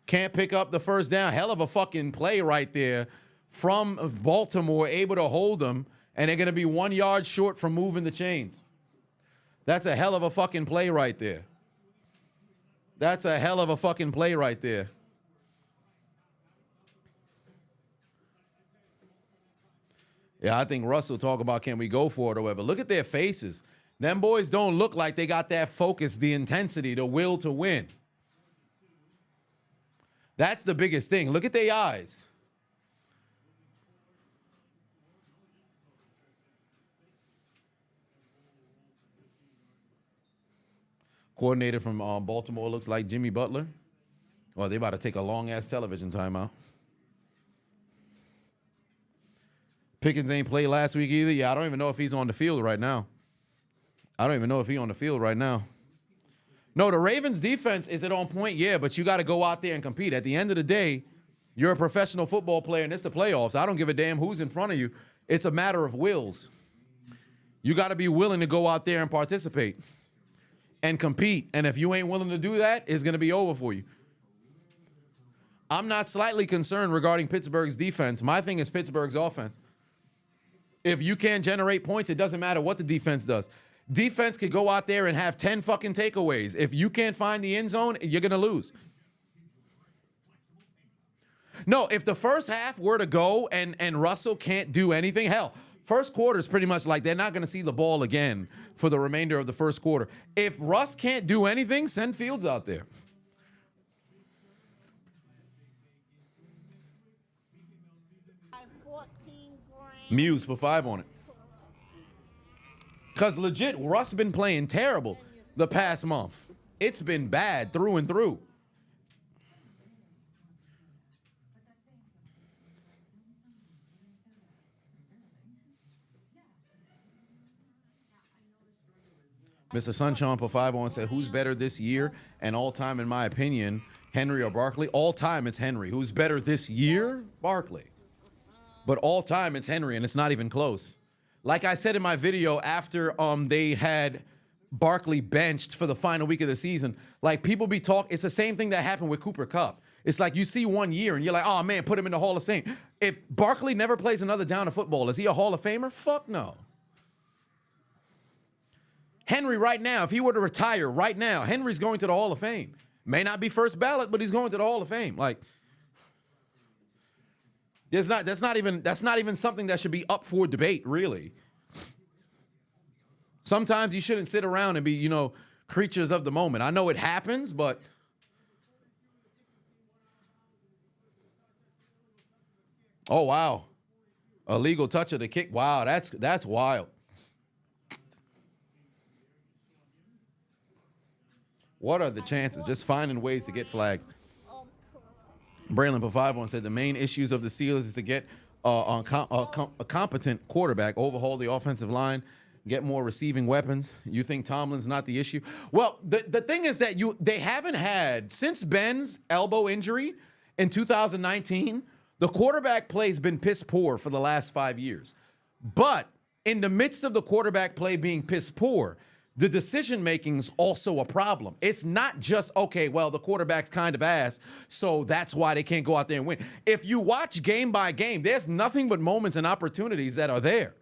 Can't pick up the first down. Hell of a fucking play right there from Baltimore, able to hold them, and they're going to be 1 yard short from moving the chains. That's a hell of a fucking play right there. That's a hell of a fucking play right there. Yeah, I think Russell talk about can we go for it or whatever. Look at their faces. Them boys don't look like they got that focus, the intensity, the will to win. That's the biggest thing. Look at their eyes. Coordinator from Baltimore looks like Jimmy Butler. Well, they about to take a long-ass television timeout. Pickens ain't played last week either. Yeah, I don't even know if he's on the field right now. I don't even know if he's on the field right now. No, the Ravens defense, is it on point? Yeah, but you got to go out there and compete. At the end of the day, you're a professional football player, and it's the playoffs. I don't give a damn who's in front of you. It's a matter of wills. You got to be willing to go out there and participate and compete. And if you ain't willing to do that, it's going to be over for you. I'm not slightly concerned regarding Pittsburgh's defense. My thing is Pittsburgh's offense. If you can't generate points, it doesn't matter what the defense does. Defense could go out there and have 10 fucking takeaways. If you can't find the end zone, you're going to lose. No, if the first half were to go and Russell can't do anything, hell, first quarter is pretty much like they're not going to see the ball again for the remainder of the first quarter. If Russ can't do anything, send Fields out there. Muse for 5 on it. Because legit, Russ been playing terrible the past month. It's been bad through and through. Mr. Sunshine for 5-1 said, who's better this year and all time, in my opinion, Henry or Barkley? All time, it's Henry. Who's better this year? Barkley. But all time, it's Henry, and it's not even close. Like I said in my video after they had Barkley benched for the final week of the season, like people be talking, it's the same thing that happened with Cooper Kupp. It's like you see 1 year and you're like, oh man, put him in the Hall of Fame. If Barkley never plays another down of football, is he a Hall of Famer? Fuck no. Henry right now, if he were to retire right now, Henry's going to the Hall of Fame. May not be first ballot, but he's going to the Hall of Fame. Like, that's not even something that should be up for debate, really. Sometimes you shouldn't sit around and be, creatures of the moment. I know it happens, but oh wow. Illegal touch of the kick. Wow, that's wild. What are the chances? Just finding ways to get flags. Braylon for 5-1 said the main issues of the Steelers is to get a competent quarterback, overhaul the offensive line, get more receiving weapons. You think Tomlin's not the issue? Well, the thing is that they haven't had, since Ben's elbow injury in 2019, the quarterback play's been piss poor for the last 5 years. But in the midst of the quarterback play being piss poor, the decision-making's also a problem. It's not just, okay, well, the quarterback's kind of ass, so that's why they can't go out there and win. If you watch game by game, there's nothing but moments and opportunities that are there.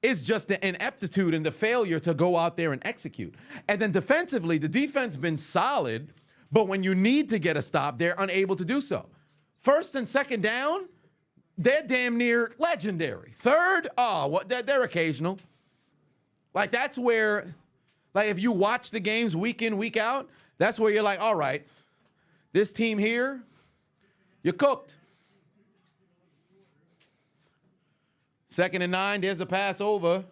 It's just the ineptitude and the failure to go out there and execute. And then defensively, the defense been solid, but when you need to get a stop, they're unable to do so. First and second down, they're damn near legendary. Third, they're occasional. Like, that's where, like, if you watch the games week in, week out, that's where you're like, all right, this team here, you're cooked. 2nd and 9, there's a pass over.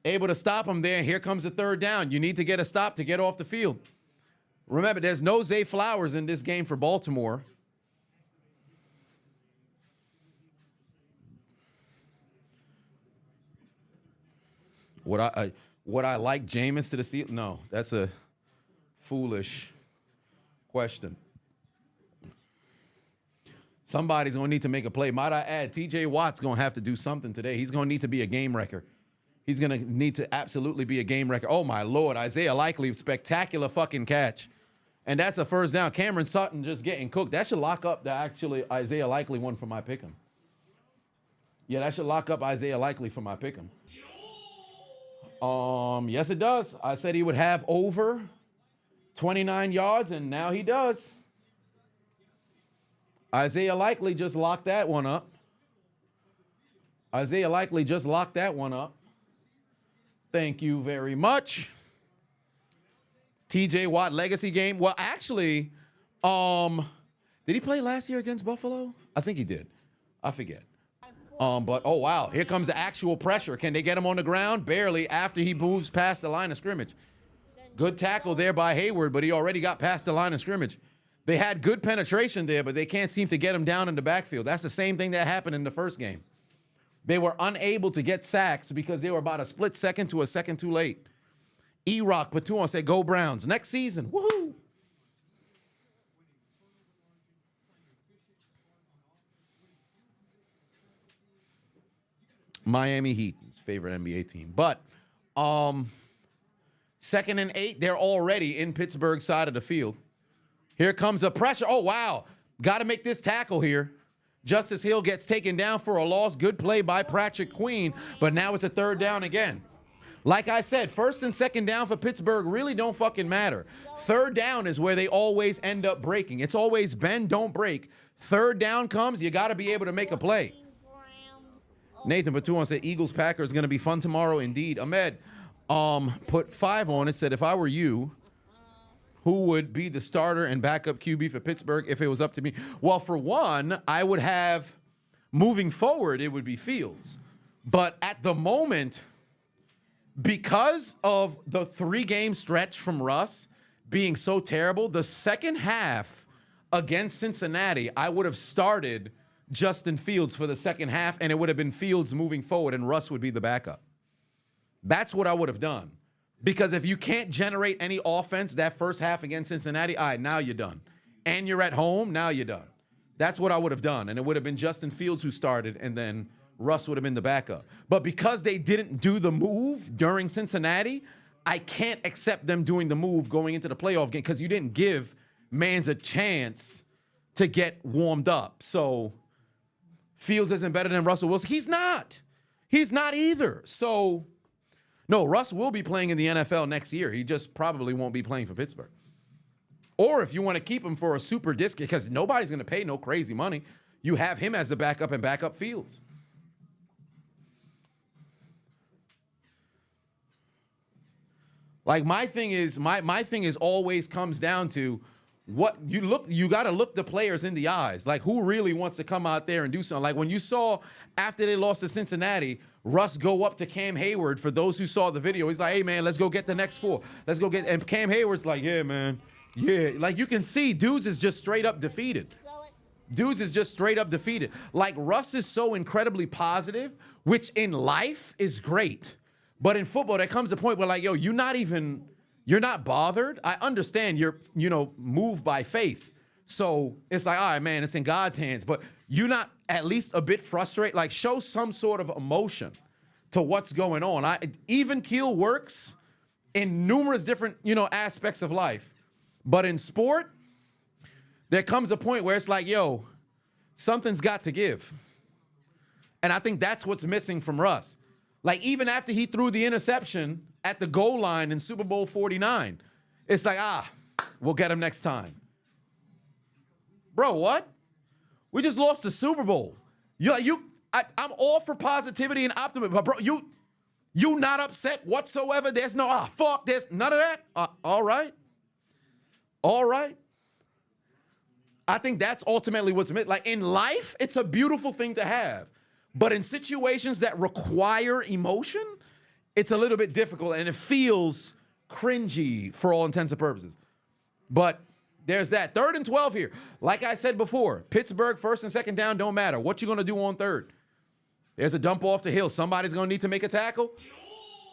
Able to stop them there. Here comes the 3rd down. You need to get a stop to get off the field. Remember, there's no Zay Flowers in this game for Baltimore. Would I like Jameis to the Steelers? No, that's a foolish question. Somebody's going to need to make a play. Might I add, TJ Watt's going to have to do something today. He's going to need to be a game wrecker. He's going to need to absolutely be a game wrecker. Oh, my Lord. Isaiah Likely, spectacular fucking catch. And that's a 1st down. Cameron Sutton just getting cooked. That should lock up the actually Isaiah Likely one for my pick'em. Yeah, that should lock up Isaiah Likely for my pick'em. Yes, it does. I said he would have over 29 yards, and now he does. Isaiah Likely just locked that one up. Isaiah Likely just locked that one up. Thank you very much. TJ Watt legacy game. Well, actually, did he play last year against Buffalo? I think he did. I forget. But, oh, wow, here comes the actual pressure. Can they get him on the ground? Barely, after he moves past the line of scrimmage. Good tackle there by Hayward, but he already got past the line of scrimmage. They had good penetration there, but they can't seem to get him down in the backfield. That's the same thing that happened in the first game. They were unable to get sacks because they were about a split second to a second too late. E-Rock Patuan said, go Browns. Next season, woohoo! Miami Heat, his favorite NBA team. But 2nd and 8, they're already in Pittsburgh's side of the field. Here comes a pressure. Oh, wow. Got to make this tackle here. Justice Hill gets taken down for a loss. Good play by Patrick Queen, but now it's a 3rd down again. Like I said, 1st and 2nd down for Pittsburgh really don't fucking matter. 3rd down is where they always end up breaking. It's always bend, don't break. 3rd down comes, you got to be able to make a play. Nathan Patuan said, Eagles-Packers going to be fun tomorrow. Indeed. Ahmed put 5 on it, said, if I were you, who would be the starter and backup QB for Pittsburgh if it was up to me? Well, for one, I would have, moving forward, it would be Fields. But at the moment, because of the 3-game stretch from Russ being so terrible, the second half against Cincinnati, I would have started Justin Fields for the second half, and it would have been Fields moving forward, and Russ would be the backup. That's what I would have done. Because if you can't generate any offense that first half against Cincinnati, all right, now you're done. And you're at home, now you're done. That's what I would have done. And it would have been Justin Fields who started, and then Russ would have been the backup. But because they didn't do the move during Cincinnati, I can't accept them doing the move going into the playoff game because you didn't give Mans a chance to get warmed up. So Fields isn't better than Russell Wilson. He's not. He's not either. So, no, Russ will be playing in the NFL next year. He just probably won't be playing for Pittsburgh. Or if you want to keep him for a super discount, because nobody's going to pay no crazy money, you have him as the backup and backup Fields. Like my thing is always comes down to what you got to look the players in the eyes. Like who really wants to come out there and do something? Like when you saw after they lost to Cincinnati, Russ go up to Cam Hayward. For those who saw the video, he's like, "Hey man, let's go get the next 4. Let's go get." And Cam Hayward's like, "Yeah, man. Yeah." Like you can see dudes is just straight up defeated. Dudes is just straight up defeated. Like Russ is so incredibly positive, which in life is great. But in football, there comes a point where like, yo, you're not bothered. I understand you're, moved by faith. So it's like, all right, man, it's in God's hands. But you're not at least a bit frustrated. Like show some sort of emotion to what's going on. Even keel works in numerous different, aspects of life. But in sport, there comes a point where it's like, yo, something's got to give. And I think that's what's missing from Russ. Like, even after he threw the interception at the goal line in Super Bowl 49, it's like, we'll get him next time. Bro, what? We just lost the Super Bowl. I'm all for positivity and optimism, but bro, you not upset whatsoever? There's no, fuck, there's none of that? All right. All right. I think that's ultimately what's meant. Like, in life, it's a beautiful thing to have. But in situations that require emotion, it's a little bit difficult, and it feels cringy for all intents and purposes. But there's that. 3rd and 12 here. Like I said before, Pittsburgh, 1st and 2nd down, don't matter. What you going to do on 3rd? There's a dump off the hill. Somebody's going to need to make a tackle.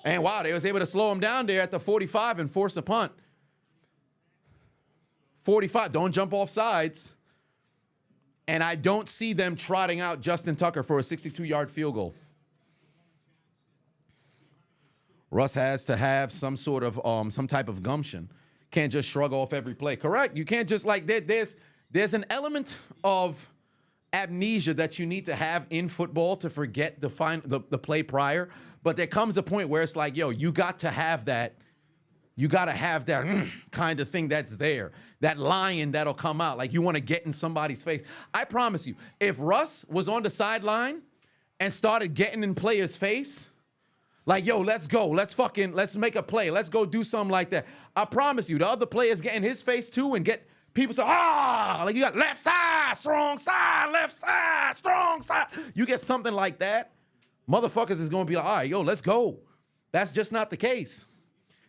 And wow, they was able to slow him down there at the 45 and force a punt. 45, don't jump off sides. And I don't see them trotting out Justin Tucker for a 62-yard field goal. Russ has to have some sort of some type of gumption. Can't just shrug off every play. Correct? You can't just like there's an element of amnesia that you need to have in football to forget the play prior. But there comes a point where it's like, yo, you got to have that. You got to have that kind of thing that's there. That lion that'll come out. Like you want to get in somebody's face. I promise you, if Russ was on the sideline and started getting in players' face, like, yo, let's go. Let's make a play. Let's go do something like that. I promise you, the other players get in his face too and get people say, like you got left side, strong side, left side, strong side. You get something like that, motherfuckers is going to be like, all right, yo, let's go. That's just not the case.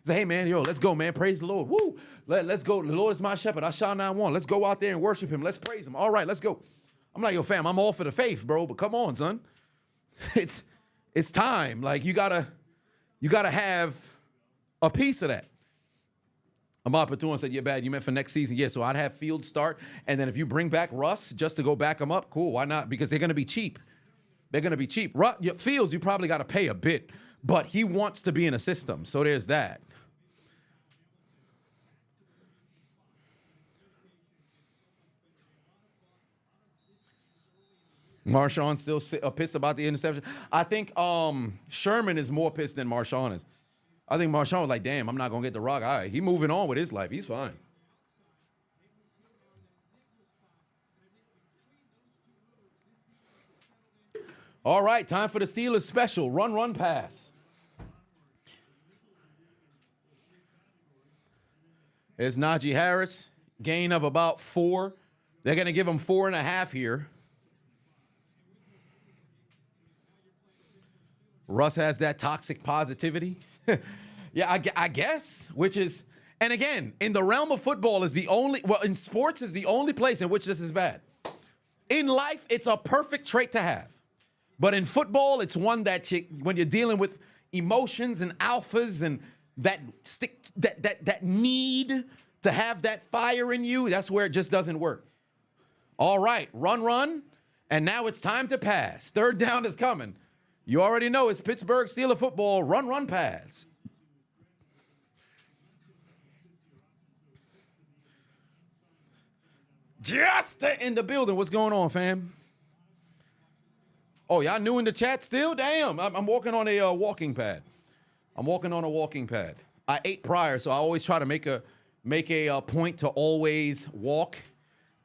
Say, hey, man, yo, let's go, man. Praise the Lord. Woo. Let's go. The Lord is my shepherd. I shall not want. Let's go out there and worship him. Let's praise him. All right, let's go. I'm like, yo, fam, I'm all for the faith, bro, but come on, son. It's time. Like, you gotta have a piece of that. Ahmad Patoun said, yeah, bad. You meant for next season. Yeah, so I'd have Fields start. And then if you bring back Russ just to go back him up, cool. Why not? Because they're going to be cheap. They're going to be cheap. Fields, you probably got to pay a bit. But he wants to be in a system. So there's that. Marshawn still pissed about the interception. I think Sherman is more pissed than Marshawn is. I think Marshawn was like, damn, I'm not going to get the rock. All right, he's moving on with his life. He's fine. All right, time for the Steelers special. Run, pass. There's Najee Harris. Gain of about 4. They're going to give him 4.5 here. Russ has that toxic positivity. Yeah, I guess, which is, and again, in the realm of football is the only, well, in sports is the only place in which this is bad. In life, it's a perfect trait to have. But in football, it's one that when you're dealing with emotions and alphas and that need to have that fire in you, that's where it just doesn't work. All right, run, and now it's time to pass. Third down is coming. You already know it's Pittsburgh Steelers football. Run, pass. Just in the building. What's going on, fam? Oh, y'all new in the chat still? Damn, I'm walking on a walking pad. I'm walking on a walking pad. I ate prior, so I always try to make a point to always walk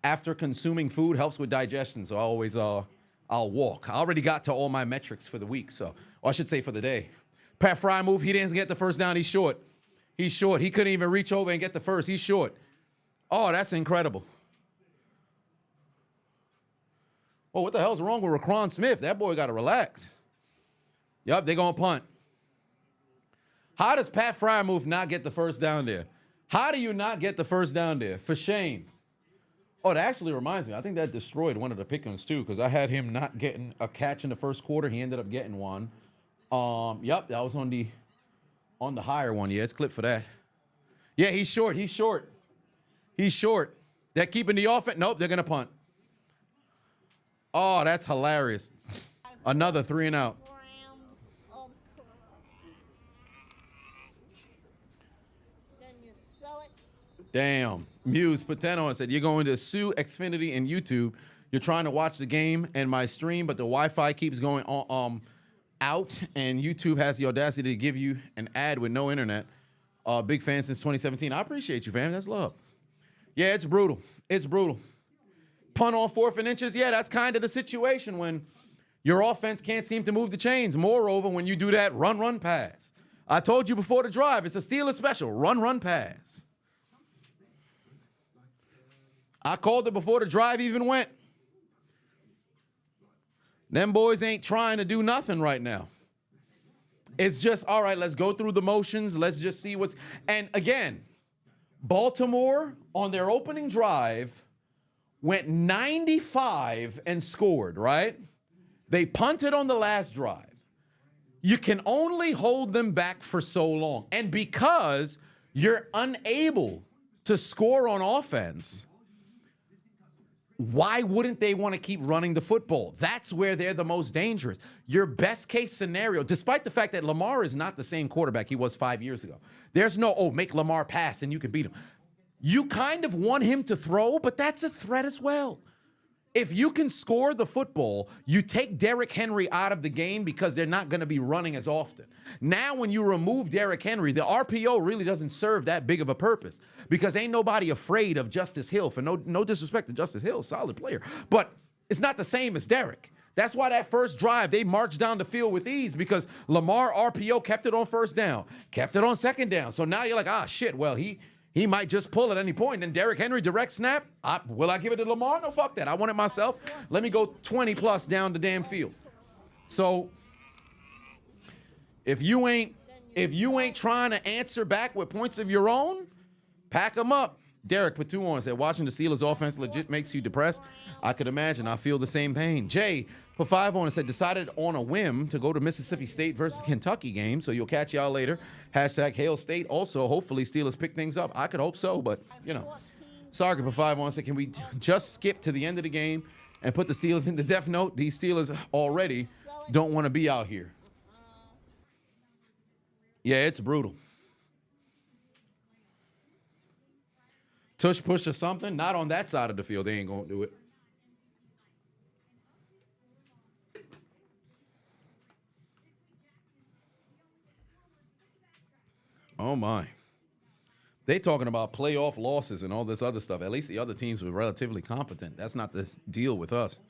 after consuming food. Helps with digestion, so I always I'll walk. I already got to all my metrics for the week, or I should say for the day. Pat Fry move. He didn't get the first down. He's short. He couldn't even reach over and get the first. He's short. Oh, that's incredible. Oh, what the hell's wrong with Raquan Smith? That boy got to relax. Yup, they're going to punt. How does Pat Fryermuth not get the first down there? How do you not get the first down there? For shame. Oh, that actually reminds me. I think that destroyed one of the pickings, too, because I had him not getting a catch in the first quarter. He ended up getting one. Yup, that was on the higher one. Yeah, it's clipped for that. Yeah, he's short. They're keeping the offense. Nope, they're going to punt. Oh, that's hilarious. Another 3 and out. Damn. Muse Pateno said, you're going to sue Xfinity and YouTube. You're trying to watch the game and my stream, but the Wi-Fi keeps going out, and YouTube has the audacity to give you an ad with no internet. Big fan since 2017. I appreciate you, fam. That's love. Yeah, it's brutal. Punt on 4th and inches. Yeah, that's kind of the situation when your offense can't seem to move the chains. Moreover, when you do that run, pass. I told you before the drive, it's a Steelers special. Run, pass. I called it before the drive even went. Them boys ain't trying to do nothing right now. It's just, all right, let's go through the motions. Let's just see what's... And again, Baltimore, on their opening drive, went 95 and scored, right? They punted on the last drive. You can only hold them back for so long. And because you're unable to score on offense, why wouldn't they want to keep running the football? That's where they're the most dangerous. Your best case scenario, despite the fact that Lamar is not the same quarterback he was 5 years ago. There's no, make Lamar pass and you can beat him. You kind of want him to throw, but that's a threat as well. If you can score the football, you take Derrick Henry out of the game because they're not going to be running as often. Now, when you remove Derrick Henry, the RPO really doesn't serve that big of a purpose because ain't nobody afraid of Justice Hill. For no disrespect to Justice Hill, solid player. But it's not the same as Derrick. That's why that first drive, they marched down the field with ease because Lamar RPO kept it on first down, kept it on second down. So now you're like, shit, well, he might just pull at any point. And Derrick Henry, direct snap. Will I give it to Lamar? No, fuck that. I want it myself. Let me go 20-plus down the damn field. So if you ain't trying to answer back with points of your own, pack them up. Derek put 2 on, said, watching the Steelers offense legit makes you depressed. I could imagine. I feel the same pain. Jay put 5 on and said, decided on a whim to go to Mississippi State versus Kentucky game, so you'll catch y'all later. Hashtag Hail State. Also, hopefully Steelers pick things up. I could hope so, but, Sarga put 5 on and said, can we just skip to the end of the game and put the Steelers in the death note? These Steelers already don't want to be out here. Yeah, it's brutal. Tush push or something? Not on that side of the field. They ain't going to do it. Oh, my. They talking about playoff losses and all this other stuff. At least the other teams were relatively competent. That's not the deal with us.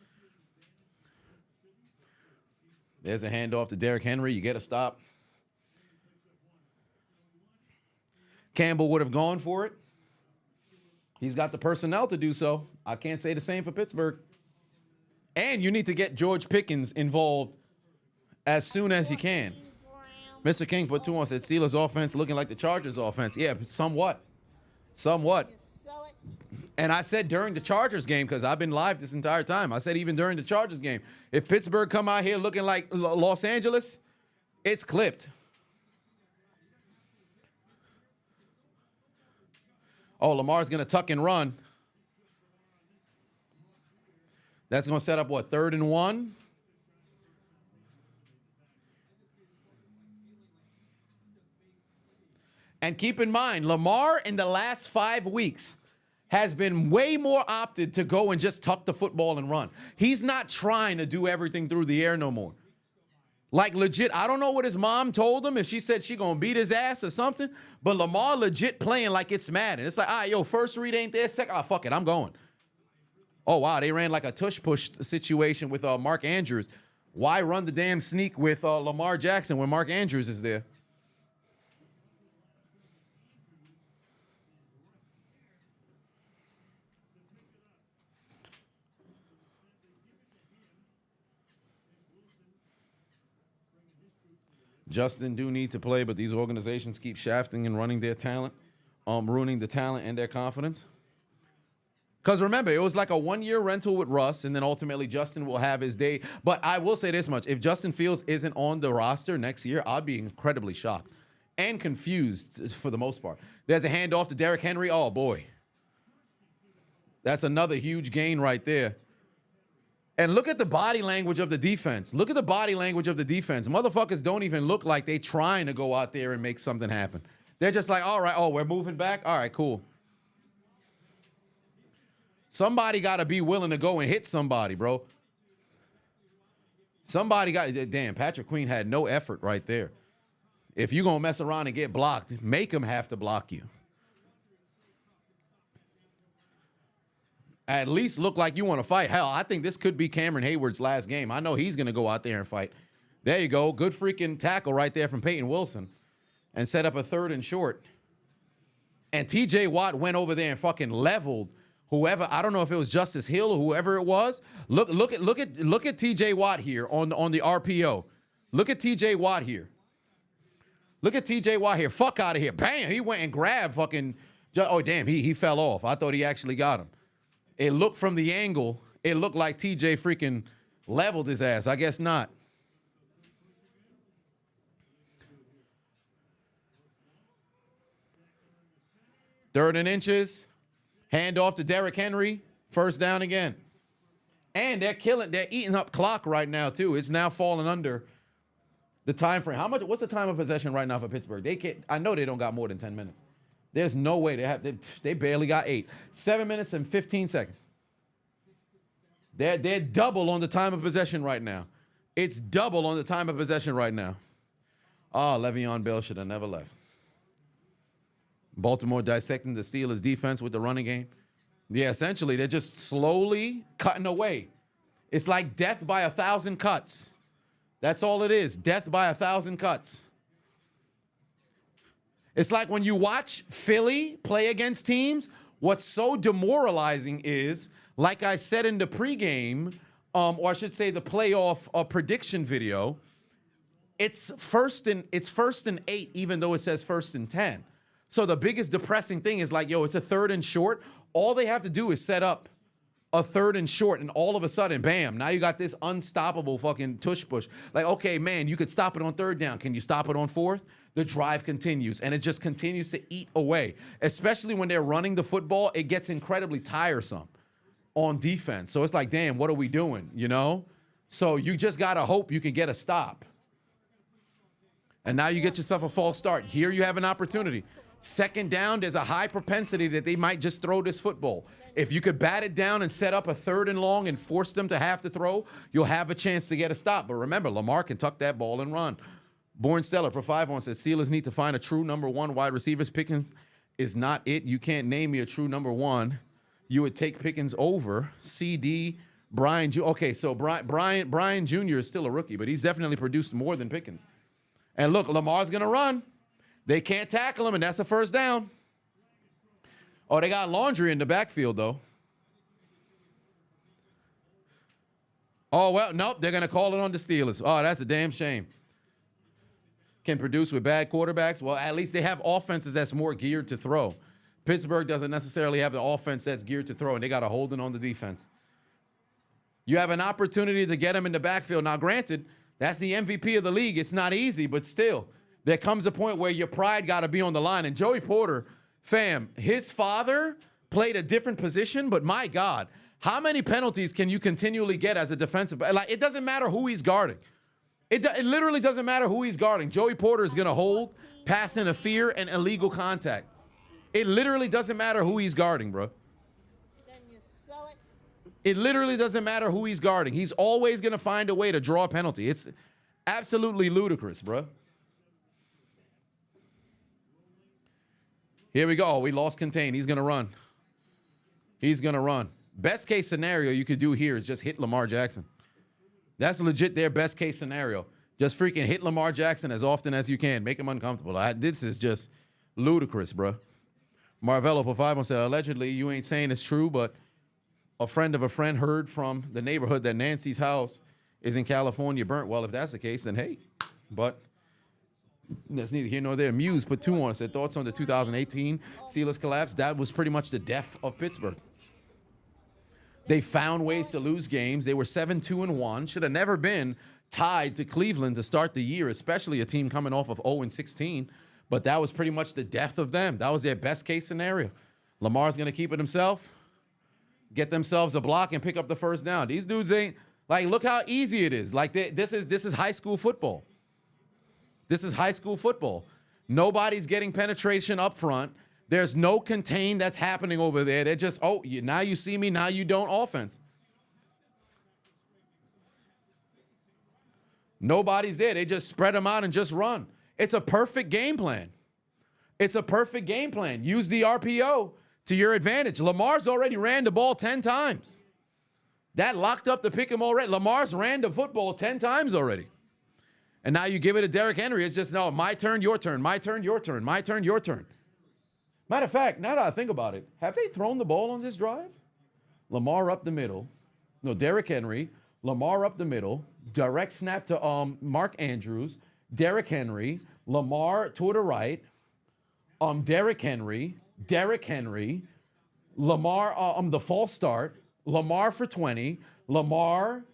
There's a handoff to Derrick Henry. You get a stop. Campbell would have gone for it. He's got the personnel to do so. I can't say the same for Pittsburgh. And you need to get George Pickens involved as soon as you can. Mr. King put 2 on, said Steelers offense looking like the Chargers offense. Yeah, somewhat. And I said during the Chargers game, because I've been live this entire time, I said even during the Chargers game, if Pittsburgh come out here looking like Los Angeles, it's clipped. Oh, Lamar's going to tuck and run. That's going to set up, what, 3rd and 1? And keep in mind, Lamar in the last 5 weeks has been way more opted to go and just tuck the football and run. He's not trying to do everything through the air no more. Like, legit, I don't know what his mom told him, if she said she gonna beat his ass or something, but Lamar legit playing like it's Madden. It's like, all right, yo, first read ain't there, second, oh, fuck it, I'm going. Oh, wow, they ran like a tush-push situation with Mark Andrews. Why run the damn sneak with Lamar Jackson when Mark Andrews is there? Justin do need to play, but these organizations keep shafting and running their talent, ruining the talent and their confidence. Because remember, it was like a 1-year rental with Russ, and then ultimately Justin will have his day. But I will say this much. If Justin Fields isn't on the roster next year, I'll be incredibly shocked and confused for the most part. There's a handoff to Derrick Henry. Oh, boy. That's another huge gain right there. And look at the body language of the defense. Look at the body language of the defense. Motherfuckers don't even look like they trying to go out there and make something happen. They're just like, all right, oh, we're moving back? All right, cool. Somebody got to be willing to go and hit somebody, bro. Somebody got, damn, Patrick Queen had no effort right there. If you're going to mess around and get blocked, make him have to block you. At least look like you want to fight. Hell, I think this could be Cameron Hayward's last game. I know he's going to go out there and fight. There you go. Good freaking tackle right there from Peyton Wilson. And set up a 3rd and short. And TJ Watt went over there and fucking leveled whoever. I don't know if it was Justice Hill or whoever it was. Look at TJ Watt here on the RPO. Look at TJ Watt here. Look at TJ Watt here. Fuck out of here. Bam. He went and grabbed fucking. Oh, damn. He fell off. I thought he actually got him. It looked from the angle, it looked like TJ freaking leveled his ass. I guess not. Third and inches. Hand off to Derrick Henry. First down again. And they're eating up clock right now, too. It's now falling under the time frame. What's the time of possession right now for Pittsburgh? I know they don't got more than 10 minutes. There's no way they barely got 8. 7 minutes and 15 seconds. They're double on the time of possession right now. It's double on the time of possession right now. Oh, Le'Veon Bell should have never left. Baltimore dissecting the Steelers' defense with the running game. Yeah, essentially, they're just slowly cutting away. It's like death by 1,000 cuts. That's all it is. Death by 1,000 cuts. It's like when you watch Philly play against teams, what's so demoralizing is, like I said in the pregame, or I should say the playoff prediction video, it's first and 8, even though it says 1st and 10. So the biggest depressing thing is like, yo, it's a 3rd and short. All they have to do is set up a 3rd and short, and all of a sudden, bam, now you got this unstoppable fucking tush push. Like, okay, man, you could stop it on 3rd down. Can you stop it on 4th? The drive continues, and it just continues to eat away. Especially when they're running the football, it gets incredibly tiresome on defense. So it's like, damn, what are we doing, you know? So you just got to hope you can get a stop. And now you get yourself a false start. Here you have an opportunity. 2nd down, there's a high propensity that they might just throw this football. If you could bat it down and set up a 3rd and long and force them to have to throw, you'll have a chance to get a stop. But remember, Lamar can tuck that ball and run. Born Stellar, Pro 5 says, Steelers need to find a true number 1 wide receivers. Pickens is not it. You can't name me a true number 1. You would take Pickens over CD, Brian. Okay, so Brian Jr. is still a rookie, but he's definitely produced more than Pickens. And look, Lamar's going to run. They can't tackle him, and that's a 1st down. Oh, they got Laundry in the backfield, though. Oh, well, nope, they're going to call it on the Steelers. Oh, that's a damn shame. Can produce with bad quarterbacks. Well, at least they have offenses that's more geared to throw. Pittsburgh doesn't necessarily have the offense that's geared to throw, and they got to hold it on the defense. You have an opportunity to get him in the backfield. Now, granted, that's the MVP of the league. It's not easy, but still, there comes a point where your pride got to be on the line. And Joey Porter Fam, his father played a different position, but my God, how many penalties can you continually get as a defensive? Like, it doesn't matter who he's guarding. It literally doesn't matter who he's guarding. Joey Porter is going to hold, pass interfere, and illegal contact. It literally doesn't matter who he's guarding, bro. It literally doesn't matter who he's guarding. He's always going to find a way to draw a penalty. It's absolutely ludicrous, bro. Here we go. Oh, we lost contain. He's going to run. He's going to run. Best case scenario you could do here is just hit Lamar Jackson. That's legit their best case scenario. Just freaking hit Lamar Jackson as often as you can. Make him uncomfortable. This is just ludicrous, bro. Marvello for 5 said, allegedly, you ain't saying it's true, but a friend of a friend heard from the neighborhood that Nancy's house is in California burnt. Well, if that's the case, then hey. But that's neither here nor there. Muse put 2 on. Said, thoughts on the 2018 Steelers collapse? That was pretty much the death of Pittsburgh. They found ways to lose games. They were 7-2-1. Should have never been tied to Cleveland to start the year, especially a team coming off of 0-16. But that was pretty much the death of them. That was their best case scenario. Lamar's going to keep it himself, get themselves a block, and pick up the first down. These dudes ain't, like, look how easy it is. Like, this is high school football. This is high school football. Nobody's getting penetration up front. There's no contain that's happening over there. They're just, oh, now you see me, now you don't offense. Nobody's there. They just spread them out and just run. It's a perfect game plan. It's a perfect game plan. Use the RPO to your advantage. Lamar's already ran the ball 10 times. That locked up the pick 'em already. Lamar's ran the football 10 times already. And now you give it to Derrick Henry. It's just, no, my turn, your turn, my turn, your turn, my turn, your turn. Matter of fact, now that I think about it, have they thrown the ball on this drive? Lamar up the middle. No, Derrick Henry. Lamar up the middle. Direct snap to Mark Andrews. Derrick Henry. Lamar to the right. Derrick Henry. Lamar, the false start. Lamar for 20. Lamar.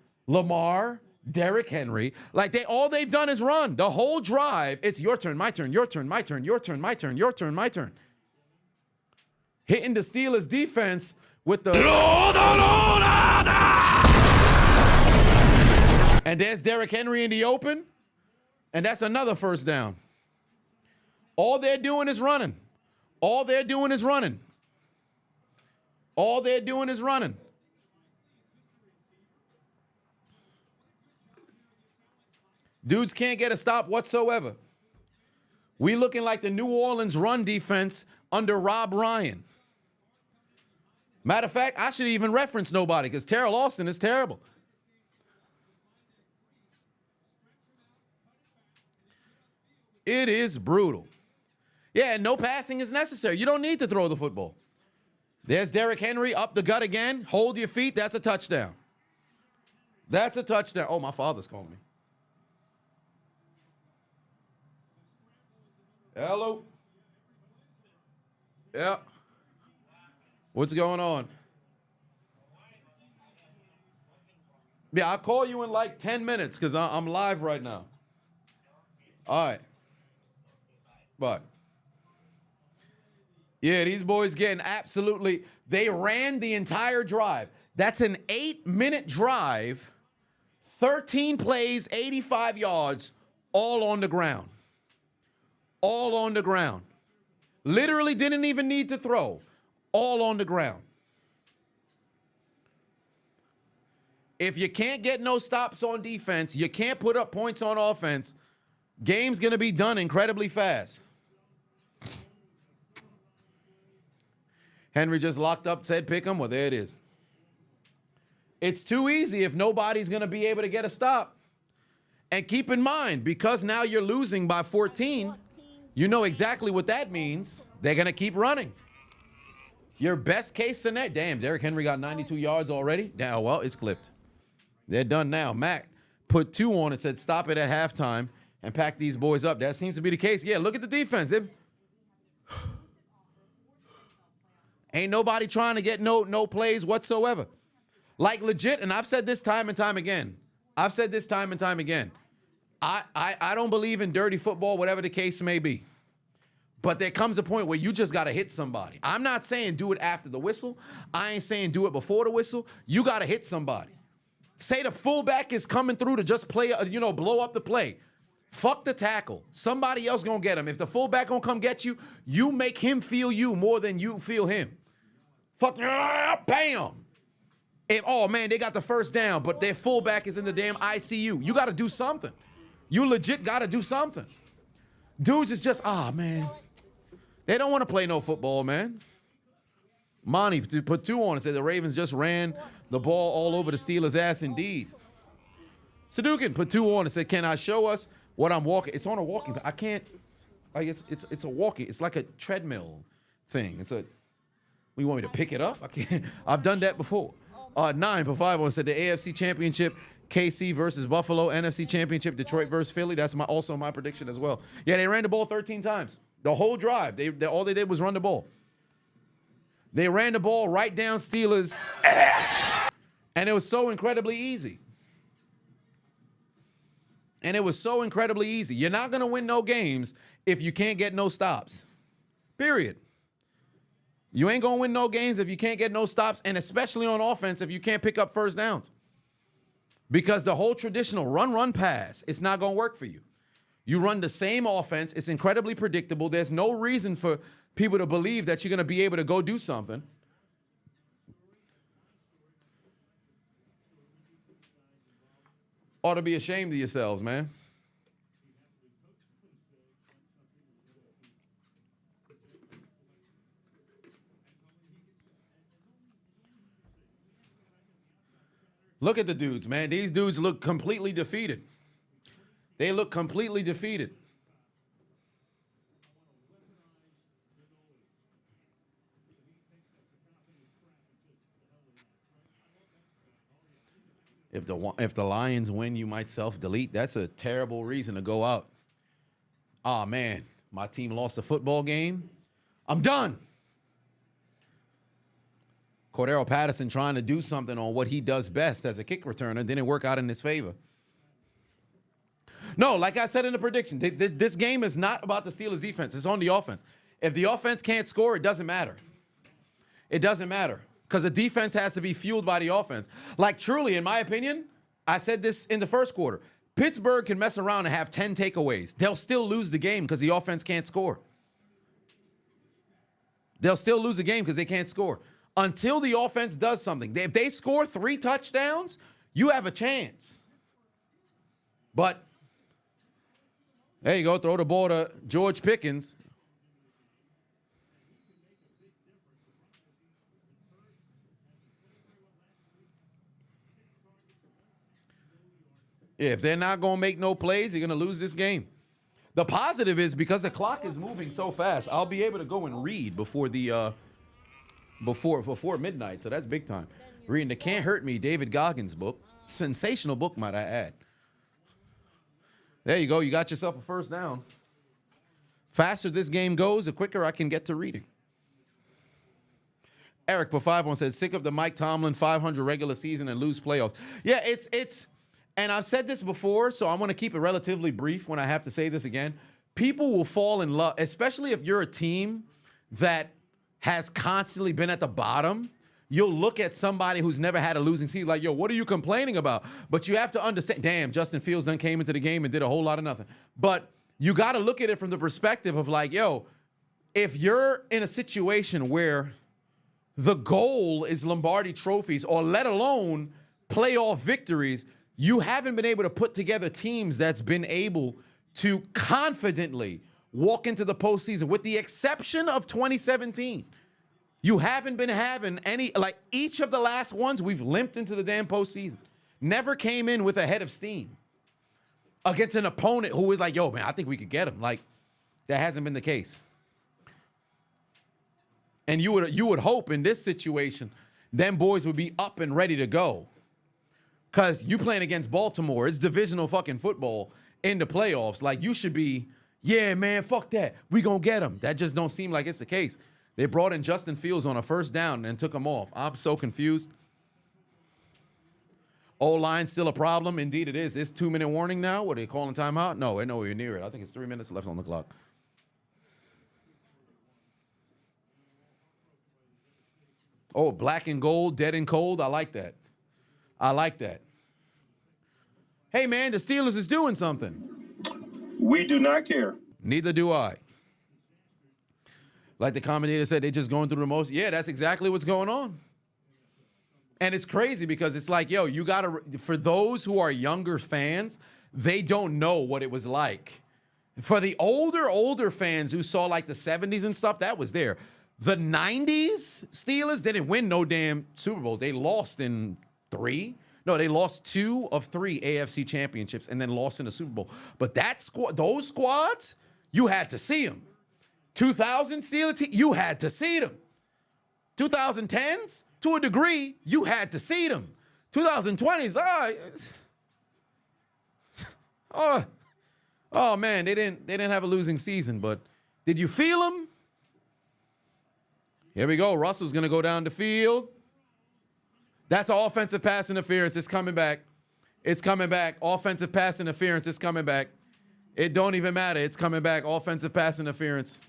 Derrick Henry. Like, all they've done is run. The whole drive, it's your turn, my turn, your turn, my turn, your turn, my turn, your turn, my turn. Hitting the Steelers defense with the... And there's Derrick Henry in the open. And that's another first down. All they're doing is running. All they're doing is running. All they're doing is running. Dudes can't get a stop whatsoever. We looking like the New Orleans run defense under Rob Ryan. Matter of fact, I should even reference nobody because Terrell Austin is terrible. It is brutal. Yeah, and no passing is necessary. You don't need to throw the football. There's Derrick Henry up the gut again. Hold your feet. That's a touchdown. That's a touchdown. Oh, my father's calling me. Hello. Yeah. What's going on? Yeah, I'll call you in like 10 minutes because I'm live right now. All right. But, yeah, these boys getting absolutely, they ran the entire drive. That's an 8-minute drive, 13 plays, 85 yards, all on the ground. All on the ground. Literally didn't even need to throw. All on the ground. If you can't get no stops on defense, you can't put up points on offense, game's going to be done incredibly fast. Henry just locked up, said pick him. Well, there it is. It's too easy if nobody's going to be able to get a stop. And keep in mind, because now you're losing by 14, you know exactly what that means. They're going to keep running. Your best case scenario. Damn, Derrick Henry got 92 yards already. Now, well, it's clipped. They're done now. Mac put 2 on it, said stop it at halftime and pack these boys up. That seems to be the case. Yeah, look at the defense. Ain't nobody trying to get no plays whatsoever. Like, legit, and I've said this time and time again. I don't believe in dirty football, whatever the case may be. But there comes a point where you just got to hit somebody. I'm not saying do it after the whistle. I ain't saying do it before the whistle. You got to hit somebody. Say the fullback is coming through to just play, blow up the play. Fuck the tackle. Somebody else gonna get him. If the fullback gonna come get you, you make him feel you more than you feel him. Fuck, bam. Oh man, they got the first down, but their fullback is in the damn ICU. You gotta do something. You legit gotta do something. Dudes is just, man. They don't want to play no football, man. Monty put 2 on and said the Ravens just ran the ball all over the Steelers' ass indeed. Sadukin put 2 on and said, can I show us what I'm walking? It's on a walking. I can't, like it's a walking. It's like a treadmill thing. You want me to pick it up? I can't. I've done that before. 9 for 5 on said the AFC Championship, KC versus Buffalo, NFC Championship, Detroit versus Philly. That's also my prediction as well. Yeah, they ran the ball 13 times. The whole drive. All they did was run the ball. They ran the ball right down Steelers' ass. And it was so incredibly easy. You're not going to win no games if you can't get no stops. Period. You ain't going to win no games if you can't get no stops, and especially on offense if you can't pick up first downs. Because the whole traditional run, pass, it's not going to work for you. You run the same offense. It's incredibly predictable. There's no reason for people to believe that you're going to be able to go do something. Ought to be ashamed of yourselves, man. Look at the dudes, man. These dudes look completely defeated. They look completely defeated. If the Lions win, you might self-delete. That's a terrible reason to go out. Oh, man, my team lost a football game. I'm done. Cordero Patterson trying to do something on what he does best as a kick returner didn't work out in his favor. No, like I said in the prediction, this game is not about the Steelers' defense. It's on the offense. If the offense can't score, it doesn't matter. It doesn't matter. Because the defense has to be fueled by the offense. Like, truly, in my opinion, I said this in the first quarter, Pittsburgh can mess around and have 10 takeaways. They'll still lose the game because the offense can't score. They'll still lose the game because they can't score. Until the offense does something. If they score 3 touchdowns, you have a chance. But, there you go, throw the ball to George Pickens. If they're not going to make no plays, you're going to lose this game. The positive is because the clock is moving so fast, I'll be able to go and read before the before midnight. So that's big time. Reading the Can't Hurt Me, David Goggins book. Sensational book, might I add. There you go. You got yourself a first down. Faster this game goes, the quicker I can get to reading. Eric for 5-1 said, sick of the Mike Tomlin 500 regular season and lose playoffs. Yeah, it's and I've said this before, so I'm going to keep it relatively brief when I have to say this again. People will fall in love, especially if you're a team that has constantly been at the bottom. You'll look at somebody who's never had a losing season like, yo, what are you complaining about? But you have to understand, damn, Justin Fields then came into the game and did a whole lot of nothing. But you got to look at it from the perspective of like, yo, if you're in a situation where the goal is Lombardi trophies or let alone playoff victories, you haven't been able to put together teams that's been able to confidently walk into the postseason, with the exception of 2017. You haven't been having any, like each of the last ones, we've limped into the damn postseason. Never came in with a head of steam against an opponent who was like, yo, man, I think we could get him. Like, that hasn't been the case. And you would hope in this situation, them boys would be up and ready to go. Because you playing against Baltimore, it's divisional fucking football in the playoffs. Like, you should be, yeah, man, fuck that. We gonna get him. That just don't seem like it's the case. They brought in Justin Fields on a first down and took him off. I'm so confused. O-line still a problem. Indeed it is. It's 2-minute warning now. What, are they calling timeout? No, we're nowhere near it. I think it's 3 minutes left on the clock. Oh, black and gold, dead and cold. I like that. I like that. Hey, man, the Steelers is doing something. We do not care. Neither do I. Like the commentator said, they're just going through the most. Yeah, that's exactly what's going on. And it's crazy because it's like, yo, you got to, for those who are younger fans, they don't know what it was like. For the older fans who saw like the 70s and stuff, that was there. The 90s Steelers didn't win no damn Super Bowl. They lost in 3. No, they lost 2 of 3 AFC championships and then lost in the Super Bowl. But that squad, those squads, you had to see them. 2000 Steelers team, you had to see them. 2010s, to a degree, you had to see them. 2020s, oh man, they didn't have a losing season, but did you feel them? Here we go. Russell's gonna go down the field. That's offensive pass interference. It's coming back. It's coming back. Offensive pass interference. It's coming back. It don't even matter. It's coming back. Offensive pass interference.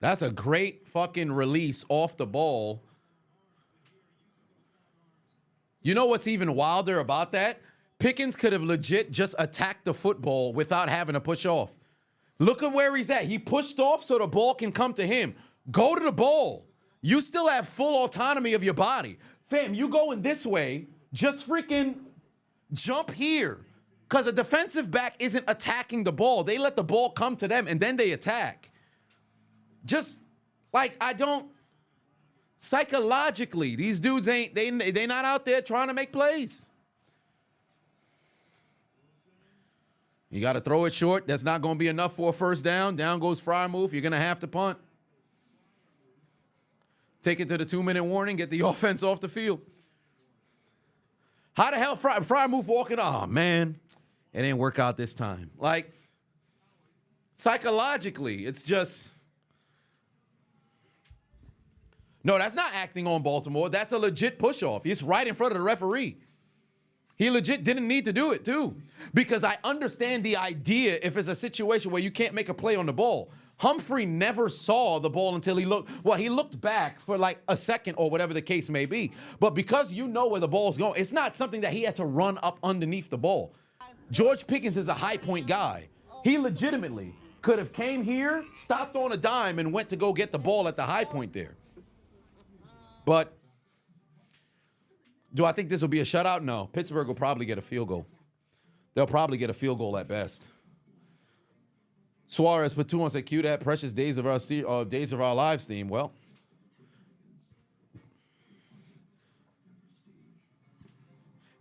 That's a great fucking release off the ball. You know what's even wilder about that? Pickens could have legit just attacked the football without having to push off. Look at where he's at. He pushed off so the ball can come to him. Go to the ball. You still have full autonomy of your body. Fam, you going this way, just freaking jump here. Because a defensive back isn't attacking the ball. They let the ball come to them, and then they attack. Just like psychologically, these dudes they not out there trying to make plays. You got to throw it short. That's not going to be enough for a first down. Down goes Freiermuth. You're going to have to punt. Take it to the 2-minute warning. Get the offense off the field. How the hell Freiermuth walking? Oh, man. It didn't work out this time. Like, psychologically, it's just... No, that's not acting on Baltimore. That's a legit push-off. He's right in front of the referee. He legit didn't need to do it, too. Because I understand the idea if it's a situation where you can't make a play on the ball. Humphrey never saw the ball until he looked back for like a second or whatever the case may be. But because you know where the ball's going, it's not something that he had to run up underneath the ball. George Pickens is a high point guy. He legitimately could have came here, stopped on a dime, and went to go get the ball at the high point there. But do I think this will be a shutout? No. Pittsburgh will probably get a field goal. They'll probably get a field goal at best. Suarez put 2 on, said, cue that precious days of our lives theme. Well,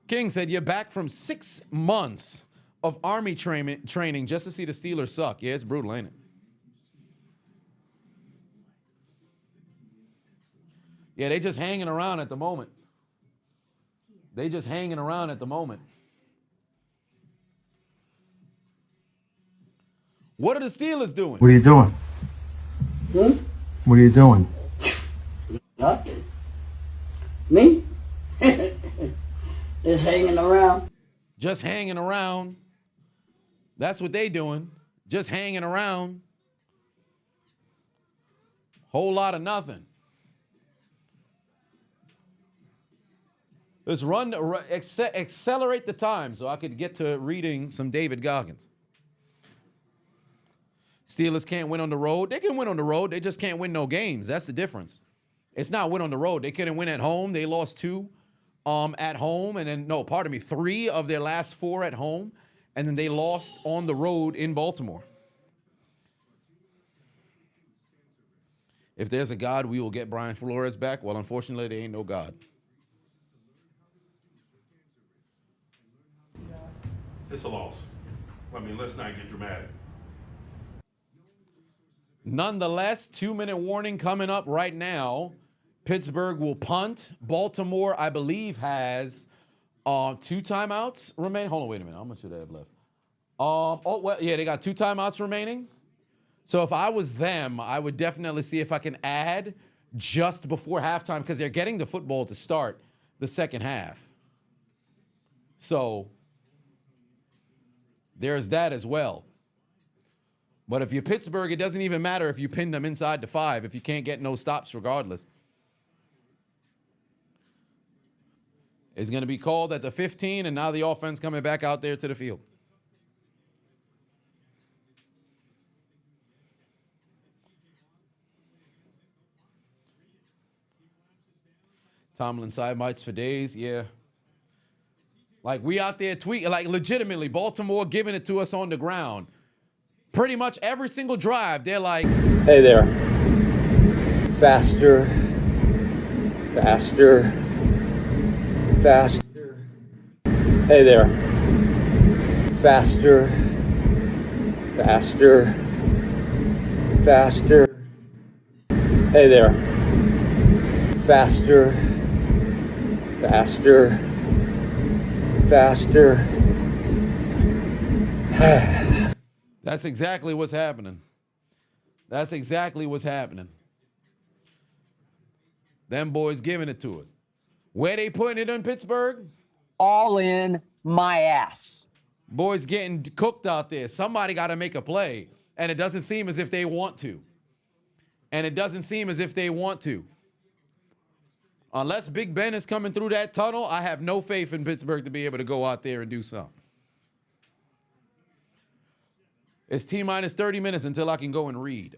King said, you're back from 6 months of Army training just to see the Steelers suck. Yeah, it's brutal, ain't it? Yeah, they just hanging around at the moment. They just hanging around at the moment. What are the Steelers doing? What are you doing? What are you doing? Nothing. Me? Just hanging around. Just hanging around. That's what they doing. Just hanging around. Whole lot of nothing. Let's accelerate the time so I could get to reading some David Goggins. Steelers can't win on the road. They can win on the road. They just can't win no games. That's the difference. It's not win on the road. They couldn't win at home. They lost 2 at home. And then, 3 of their last 4 at home. And then they lost on the road in Baltimore. If there's a God, we will get Brian Flores back. Well, unfortunately, there ain't no God. It's a loss. I mean, let's not get dramatic. Nonetheless, 2-minute warning coming up right now. Pittsburgh will punt. Baltimore, I believe, has 2 timeouts remaining. Hold on, wait a minute. How much do they have left? They got 2 timeouts remaining. So if I was them, I would definitely see if I can add just before halftime because they're getting the football to start the second half. So there's that as well. But if you're Pittsburgh, it doesn't even matter if you pin them inside the 5 if you can't get no stops regardless. It's going to be called at the 15, and now the offense coming back out there to the field. Tomlin side bites for days, yeah. Like, we out there tweeting, like, legitimately, Baltimore giving it to us on the ground. Pretty much every single drive, they're like, hey there. Faster. Faster. Faster. Hey there. Faster. Faster. Faster. Hey there. Faster. Faster. Faster. That's exactly what's happening. That's exactly what's happening. Them boys giving it to us. Where they putting it in Pittsburgh? All in my ass. Boys getting cooked out there. Somebody got to make a play. And it doesn't seem as if they want to. And it doesn't seem as if they want to. Unless Big Ben is coming through that tunnel, I have no faith in Pittsburgh to be able to go out there and do something. It's T-minus 30 minutes until I can go and read.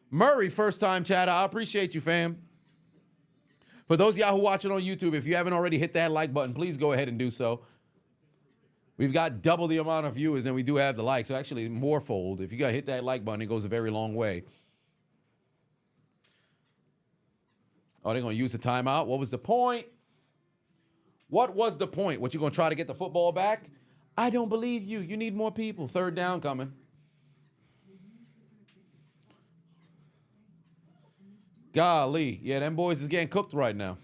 Murray, first time chatter. I appreciate you, fam. For those of y'all who watching on YouTube, if you haven't already hit that like button, please go ahead and do so. We've got double the amount of viewers than we do have the likes. So actually, morefold. If you got to hit that like button, it goes a very long way. Oh, they're going to use the timeout. What was the point? What was the point? What, you going to try to get the football back? I don't believe you. You need more people. Third down coming. Golly. Yeah, them boys is getting cooked right now.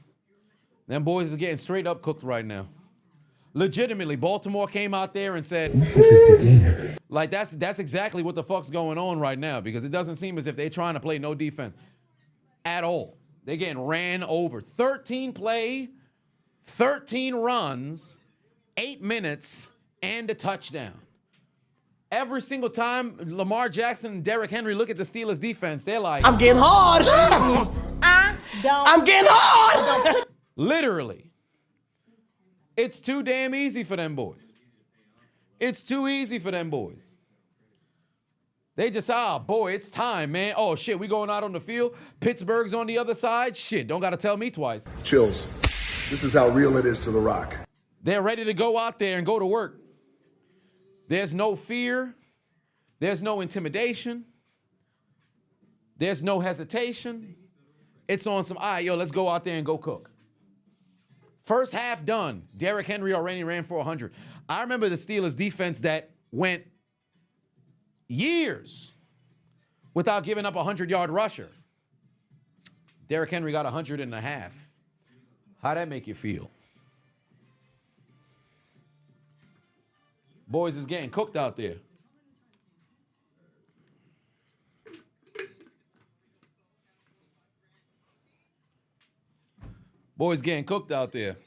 Them boys is getting straight up cooked right now. Legitimately, Baltimore came out there and said, like, that's exactly what the fuck's going on right now, because it doesn't seem as if they're trying to play no defense at all. They're getting ran over. 13 play, 13 runs, 8 minutes, and a touchdown. Every single time Lamar Jackson and Derrick Henry look at the Steelers defense, they're like, I'm getting hard. I'm getting hard. Literally. It's too damn easy for them boys. It's too easy for them boys. They just, boy, it's time, man. Oh, shit, we going out on the field. Pittsburgh's on the other side. Shit, don't got to tell me twice. Chills. This is how real it is to The Rock. They're ready to go out there and go to work. There's no fear. There's no intimidation. There's no hesitation. It's on some, let's go out there and go cook. First half done. Derrick Henry already ran for 100. I remember the Steelers defense that went years without giving up a 100-yard rusher. Derrick Henry got 100.5. How'd that make you feel? Boys is getting cooked out there. Boys getting cooked out there.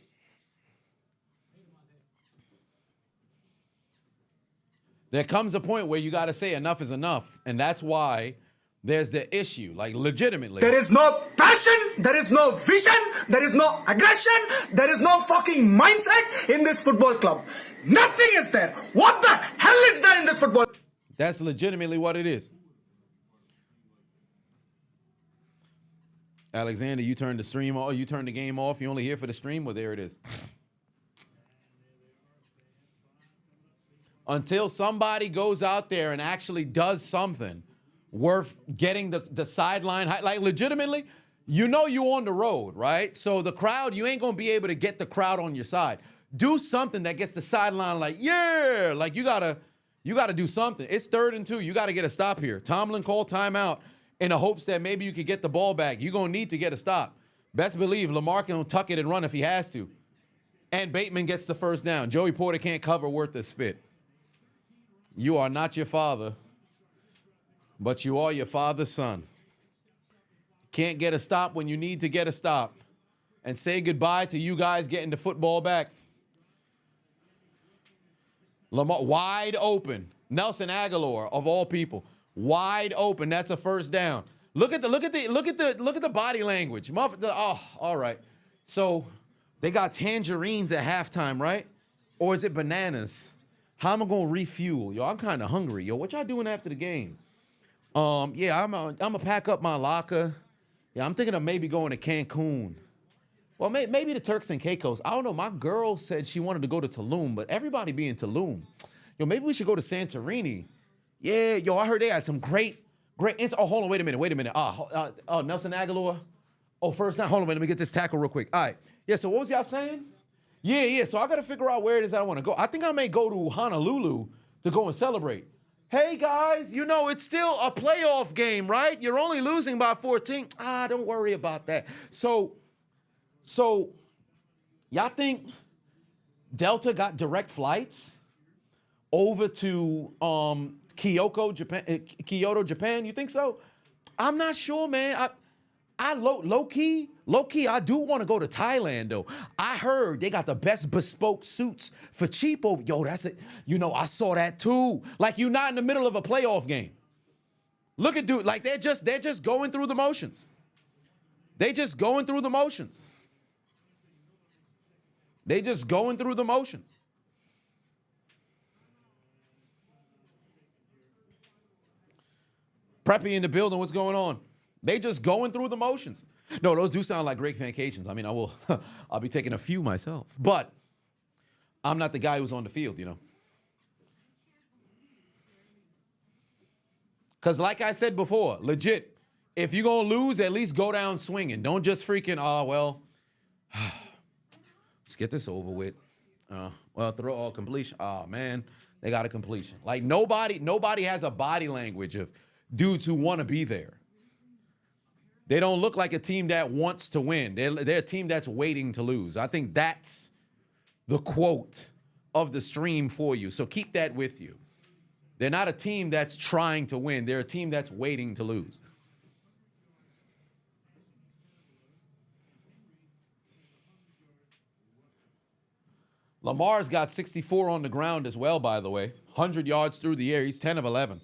There comes a point where you got to say enough is enough. And that's why there's the issue, like legitimately. There is no passion, there is no vision, there is no aggression, there is no fucking mindset in this football club. Nothing is there. What the hell is there in this football? That's legitimately what it is. Alexander, you turned the stream off. You turned the game off. You only here for the stream? Well, there it is. Until somebody goes out there and actually does something worth getting the sideline, like legitimately, you know you on the road, right? So the crowd, you ain't going to be able to get the crowd on your side. Do something that gets the sideline like, yeah, like you got to do something. It's 3rd and 2. You got to get a stop here. Tomlin called timeout in the hopes that maybe you could get the ball back. You're going to need to get a stop. Best believe Lamar can tuck it and run if he has to. And Bateman gets the first down. Joey Porter can't cover worth a spit. You are not your father. but you are your father's son. Can't get a stop when you need to get a stop. And say goodbye to you guys getting the football back. Lamar, wide open. Nelson Aguilar, of all people, wide open. That's a first down. Look at the body language. Oh, all right. So they got tangerines at halftime, right? Or is it bananas? How am I gonna refuel? Yo, I'm kind of hungry. Yo, what y'all doing after the game? Yeah, I'm gonna pack up my locker. Yeah, I'm thinking of maybe going to Cancun. Well, maybe the Turks and Caicos. I don't know. My girl said she wanted to go to Tulum, but everybody be in Tulum. Yo, maybe we should go to Santorini. Yeah, yo, I heard they had some great. Oh, hold on, wait a minute. Nelson Aguilar. Oh, first down. Hold on, let me get this tackle real quick. All right. Yeah. So what was y'all saying? Yeah. So I gotta figure out where it is I want to go. I think I may go to Honolulu to go and celebrate. Hey guys, you know it's still a playoff game, right? You're only losing by 14. Don't worry about that. So y'all think Delta got direct flights over to Kyoto, Japan? You think so? I'm not sure, man. I low key, I do want to go to Thailand though. I heard they got the best bespoke suits for cheapo. Yo, that's it. You know, I saw that too. Like you're not in the middle of a playoff game. Look at dude, like they're just going through the motions. They just going through the motions. They just going through the motions. Preppy in the building, what's going on? They just going through the motions. No, those do sound like great vacations. I mean, I'll be taking a few myself. But I'm not the guy who's on the field, you know. Because like I said before, legit, if you're going to lose, at least go down swinging. Don't just freaking, let's get this over with. Throw completion. Man, they got a completion. Like nobody has a body language of dudes who want to be there. They don't look like a team that wants to win. They're a team that's waiting to lose. I think that's the quote of the stream for you. So keep that with you. They're not a team that's trying to win. They're a team that's waiting to lose. Lamar's got 64 on the ground as well, by the way. 100 yards through the air. He's 10 of 11.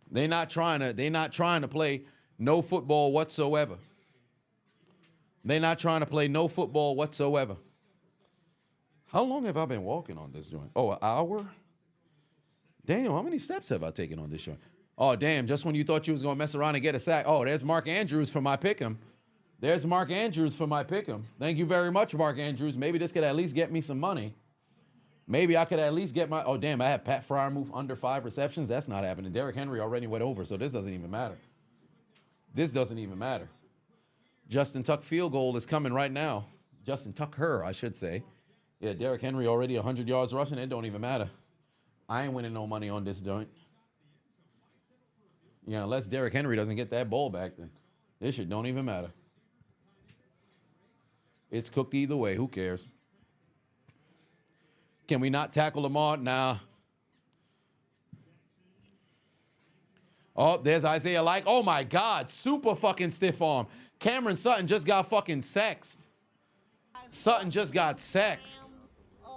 They're not trying to play no football whatsoever. They're not trying to play no football whatsoever. How long have I been walking on this joint? Oh, an hour? Damn, how many steps have I taken on this joint? Oh, damn, just when you thought you was going to mess around and get a sack. Oh, there's Mark Andrews for my pick'em. There's Mark Andrews for my pick'em. Thank you very much, Mark Andrews. Maybe this could at least get me some money. Maybe I could at least get my... Oh, damn, I had Pat Fryermuth under 5 receptions. That's not happening. Derrick Henry already went over, so this doesn't even matter. This doesn't even matter. Justin Tuck field goal is coming right now. Justin Tucker, I should say. Yeah, Derrick Henry already 100 yards rushing. It don't even matter. I ain't winning no money on this joint. Yeah, unless Derrick Henry doesn't get that ball back, then this shit don't even matter. It's cooked either way. Who cares? Can we not tackle Lamar? Nah. Oh, there's Isaiah Like. Oh, my God. Super fucking stiff arm. Cameron Sutton just got fucking sexed. Sutton just got sexed.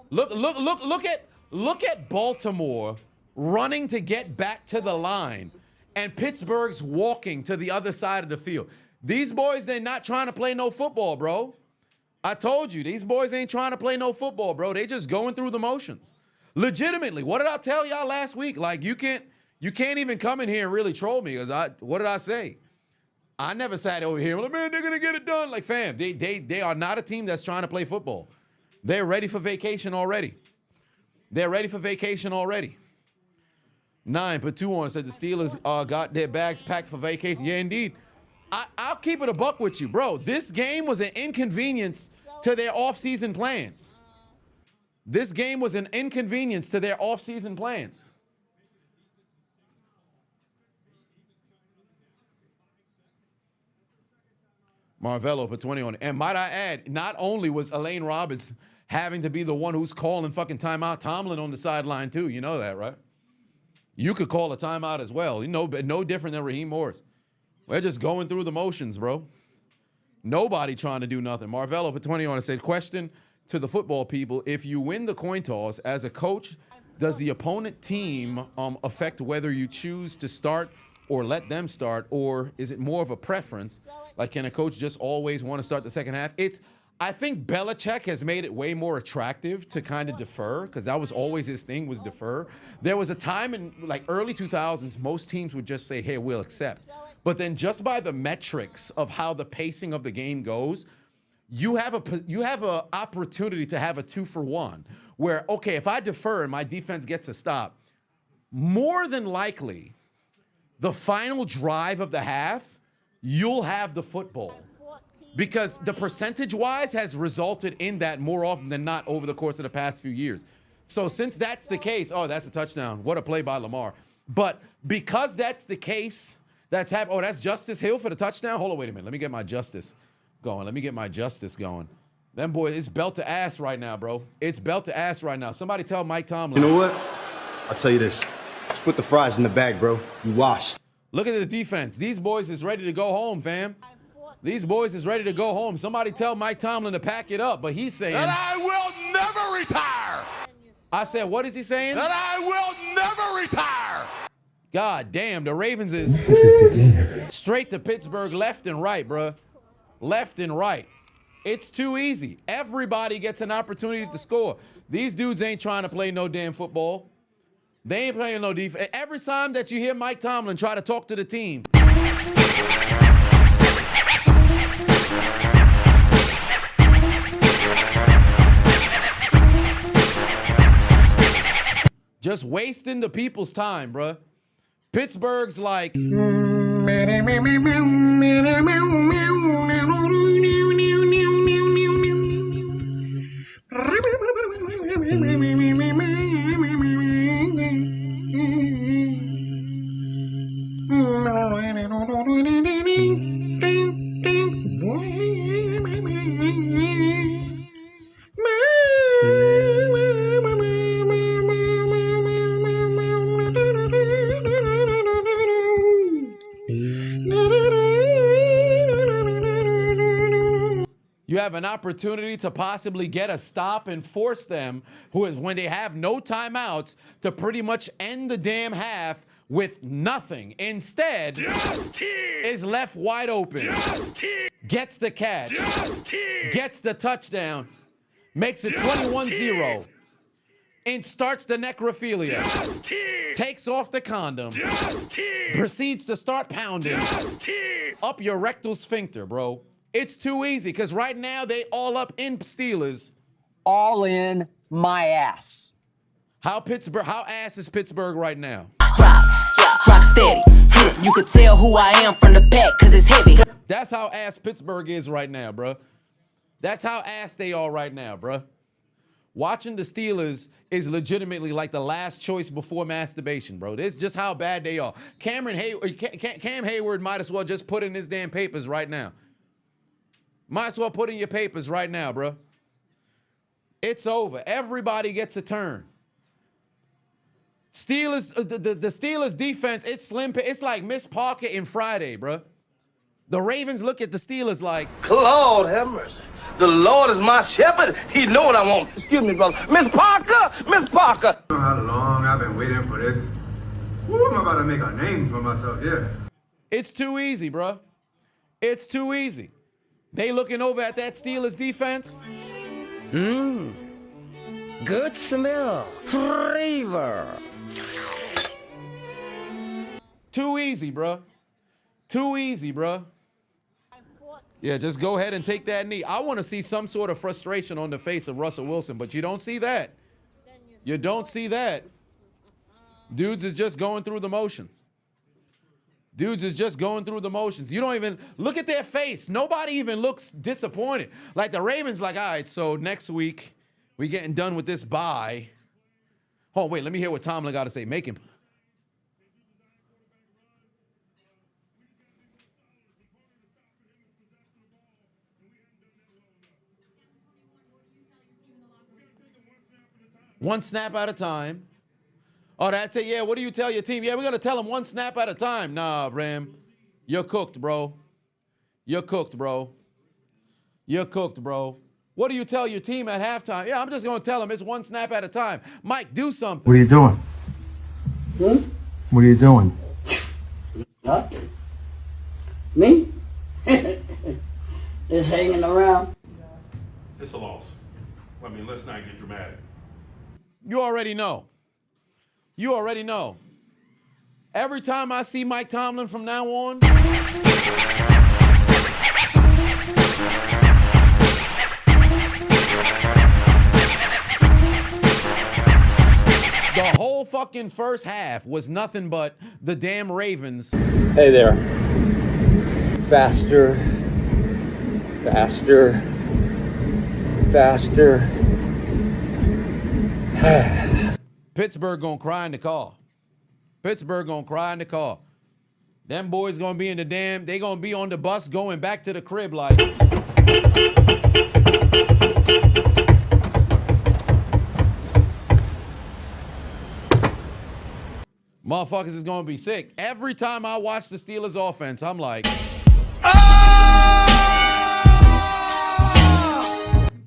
Look at Baltimore running to get back to the line, and Pittsburgh's walking to the other side of the field. These boys, they're not trying to play no football, bro. I told you, these boys ain't trying to play no football, bro. They just going through the motions. Legitimately, what did I tell y'all last week? Like, you can't even come in here and really troll me, because what did I say? I never sat over here, well, man, they're going to get it done. Like, fam, they are not a team that's trying to play football. They're ready for vacation already. They're ready for vacation already. 9 put 2 on, said the Steelers got their bags packed for vacation. Yeah, indeed. I'll keep it a buck with you, bro. This game was an inconvenience to their offseason plans. This game was an inconvenience to their offseason plans. Marvello put 20 on it. And might I add, not only was Elaine Roberts having to be the one who's calling fucking timeout, Tomlin on the sideline too. You know that, right? You could call a timeout as well. You know, no different than Raheem Morris. We're just going through the motions, bro. Nobody trying to do nothing. Marvello put 20 on and said, question to the football people, if you win the coin toss as a coach, does the opponent team affect whether you choose to start or let them start, or is it more of a preference? Like, can a coach just always want to start the second half? I think Belichick has made it way more attractive to kind of defer, because that was always his thing, was defer. There was a time in like early 2000s, most teams would just say, hey, we'll accept. But then just by the metrics of how the pacing of the game goes, you have a opportunity to have a 2-for-1 where, okay, if I defer and my defense gets a stop, more than likely the final drive of the half, you'll have the football. Because the percentage-wise has resulted in that more often than not over the course of the past few years. So since that's the case, oh, that's a touchdown. What a play by Lamar. But because that's the case, that's happened. Oh, that's Justice Hill for the touchdown? Hold on, wait a minute. Let me get my justice going. Let me get my justice going. Them boys, it's belt to ass right now, bro. It's belt to ass right now. Somebody tell Mike Tomlin. You know what? I'll tell you this. Just put the fries in the bag, bro. You washed. Look at the defense. These boys is ready to go home, fam. These boys is ready to go home. Somebody tell Mike Tomlin to pack it up, but he's saying that I will never retire. I said, what is he saying? That I will never retire. God damn, the Ravens is straight to Pittsburgh left and right, bruh. Left and right. It's too easy. Everybody gets an opportunity to score. These dudes ain't trying to play no damn football. They ain't playing no defense. Every time that you hear Mike Tomlin try to talk to the team, just wasting the people's time, bruh. Pittsburgh's like, you have an opportunity to possibly get a stop and force them, when they have no timeouts, to pretty much end the damn half with nothing. Instead, is left wide open, gets the catch, gets the touchdown, makes it 21-0, and starts the necrophilia, takes off the condom, proceeds to start pounding up your rectal sphincter, bro. It's too easy, because right now they all up in Steelers. All in my ass. How ass is Pittsburgh right now? Rock steady. You could tell who I am from the back, because it's heavy. That's how ass Pittsburgh is right now, bro. That's how ass they are right now, bro. Watching the Steelers is legitimately like the last choice before masturbation, bro. This is just how bad they are. Cam Hayward might as well just put in his damn papers right now. Might as well put in your papers right now, bro. It's over. Everybody gets a turn. Steelers, the Steelers defense, it's slim. It's like Miss Parker in Friday, bro. The Ravens look at the Steelers like, Lord have mercy. The Lord is my shepherd. He know what I want. Excuse me, brother. Miss Parker! Miss Parker! You know how long I've been waiting for this? Woo, I'm about to make a name for myself here. It's too easy, bro. It's too easy. They looking over at that Steelers defense. Good smell. Flavor. Too easy, bro. Too easy, bro. Yeah, just go ahead and take that knee. I want to see some sort of frustration on the face of Russell Wilson, but you don't see that. You don't see that. Dudes is just going through the motions. Dudes is just going through the motions. You don't even look at their face. Nobody even looks disappointed. Like the Ravens, like, all right, so next week we getting done with this bye. Oh, wait, let me hear what Tomlin got to say. Make him. One snap at a time. Oh, that's it. Yeah, what do you tell your team? Yeah, we're going to tell them one snap at a time. Nah, Ram. You're cooked, bro. You're cooked, bro. You're cooked, bro. What do you tell your team at halftime? Yeah, I'm just going to tell them it's one snap at a time. Mike, do something. What are you doing? What are you doing? Nothing. Me? Just hanging around. It's a loss. I mean, let's not get dramatic. You already know. You already know. Every time I see Mike Tomlin from now on, the whole fucking first half was nothing but the damn Ravens. Hey there. Faster. Faster. Faster. Pittsburgh gonna cry in the car. Pittsburgh gonna cry in the car. Them boys gonna be in the damn, they gonna be on the bus going back to the crib like. Motherfuckers is gonna be sick. Every time I watch the Steelers offense, I'm like,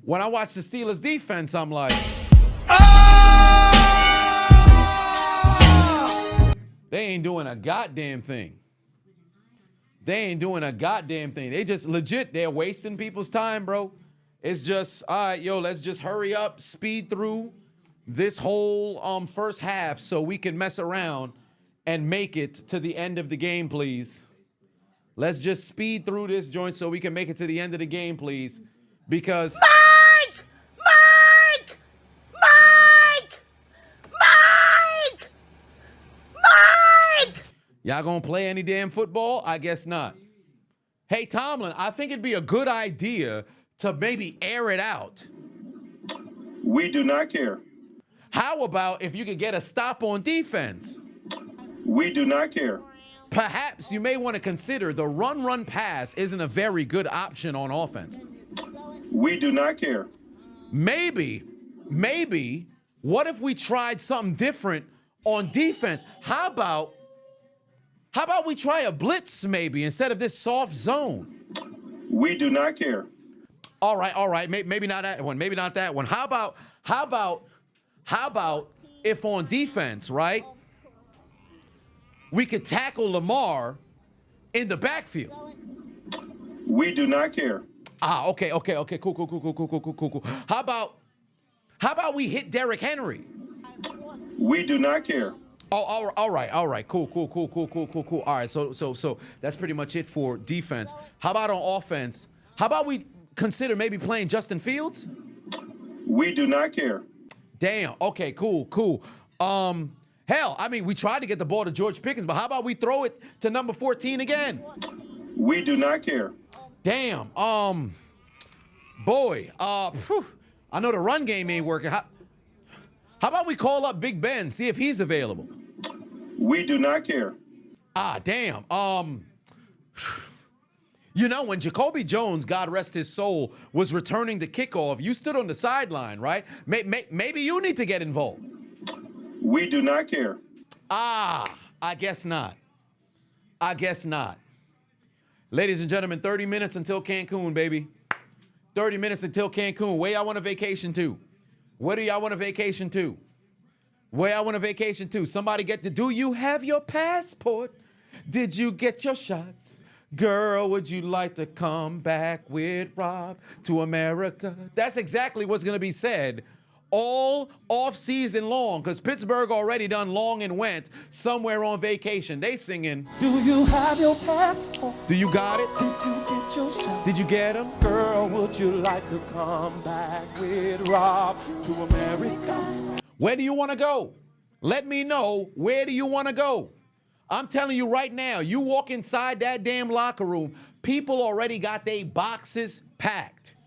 when I watch the Steelers defense, I'm like, they ain't doing a goddamn thing. They ain't doing a goddamn thing. They just legit, they're wasting people's time, bro. It's just, all right, yo, let's just hurry up, speed through this whole first half so we can mess around and make it to the end of the game, please. Let's just speed through this joint so we can make it to the end of the game, please. Because... Mike! Mike! Mike! Mike! Mike! Y'all gonna play any damn football? I guess not. Hey, Tomlin, I think it'd be a good idea to maybe air it out. We do not care. How about if you could get a stop on defense? We do not care. Perhaps you may want to consider the run pass isn't a very good option on offense. We do not care. Maybe, what if we tried something different on defense? How about we try a blitz maybe instead of this soft zone? We do not care. All right. Maybe not that one. Maybe not that one. How about if on defense, right, we could tackle Lamar in the backfield? We do not care. Okay. Cool. How about we hit Derrick Henry? We do not care. Oh, all right. Cool. All right, so that's pretty much it for defense. How about on offense? How about we consider maybe playing Justin Fields? We do not care. Damn. Okay, cool. Hell, I mean, we tried to get the ball to George Pickens, but how about we throw it to number 14 again? We do not care. Damn. Boy. I know the run game ain't working. How about we call up Big Ben, see if he's available? We do not care. Damn. You know, when Jacoby Jones, God rest his soul, was returning the kickoff, you stood on the sideline, right? Maybe you need to get involved. We do not care. I guess not. Ladies and gentlemen, 30 minutes until Cancun, baby. 30 minutes until Cancun. Where y'all want a vacation to? Where do y'all want a vacation to? Somebody do you have your passport? Did you get your shots? Girl, would you like to come back with Rob to America? That's exactly what's going to be said all off-season long, because Pittsburgh already done long and went somewhere on vacation. They singing, Do you have your passport? Do you got it? Did you get your shots? Did you get them? Girl, would you like to come back with Rob to America? Where do you want to go? Let me know. Where do you want to go? I'm telling you right now, you walk inside that damn locker room, people already got their boxes packed.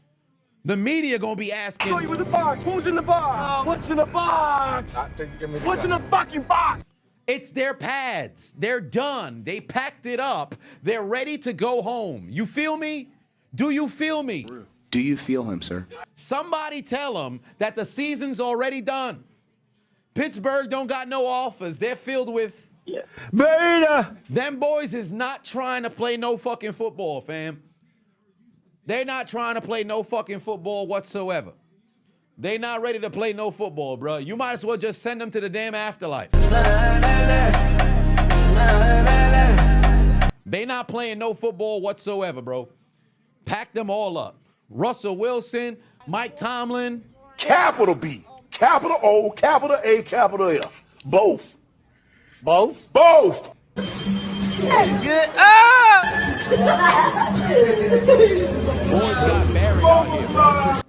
The media gonna be asking. Show you with the box. Who's in the box? What's in the box? What's in the fucking box? It's their pads. They're done. They packed it up. They're ready to go home. You feel me? Do you feel me? Do you feel him, sir? Somebody tell them that the season's already done. Pittsburgh don't got no offers. They're filled with Beta. Them boys is not trying to play no fucking football, fam. They're not trying to play no fucking football whatsoever. They not ready to play no football, bro. You might as well just send them to the damn afterlife. They not playing no football whatsoever, bro. Pack them all up. Russell Wilson, Mike Tomlin. Capital B, capital O, capital A, capital F. Both. Both? Both. Get up! Boys got buried out here, bro.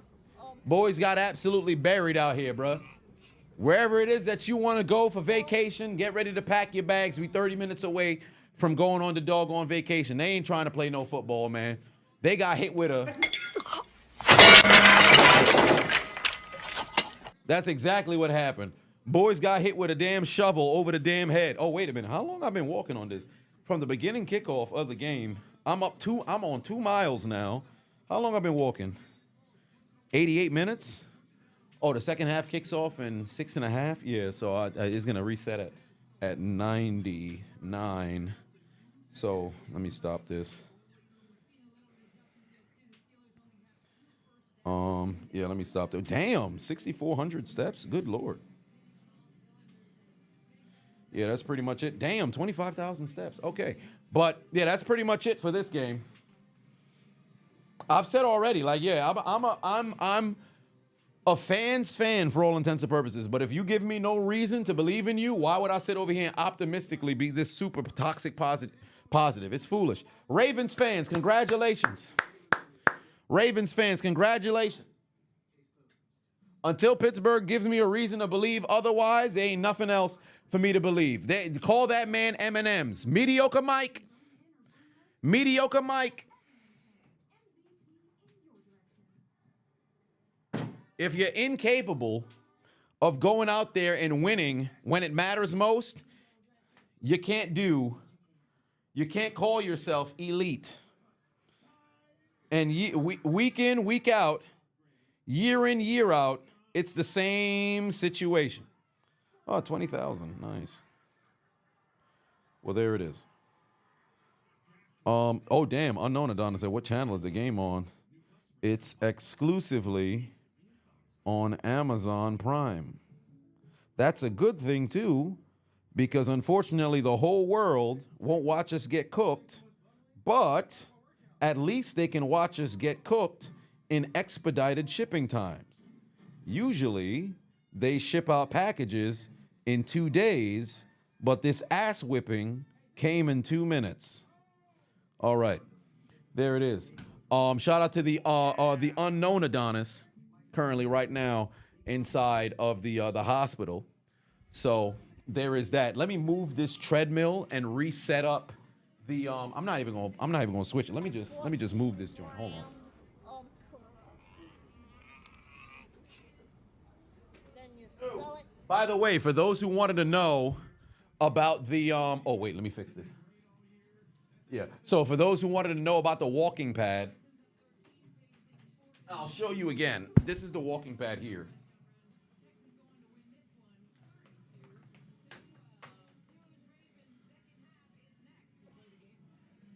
Boys got absolutely buried out here, bro. Wherever it is that you want to go for vacation, get ready to pack your bags. We 30 minutes away from going on the doggone vacation. They ain't trying to play no football, man. They got hit with a... That's exactly what happened. Boys got hit with a damn shovel over the damn head. Oh, wait a minute. How long I've been walking on this? From the beginning kickoff of the game, I'm on 2 miles now. How long I've been walking? 88 minutes? Oh, the second half kicks off in 6.5? Yeah, so it's going to reset at 99. So let me stop this. Yeah, let me stop there. Damn, 6,400 steps? Good Lord. Yeah, that's pretty much it. Damn, 25,000 steps. Okay. But, yeah, that's pretty much it for this game. I've said already, like, yeah, I'm a fan's fan for all intents and purposes. But if you give me no reason to believe in you, why would I sit over here and optimistically be this super toxic positive? It's foolish. Ravens fans, congratulations. Ravens fans, congratulations. Until Pittsburgh gives me a reason to believe otherwise, there ain't nothing else for me to believe. They call that man M&M's. Mediocre Mike. Mediocre Mike. If you're incapable of going out there and winning when it matters most, you can't call yourself elite. And week in, week out, year in, year out, it's the same situation. Oh, 20,000. Nice. Well, there it is. Oh, damn. Unknown Adonis said, what channel is the game on? It's exclusively on Amazon Prime. That's a good thing, too, because unfortunately the whole world won't watch us get cooked, but at least they can watch us get cooked in expedited shipping times. Usually, they ship out packages in 2 days, but this ass whipping came in 2 minutes. All right, there it is. Shout out to the unknown Adonis, currently right now inside of the hospital. So there is that. Let me move this treadmill and reset up the. I'm not even gonna switch it. Let me just move this joint. Hold on. By the way, for those who wanted to know about the oh wait, let me fix this. Yeah. So for those who wanted to know about the walking pad, I'll show you again. This is the walking pad here.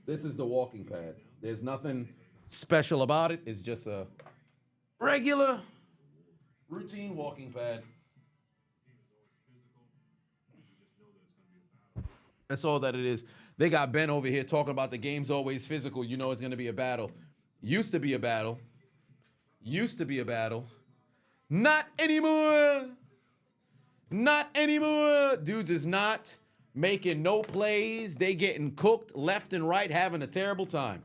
This is the walking pad. There's nothing special about it. It's just a regular routine walking pad. That's all that it is. They got Ben over here talking about the game's always physical. You know it's going to be a battle. Used to be a battle. Used to be a battle. Not anymore. Not anymore. Dudes is not making no plays. They getting cooked left and right, having a terrible time.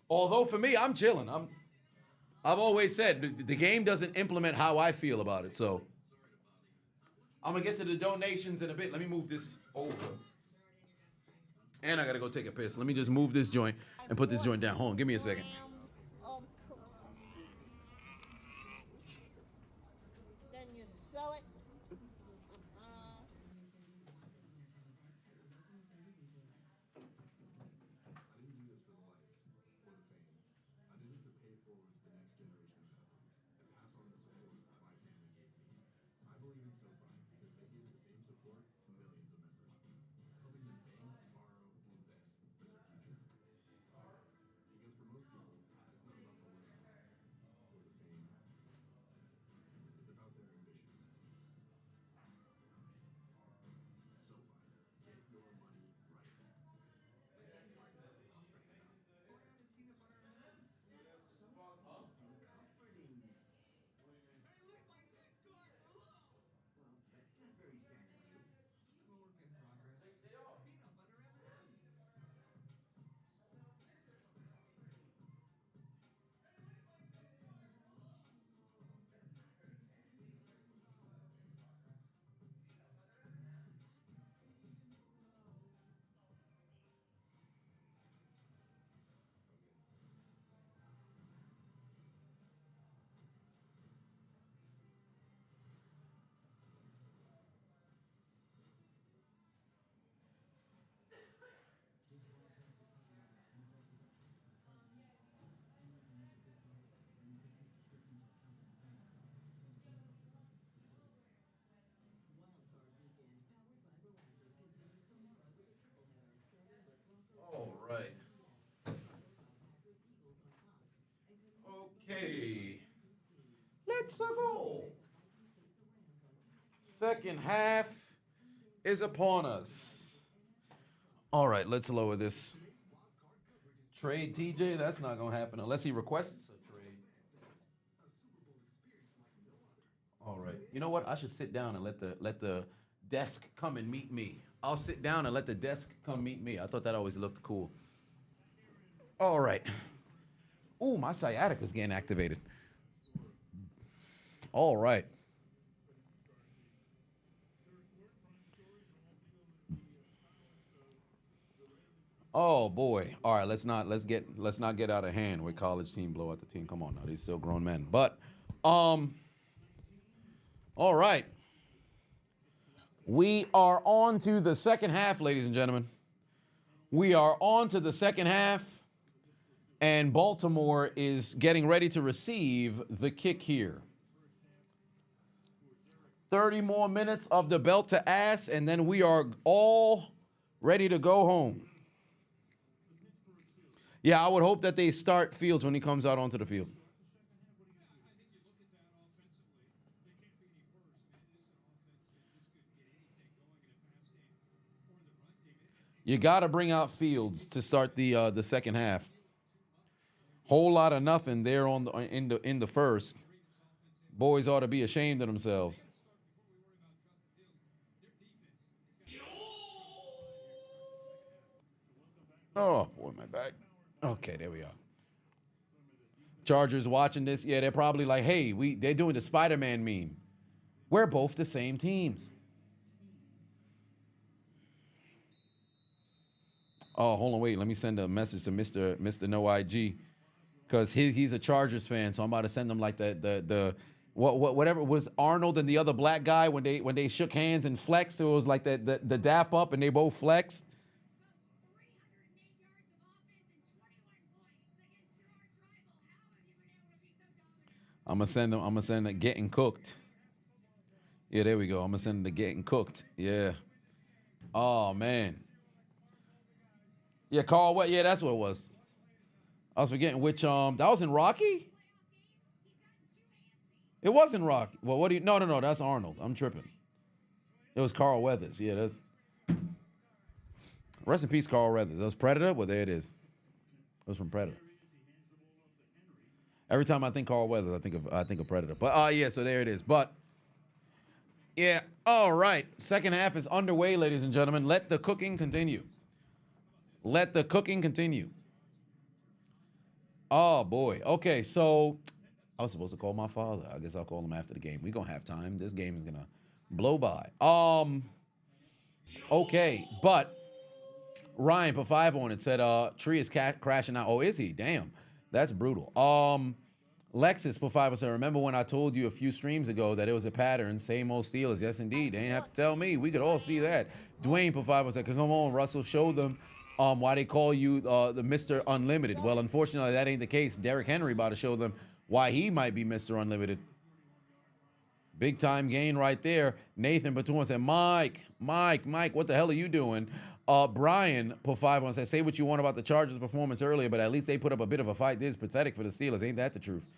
Although for me, I'm chilling. I've always said the game doesn't implement how I feel about it. So I'm going to get to the donations in a bit. Let me move this over. And I got to go take a piss. Let me just move this joint and put this joint down. Hold on. Give me a second. Then you sell it. All right. Okay. Let's go. Second half is upon us. All right, let's lower this. Trade TJ, that's not going to happen unless he requests a trade. All right. You know what? I should sit down and let the desk come and meet me. I'll sit down and let the desk come meet me. I thought that always looked cool. All right. Ooh, my sciatica's getting activated. All right. Oh boy. All right, let's not get out of hand with college team blow out the team. Come on now, these still grown men. But all right. We are on to the second half, ladies and gentlemen. We are on to the second half, and Baltimore is getting ready to receive the kick here. 30 more minutes of the belt to ass, and then we are all ready to go home. Yeah, I would hope that they start Fields when he comes out onto the field. You got to bring out Fields to start the second half. Whole lot of nothing there in the first. Boys ought to be ashamed of themselves. Oh, boy, my back. Okay, there we are. Chargers watching this. Yeah, they're probably like, hey, they're doing the Spider-Man meme. We're both the same teams. Oh, hold on, wait. Let me send a message to Mr. No IG, because he's a Chargers fan. So I'm about to send him like whatever was Arnold and the other black guy when they shook hands and flexed. It was like the dap up and they both flexed. I'm gonna send them getting cooked. Yeah, there we go. I'm gonna send them the getting cooked. Yeah. Oh man. Yeah, Carl. What? Yeah, that's what it was. I was forgetting which. That was in Rocky. It wasn't Rocky. Well, what do you? No. That's Arnold. I'm tripping. It was Carl Weathers. Yeah, that's. Rest in peace, Carl Weathers. That was Predator. Well, there it is. It was from Predator. Every time I think Carl Weathers, I think of Predator. But yeah, so there it is. But yeah, all right. Second half is underway, ladies and gentlemen. Let the cooking continue. Let the cooking continue. Oh boy. Okay, so I was supposed to call my father. I guess I'll call him after the game. We're gonna have time. This game is gonna blow by. Okay, but Ryan put 5 on it. Said tree is crashing out. Oh, is he? Damn. That's brutal. Lexus put 5 said, remember when I told you a few streams ago that it was a pattern, same old Steelers? Yes, indeed. They didn't have to tell me. We could all see that. Dwayne put 5 said, come on, Russell, show them why they call you the Mr. Unlimited. Well, unfortunately, that ain't the case. Derrick Henry about to show them why he might be Mr. Unlimited. Big time gain right there. Nathan Batuan said, Mike, what the hell are you doing? Brian put 5 on, said, say what you want about the Chargers' performance earlier, but at least they put up a bit of a fight. This is pathetic for the Steelers. Ain't that the truth?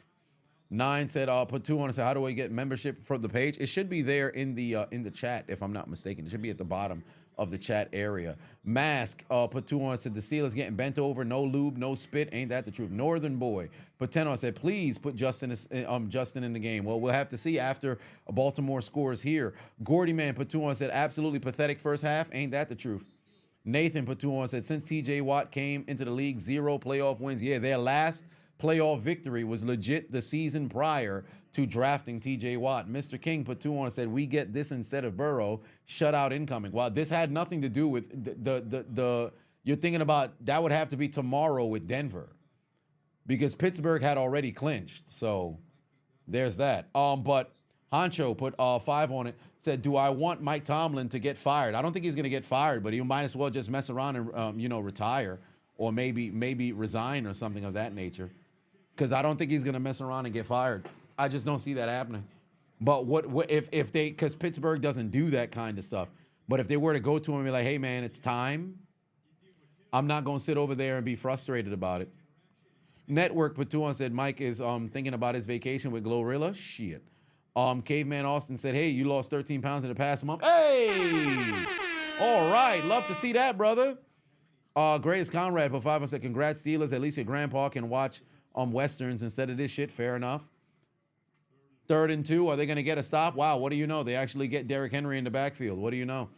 9 said, put 2 on and said, how do I get membership from the page? It should be there in the chat, if I'm not mistaken. It should be at the bottom of the chat area. Mask put 2 on, said the Steelers getting bent over, no lube, no spit. Ain't that the truth? Northern Boy put 10 on, said please put Justin in the game. Well, we'll have to see after Baltimore scores here. Gordy Man put 2 on, said absolutely pathetic first half. Ain't that the truth? Nathan put 2 on, said since TJ Watt came into the league, 0 playoff wins. Yeah, their last playoff victory was legit the season prior to drafting TJ Watt. Mr. King put 2 on and said, we get this instead of Burrow. Shutout incoming. Well, this had nothing to do with the you're thinking about that would have to be tomorrow with Denver because Pittsburgh had already clinched. So there's that. But Honcho put 5 on it, said, do I want Mike Tomlin to get fired? I don't think he's going to get fired, but he might as well just mess around and, retire or maybe resign or something of that nature. Because I don't think he's going to mess around and get fired. I just don't see that happening. But what if they, because Pittsburgh doesn't do that kind of stuff. But if they were to go to him and be like, hey, man, it's time, I'm not going to sit over there and be frustrated about it. Network put 2 on, said Mike is thinking about his vacation with Glorilla. Shit. Caveman Austin said, hey, you lost 13 pounds in the past month. Hey! All right. Love to see that, brother. Greatest Conrad put 5 on, said, congrats, Steelers. At least your grandpa can watch Westerns instead of this shit. Fair enough. 3rd and 2. Are they going to get a stop? Wow, what do you know? They actually get Derrick Henry in the backfield. What do you know?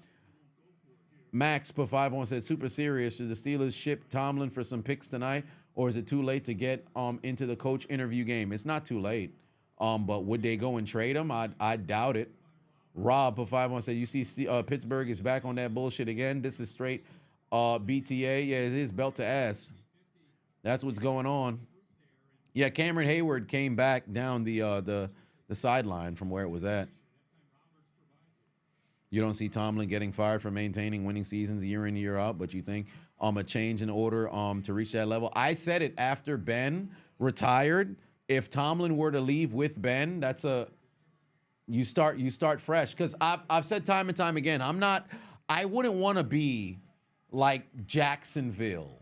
Max put 5 on, said super serious. Should the Steelers ship Tomlin for some picks tonight, or is it too late to get into the coach interview game? It's not too late. But would they go and trade him? I doubt it. Rob put 5 on, said you see Pittsburgh is back on that bullshit again. This is straight BTA. Yeah, it is belt to ass. That's what's going on. Yeah, Cameron Hayward came back down the sideline from where it was at. You don't see Tomlin getting fired for maintaining winning seasons year in, year out, but you think a change in order to reach that level. I said it after Ben retired. If Tomlin were to leave with Ben, that's you start fresh. Because I've said time and time again, I wouldn't want to be like Jacksonville.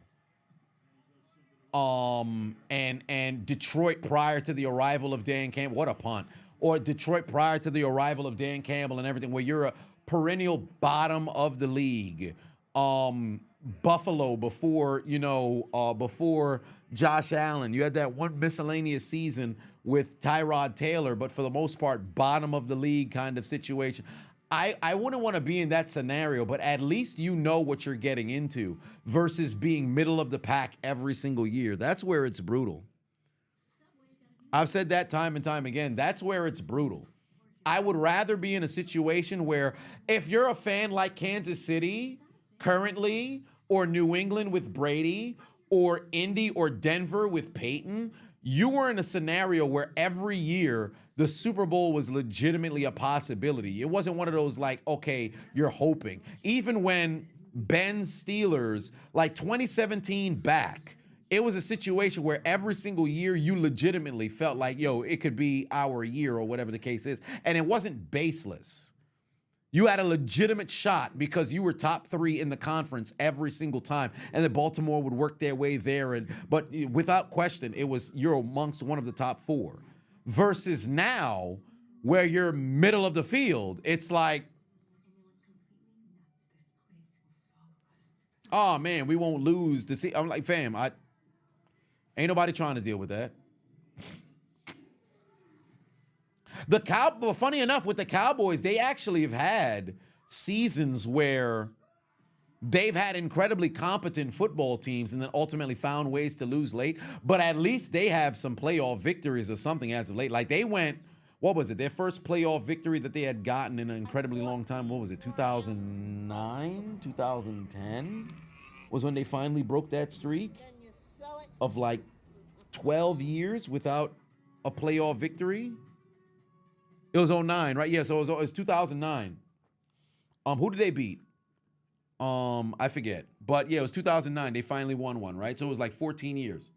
And Detroit prior to the arrival of Dan Campbell. What a punt. Or Detroit prior to the arrival of Dan Campbell and everything, where you're a perennial bottom of the league. Buffalo before Josh Allen. You had that one miscellaneous season with Tyrod Taylor, but for the most part, bottom of the league kind of situation. I wouldn't want to be in that scenario, but at least you know what you're getting into versus being middle of the pack every single year. That's where it's brutal. I've said that time and time again. That's where it's brutal. I would rather be in a situation where if you're a fan like Kansas City currently, or New England with Brady, or Indy or Denver with Peyton, you were in a scenario where every year the Super Bowl was legitimately a possibility. It wasn't one of those like, okay, you're hoping. Even when Ben's Steelers, like 2017 back, it was a situation where every single year you legitimately felt like, yo, it could be our year or whatever the case is. And it wasn't baseless. You had a legitimate shot because you were top 3 in the conference every single time, and then Baltimore would work their way there. But without question, you're amongst one of the top 4. Versus now, where you're middle of the field, it's like, oh man, we won't lose to see. I'm like, fam, ain't nobody trying to deal with that. Funny enough, with the Cowboys, they actually have had seasons where they've had incredibly competent football teams and then ultimately found ways to lose late. But at least they have some playoff victories or something as of late. Like they went, what was it? Their first playoff victory that they had gotten in an incredibly long time. What was it? 2009, 2010 was when they finally broke that streak of like 12 years without a playoff victory. It was 09, right? Yeah, so it was 2009. Who did they beat? I forget. But yeah, it was 2009. They finally won one, right? So it was like 14 years.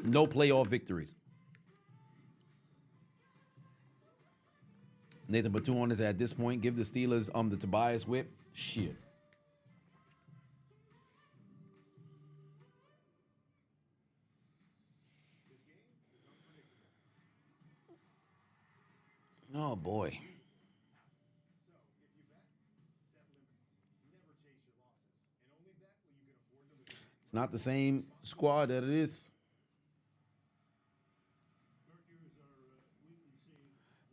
No playoff victories. Nathan Batuan is at this point. Give the Steelers the Tobias whip. Shit. Oh boy. It's not the same squad that it is.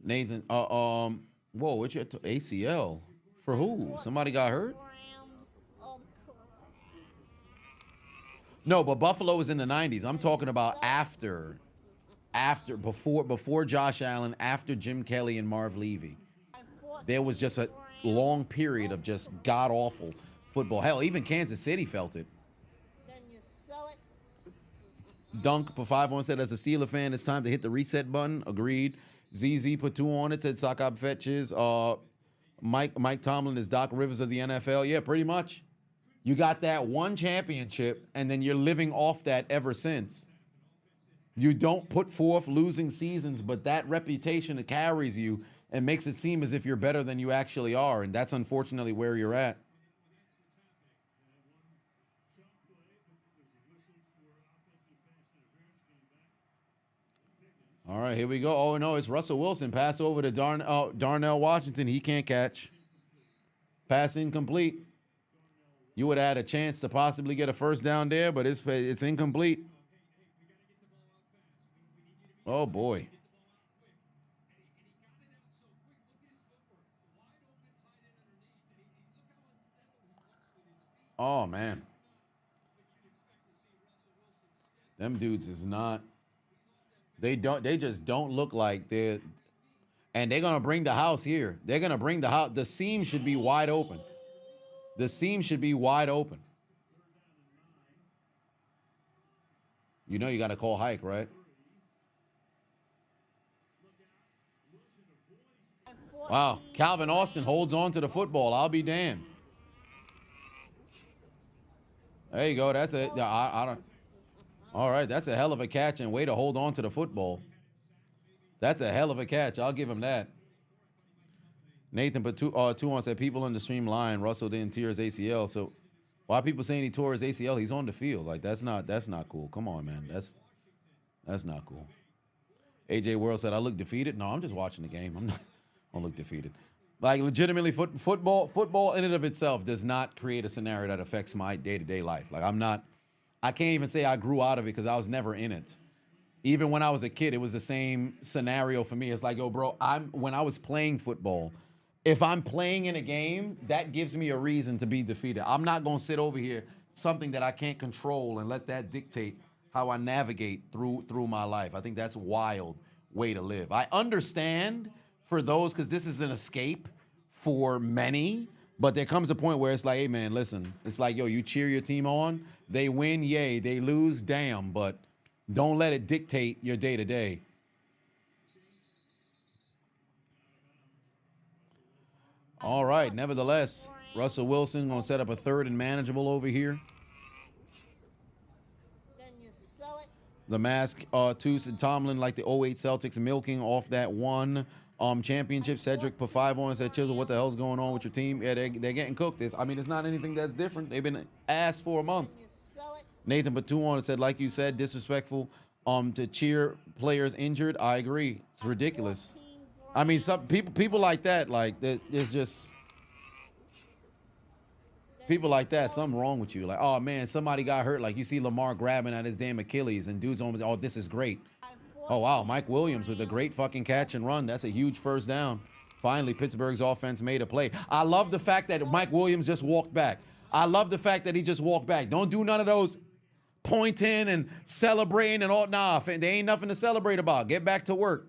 Nathan, whoa, what's your ACL? For who? Somebody got hurt? No, but Buffalo was in the 90s. I'm talking about before Josh Allen, after Jim Kelly and Marv Levy. There was just a long period of just god-awful football. Hell, even Kansas City felt it. Dunk for 5-1 said, as a Steeler fan, it's time to hit the reset button. Agreed. ZZ put 2 on it, said Sakab fetches. Mike Tomlin is Doc Rivers of the NFL. Yeah, pretty much. You got that one championship, and then you're living off that ever since. You don't put forth losing seasons, but that reputation carries you and makes it seem as if you're better than you actually are, and that's unfortunately where you're at. All right, here we go. Oh, no, it's Russell Wilson. Pass over to Darnell Washington. He can't catch. Pass incomplete. You would add a chance to possibly get a first down there, but it's incomplete. Oh, boy. Oh, man. Them dudes is not... They just don't look like they're... And they're going to bring the house here. They're going to bring the house. The seam should be wide open. The seam should be wide open. You know you got to call hike, right? Wow. Calvin Austin holds on to the football. I'll be damned. There you go. That's it. I don't... All right, that's a hell of a catch and way to hold on to the football. That's a hell of a catch. I'll give him that. Nathan put 2 on said people in the stream lying. Russell didn't tear his ACL. So why are people saying he tore his ACL? He's on the field. Like that's not cool. Come on, man. That's not cool. AJ World said I look defeated. No, I'm just watching the game. I don't look defeated. Like legitimately, football in and of itself does not create a scenario that affects my day-to-day life. Like I can't even say I grew out of it because I was never in it. Even when I was a kid, it was the same scenario for me. It's like, yo, bro, when I was playing football, if I'm playing in a game, that gives me a reason to be defeated. I'm not going to sit over here, something that I can't control, and let that dictate how I navigate through my life. I think that's a wild way to live. I understand for those, because this is an escape for many, but there comes a point where it's like, hey, man, listen. It's like, yo, you cheer your team on. They win, yay. They lose, damn. But don't let it dictate your day-to-day. All right, nevertheless, Russell Wilson going to set up a 3rd and manageable over here. The mask, said Tomlin, like the 08 Celtics, milking off that one championship. Cedric put 5 on and said, Chisel, what the hell's going on with your team? Yeah, they're getting cooked. It's not anything that's different. They've been ass for a month. Nathan put 2 on and said, like you said, disrespectful to cheer players injured. I agree. It's ridiculous. I mean, some people like that, like, there's just people like that, something wrong with you. Like, oh, man, somebody got hurt. Like, you see Lamar grabbing at his damn Achilles, and dudes on, oh, this is great. Oh, wow, Mike Williams with a great fucking catch and run. That's a huge first down. Finally, Pittsburgh's offense made a play. I love the fact that Mike Williams just walked back. I love the fact that he just walked back. Don't do none of those pointing and celebrating and all. Nah, there ain't nothing to celebrate about. Get back to work.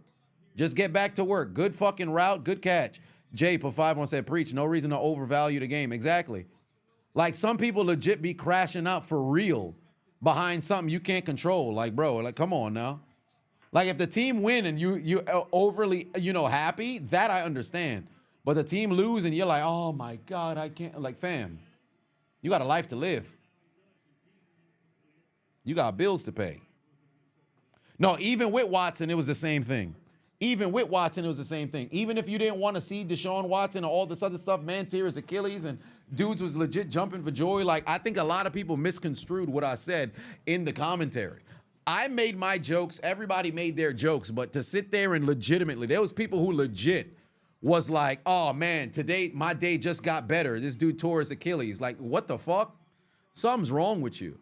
Just get back to work. Good fucking route. Good catch. Jay put 5 on said, preach. No reason to overvalue the game. Exactly. Like, some people legit be crashing out for real behind something you can't control. Like, bro, like, come on now. Like, if the team win and you overly, happy, that I understand. But the team lose and you're like, oh, my God, I can't. Like, fam, you got a life to live. You got bills to pay. No, even with Watson, it was the same thing. Even with Watson, it was the same thing. Even if you didn't want to see Deshaun Watson or all this other stuff, man, tear his Achilles, and dudes was legit jumping for joy. Like, I think a lot of people misconstrued what I said in the commentary. I made my jokes. Everybody made their jokes. But to sit there and legitimately, there was people who legit was like, oh, man, today my day just got better. This dude tore his Achilles. Like, what the fuck? Something's wrong with you.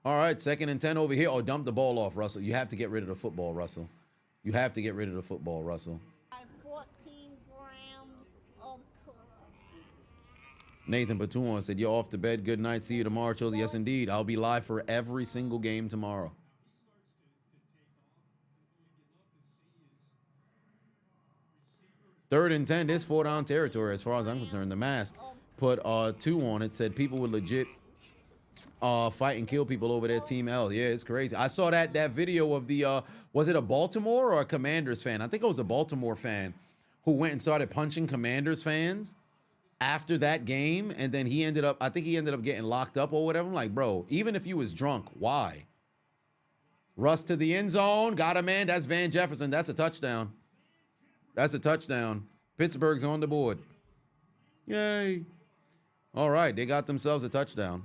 All right, 2nd and 10 over here. Oh, dump the ball off, Russell. You have to get rid of the football, Russell. You have to get rid of the football, Russell. 14 grams of Nathan Patuan said, you're off to bed. Good night. See you tomorrow, Chelsea. Yes, indeed. I'll be live for every single game tomorrow. Third and 10. This 4-down territory, as far as I'm concerned. The mask put 2 on it. Said people would legit fight and kill people over their Team L. Yeah, it's crazy. I saw that video of the, was it a Baltimore or a Commanders fan? I think it was a Baltimore fan who went and started punching Commanders fans after that game. And then I think he ended up getting locked up or whatever. I'm like, bro, even if you was drunk, why? Russ to the end zone. Got a man. That's Van Jefferson. That's a touchdown. That's a touchdown. Pittsburgh's on the board. Yay. All right, they got themselves a touchdown.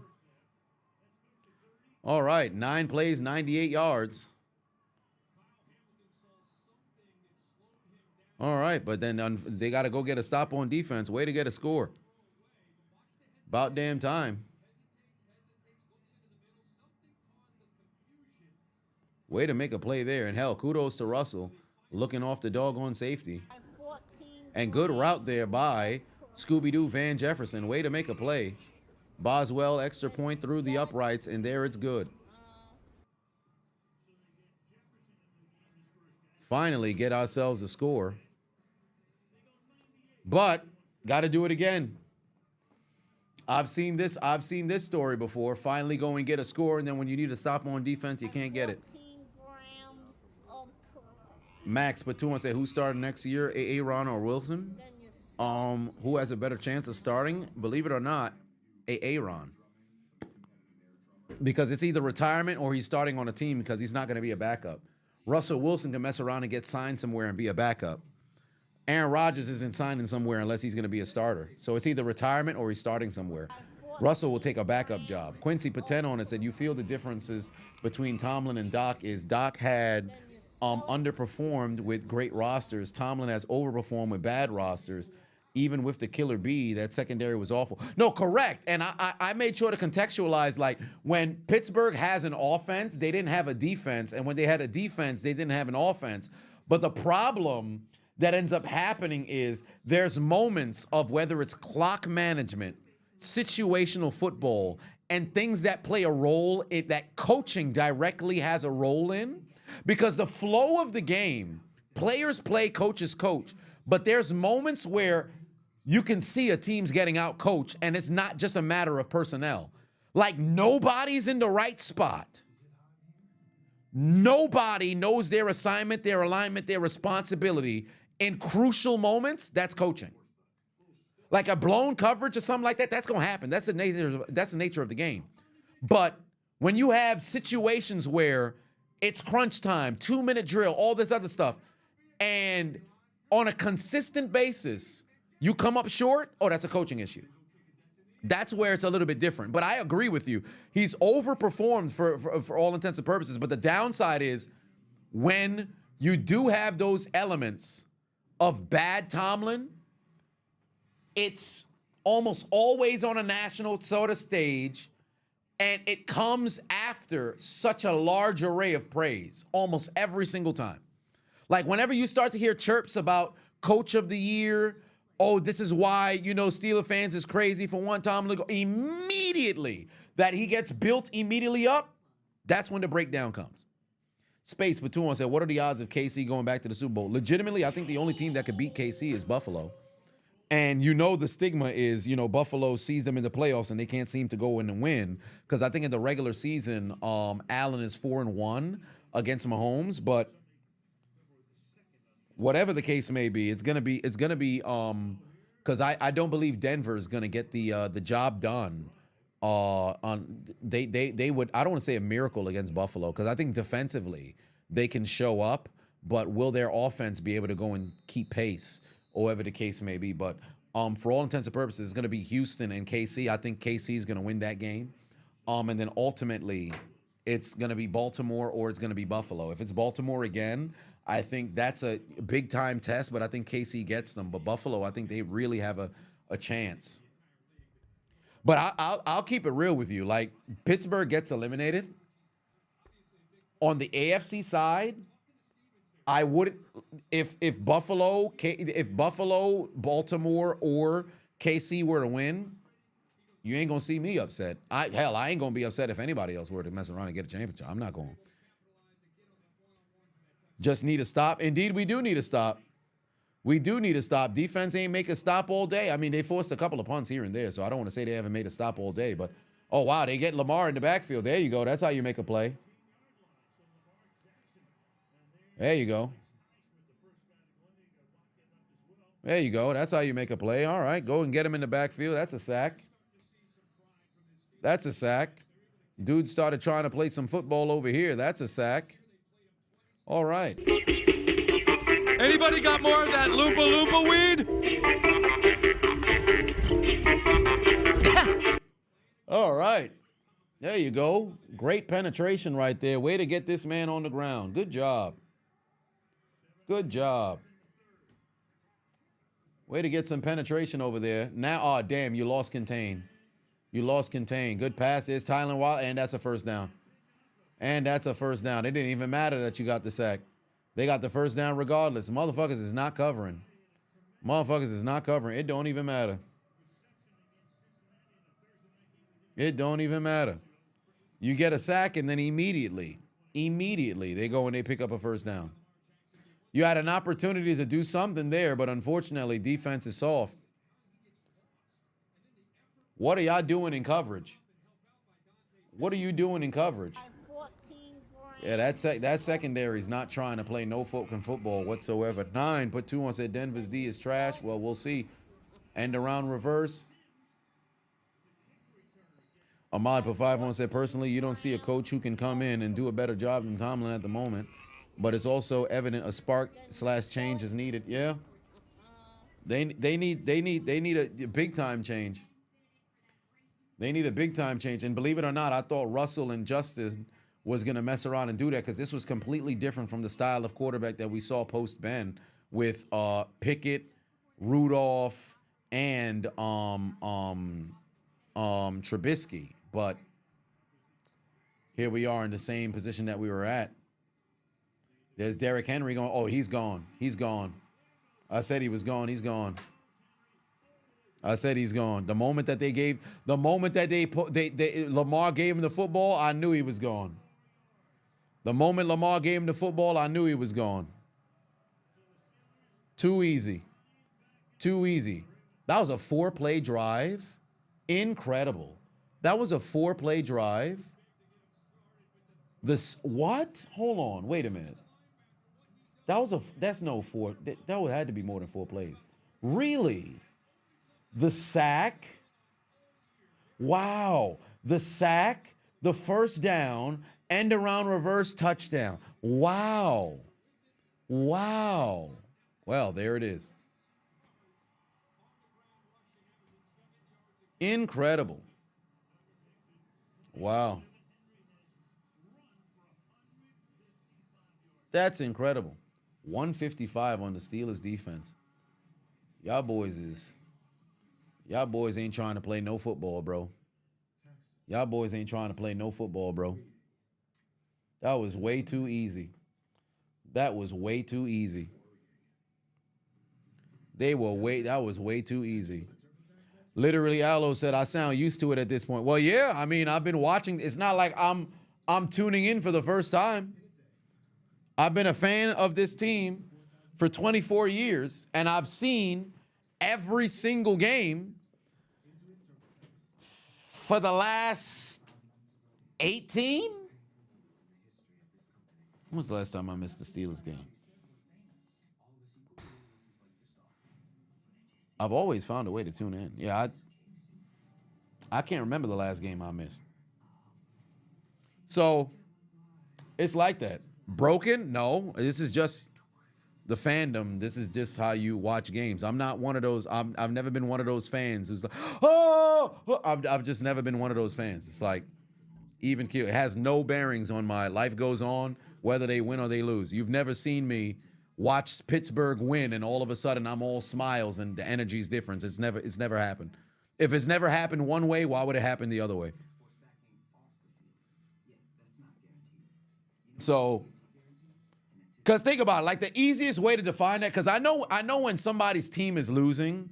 All right, 9 plays, 98 yards. All right, but then they got to go get a stop on defense. Way to get a score. About damn time. Way to make a play there. And hell, kudos to Russell looking off the doggone safety. And good route there by Scooby-Doo Van Jefferson. Way to make a play. Boswell, extra point through the uprights, and there it's good. Finally get ourselves a score. But got to do it again. I've seen this story before. Finally go and get a score, and then when you need to stop on defense, you can't get it. Max Patuan said, who's starting next year, Aaron or Wilson? Who has a better chance of starting? Believe it or not, Aaron. Because it's either retirement or he's starting on a team because he's not going to be a backup. Russell Wilson can mess around and get signed somewhere and be a backup. Aaron Rodgers isn't signing somewhere unless he's going to be a starter. So it's either retirement or he's starting somewhere. Russell will take a backup job. Quincy Paten on it said, you feel the differences between Tomlin and Doc is Doc had underperformed with great rosters. Tomlin has overperformed with bad rosters. Even with the killer bee, that secondary was awful. No, correct. And I made sure to contextualize, like, when Pittsburgh has an offense, they didn't have a defense. And when they had a defense, they didn't have an offense. But the problem that ends up happening is there's moments of whether it's clock management, situational football, and things that play a role that coaching directly has a role in. Because the flow of the game, players play, coaches coach. But there's moments where you can see a team's getting out coached, and it's not just a matter of personnel. Like, nobody's in the right spot. Nobody knows their assignment, their alignment, their responsibility in crucial moments. That's coaching. Like a blown coverage or something like that, that's going to happen. That's the nature of the game. But when you have situations where it's crunch time, 2-minute drill, all this other stuff, and on a consistent basis, you come up short, oh, that's a coaching issue. That's where it's a little bit different. But I agree with you. He's overperformed for all intents and purposes. But the downside is when you do have those elements of bad Tomlin, it's almost always on a national sort of stage, and it comes after such a large array of praise almost every single time. Like, whenever you start to hear chirps about coach of the year, oh, this is why, Steeler fans is crazy for one Tomlin to go, immediately that he gets built immediately up, that's when the breakdown comes. Space Patuan said, what are the odds of KC going back to the Super Bowl? Legitimately, I think the only team that could beat KC is Buffalo. And the stigma is, Buffalo sees them in the playoffs and they can't seem to go in and win. Because I think in the regular season, Allen is 4-1 against Mahomes. But whatever the case may be, it's gonna be because I don't believe Denver is gonna get the job done They would, I don't want to say a miracle against Buffalo, because I think defensively they can show up, but will their offense be able to go and keep pace, or whatever the case may be? But for all intents and purposes, it's going to be Houston and KC. I think KC is going to win that game. And then ultimately, it's going to be Baltimore or it's going to be Buffalo. If it's Baltimore again, I think that's a big-time test, but I think KC gets them. But Buffalo, I think they really have a chance. But I'll keep it real with you. Like, Pittsburgh gets eliminated. On the AFC side, I wouldn't, if Buffalo, Baltimore, or KC were to win, you ain't gonna see me upset. I ain't gonna be upset if anybody else were to mess around and get a championship. I'm not going. Just need a stop. Indeed, we do need a stop. We do need a stop. Defense ain't make a stop all day. I mean, they forced a couple of punts here and there, so I don't want to say they haven't made a stop all day. But, oh, wow, they get Lamar in the backfield. There you go. That's how you make a play. There you go. There you go. That's how you make a play. All right, go and get him in the backfield. That's a sack. That's a sack. Dude started trying to play some football over here. That's a sack. All right. Anybody got more of that Loompa Loompa weed? All right. There you go. Great penetration right there. Way to get this man on the ground. Good job. Good job. Way to get some penetration over there. Now, oh, damn, you lost contain. You lost contain. Good pass. There's Tylen Wild, and that's a first down. And that's a first down. It didn't even matter that you got the sack. They got the first down regardless. Motherfuckers is not covering. Motherfuckers is not covering. It don't even matter. It don't even matter. You get a sack, and then immediately, they go and they pick up a first down. You had an opportunity to do something there, but unfortunately, defense is soft. What are y'all doing in coverage? What are you doing in coverage? Yeah, that secondary is not trying to play no fucking football whatsoever. 9, put 2 on, said Denver's D is trash. Well, we'll see. End around reverse. Ahmad put 5 on, said, personally, you don't see a coach who can come in and do a better job than Tomlin at the moment. But it's also evident a spark/change is needed. Yeah. They need a big time change. They need a big time change. And believe it or not, I thought Russell and Justin was going to mess around and do that, because this was completely different from the style of quarterback that we saw post Ben with Pickett, Rudolph, and Trubisky. But here we are in the same position that we were at. There's Derrick Henry going, oh, he's gone. He's gone. I said he was gone. He's gone. I said he's gone. The moment that Lamar gave him the football, I knew he was gone. The moment Lamar gave him the football, I knew he was gone. Too easy. Too easy. That was a 4-play drive. Incredible. That was a 4-play drive. What? Hold on. Wait a minute. That's no 4. That had to be more than 4 plays. Really? The sack? Wow. The sack, the first down, end around reverse touchdown. Wow. Wow. Well, there it is. Incredible. Wow. That's incredible. 155 on the Steelers defense. Y'all boys ain't trying to play no football, bro. Y'all boys ain't trying to play no football, bro. That was way too easy. That was way too easy. That was way too easy. Literally, Allo said, I sound used to it at this point. Well, yeah, I mean, I've been watching. It's not like I'm tuning in for the first time. I've been a fan of this team for 24 years, and I've seen every single game for the last 18? When was the last time I missed the Steelers game? I've always found a way to tune in. Yeah, I can't remember the last game I missed. So it's like that. Broken? No. This is just the fandom. This is just how you watch games. I'm not one of those. I've never been one of those fans who's like, oh, I've just never been one of those fans. It's like even keel. It has no bearings on my life goes on, whether they win or they lose. You've never seen me watch Pittsburgh win and all of a sudden I'm all smiles and the energy's different. It's never happened. If it's never happened one way, why would it happen the other way? So, because think about it, like the easiest way to define that, because I know when somebody's team is losing,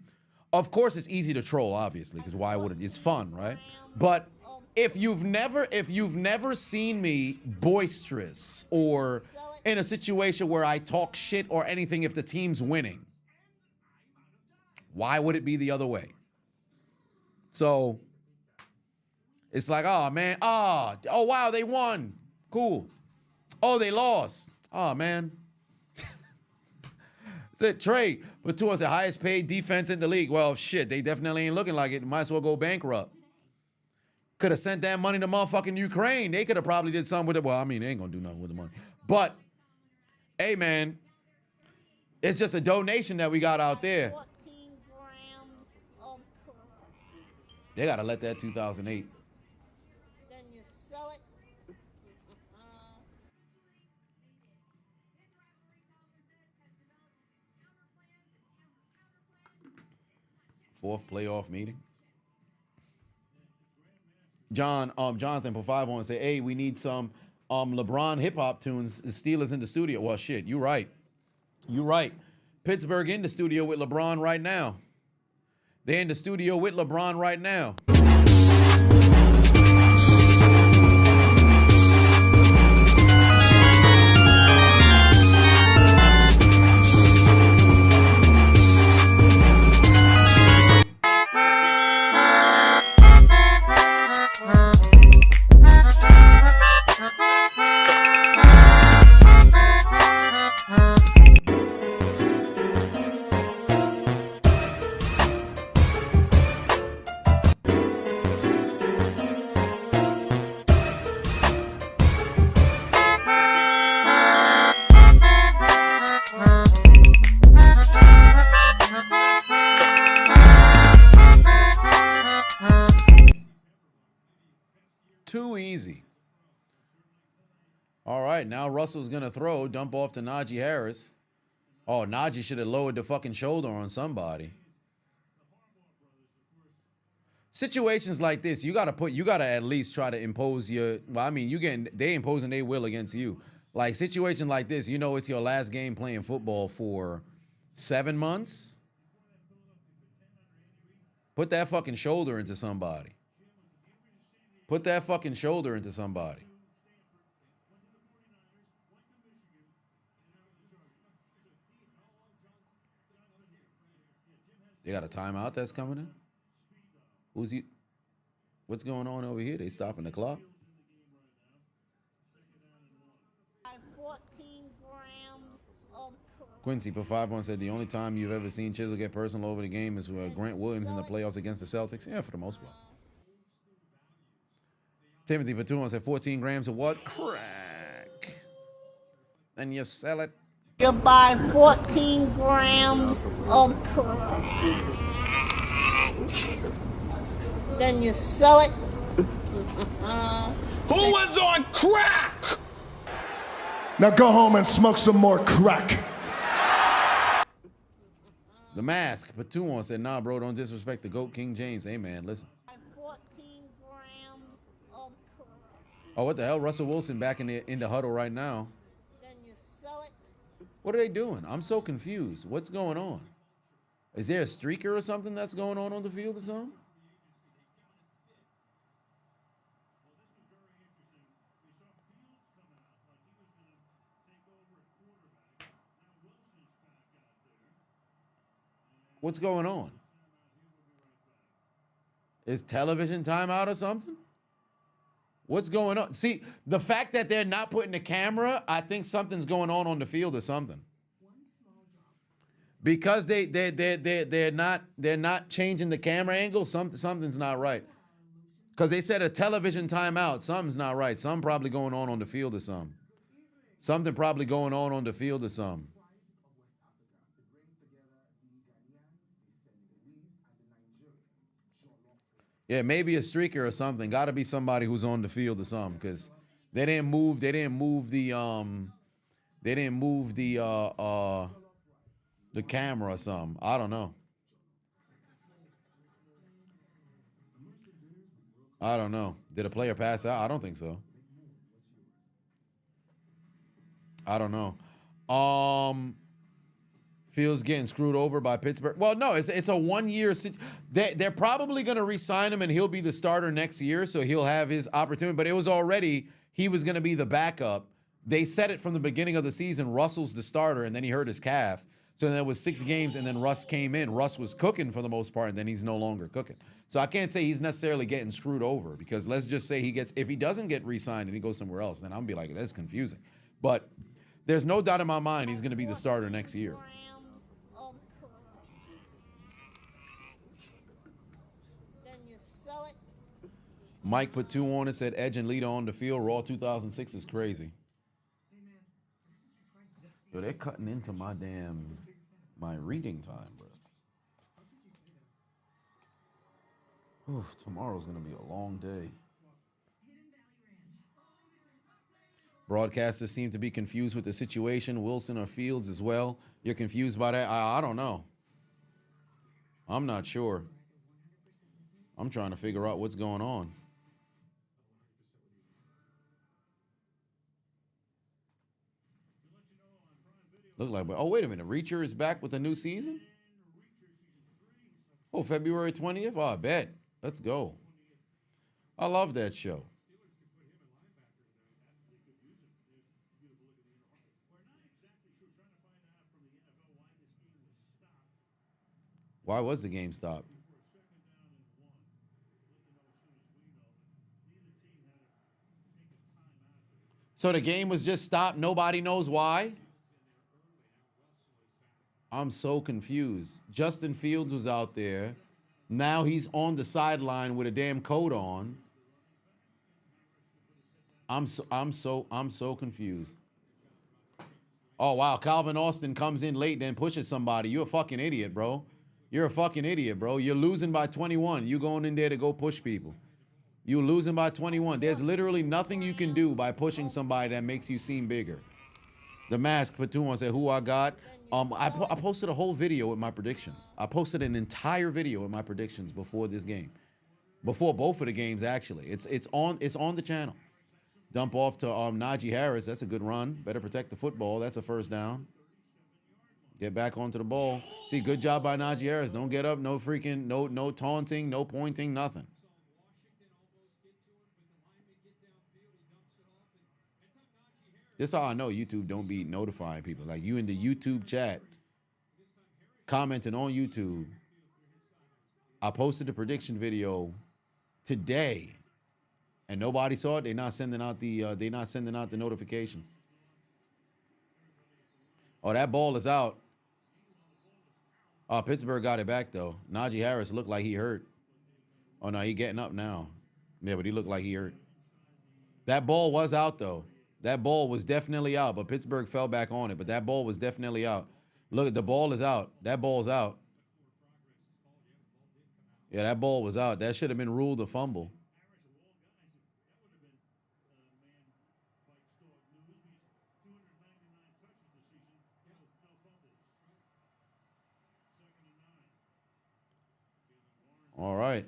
of course it's easy to troll, obviously, because why would it? It's fun, right? But if you've never seen me boisterous or in a situation where I talk shit or anything if the team's winning, why would it be the other way? So it's like, oh man, oh wow, they won. Cool. Oh, they lost. Oh man. Said Trey, but to us the highest paid defense in the league. Well, shit, they definitely ain't looking like it. Might as well go bankrupt. Could have sent that money to motherfucking Ukraine. They could have probably did something with it. Well, I mean, they ain't gonna do nothing with the money. But hey man, it's just a donation that we got out there. They gotta let that 2008. Then you sell it. Fourth playoff meeting. Jonathan for 5 on say, hey, we need some LeBron hip hop tunes. The Steelers in the studio. Well, shit, you right. You right. Pittsburgh in the studio with LeBron right now. They're in the studio with LeBron right now. Too easy. All right, now Russell's going to throw, dump off to Najee Harris. Oh, Najee should have lowered the fucking shoulder on somebody. Situations like this, you got to at least try to impose your, well, I mean, they imposing their will against you. Like, situation like this, you know it's your last game playing football for 7 months. Put that fucking shoulder into somebody. Put that fucking shoulder into somebody. They got a timeout that's coming in? Who's he? What's going on over here? They stopping the clock? 14 grams of Quincy for 5-1 said the only time you've ever seen Chiseled get personal over the game is Grant Williams in the playoffs against the Celtics. Yeah, for the most part. Timothy Patuan said 14 grams of what? Crack. Then you sell it. You buy 14 grams of crack. Then you sell it. Who was on crack? Now go home and smoke some more crack. The Mask Patuan said, nah, bro, don't disrespect the GOAT King James. Hey, man, listen. 14 grams of crack. Oh, what the hell? Russell Wilson back in the huddle right now. Then you sell it. What are they doing? I'm so confused. What's going on? Is there a streaker or something that's going on the field or something? What's going on? Is television timeout or something? What's going on? See, the fact that they're not putting the camera, I think something's going on the field or something. Because they're not changing the camera angle, something's not right. Because they said a television timeout. Something's not right. Something probably going on the field or something. Something probably going on the field or something. Yeah, maybe a streaker or something. Got to be somebody who's on the field or something, because they didn't move the camera or something. I don't know. I don't know. Did a player pass out? I don't think so. I don't know. Fields getting screwed over by Pittsburgh. Well, no, it's a 1 year. They're probably going to re-sign him, and he'll be the starter next year, so he'll have his opportunity. But it was already, he was going to be the backup. They said it from the beginning of the season, Russell's the starter, and then he hurt his calf. So then there was 6 games, and then Russ came in. Russ was cooking for the most part, and then he's no longer cooking. So I can't say he's necessarily getting screwed over, because let's just say if he doesn't get re-signed and he goes somewhere else, then I'm going to be like, that's confusing. But there's no doubt in my mind he's going to be the starter next year. Mike put 2 on it, said Edge and Lita on the field. Raw 2006 is crazy. Yo, they're cutting into my reading time, bro. Oof, tomorrow's going to be a long day. Broadcasters seem to be confused with the situation. Wilson or Fields as well. You're confused by that? I don't know. I'm not sure. I'm trying to figure out what's going on. Look like, oh, wait a minute. Reacher is back with a new season? Oh, February 20th? Oh, I bet. Let's go. I love that show. Why was the game stopped? So the game was just stopped. Nobody knows why? I'm so confused. Justin Fields was out there. Now he's on the sideline with a damn coat on. I'm so confused. Oh wow, Calvin Austin comes in late, then pushes somebody. You're a fucking idiot, bro. You're a fucking idiot, bro. You're losing by 21. You going in there to go push people. You're losing by 21. There's literally nothing you can do by pushing somebody that makes you seem bigger. The Mask put 2 on, said who I got. I posted a whole video with my predictions. I posted an entire video with my predictions before this game. Before both of the games, actually. It's on the channel. Dump off to Najee Harris. That's a good run. Better protect the football. That's a first down. Get back onto the ball. See, good job by Najee Harris. Don't get up. No freaking, no taunting, no pointing, nothing. This is how I know YouTube don't be notifying people. Like you in the YouTube chat, commenting on YouTube. I posted the prediction video today, and nobody saw it. They're not sending out the notifications. Oh, that ball is out. Oh, Pittsburgh got it back though. Najee Harris looked like he hurt. Oh no, he getting up now. Yeah, but he looked like he hurt. That ball was out though. That ball was definitely out, but Pittsburgh fell back on it. But that ball was definitely out. Look, the ball is out. That ball's out. Yeah, that ball was out. That should have been ruled a fumble. All right.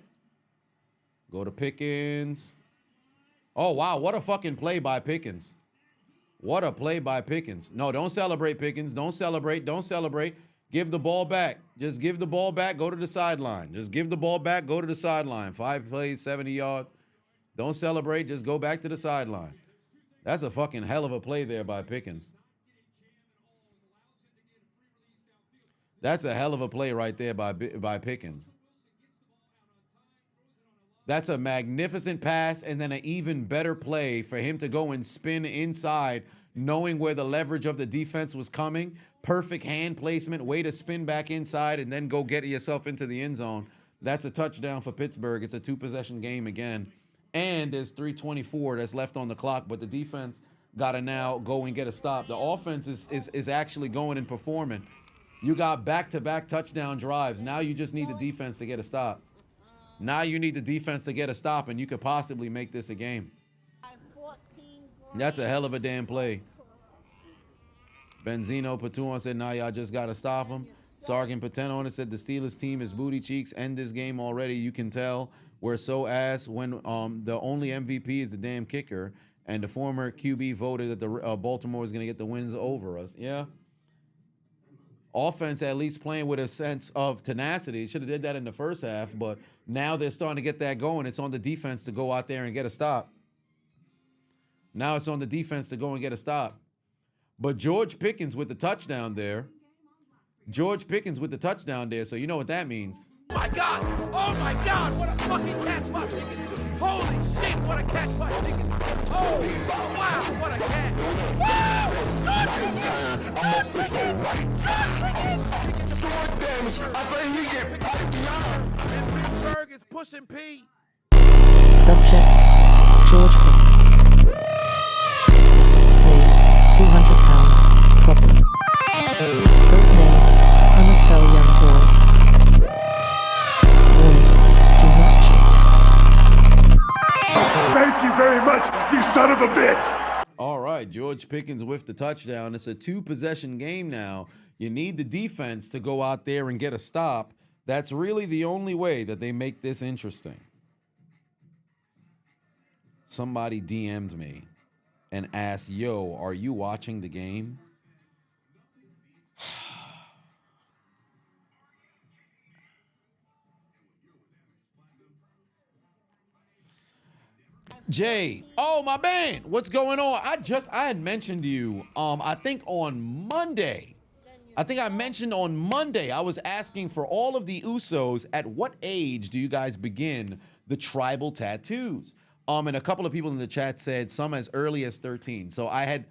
Go to Pickens. Oh, wow. What a fucking play by Pickens. What a play by Pickens. No, don't celebrate, Pickens. Don't celebrate. Don't celebrate. Give the ball back. Just give the ball back. Go to the sideline. Just give the ball back. Go to the sideline. 5 plays, 70 yards. Don't celebrate. Just go back to the sideline. That's a fucking hell of a play there by Pickens. That's a hell of a play right there by Pickens. That's a magnificent pass, and then an even better play for him to go and spin inside, knowing where the leverage of the defense was coming. Perfect hand placement, way to spin back inside and then go get yourself into the end zone. That's a touchdown for Pittsburgh. It's a 2-possession game again. And there's 3:24 that's left on the clock, but the defense got to now go and get a stop. The offense is actually going and performing. You got back-to-back touchdown drives. Now you just need the defense to get a stop. Now you need the defense to get a stop, and you could possibly make this a game. That's a hell of a damn play. Benzino Patuan said, nah, y'all just got to stop him. Sergeant Paten on it said, the Steelers team is booty cheeks. End this game already. You can tell we're so ass when the only MVP is the damn kicker, and the former QB voted that the Baltimore is going to get the wins over us. Yeah. Offense at least playing with a sense of tenacity. Should have did that in the first half, but now they're starting to get that going. It's on the defense to go out there and get a stop. Now it's on the defense to go and get a stop. But George Pickens with the touchdown there. George Pickens with the touchdown there, so you know what that means. Oh my God! Oh my God! What a fucking catch by Pickens! Holy shit! What a catch by Pickens! Oh wow! What a catch! Wow! I say he gets Pittsburgh is pushing P. Subject: George Pickens. The 6'3", 200-pound problem. Code name: NFL young boy. Warning: do not cheat. Thank you very much, you son of a bitch. All right, George Pickens with the touchdown. It's a 2-possession game now. You need the defense to go out there and get a stop. That's really the only way that they make this interesting. Somebody DM'd me and asked, yo, are you watching the game? Jay, oh my man, what's going on? I had mentioned to you, I think on Monday. I mentioned on Monday, I was asking for all of the Usos, at what age do you guys begin the tribal tattoos? And a couple of people in the chat said some as early as 13. So I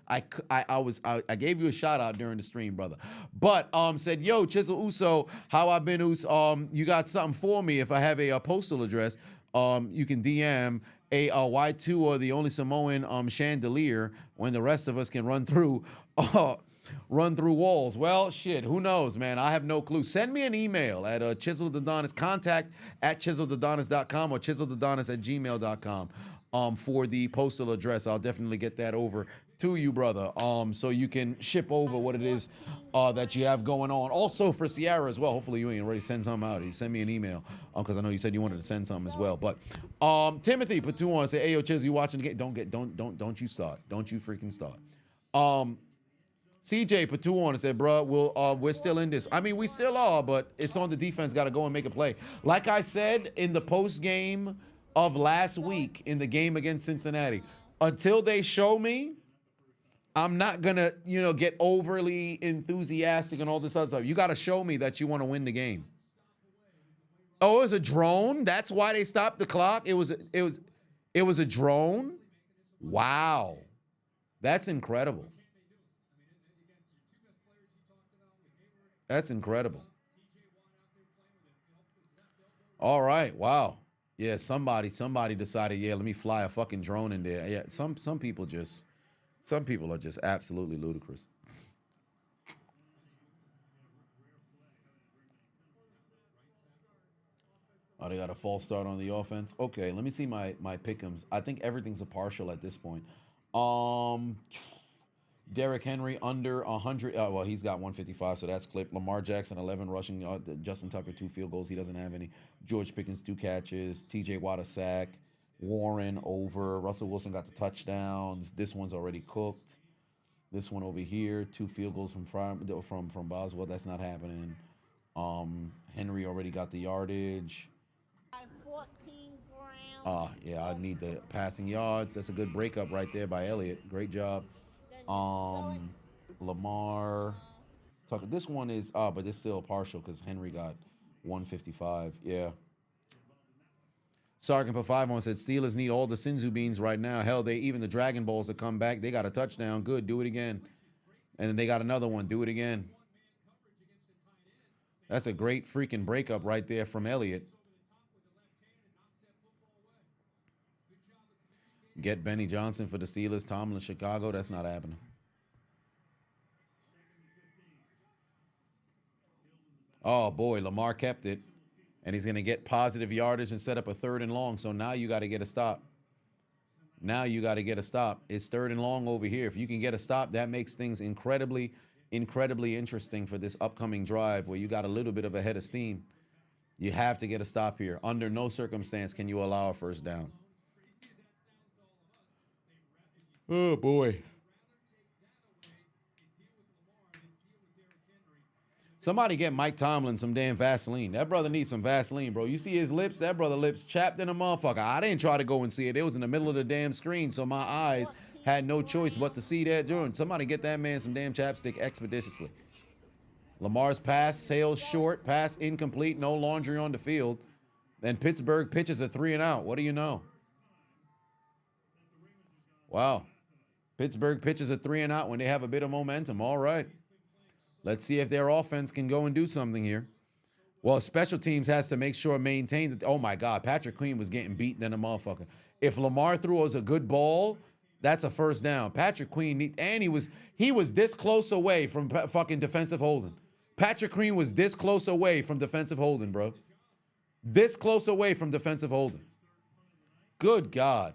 gave you a shout out during the stream, brother. But said, yo, Chiseled Uso, how I been, you got something for me if I have a postal address. You can DM a Y2 or the only Samoan chandelier when the rest of us can run through walls. Well, shit, who knows, man? I have no clue. Send me an email at ChiseledAdonis, contact@ChiseledAdonis.com or ChiseledAdonis@gmail.com for the postal address. I'll definitely get that over to you, brother, so you can ship over what it is that you have going on. Also for Sierra as well. Hopefully you ain't already send something out. You send me an email because I know you said you wanted to send something as well. But Timothy Patuan say, "Hey, yo, Chiz, you watching the game? Don't you start. Don't you freaking start." CJ Patuan said, "Bro, we're still in this. I mean, we still are, but it's on the defense. Got to go and make a play. Like I said in the post game of last week in the game against Cincinnati, until they show me, I'm not gonna, get overly enthusiastic and all this other stuff. You got to show me that you want to win the game." Oh, it was a drone. That's why they stopped the clock. It was a drone. Wow, that's incredible. That's incredible. All right. Wow. Yeah. Somebody decided, yeah, let me fly a fucking drone in there. Yeah. Some people are just absolutely ludicrous. Oh, they got a false start on the offense. Okay. Let me see my pick'ems. I think everything's a partial at this point. Derrick Henry under 100. Well, he's got 155, so that's clipped. Lamar Jackson, 11 rushing. Justin Tucker, 2 field goals. He doesn't have any. George Pickens, 2 catches. TJ Watt, a sack. Warren over. Russell Wilson got the touchdowns. This one's already cooked. This one over here, 2 field goals from Boswell. That's not happening. Henry already got the yardage. Yeah, I need the passing yards. That's a good breakup right there by Elliott. Great job. Lamar Tucker. This one is but it's still partial because Henry got 155. Yeah. Sergeant for 5-1 said Steelers need all the Sinzu beans right now. Hell, even the Dragon Balls that come back, they got a touchdown. Good, do it again. And then they got another one. Do it again. That's a great freaking breakup right there from Elliott. Get Benny Johnson for the Steelers. Tomlin, Chicago. That's not happening. Oh, boy. Lamar kept it. And he's going to get positive yardage and set up a 3rd and long. So now you got to get a stop. Now you got to get a stop. It's 3rd and long over here. If you can get a stop, that makes things incredibly interesting for this upcoming drive where you got a little bit of a head of steam. You have to get a stop here. Under no circumstance can you allow a first down. Oh, boy. Somebody get Mike Tomlin some damn Vaseline. That brother needs some Vaseline, bro. You see his lips? That brother lips chapped in a motherfucker. I didn't try to go and see it. It was in the middle of the damn screen, so my eyes had no choice but to see that during. Somebody get that man some damn chapstick expeditiously. Lamar's pass sails short, pass incomplete, no laundry on the field. Then Pittsburgh pitches a 3 and out. What do you know? Wow. Pittsburgh pitches a 3 and out when they have a bit of momentum. All right. Let's see if their offense can go and do something here. Well, special teams has to make sure maintain that. Oh, my God. Patrick Queen was getting beaten than a motherfucker. If Lamar throws a good ball, that's a first down. Patrick Queen, and he was this close away from fucking defensive holding. Patrick Queen was this close away from defensive holding, bro. This close away from defensive holding. Good God.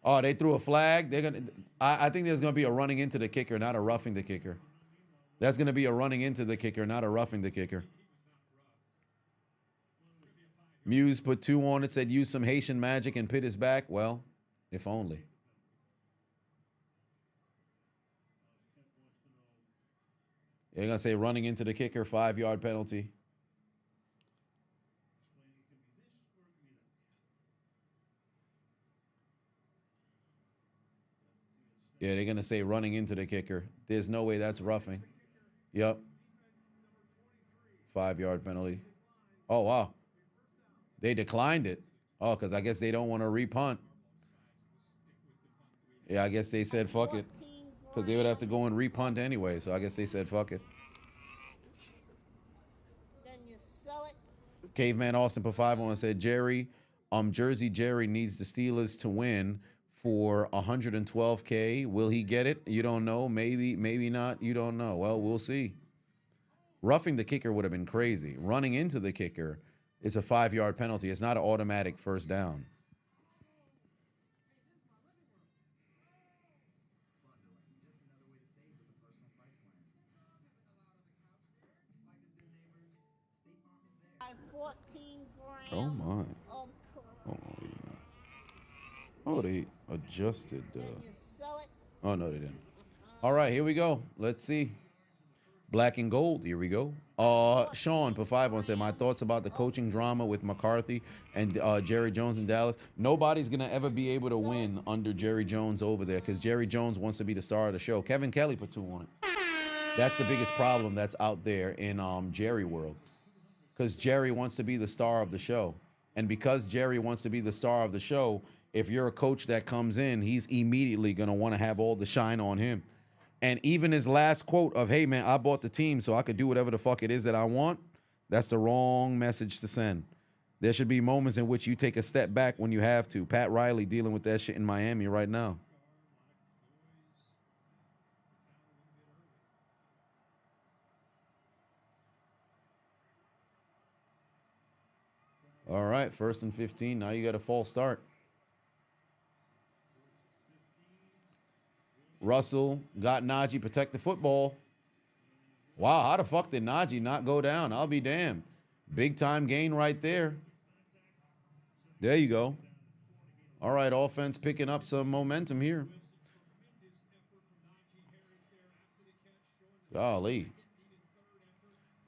Oh, they threw a flag. I think there's gonna be a running into the kicker, not a roughing the kicker. That's gonna be a running into the kicker, not a roughing the kicker. Muse put 2 on it, said use some Haitian magic and pit his back. Well, if only. They're gonna say running into the kicker, 5-yard penalty. Yeah, they're going to say running into the kicker. There's no way that's roughing. Yep. 5-yard penalty. Oh, wow. They declined it. Oh, because I guess they don't want to repunt. Yeah, I guess they said fuck it. Because they would have to go and repunt anyway. So I guess they said fuck it. Then you sell it. Caveman Austin put 5 on and said, Jersey Jerry needs the Steelers to win for $112K. Will he get it? You don't know. Maybe not. You don't know. Well, we'll see. Roughing the kicker would have been crazy. Running into the kicker is a 5-yard penalty. It's not an automatic first down. Oh my. Oh, they adjusted. Oh, no, they didn't. All right, here we go. Let's see. Black and gold. Here we go. Sean, put 5 on, said, my thoughts about the coaching drama with McCarthy and Jerry Jones in Dallas. Nobody's going to ever be able to win under Jerry Jones over there because Jerry Jones wants to be the star of the show. Kevin Kelly put 2 on it. That's the biggest problem that's out there in Jerry world because Jerry wants to be the star of the show. And because Jerry wants to be the star of the show, if you're a coach that comes in, he's immediately going to want to have all the shine on him. And even his last quote of, hey, man, I bought the team so I could do whatever the fuck it is that I want, that's the wrong message to send. There should be moments in which you take a step back when you have to. Pat Riley dealing with that shit in Miami right now. All right, 1st and 15. Now you got a false start. Russell got Najee, protect the football. Wow, how the fuck did Najee not go down? I'll be damned. Big time gain right there. There you go. All right, offense picking up some momentum here. Golly.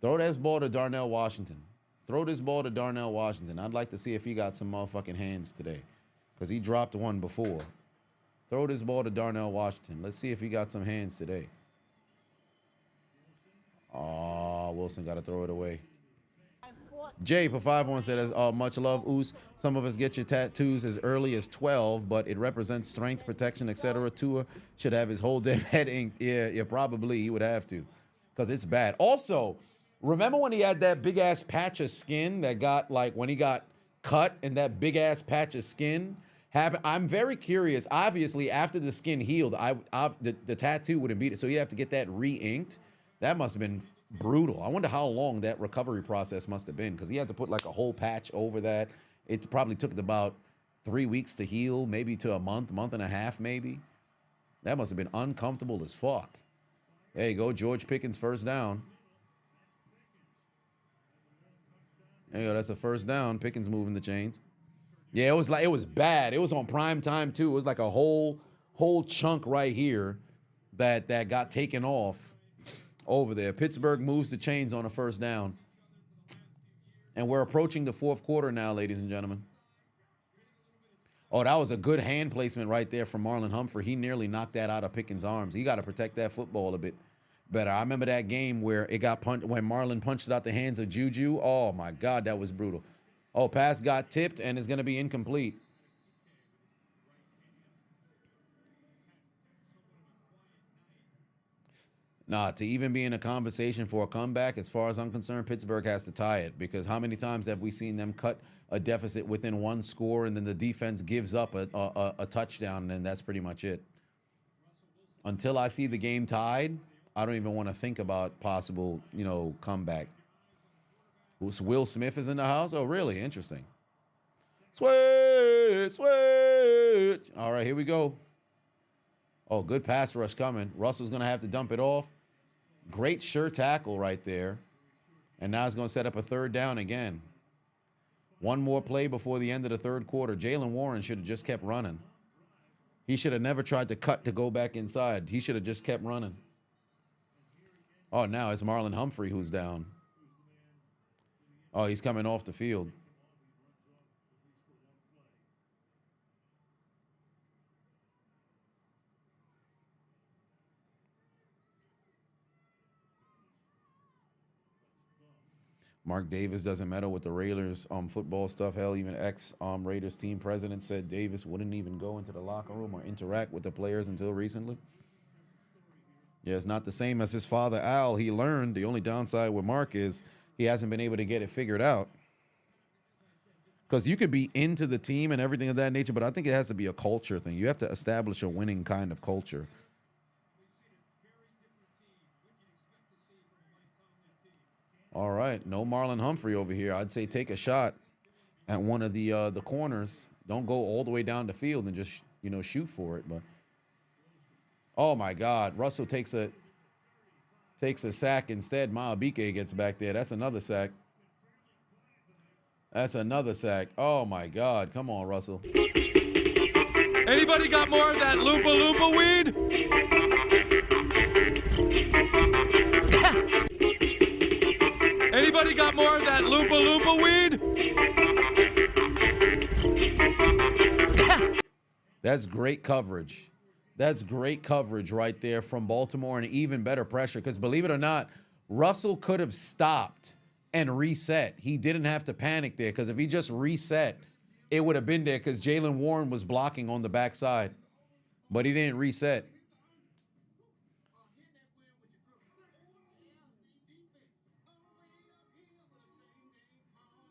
Throw this ball to Darnell Washington. Throw this ball to Darnell Washington. I'd like to see if he got some motherfucking hands today because he dropped one before. Throw this ball to Darnell Washington. Let's see if he got some hands today. Oh, Wilson got to throw it away. Jay, for 5-1 said, much love, Oos. Some of us get your tattoos as early as 12, but it represents strength, protection, etc. Tua should have his whole damn head inked. Yeah, probably he would have to because it's bad. Also, Remember when he had that big ass patch of skin that got like when he got cut and that big ass patch of skin happened? I'm very curious. Obviously, after the skin healed, the tattoo wouldn't beat it, so you have to get that re-inked. That must have been brutal. I wonder how long that recovery process must have been, because he had to put like a whole patch over that. It probably took about 3 weeks to heal, maybe to a month and a half, maybe. That must have been uncomfortable as fuck. There you go, George Pickens, first down. There you go, that's a first down. Pickens moving the chains. Yeah, it was bad. It was on prime time too. It was like a whole chunk right here that got taken off over there. Pittsburgh moves the chains on a first down. And we're approaching the fourth quarter now, ladies and gentlemen. Oh, that was a good hand placement right there from Marlon Humphrey. He nearly knocked that out of Pickens' arms. He got to protect that football a bit better. I remember that game where it got punched when Marlon punched it out the hands of Juju. Oh my God, that was brutal. Oh, pass got tipped and is going to be incomplete. Nah, to even be in a conversation for a comeback, as far as I'm concerned, Pittsburgh has to tie it, because how many times have we seen them cut a deficit within one score and then the defense gives up a touchdown, and then that's pretty much it. Until I see the game tied, I don't even want to think about possible, comeback. Will Smith is in the house? Oh, really? Interesting. Switch. All right, here we go. Oh, good pass rush coming. Russell's going to have to dump it off. Great sure tackle right there. And now he's going to set up a third down again. One more play before the end of the third quarter. Jaylen Warren should have just kept running. He should have never tried to cut to go back inside. He should have just kept running. Oh, now it's Marlon Humphrey who's down. Oh, he's coming off the field. Mark Davis doesn't meddle with the Raiders football stuff. Hell, even ex-Raiders team president said Davis wouldn't even go into the locker room or interact with the players until recently. Yeah, it's not the same as his father, Al. He learned. The only downside with Mark is he hasn't been able to get it figured out. Because you could be into the team and everything of that nature, but I think it has to be a culture thing. You have to establish a winning kind of culture. All right, no Marlon Humphrey over here. I'd say take a shot at one of the corners. Don't go all the way down the field and just shoot for it. But oh my God, Russell takes a sack instead. Maabike gets back there. That's another sack. That's another sack. Oh my God, come on, Russell. Anybody got more of that Loompa Loompa weed? Anybody got more of that Loompa Loompa weed? That's great coverage. That's great coverage right there from Baltimore, and even better pressure, because believe it or not, Russell could have stopped and reset. He didn't have to panic there, because if he just reset, it would have been there, because Jaylen Warren was blocking on the backside. But he didn't reset.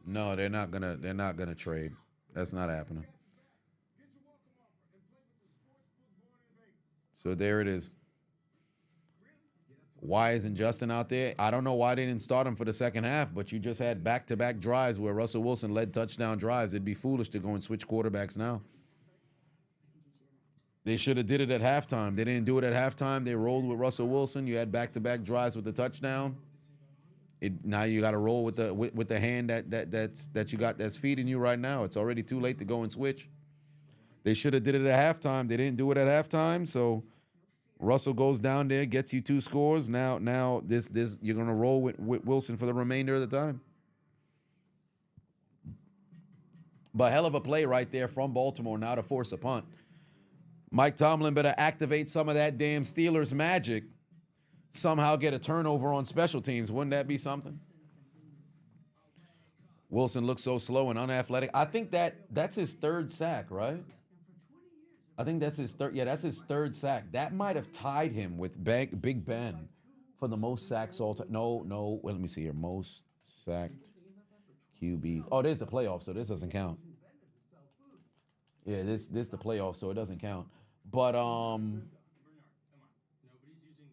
No, they're not gonna trade. That's not happening. So there it is. Why isn't Justin out there? I don't know why they didn't start him for the second half, but you just had back-to-back drives where Russell Wilson led touchdown drives. It'd be foolish to go and switch quarterbacks now. They should have did it at halftime. They didn't do it at halftime. They rolled with Russell Wilson. You had back-to-back drives with the touchdown. Now you got to roll with the hand that you got that's feeding you right now. It's already too late to go and switch. They should have did it at halftime. They didn't do it at halftime, so Russell goes down there, gets you 2 scores. Now this you're gonna roll with Wilson for the remainder of the time. But hell of a play right there from Baltimore now to force a punt. Mike Tomlin better activate some of that damn Steelers magic. Somehow get a turnover on special teams. Wouldn't that be something? Wilson looks so slow and unathletic. I think that's his 3rd sack, right? I think that's his third. Yeah, that's his 3rd sack. That might have tied him with Big Ben for the most sacks all time. No. Well, let me see here. Most sacked QB. Oh, there's the playoffs, so this doesn't count. Yeah, this the playoffs, so it doesn't count. But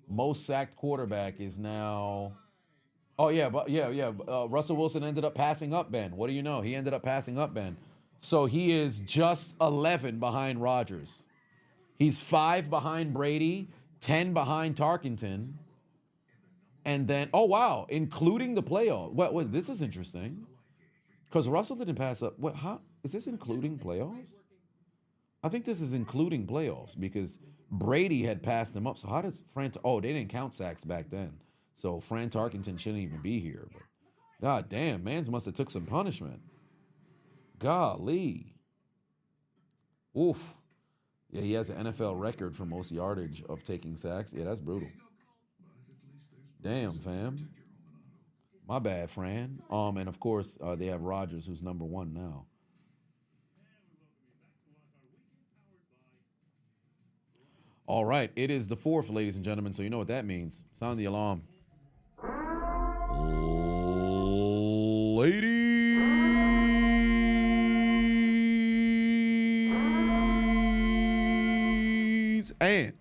most sacked quarterback is now. Oh yeah, but yeah. Russell Wilson ended up passing up Ben. What do you know? He ended up passing up Ben. So he is just 11 behind Rodgers. He's 5 behind Brady, 10 behind Tarkenton. And then, oh wow, including the playoff. What this is interesting. Because Russell didn't pass up. What? How is this including playoffs? I think this is including playoffs because Brady had passed him up. So how does oh, they didn't count sacks back then. So Fran Tarkenton shouldn't even be here. But god damn, mans must have took some punishment. Golly. Oof. Yeah, he has an NFL record for most yardage of taking sacks. Yeah, that's brutal. Damn, fam. My bad, Fran. And of course, they have Rodgers, who's number 1 now. All right, it is the 4th, ladies and gentlemen, so you know what that means. Sound the alarm. Ladies and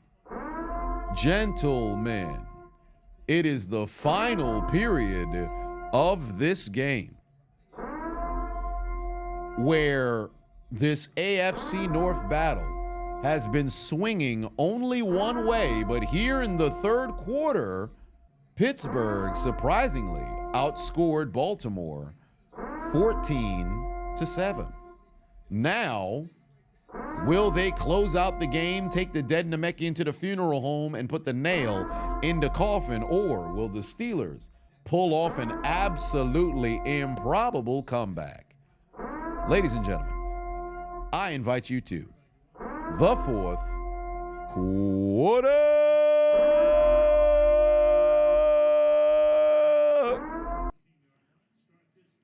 gentlemen, it is the final period of this game where this AFC North battle has been swinging only one way, but here in the 3rd quarter, Pittsburgh surprisingly outscored Baltimore 14-7. Now, will they close out the game, take the dead Namekian into the funeral home, and put the nail in the coffin, or will the Steelers pull off an absolutely improbable comeback? Ladies and gentlemen, I invite you to the 4th quarter.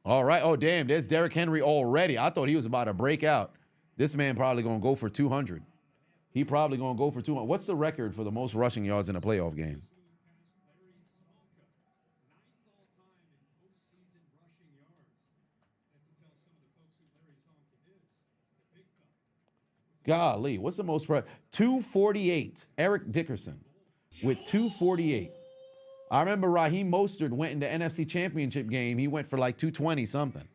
All right. Oh, damn. There's Derrick Henry already. I thought he was about to break out. This man probably going to go for 200. He probably going to go for 200. What's the record for the most rushing yards in a playoff game? Golly, what's the most? 248. Eric Dickerson with 248. I remember Raheem Mostert went in the NFC Championship game. He went for like 220 something.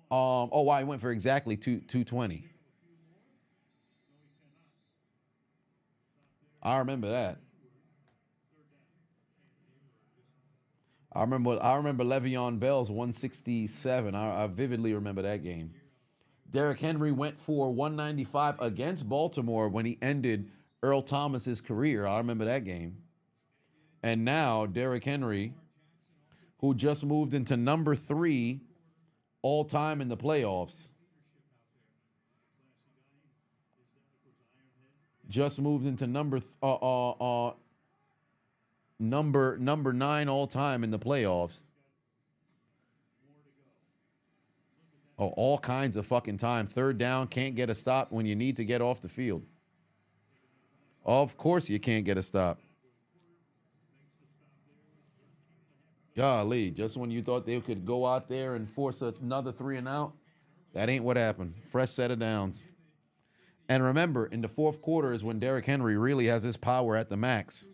Oh, wow, he went for exactly 220. I remember that. I remember Le'Veon Bell's 167. I vividly remember that game. Derrick Henry went for 195 against Baltimore when he ended Earl Thomas's career. I remember that game. And now Derrick Henry, who just moved into number 3 all time in the playoffs, just moved into number 9 all time in the playoffs. Oh, all kinds of fucking time. 3rd down, can't get a stop when you need to get off the field. Of course you can't get a stop. Golly, just when you thought they could go out there and force another 3 and out, that ain't what happened. Fresh set of downs. And remember, in the 4th quarter is when Derrick Henry really has his power at the max.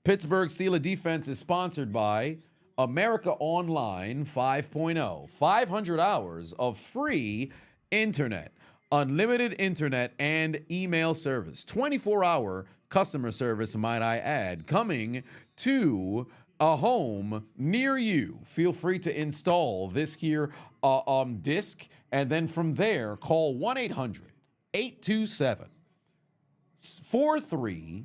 Pittsburgh Steelers defense is sponsored by America Online 5.0. 500 hours of free internet, unlimited internet and email service. 24-hour customer service, might I add, coming to a home near you. Feel free to install this here disc, and then from there, call 1-800-827-43,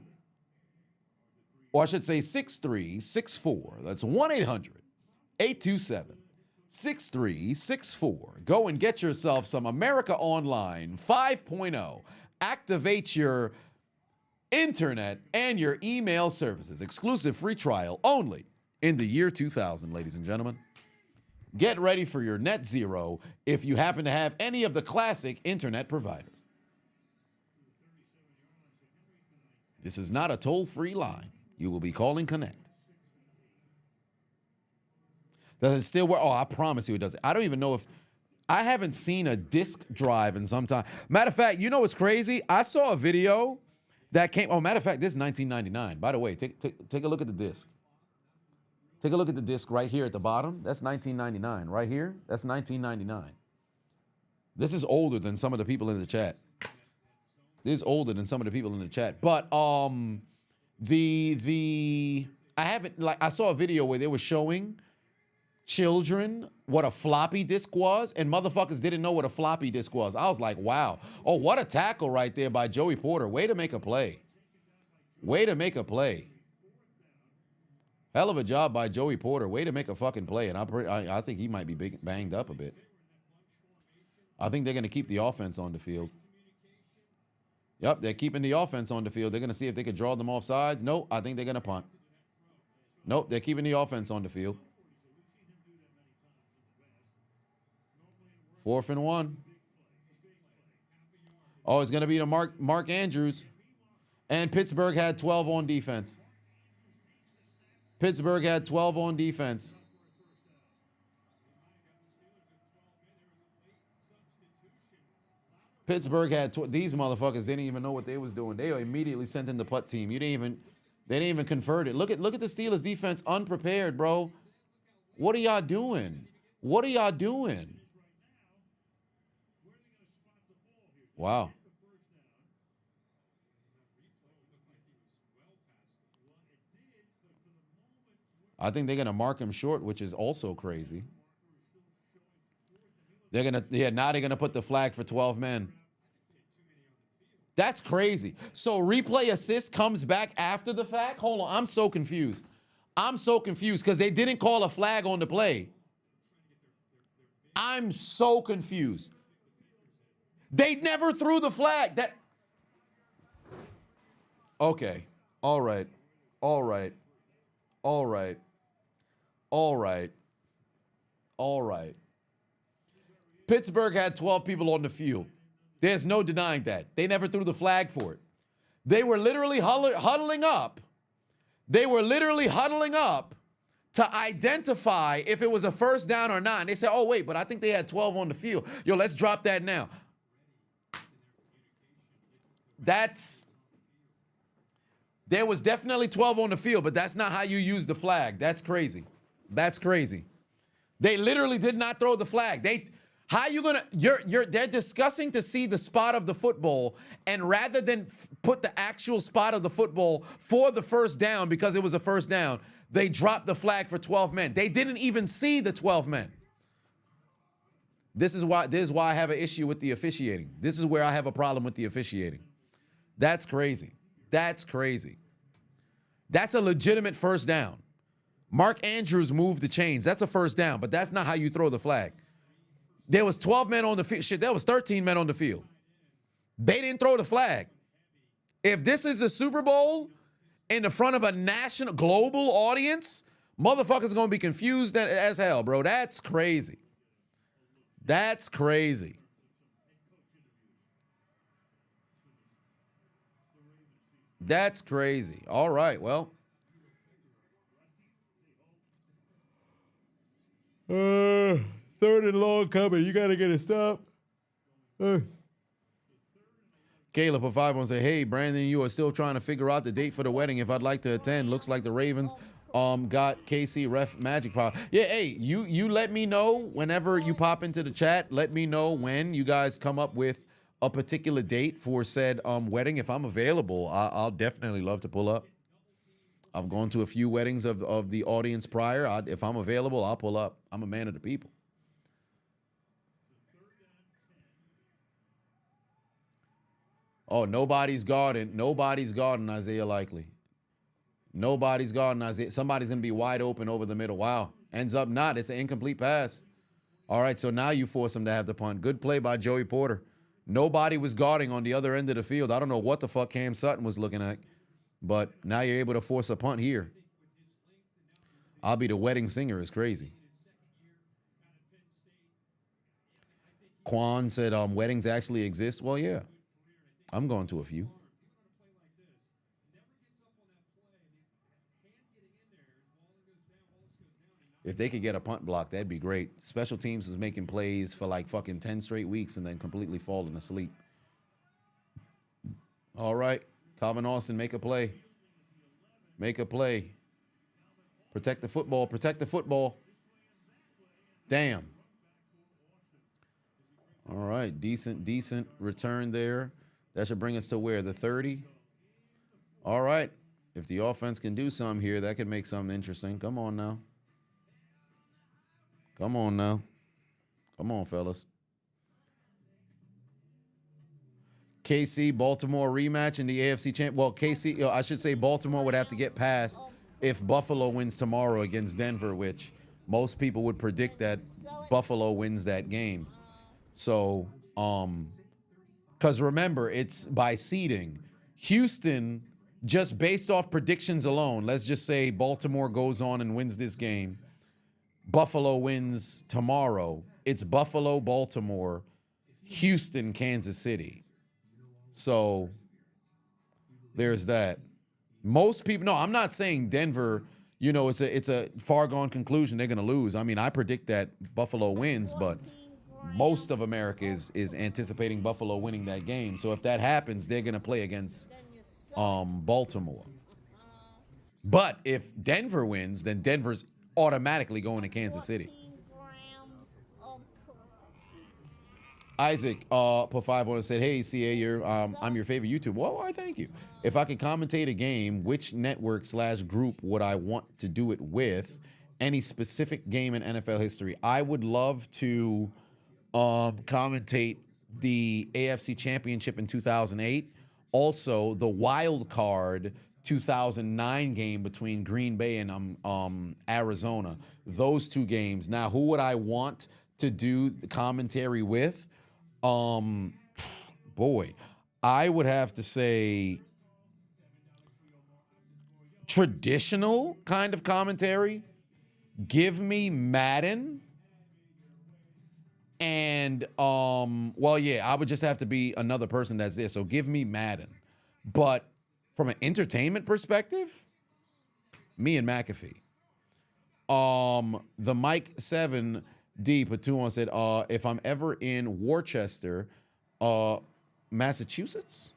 or I should say 6364. That's 1-800-827-6364. Go and get yourself some America Online 5.0. Activate your internet and your email services. Exclusive free trial only in the year 2000, ladies and gentlemen. Get ready for your net zero if you happen to have any of the classic internet providers. This is not a toll-free line. You will be calling Connect. Does it still work? Oh, I promise you it doesn't. I don't even know if... I haven't seen a disk drive in some time. Matter of fact, you know what's crazy? I saw a video that came... Oh, matter of fact, this is 1999. By the way, take a look at the disc. Take a look at the disc right here at the bottom. That's 1999. Right here, that's 1999. This is older than some of the people in the chat. This is older than some of the people in the chat. But I haven't, like, I saw a video where they were showing children what a floppy disk was, and motherfuckers didn't know what a floppy disk was. I was like, wow. Oh, what a tackle right there by Joey Porter. Way to make a play. Way to make a play. Hell of a job by Joey Porter. Way to make a fucking play. And I think he might be banged up a bit. I think they're going to keep the offense on the field. Yep, they're keeping the offense on the field. They're going to see if they can draw them off sides. Nope, I think they're going to punt. Nope, they're keeping the offense on the field. 4th and 1. Oh, it's going to be to Mark Andrews. And Pittsburgh had 12 on defense. Pittsburgh had 12 on defense. Pittsburgh had these motherfuckers didn't even know what they was doing. They immediately sent in the putt team. They didn't even convert it. Look at the Steelers defense unprepared, bro. What are y'all doing? What are y'all doing? Wow. I think they're going to mark him short, which is also crazy. Now they're going to put the flag for 12 men. That's crazy. So replay assist comes back after the fact? Hold on, I'm so confused. I'm so confused because they didn't call a flag on the play. I'm so confused. They never threw the flag. Okay. All right. All right. All right. All right. All right. Pittsburgh had 12 people on the field. There's no denying that. They never threw the flag for it. They were literally huddling up. They were literally huddling up to identify if it was a first down or not. And they said, oh, wait, but I think they had 12 on the field. Yo, let's drop that now. There was definitely 12 on the field, but that's not how you use the flag. That's crazy. That's crazy. They literally did not throw the flag. They're discussing to see the spot of the football, and rather than put the actual spot of the football for the first down because it was a first down, they dropped the flag for 12 men. They didn't even see the 12 men. This is why I have an issue with the officiating. This is where I have a problem with the officiating. That's crazy. That's crazy. That's a legitimate first down. Mark Andrews moved the chains. That's a first down, but that's not how you throw the flag. There was 12 men on the field. Shit, there was 13 men on the field. They didn't throw the flag. If this is a Super Bowl in the front of a national, global audience, motherfuckers going to be confused as hell, bro. That's crazy. That's crazy. That's crazy. All right, well. Third and long coming. You got to get a stop. Caleb for 5 wants to say, hey, Brandon, you are still trying to figure out the date for the wedding. If I'd like to attend, looks like the Ravens got KC ref magic power. Yeah, hey, you let me know whenever you pop into the chat. Let me know when you guys come up with a particular date for said wedding. If I'm available, I'll definitely love to pull up. I've gone to a few weddings of the audience prior. If I'm available, I'll pull up. I'm a man of the people. Oh, nobody's guarding Isaiah Likely. Nobody's guarding Isaiah. Somebody's going to be wide open over the middle. Wow. Ends up not. It's an incomplete pass. All right, so now you force him to have the punt. Good play by Joey Porter. Nobody was guarding on the other end of the field. I don't know what the fuck Cam Sutton was looking at, but now you're able to force a punt here. I'll be the wedding singer is crazy. Quan said weddings actually exist. Well, yeah. I'm going to a few. If they could get a punt block, that'd be great. Special teams was making plays for like fucking 10 straight weeks and then completely falling asleep. All right. Calvin Austin, make a play. Make a play. Protect the football. Protect the football. Damn. All right. Decent return there. That should bring us to where? The 30? All right. If the offense can do something here, that could make something interesting. Come on now. Come on now. Come on, fellas. KC, Baltimore rematch in the AFC champ. Well, KC, I should say Baltimore would have to get past if Buffalo wins tomorrow against Denver, which most people would predict that Buffalo wins that game. So, because remember, it's by seeding. Houston, just based off predictions alone, let's just say Baltimore goes on and wins this game. Buffalo wins tomorrow. It's Buffalo, Baltimore, Houston, Kansas City. So there's that. Most people, no, I'm not saying Denver, you know, it's a far gone conclusion they're going to lose. I mean, I predict that Buffalo wins, but most of America is anticipating Buffalo winning that game. So if that happens, they're going to play against Baltimore. But if Denver wins, then Denver's automatically going to Kansas City. Isaac put 5 on and said, "Hey, CA, I'm your favorite YouTuber." Well, why, thank you. If I could commentate a game, which network/group would I want to do it with? Any specific game in NFL history? I would love to commentate the AFC Championship in 2008. Also, the Wildcard 2009 game between Green Bay and Arizona. Those two games. Now, who would I want to do the commentary with? Boy, I would have to say traditional kind of commentary. Give me Madden. And, well, yeah, I would just have to be another person that's there. So give me Madden. But from an entertainment perspective, me and McAfee. The Mike 7D put 2 on said, if I'm ever in Worcester, Massachusetts,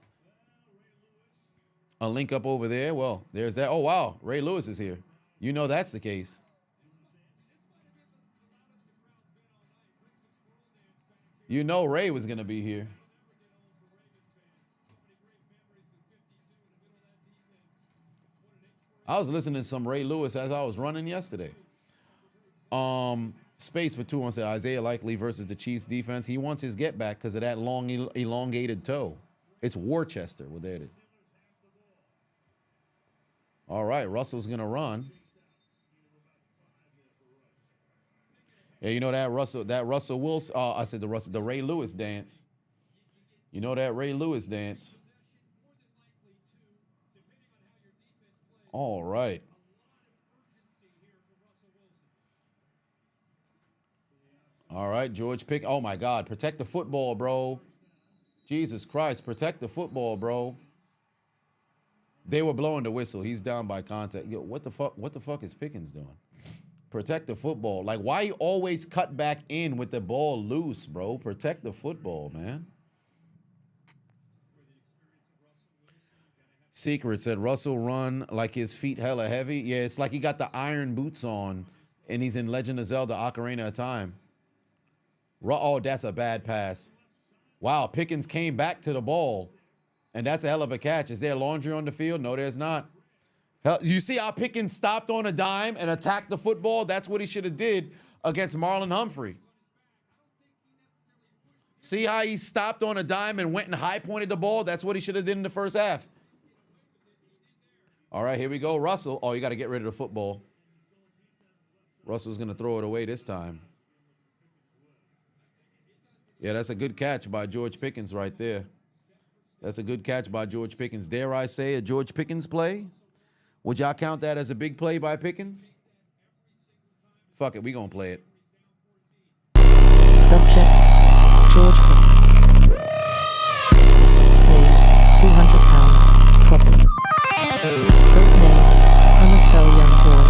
a link up over there. Well, there's that. Oh, wow. Ray Lewis is here. You know that's the case. You know Ray was going to be here. I was listening to some Ray Lewis as I was running yesterday. Space for 2 on said Isaiah Likely versus the Chiefs defense. He wants his get back because of that long elongated toe. It's Worcester. Well, there it is. All right, Russell's gonna run. Yeah, you know that Russell Wilson. I said the Ray Lewis dance. You know that Ray Lewis dance. All right. All right, George Pick. Oh, my God. Protect the football, bro. Jesus Christ. Protect the football, bro. They were blowing the whistle. He's down by contact. Yo, what the fuck is Pickens doing? Protect the football. Like, why you always cut back in with the ball loose, bro? Protect the football, man. Secret said Russell run like his feet hella heavy. Yeah, it's like he got the iron boots on and he's in Legend of Zelda Ocarina of Time. Oh, that's a bad pass. Wow, Pickens came back to the ball and that's a hell of a catch. Is there laundry on the field? No, there's not. Hell, you see how Pickens stopped on a dime and attacked the football? That's what he should have did against Marlon Humphrey. See how he stopped on a dime and went and high-pointed the ball? That's what he should have did in the first half. All right, here we go. Russell. Oh, you got to get rid of the football. Russell's going to throw it away this time. Yeah, that's a good catch by George Pickens right there. That's a good catch by George Pickens. Dare I say a George Pickens play? Would y'all count that as a big play by Pickens? Fuck it, we going to play it. Subject, George Pickens. The 6'3", 200-pound problem. Code name, unfell young boy.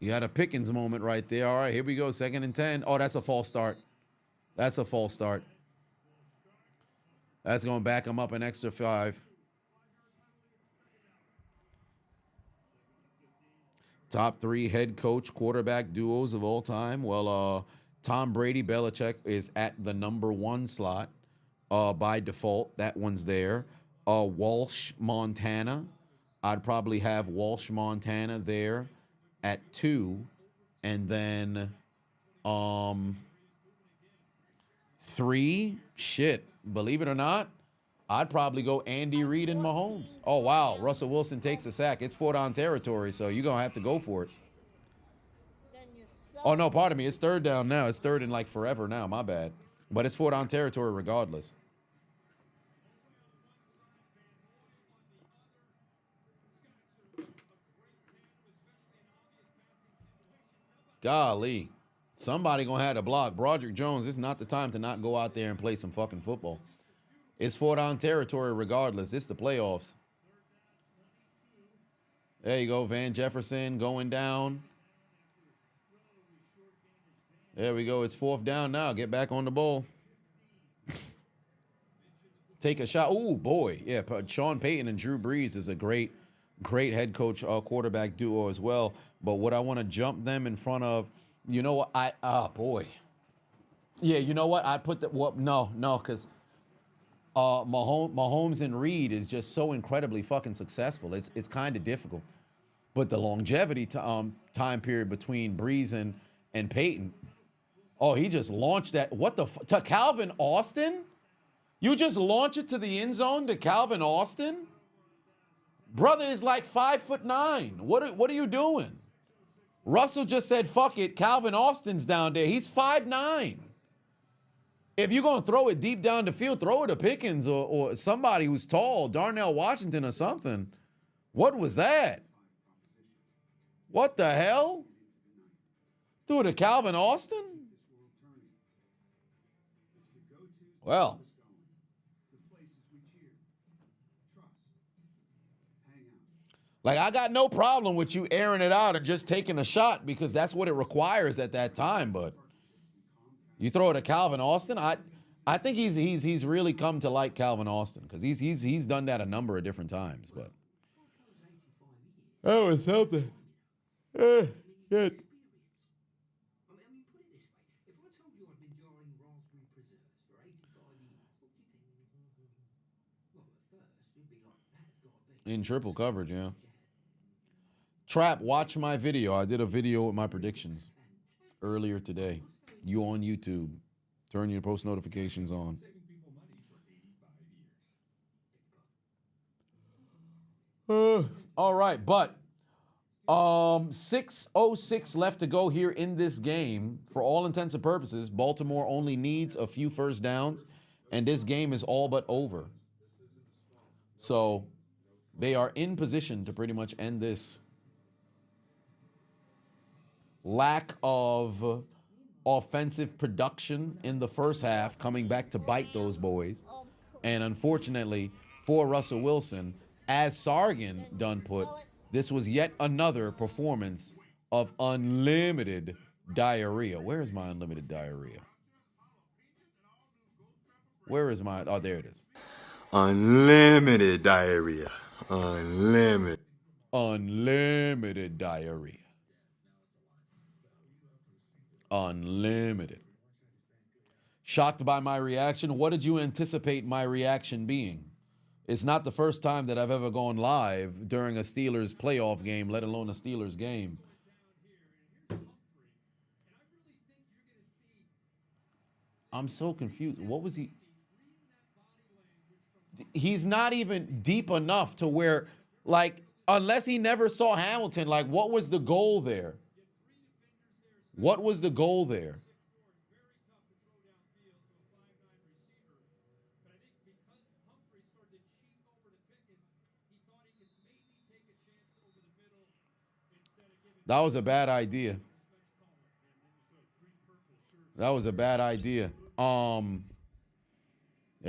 You had a Pickens moment right there. All right, here we go. 2nd and 10. Oh, that's a false start. That's a false start. That's going to back him up an extra 5. Top 3 head coach quarterback duos of all time. Well, Tom Brady, Belichick is at the number 1 slot by default. That one's there. Walsh, Montana. I'd probably have Walsh, Montana there at 2. And then 3, shit, believe it or not, I'd probably go Andy Reid and Mahomes. Oh, wow, Russell Wilson takes a sack. It's 4th down territory, so you're going to have to go for it. Oh, no, pardon me. It's 3rd down now. It's 3rd and like forever now. My bad. But it's 4th down territory regardless. Golly. Somebody going to have to block. Broderick Jones, it's not the time to not go out there and play some fucking football. It's 4th down territory regardless. It's the playoffs. There you go. Van Jefferson going down. There we go. It's 4th down now. Get back on the ball. Take a shot. Oh, boy. Yeah, Sean Payton and Drew Brees is a great head coach quarterback duo as well. But what I want to jump them in front of, you know what? Boy. Yeah, you know what? I put that. Well, no, because Mahomes and Reed is just so incredibly fucking successful. It's kind of difficult. But the longevity time period between Brees and Peyton, oh, he just launched that. What the to Calvin Austin? You just launch it to the end zone to Calvin Austin? Brother is like 5'9". What are you doing? Russell just said, fuck it. Calvin Austin's down there. He's 5'9". If you're going to throw it deep down the field, throw it to Pickens or somebody who's tall, Darnell Washington or something. What was that? What the hell? Threw it to Calvin Austin? Well. Like, I got no problem with you airing it out and just taking a shot because that's what it requires at that time. But you throw it to Calvin Austin, I think he's really come to like Calvin Austin because he's done that a number of different times. But that was something. Good. In triple coverage, yeah. Trap, watch my video. I did a video with my predictions earlier today. You on YouTube. Turn your post notifications on. All right, but 6:06 left to go here in this game. For all intents and purposes, Baltimore only needs a few first downs, and this game is all but over. So they are in position to pretty much end this. Lack of offensive production in the first half coming back to bite those boys. And unfortunately for Russell Wilson, as Sargon done put, this was yet another performance of unlimited diarrhea. Where is my unlimited diarrhea? Where is my, oh, there it is. Unlimited diarrhea. Unlimited. Unlimited diarrhea. Unlimited. Shocked by my reaction. What did you anticipate my reaction being? It's not the first time that I've ever gone live during a Steelers playoff game, let alone a Steelers game. I'm so confused. What was he? He's not even deep enough to where, like, unless he never saw Hamilton, like, what was the goal there? What was the goal there? That was a bad idea. That was a bad idea. There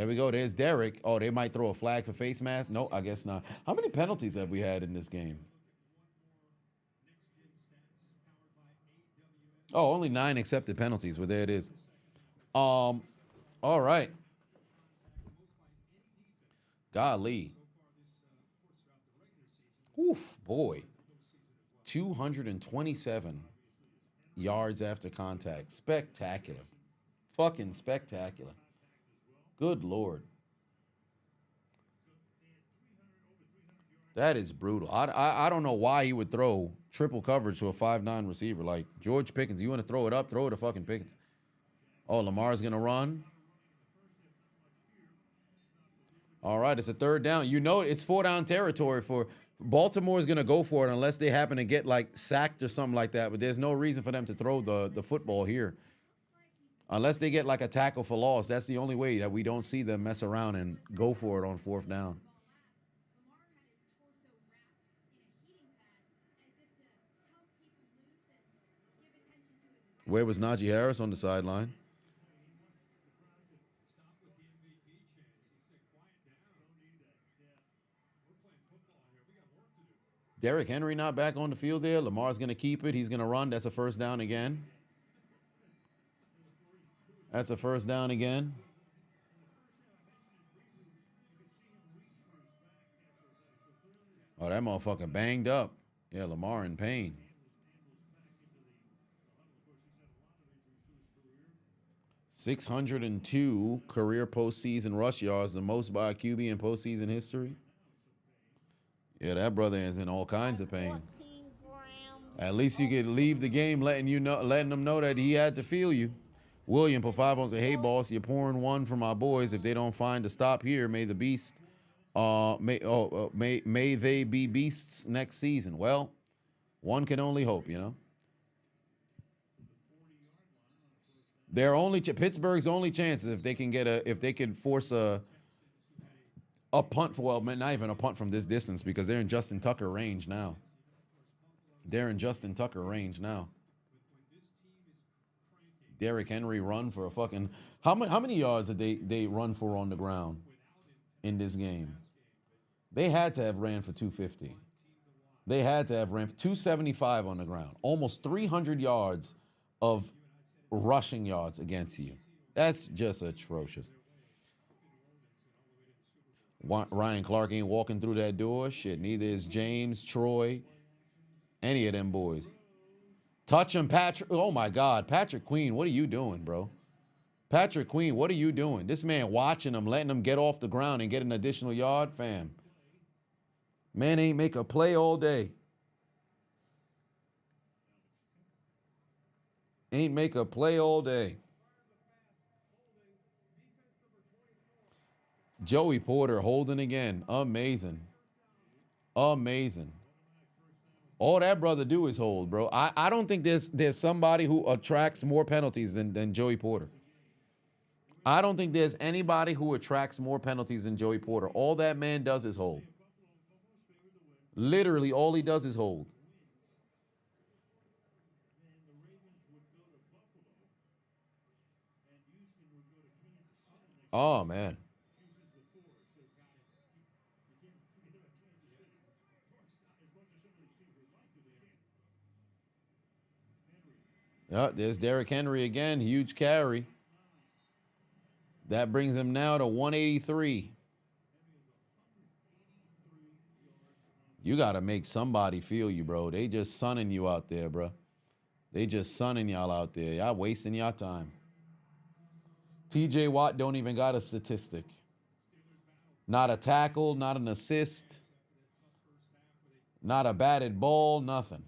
we go. There's Derek. Oh, they might throw a flag for face mask. No, I guess not. How many penalties have we had in this game? Oh, only 9 accepted penalties. Well, there it is. All right. Golly. Oof, boy. 227 yards after contact. Spectacular. Fucking spectacular. Good Lord. That is brutal. I don't know why he would throw triple coverage to a 5'9" receiver like George Pickens. You want to throw it up? Throw it to fucking Pickens. Oh, Lamar's going to run. All right, it's a 3rd down. You know it's 4-down territory for Baltimore is going to go for it unless they happen to get like sacked or something like that. But there's no reason for them to throw the football here. Unless they get like a tackle for loss. That's the only way that we don't see them mess around and go for it on 4th down. Where was Najee Harris on the sideline? Derrick Henry not back on the field there. Lamar's going to keep it. He's going to run. That's a 1st down again. That's a 1st down again. Oh, that motherfucker banged up. Yeah, Lamar in pain. .602 career postseason rush yards, the most by a QB in postseason history. Yeah, that brother is in all kinds of pain. At least you could leave the game letting them know that he had to feel you. William put 5 on, say, hey boss, you're pouring one for my boys. If they don't find a stop here, may the beast, may they be beasts next season. Well, one can only hope, you know. Pittsburgh's only chances if they can force a punt for, well, not even a punt from this distance because they're in Justin Tucker range now. Derrick Henry run for a fucking, how many yards did they run for on the ground in this game? They had to have ran for 250. They had to have ran for 275 on the ground. Almost 300 yards of rushing yards against you. That's just atrocious. Ryan Clark ain't walking through that door. Shit, neither is James, Troy, any of them boys. Touch him, Patrick. Oh, my God. Patrick Queen, what are you doing, bro? Patrick Queen, what are you doing? This man watching him, letting him get off the ground and get an additional yard, fam. Man ain't make a play all day. Ain't make a play all day. Joey Porter holding again. Amazing. Amazing. All that brother do is hold, bro. I don't think there's somebody who attracts more penalties than Joey Porter. I don't think there's anybody who attracts more penalties than Joey Porter. All that man does is hold. Literally, all he does is hold. Oh, man. Yeah, there's Derrick Henry again. Huge carry. That brings him now to 183. You got to make somebody feel you, bro. They just sunning you out there, bro. They just sunning y'all out there. Y'all wasting y'all time. TJ Watt don't even got a statistic. Not a tackle, not an assist, not a batted ball, nothing.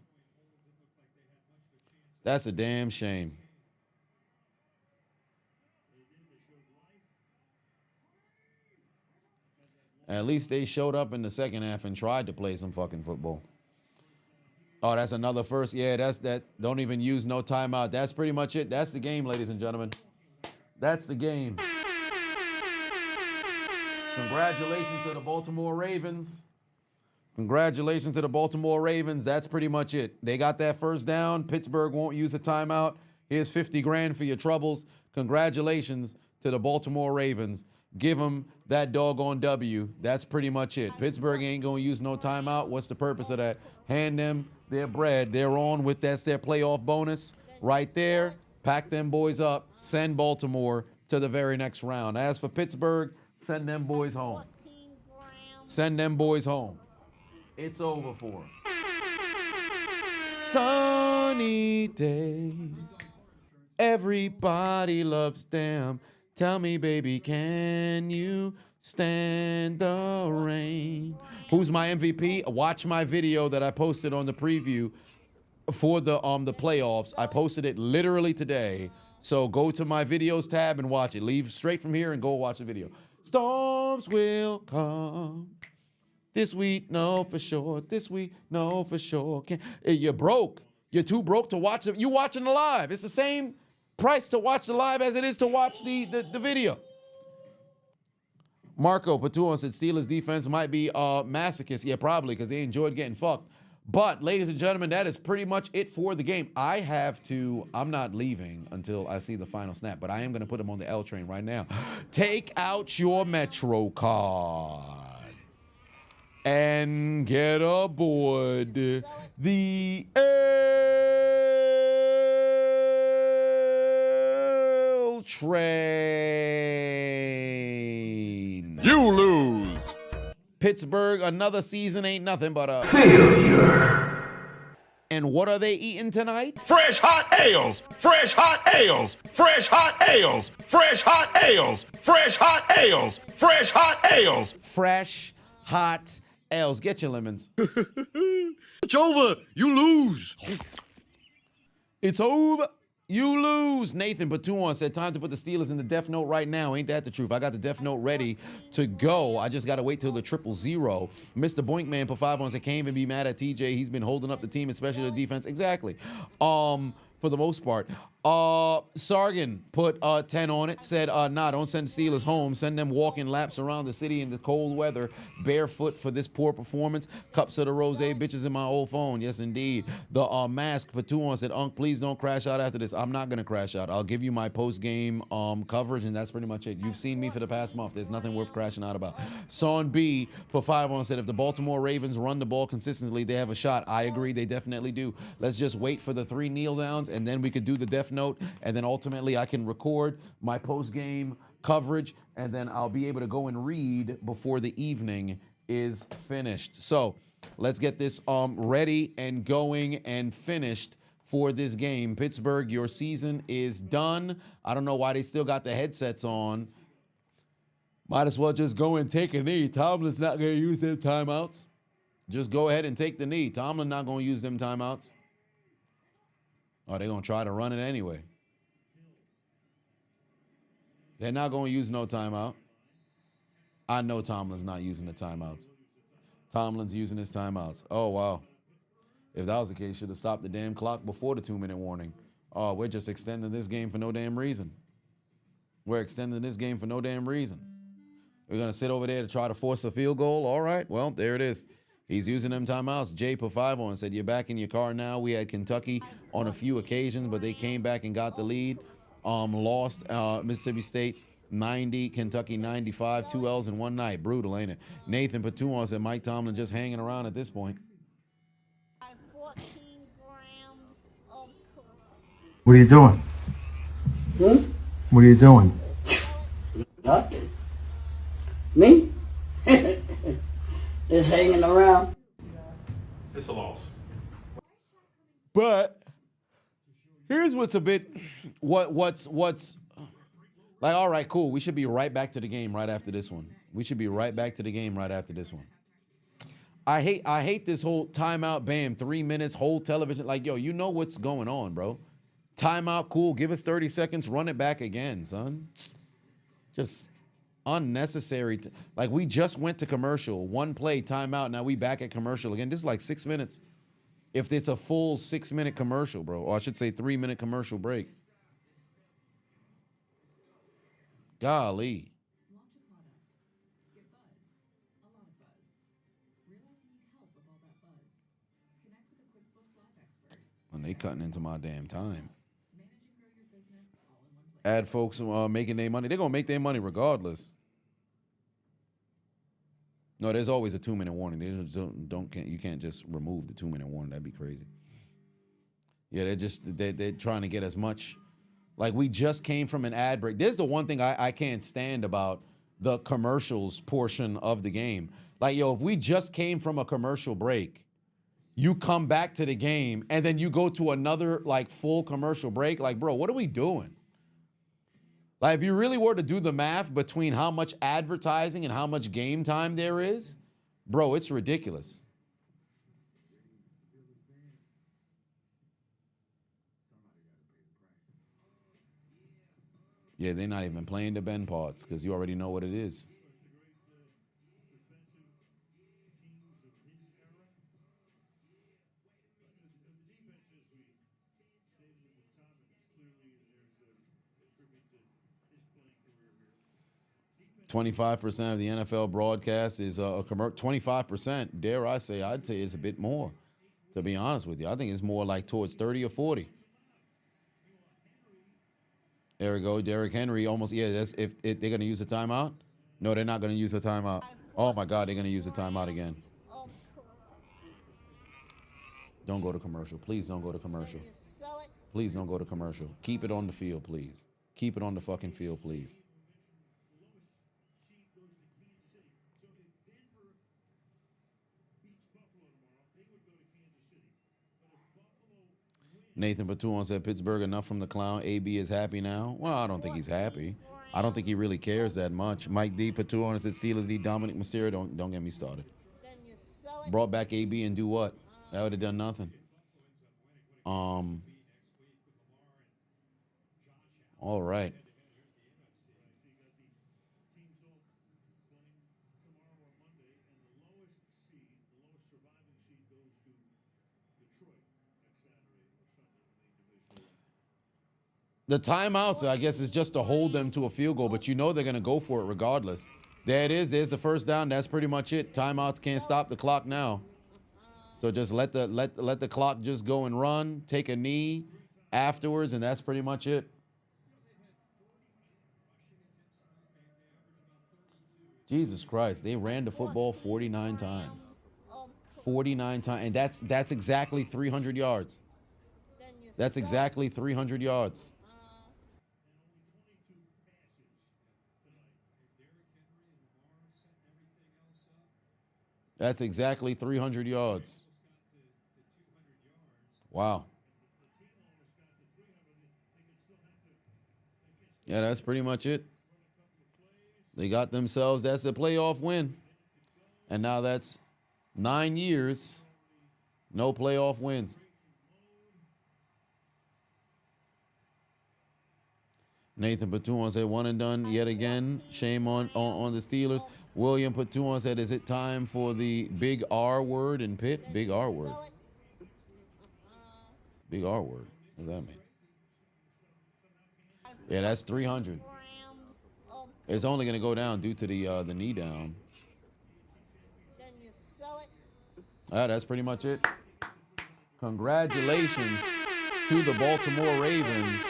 That's a damn shame. At least they showed up in the second half and tried to play some fucking football. Oh, that's another first. Yeah, that's that. Don't even use no timeout. That's pretty much it. That's the game, ladies and gentlemen. That's the game. Congratulations to the Baltimore Ravens. Congratulations to the Baltimore Ravens. That's pretty much it. They got that first down. Pittsburgh won't use a timeout. Here's 50 grand for your troubles. Congratulations to the Baltimore Ravens. Give them that doggone W. That's pretty much it. Pittsburgh ain't going to use no timeout. What's the purpose of that? hand them their bread. They're on with that's their playoff bonus right there. Pack them boys up. Send Baltimore to the very next round. As for Pittsburgh, send them boys home. Send them boys home. It's over for them. Sunny days. Everybody loves them. Tell me, baby, can you stand the rain? Who's my MVP? Watch my video that I posted on the preview for the playoffs. I posted it literally today. So go to my videos tab and watch it. Leave straight from here and go watch the video. Storms will come. This week, no for sure. This week, no for sure. You're broke. You're too broke to watch it. You watching the live. It's the same price to watch the live as it is to watch the video. Marco Patuan said Steelers defense might be masochist. Yeah, probably, because they enjoyed getting fucked. But, ladies and gentlemen, that is pretty much it for the game. I'm not leaving until I see the final snap, but I am going to put them on the L train right now. Take out your Metro cards and get aboard the L train. You lose. Pittsburgh, another season ain't nothing but a failure. And what are they eating tonight? Fresh hot ales. Fresh hot ales. Fresh hot ales. Fresh hot ales. Fresh hot ales. Fresh hot ales. Fresh hot ales. Get your lemons. It's over. You lose. It's over. You lose. Nathan Patuan said, time to put the Steelers in the death note right now. Ain't that the truth? I got the death note ready to go. I just got to wait till the 000. Mr. Boinkman put 5 on said, can't even be mad at TJ. He's been holding up the team, especially the defense. Exactly. For the most part. Sargon put 10 on it, said, nah, don't send the Steelers home. Send them walking laps around the city in the cold weather, barefoot for this poor performance. Cups of the rose, bitches in my old phone. Yes, indeed. The mask, Patuan said, Unc, please don't crash out after this. I'm not going to crash out. I'll give you my post-game coverage, and that's pretty much it. You've seen me for the past month. There's nothing worth crashing out about. Son B put 5 on, said, if the Baltimore Ravens run the ball consistently, they have a shot. I agree. They definitely do. Let's just wait for the 3 kneel downs, and then we could do the death note, and then ultimately I can record my post-game coverage, and then I'll be able to go and read before the evening is finished. So let's get this ready and going and finished for this game. Pittsburgh, your season is done. I don't know why they still got the headsets on. Might as well just go and take a knee. Tomlin's not going to use them timeouts. Just go ahead and take the knee. Tomlin's not going to use them timeouts. Oh, they're going to try to run it anyway. They're not going to use no timeout. I know Tomlin's not using the timeouts. Tomlin's using his timeouts. Oh, wow. If that was the case, should have stopped the damn clock before the 2-minute warning. Oh, we're just extending this game for no damn reason. We're extending this game for no damn reason. We're going to sit over there to try to force a field goal. All right, well, there it is. He's using them timeouts. Jay put 5 on and said, you're back in your car now. We had Kentucky on a few occasions, but they came back and got the lead. Lost Mississippi State 90, Kentucky 95, 2 L's in one night. Brutal, ain't it? Nathan Patuan said Mike Tomlin just hanging around at this point. What are you doing? What are you doing? Nothing. Me? Just hanging around. It's a loss. But here's what's a bit, what's like, all right, cool. We should be right back to the game right after this one. We should be right back to the game right after this one. I hate this whole timeout, bam, 3 minutes, whole television. Like, yo, you know what's going on, bro. Timeout, cool. Give us 30 seconds, run it back again, son. Just unnecessary. Like, we just went to commercial. 1 play, timeout. Now we back at commercial again. This is like 6 minutes. If it's a full 6-minute commercial, bro. Or I should say 3-minute commercial break. Golly. And they cutting into my damn time. Ad folks making their money. They're going to make their money regardless. No, there's always a 2-minute warning. You can't just remove the 2-minute warning. That'd be crazy. Yeah, they're trying to get as much. Like, we just came from an ad break. There's the one thing I can't stand about the commercials portion of the game. Like, yo, if we just came from a commercial break, you come back to the game, and then you go to another, like, full commercial break. Like, bro, what are we doing? Like, if you really were to do the math between how much advertising and how much game time there is, bro, it's ridiculous. Yeah, they're not even playing the Ben parts because you already know what it is. "25% of the NFL broadcast is a commercial." 25%, dare I say, I'd say it's a bit more, to be honest with you. I think it's more like towards 30 or 40. There we go. Derrick Henry almost, yeah, that's if they're going to use a timeout. No, they're not going to use a timeout. Oh, my God, they're going to use a timeout again. Don't go to commercial. Please don't go to commercial. Please don't go to commercial. Keep it on the field, please. Keep it on the fucking field, please. Nathan Batuan said, "Pittsburgh, enough from the clown. AB is happy now." Well, I don't think he's happy. I don't think he really cares that much. Mike D. Patuan said, "Steelers need Dominic Mysterio." Don't get me started. Brought back AB and do what? That would have done nothing. All right. The timeouts, I guess, is just to hold them to a field goal, but you know they're going to go for it regardless. There it is. There's the first down. That's pretty much it. Timeouts can't stop the clock now. So just let the clock just go and run. Take a knee afterwards, and that's pretty much it. Jesus Christ, they ran the football 49 times. 49 times, and that's exactly 300 yards. That's exactly 300 yards. That's exactly 300 yards. Wow. Yeah, that's pretty much it. They got themselves, that's a playoff win. And now that's 9 years, no playoff wins. Nathan Patuan said, "One and done yet again. Shame on the Steelers." William Patuan said, "Is it time for the big R word in Pitt?" Big R word. Big R word. What does that mean? Yeah, that's 300. It's only going to go down due to the knee down. That's pretty much it. Congratulations to the Baltimore Ravens.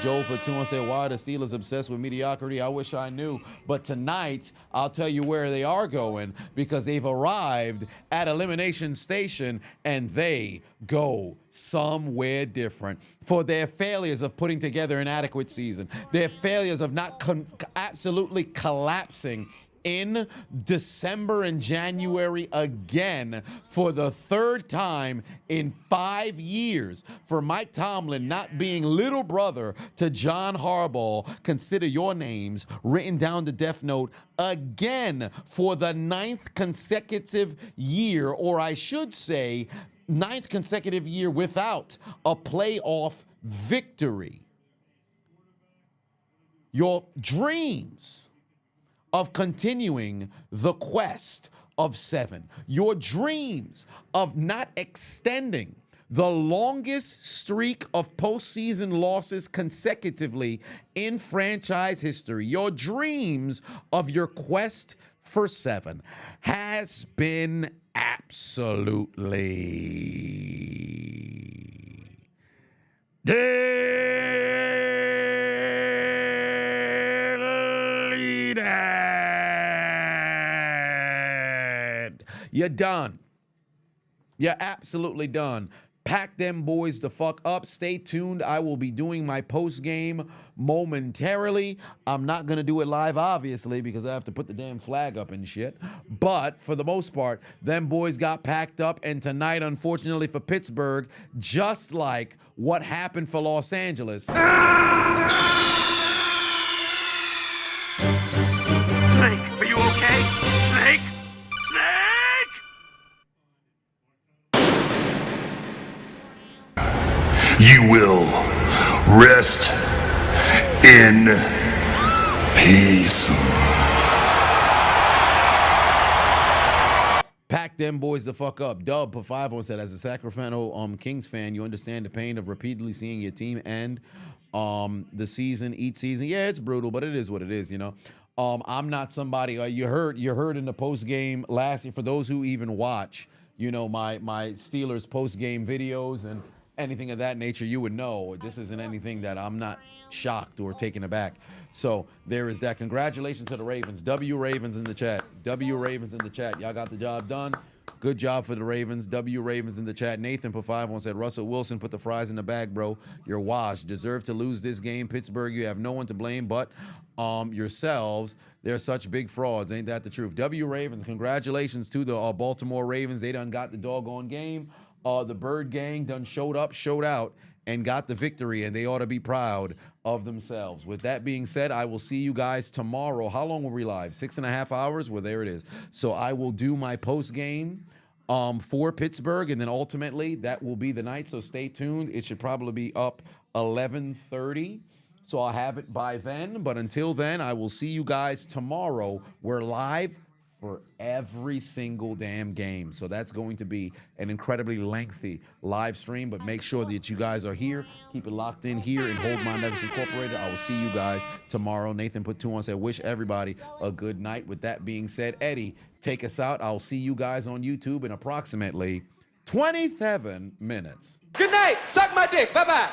Joel Patuan said, "Why are the Steelers obsessed with mediocrity? I wish I knew. But tonight, I'll tell you where they are going, because they've arrived at Elimination Station and they go somewhere different. For their failures of putting together an adequate season, their failures of not absolutely collapsing in December and January again for the third time in 5 years, for Mike Tomlin not being little brother to John Harbaugh, consider your names written down to Death Note again for the 9th consecutive year, or I should say 9th consecutive year without a playoff victory. Your dreams of continuing the quest of 7. Your dreams of not extending the longest streak of postseason losses consecutively in franchise history. Your dreams of your quest for 7 has been absolutely deleted. You're done. You're absolutely done. Pack them boys the fuck up. Stay tuned. I will be doing my post game momentarily. I'm not going to do it live, obviously, because I have to put the damn flag up and shit. But for the most part, them boys got packed up. And tonight, unfortunately for Pittsburgh, just like what happened for Los Angeles. Snake, are you okay? Snake? You will rest in peace. Pack them boys the fuck up. Dub put 5 on said, as a Sacramento Kings fan, you understand the pain of repeatedly seeing your team end the season, each season. Yeah, it's brutal, but it is what it is, you know. I'm not somebody you heard in the post game last year. For those who even watch, you know, my Steelers post game videos and anything of that nature, you would know this isn't anything that I'm not shocked or taken aback. So there is that. Congratulations to the Ravens. W Ravens in the chat. W Ravens in the chat. Y'all got the job done. Good job for the Ravens. W Ravens in the chat. Nathan put 5 on said, Russell Wilson put the fries in the bag, bro. You're washed. Deserve to lose this game. Pittsburgh, you have no one to blame but yourselves. They're such big frauds. Ain't that the truth? W Ravens, congratulations to the Baltimore Ravens. They done got the doggone game. The Bird Gang done showed up, showed out, and got the victory, and they ought to be proud of themselves. With that being said, I will see you guys tomorrow. How long were we live? 6.5 hours? Well, there it is. So I will do my post game for Pittsburgh, and then ultimately that will be the night. So stay tuned. It should probably be up 11:30. So I'll have it by then. But until then, I will see you guys tomorrow. We're live for every single damn game. So that's going to be an incredibly lengthy live stream, but make sure that you guys are here. Keep it locked in here and Hold My Nuggets Incorporated. I will see you guys tomorrow. Nathan put 2 on, said, wish everybody a good night. With that being said, Eddie, take us out. I'll see you guys on YouTube in approximately 27 minutes. Good night. Suck my dick. Bye-bye.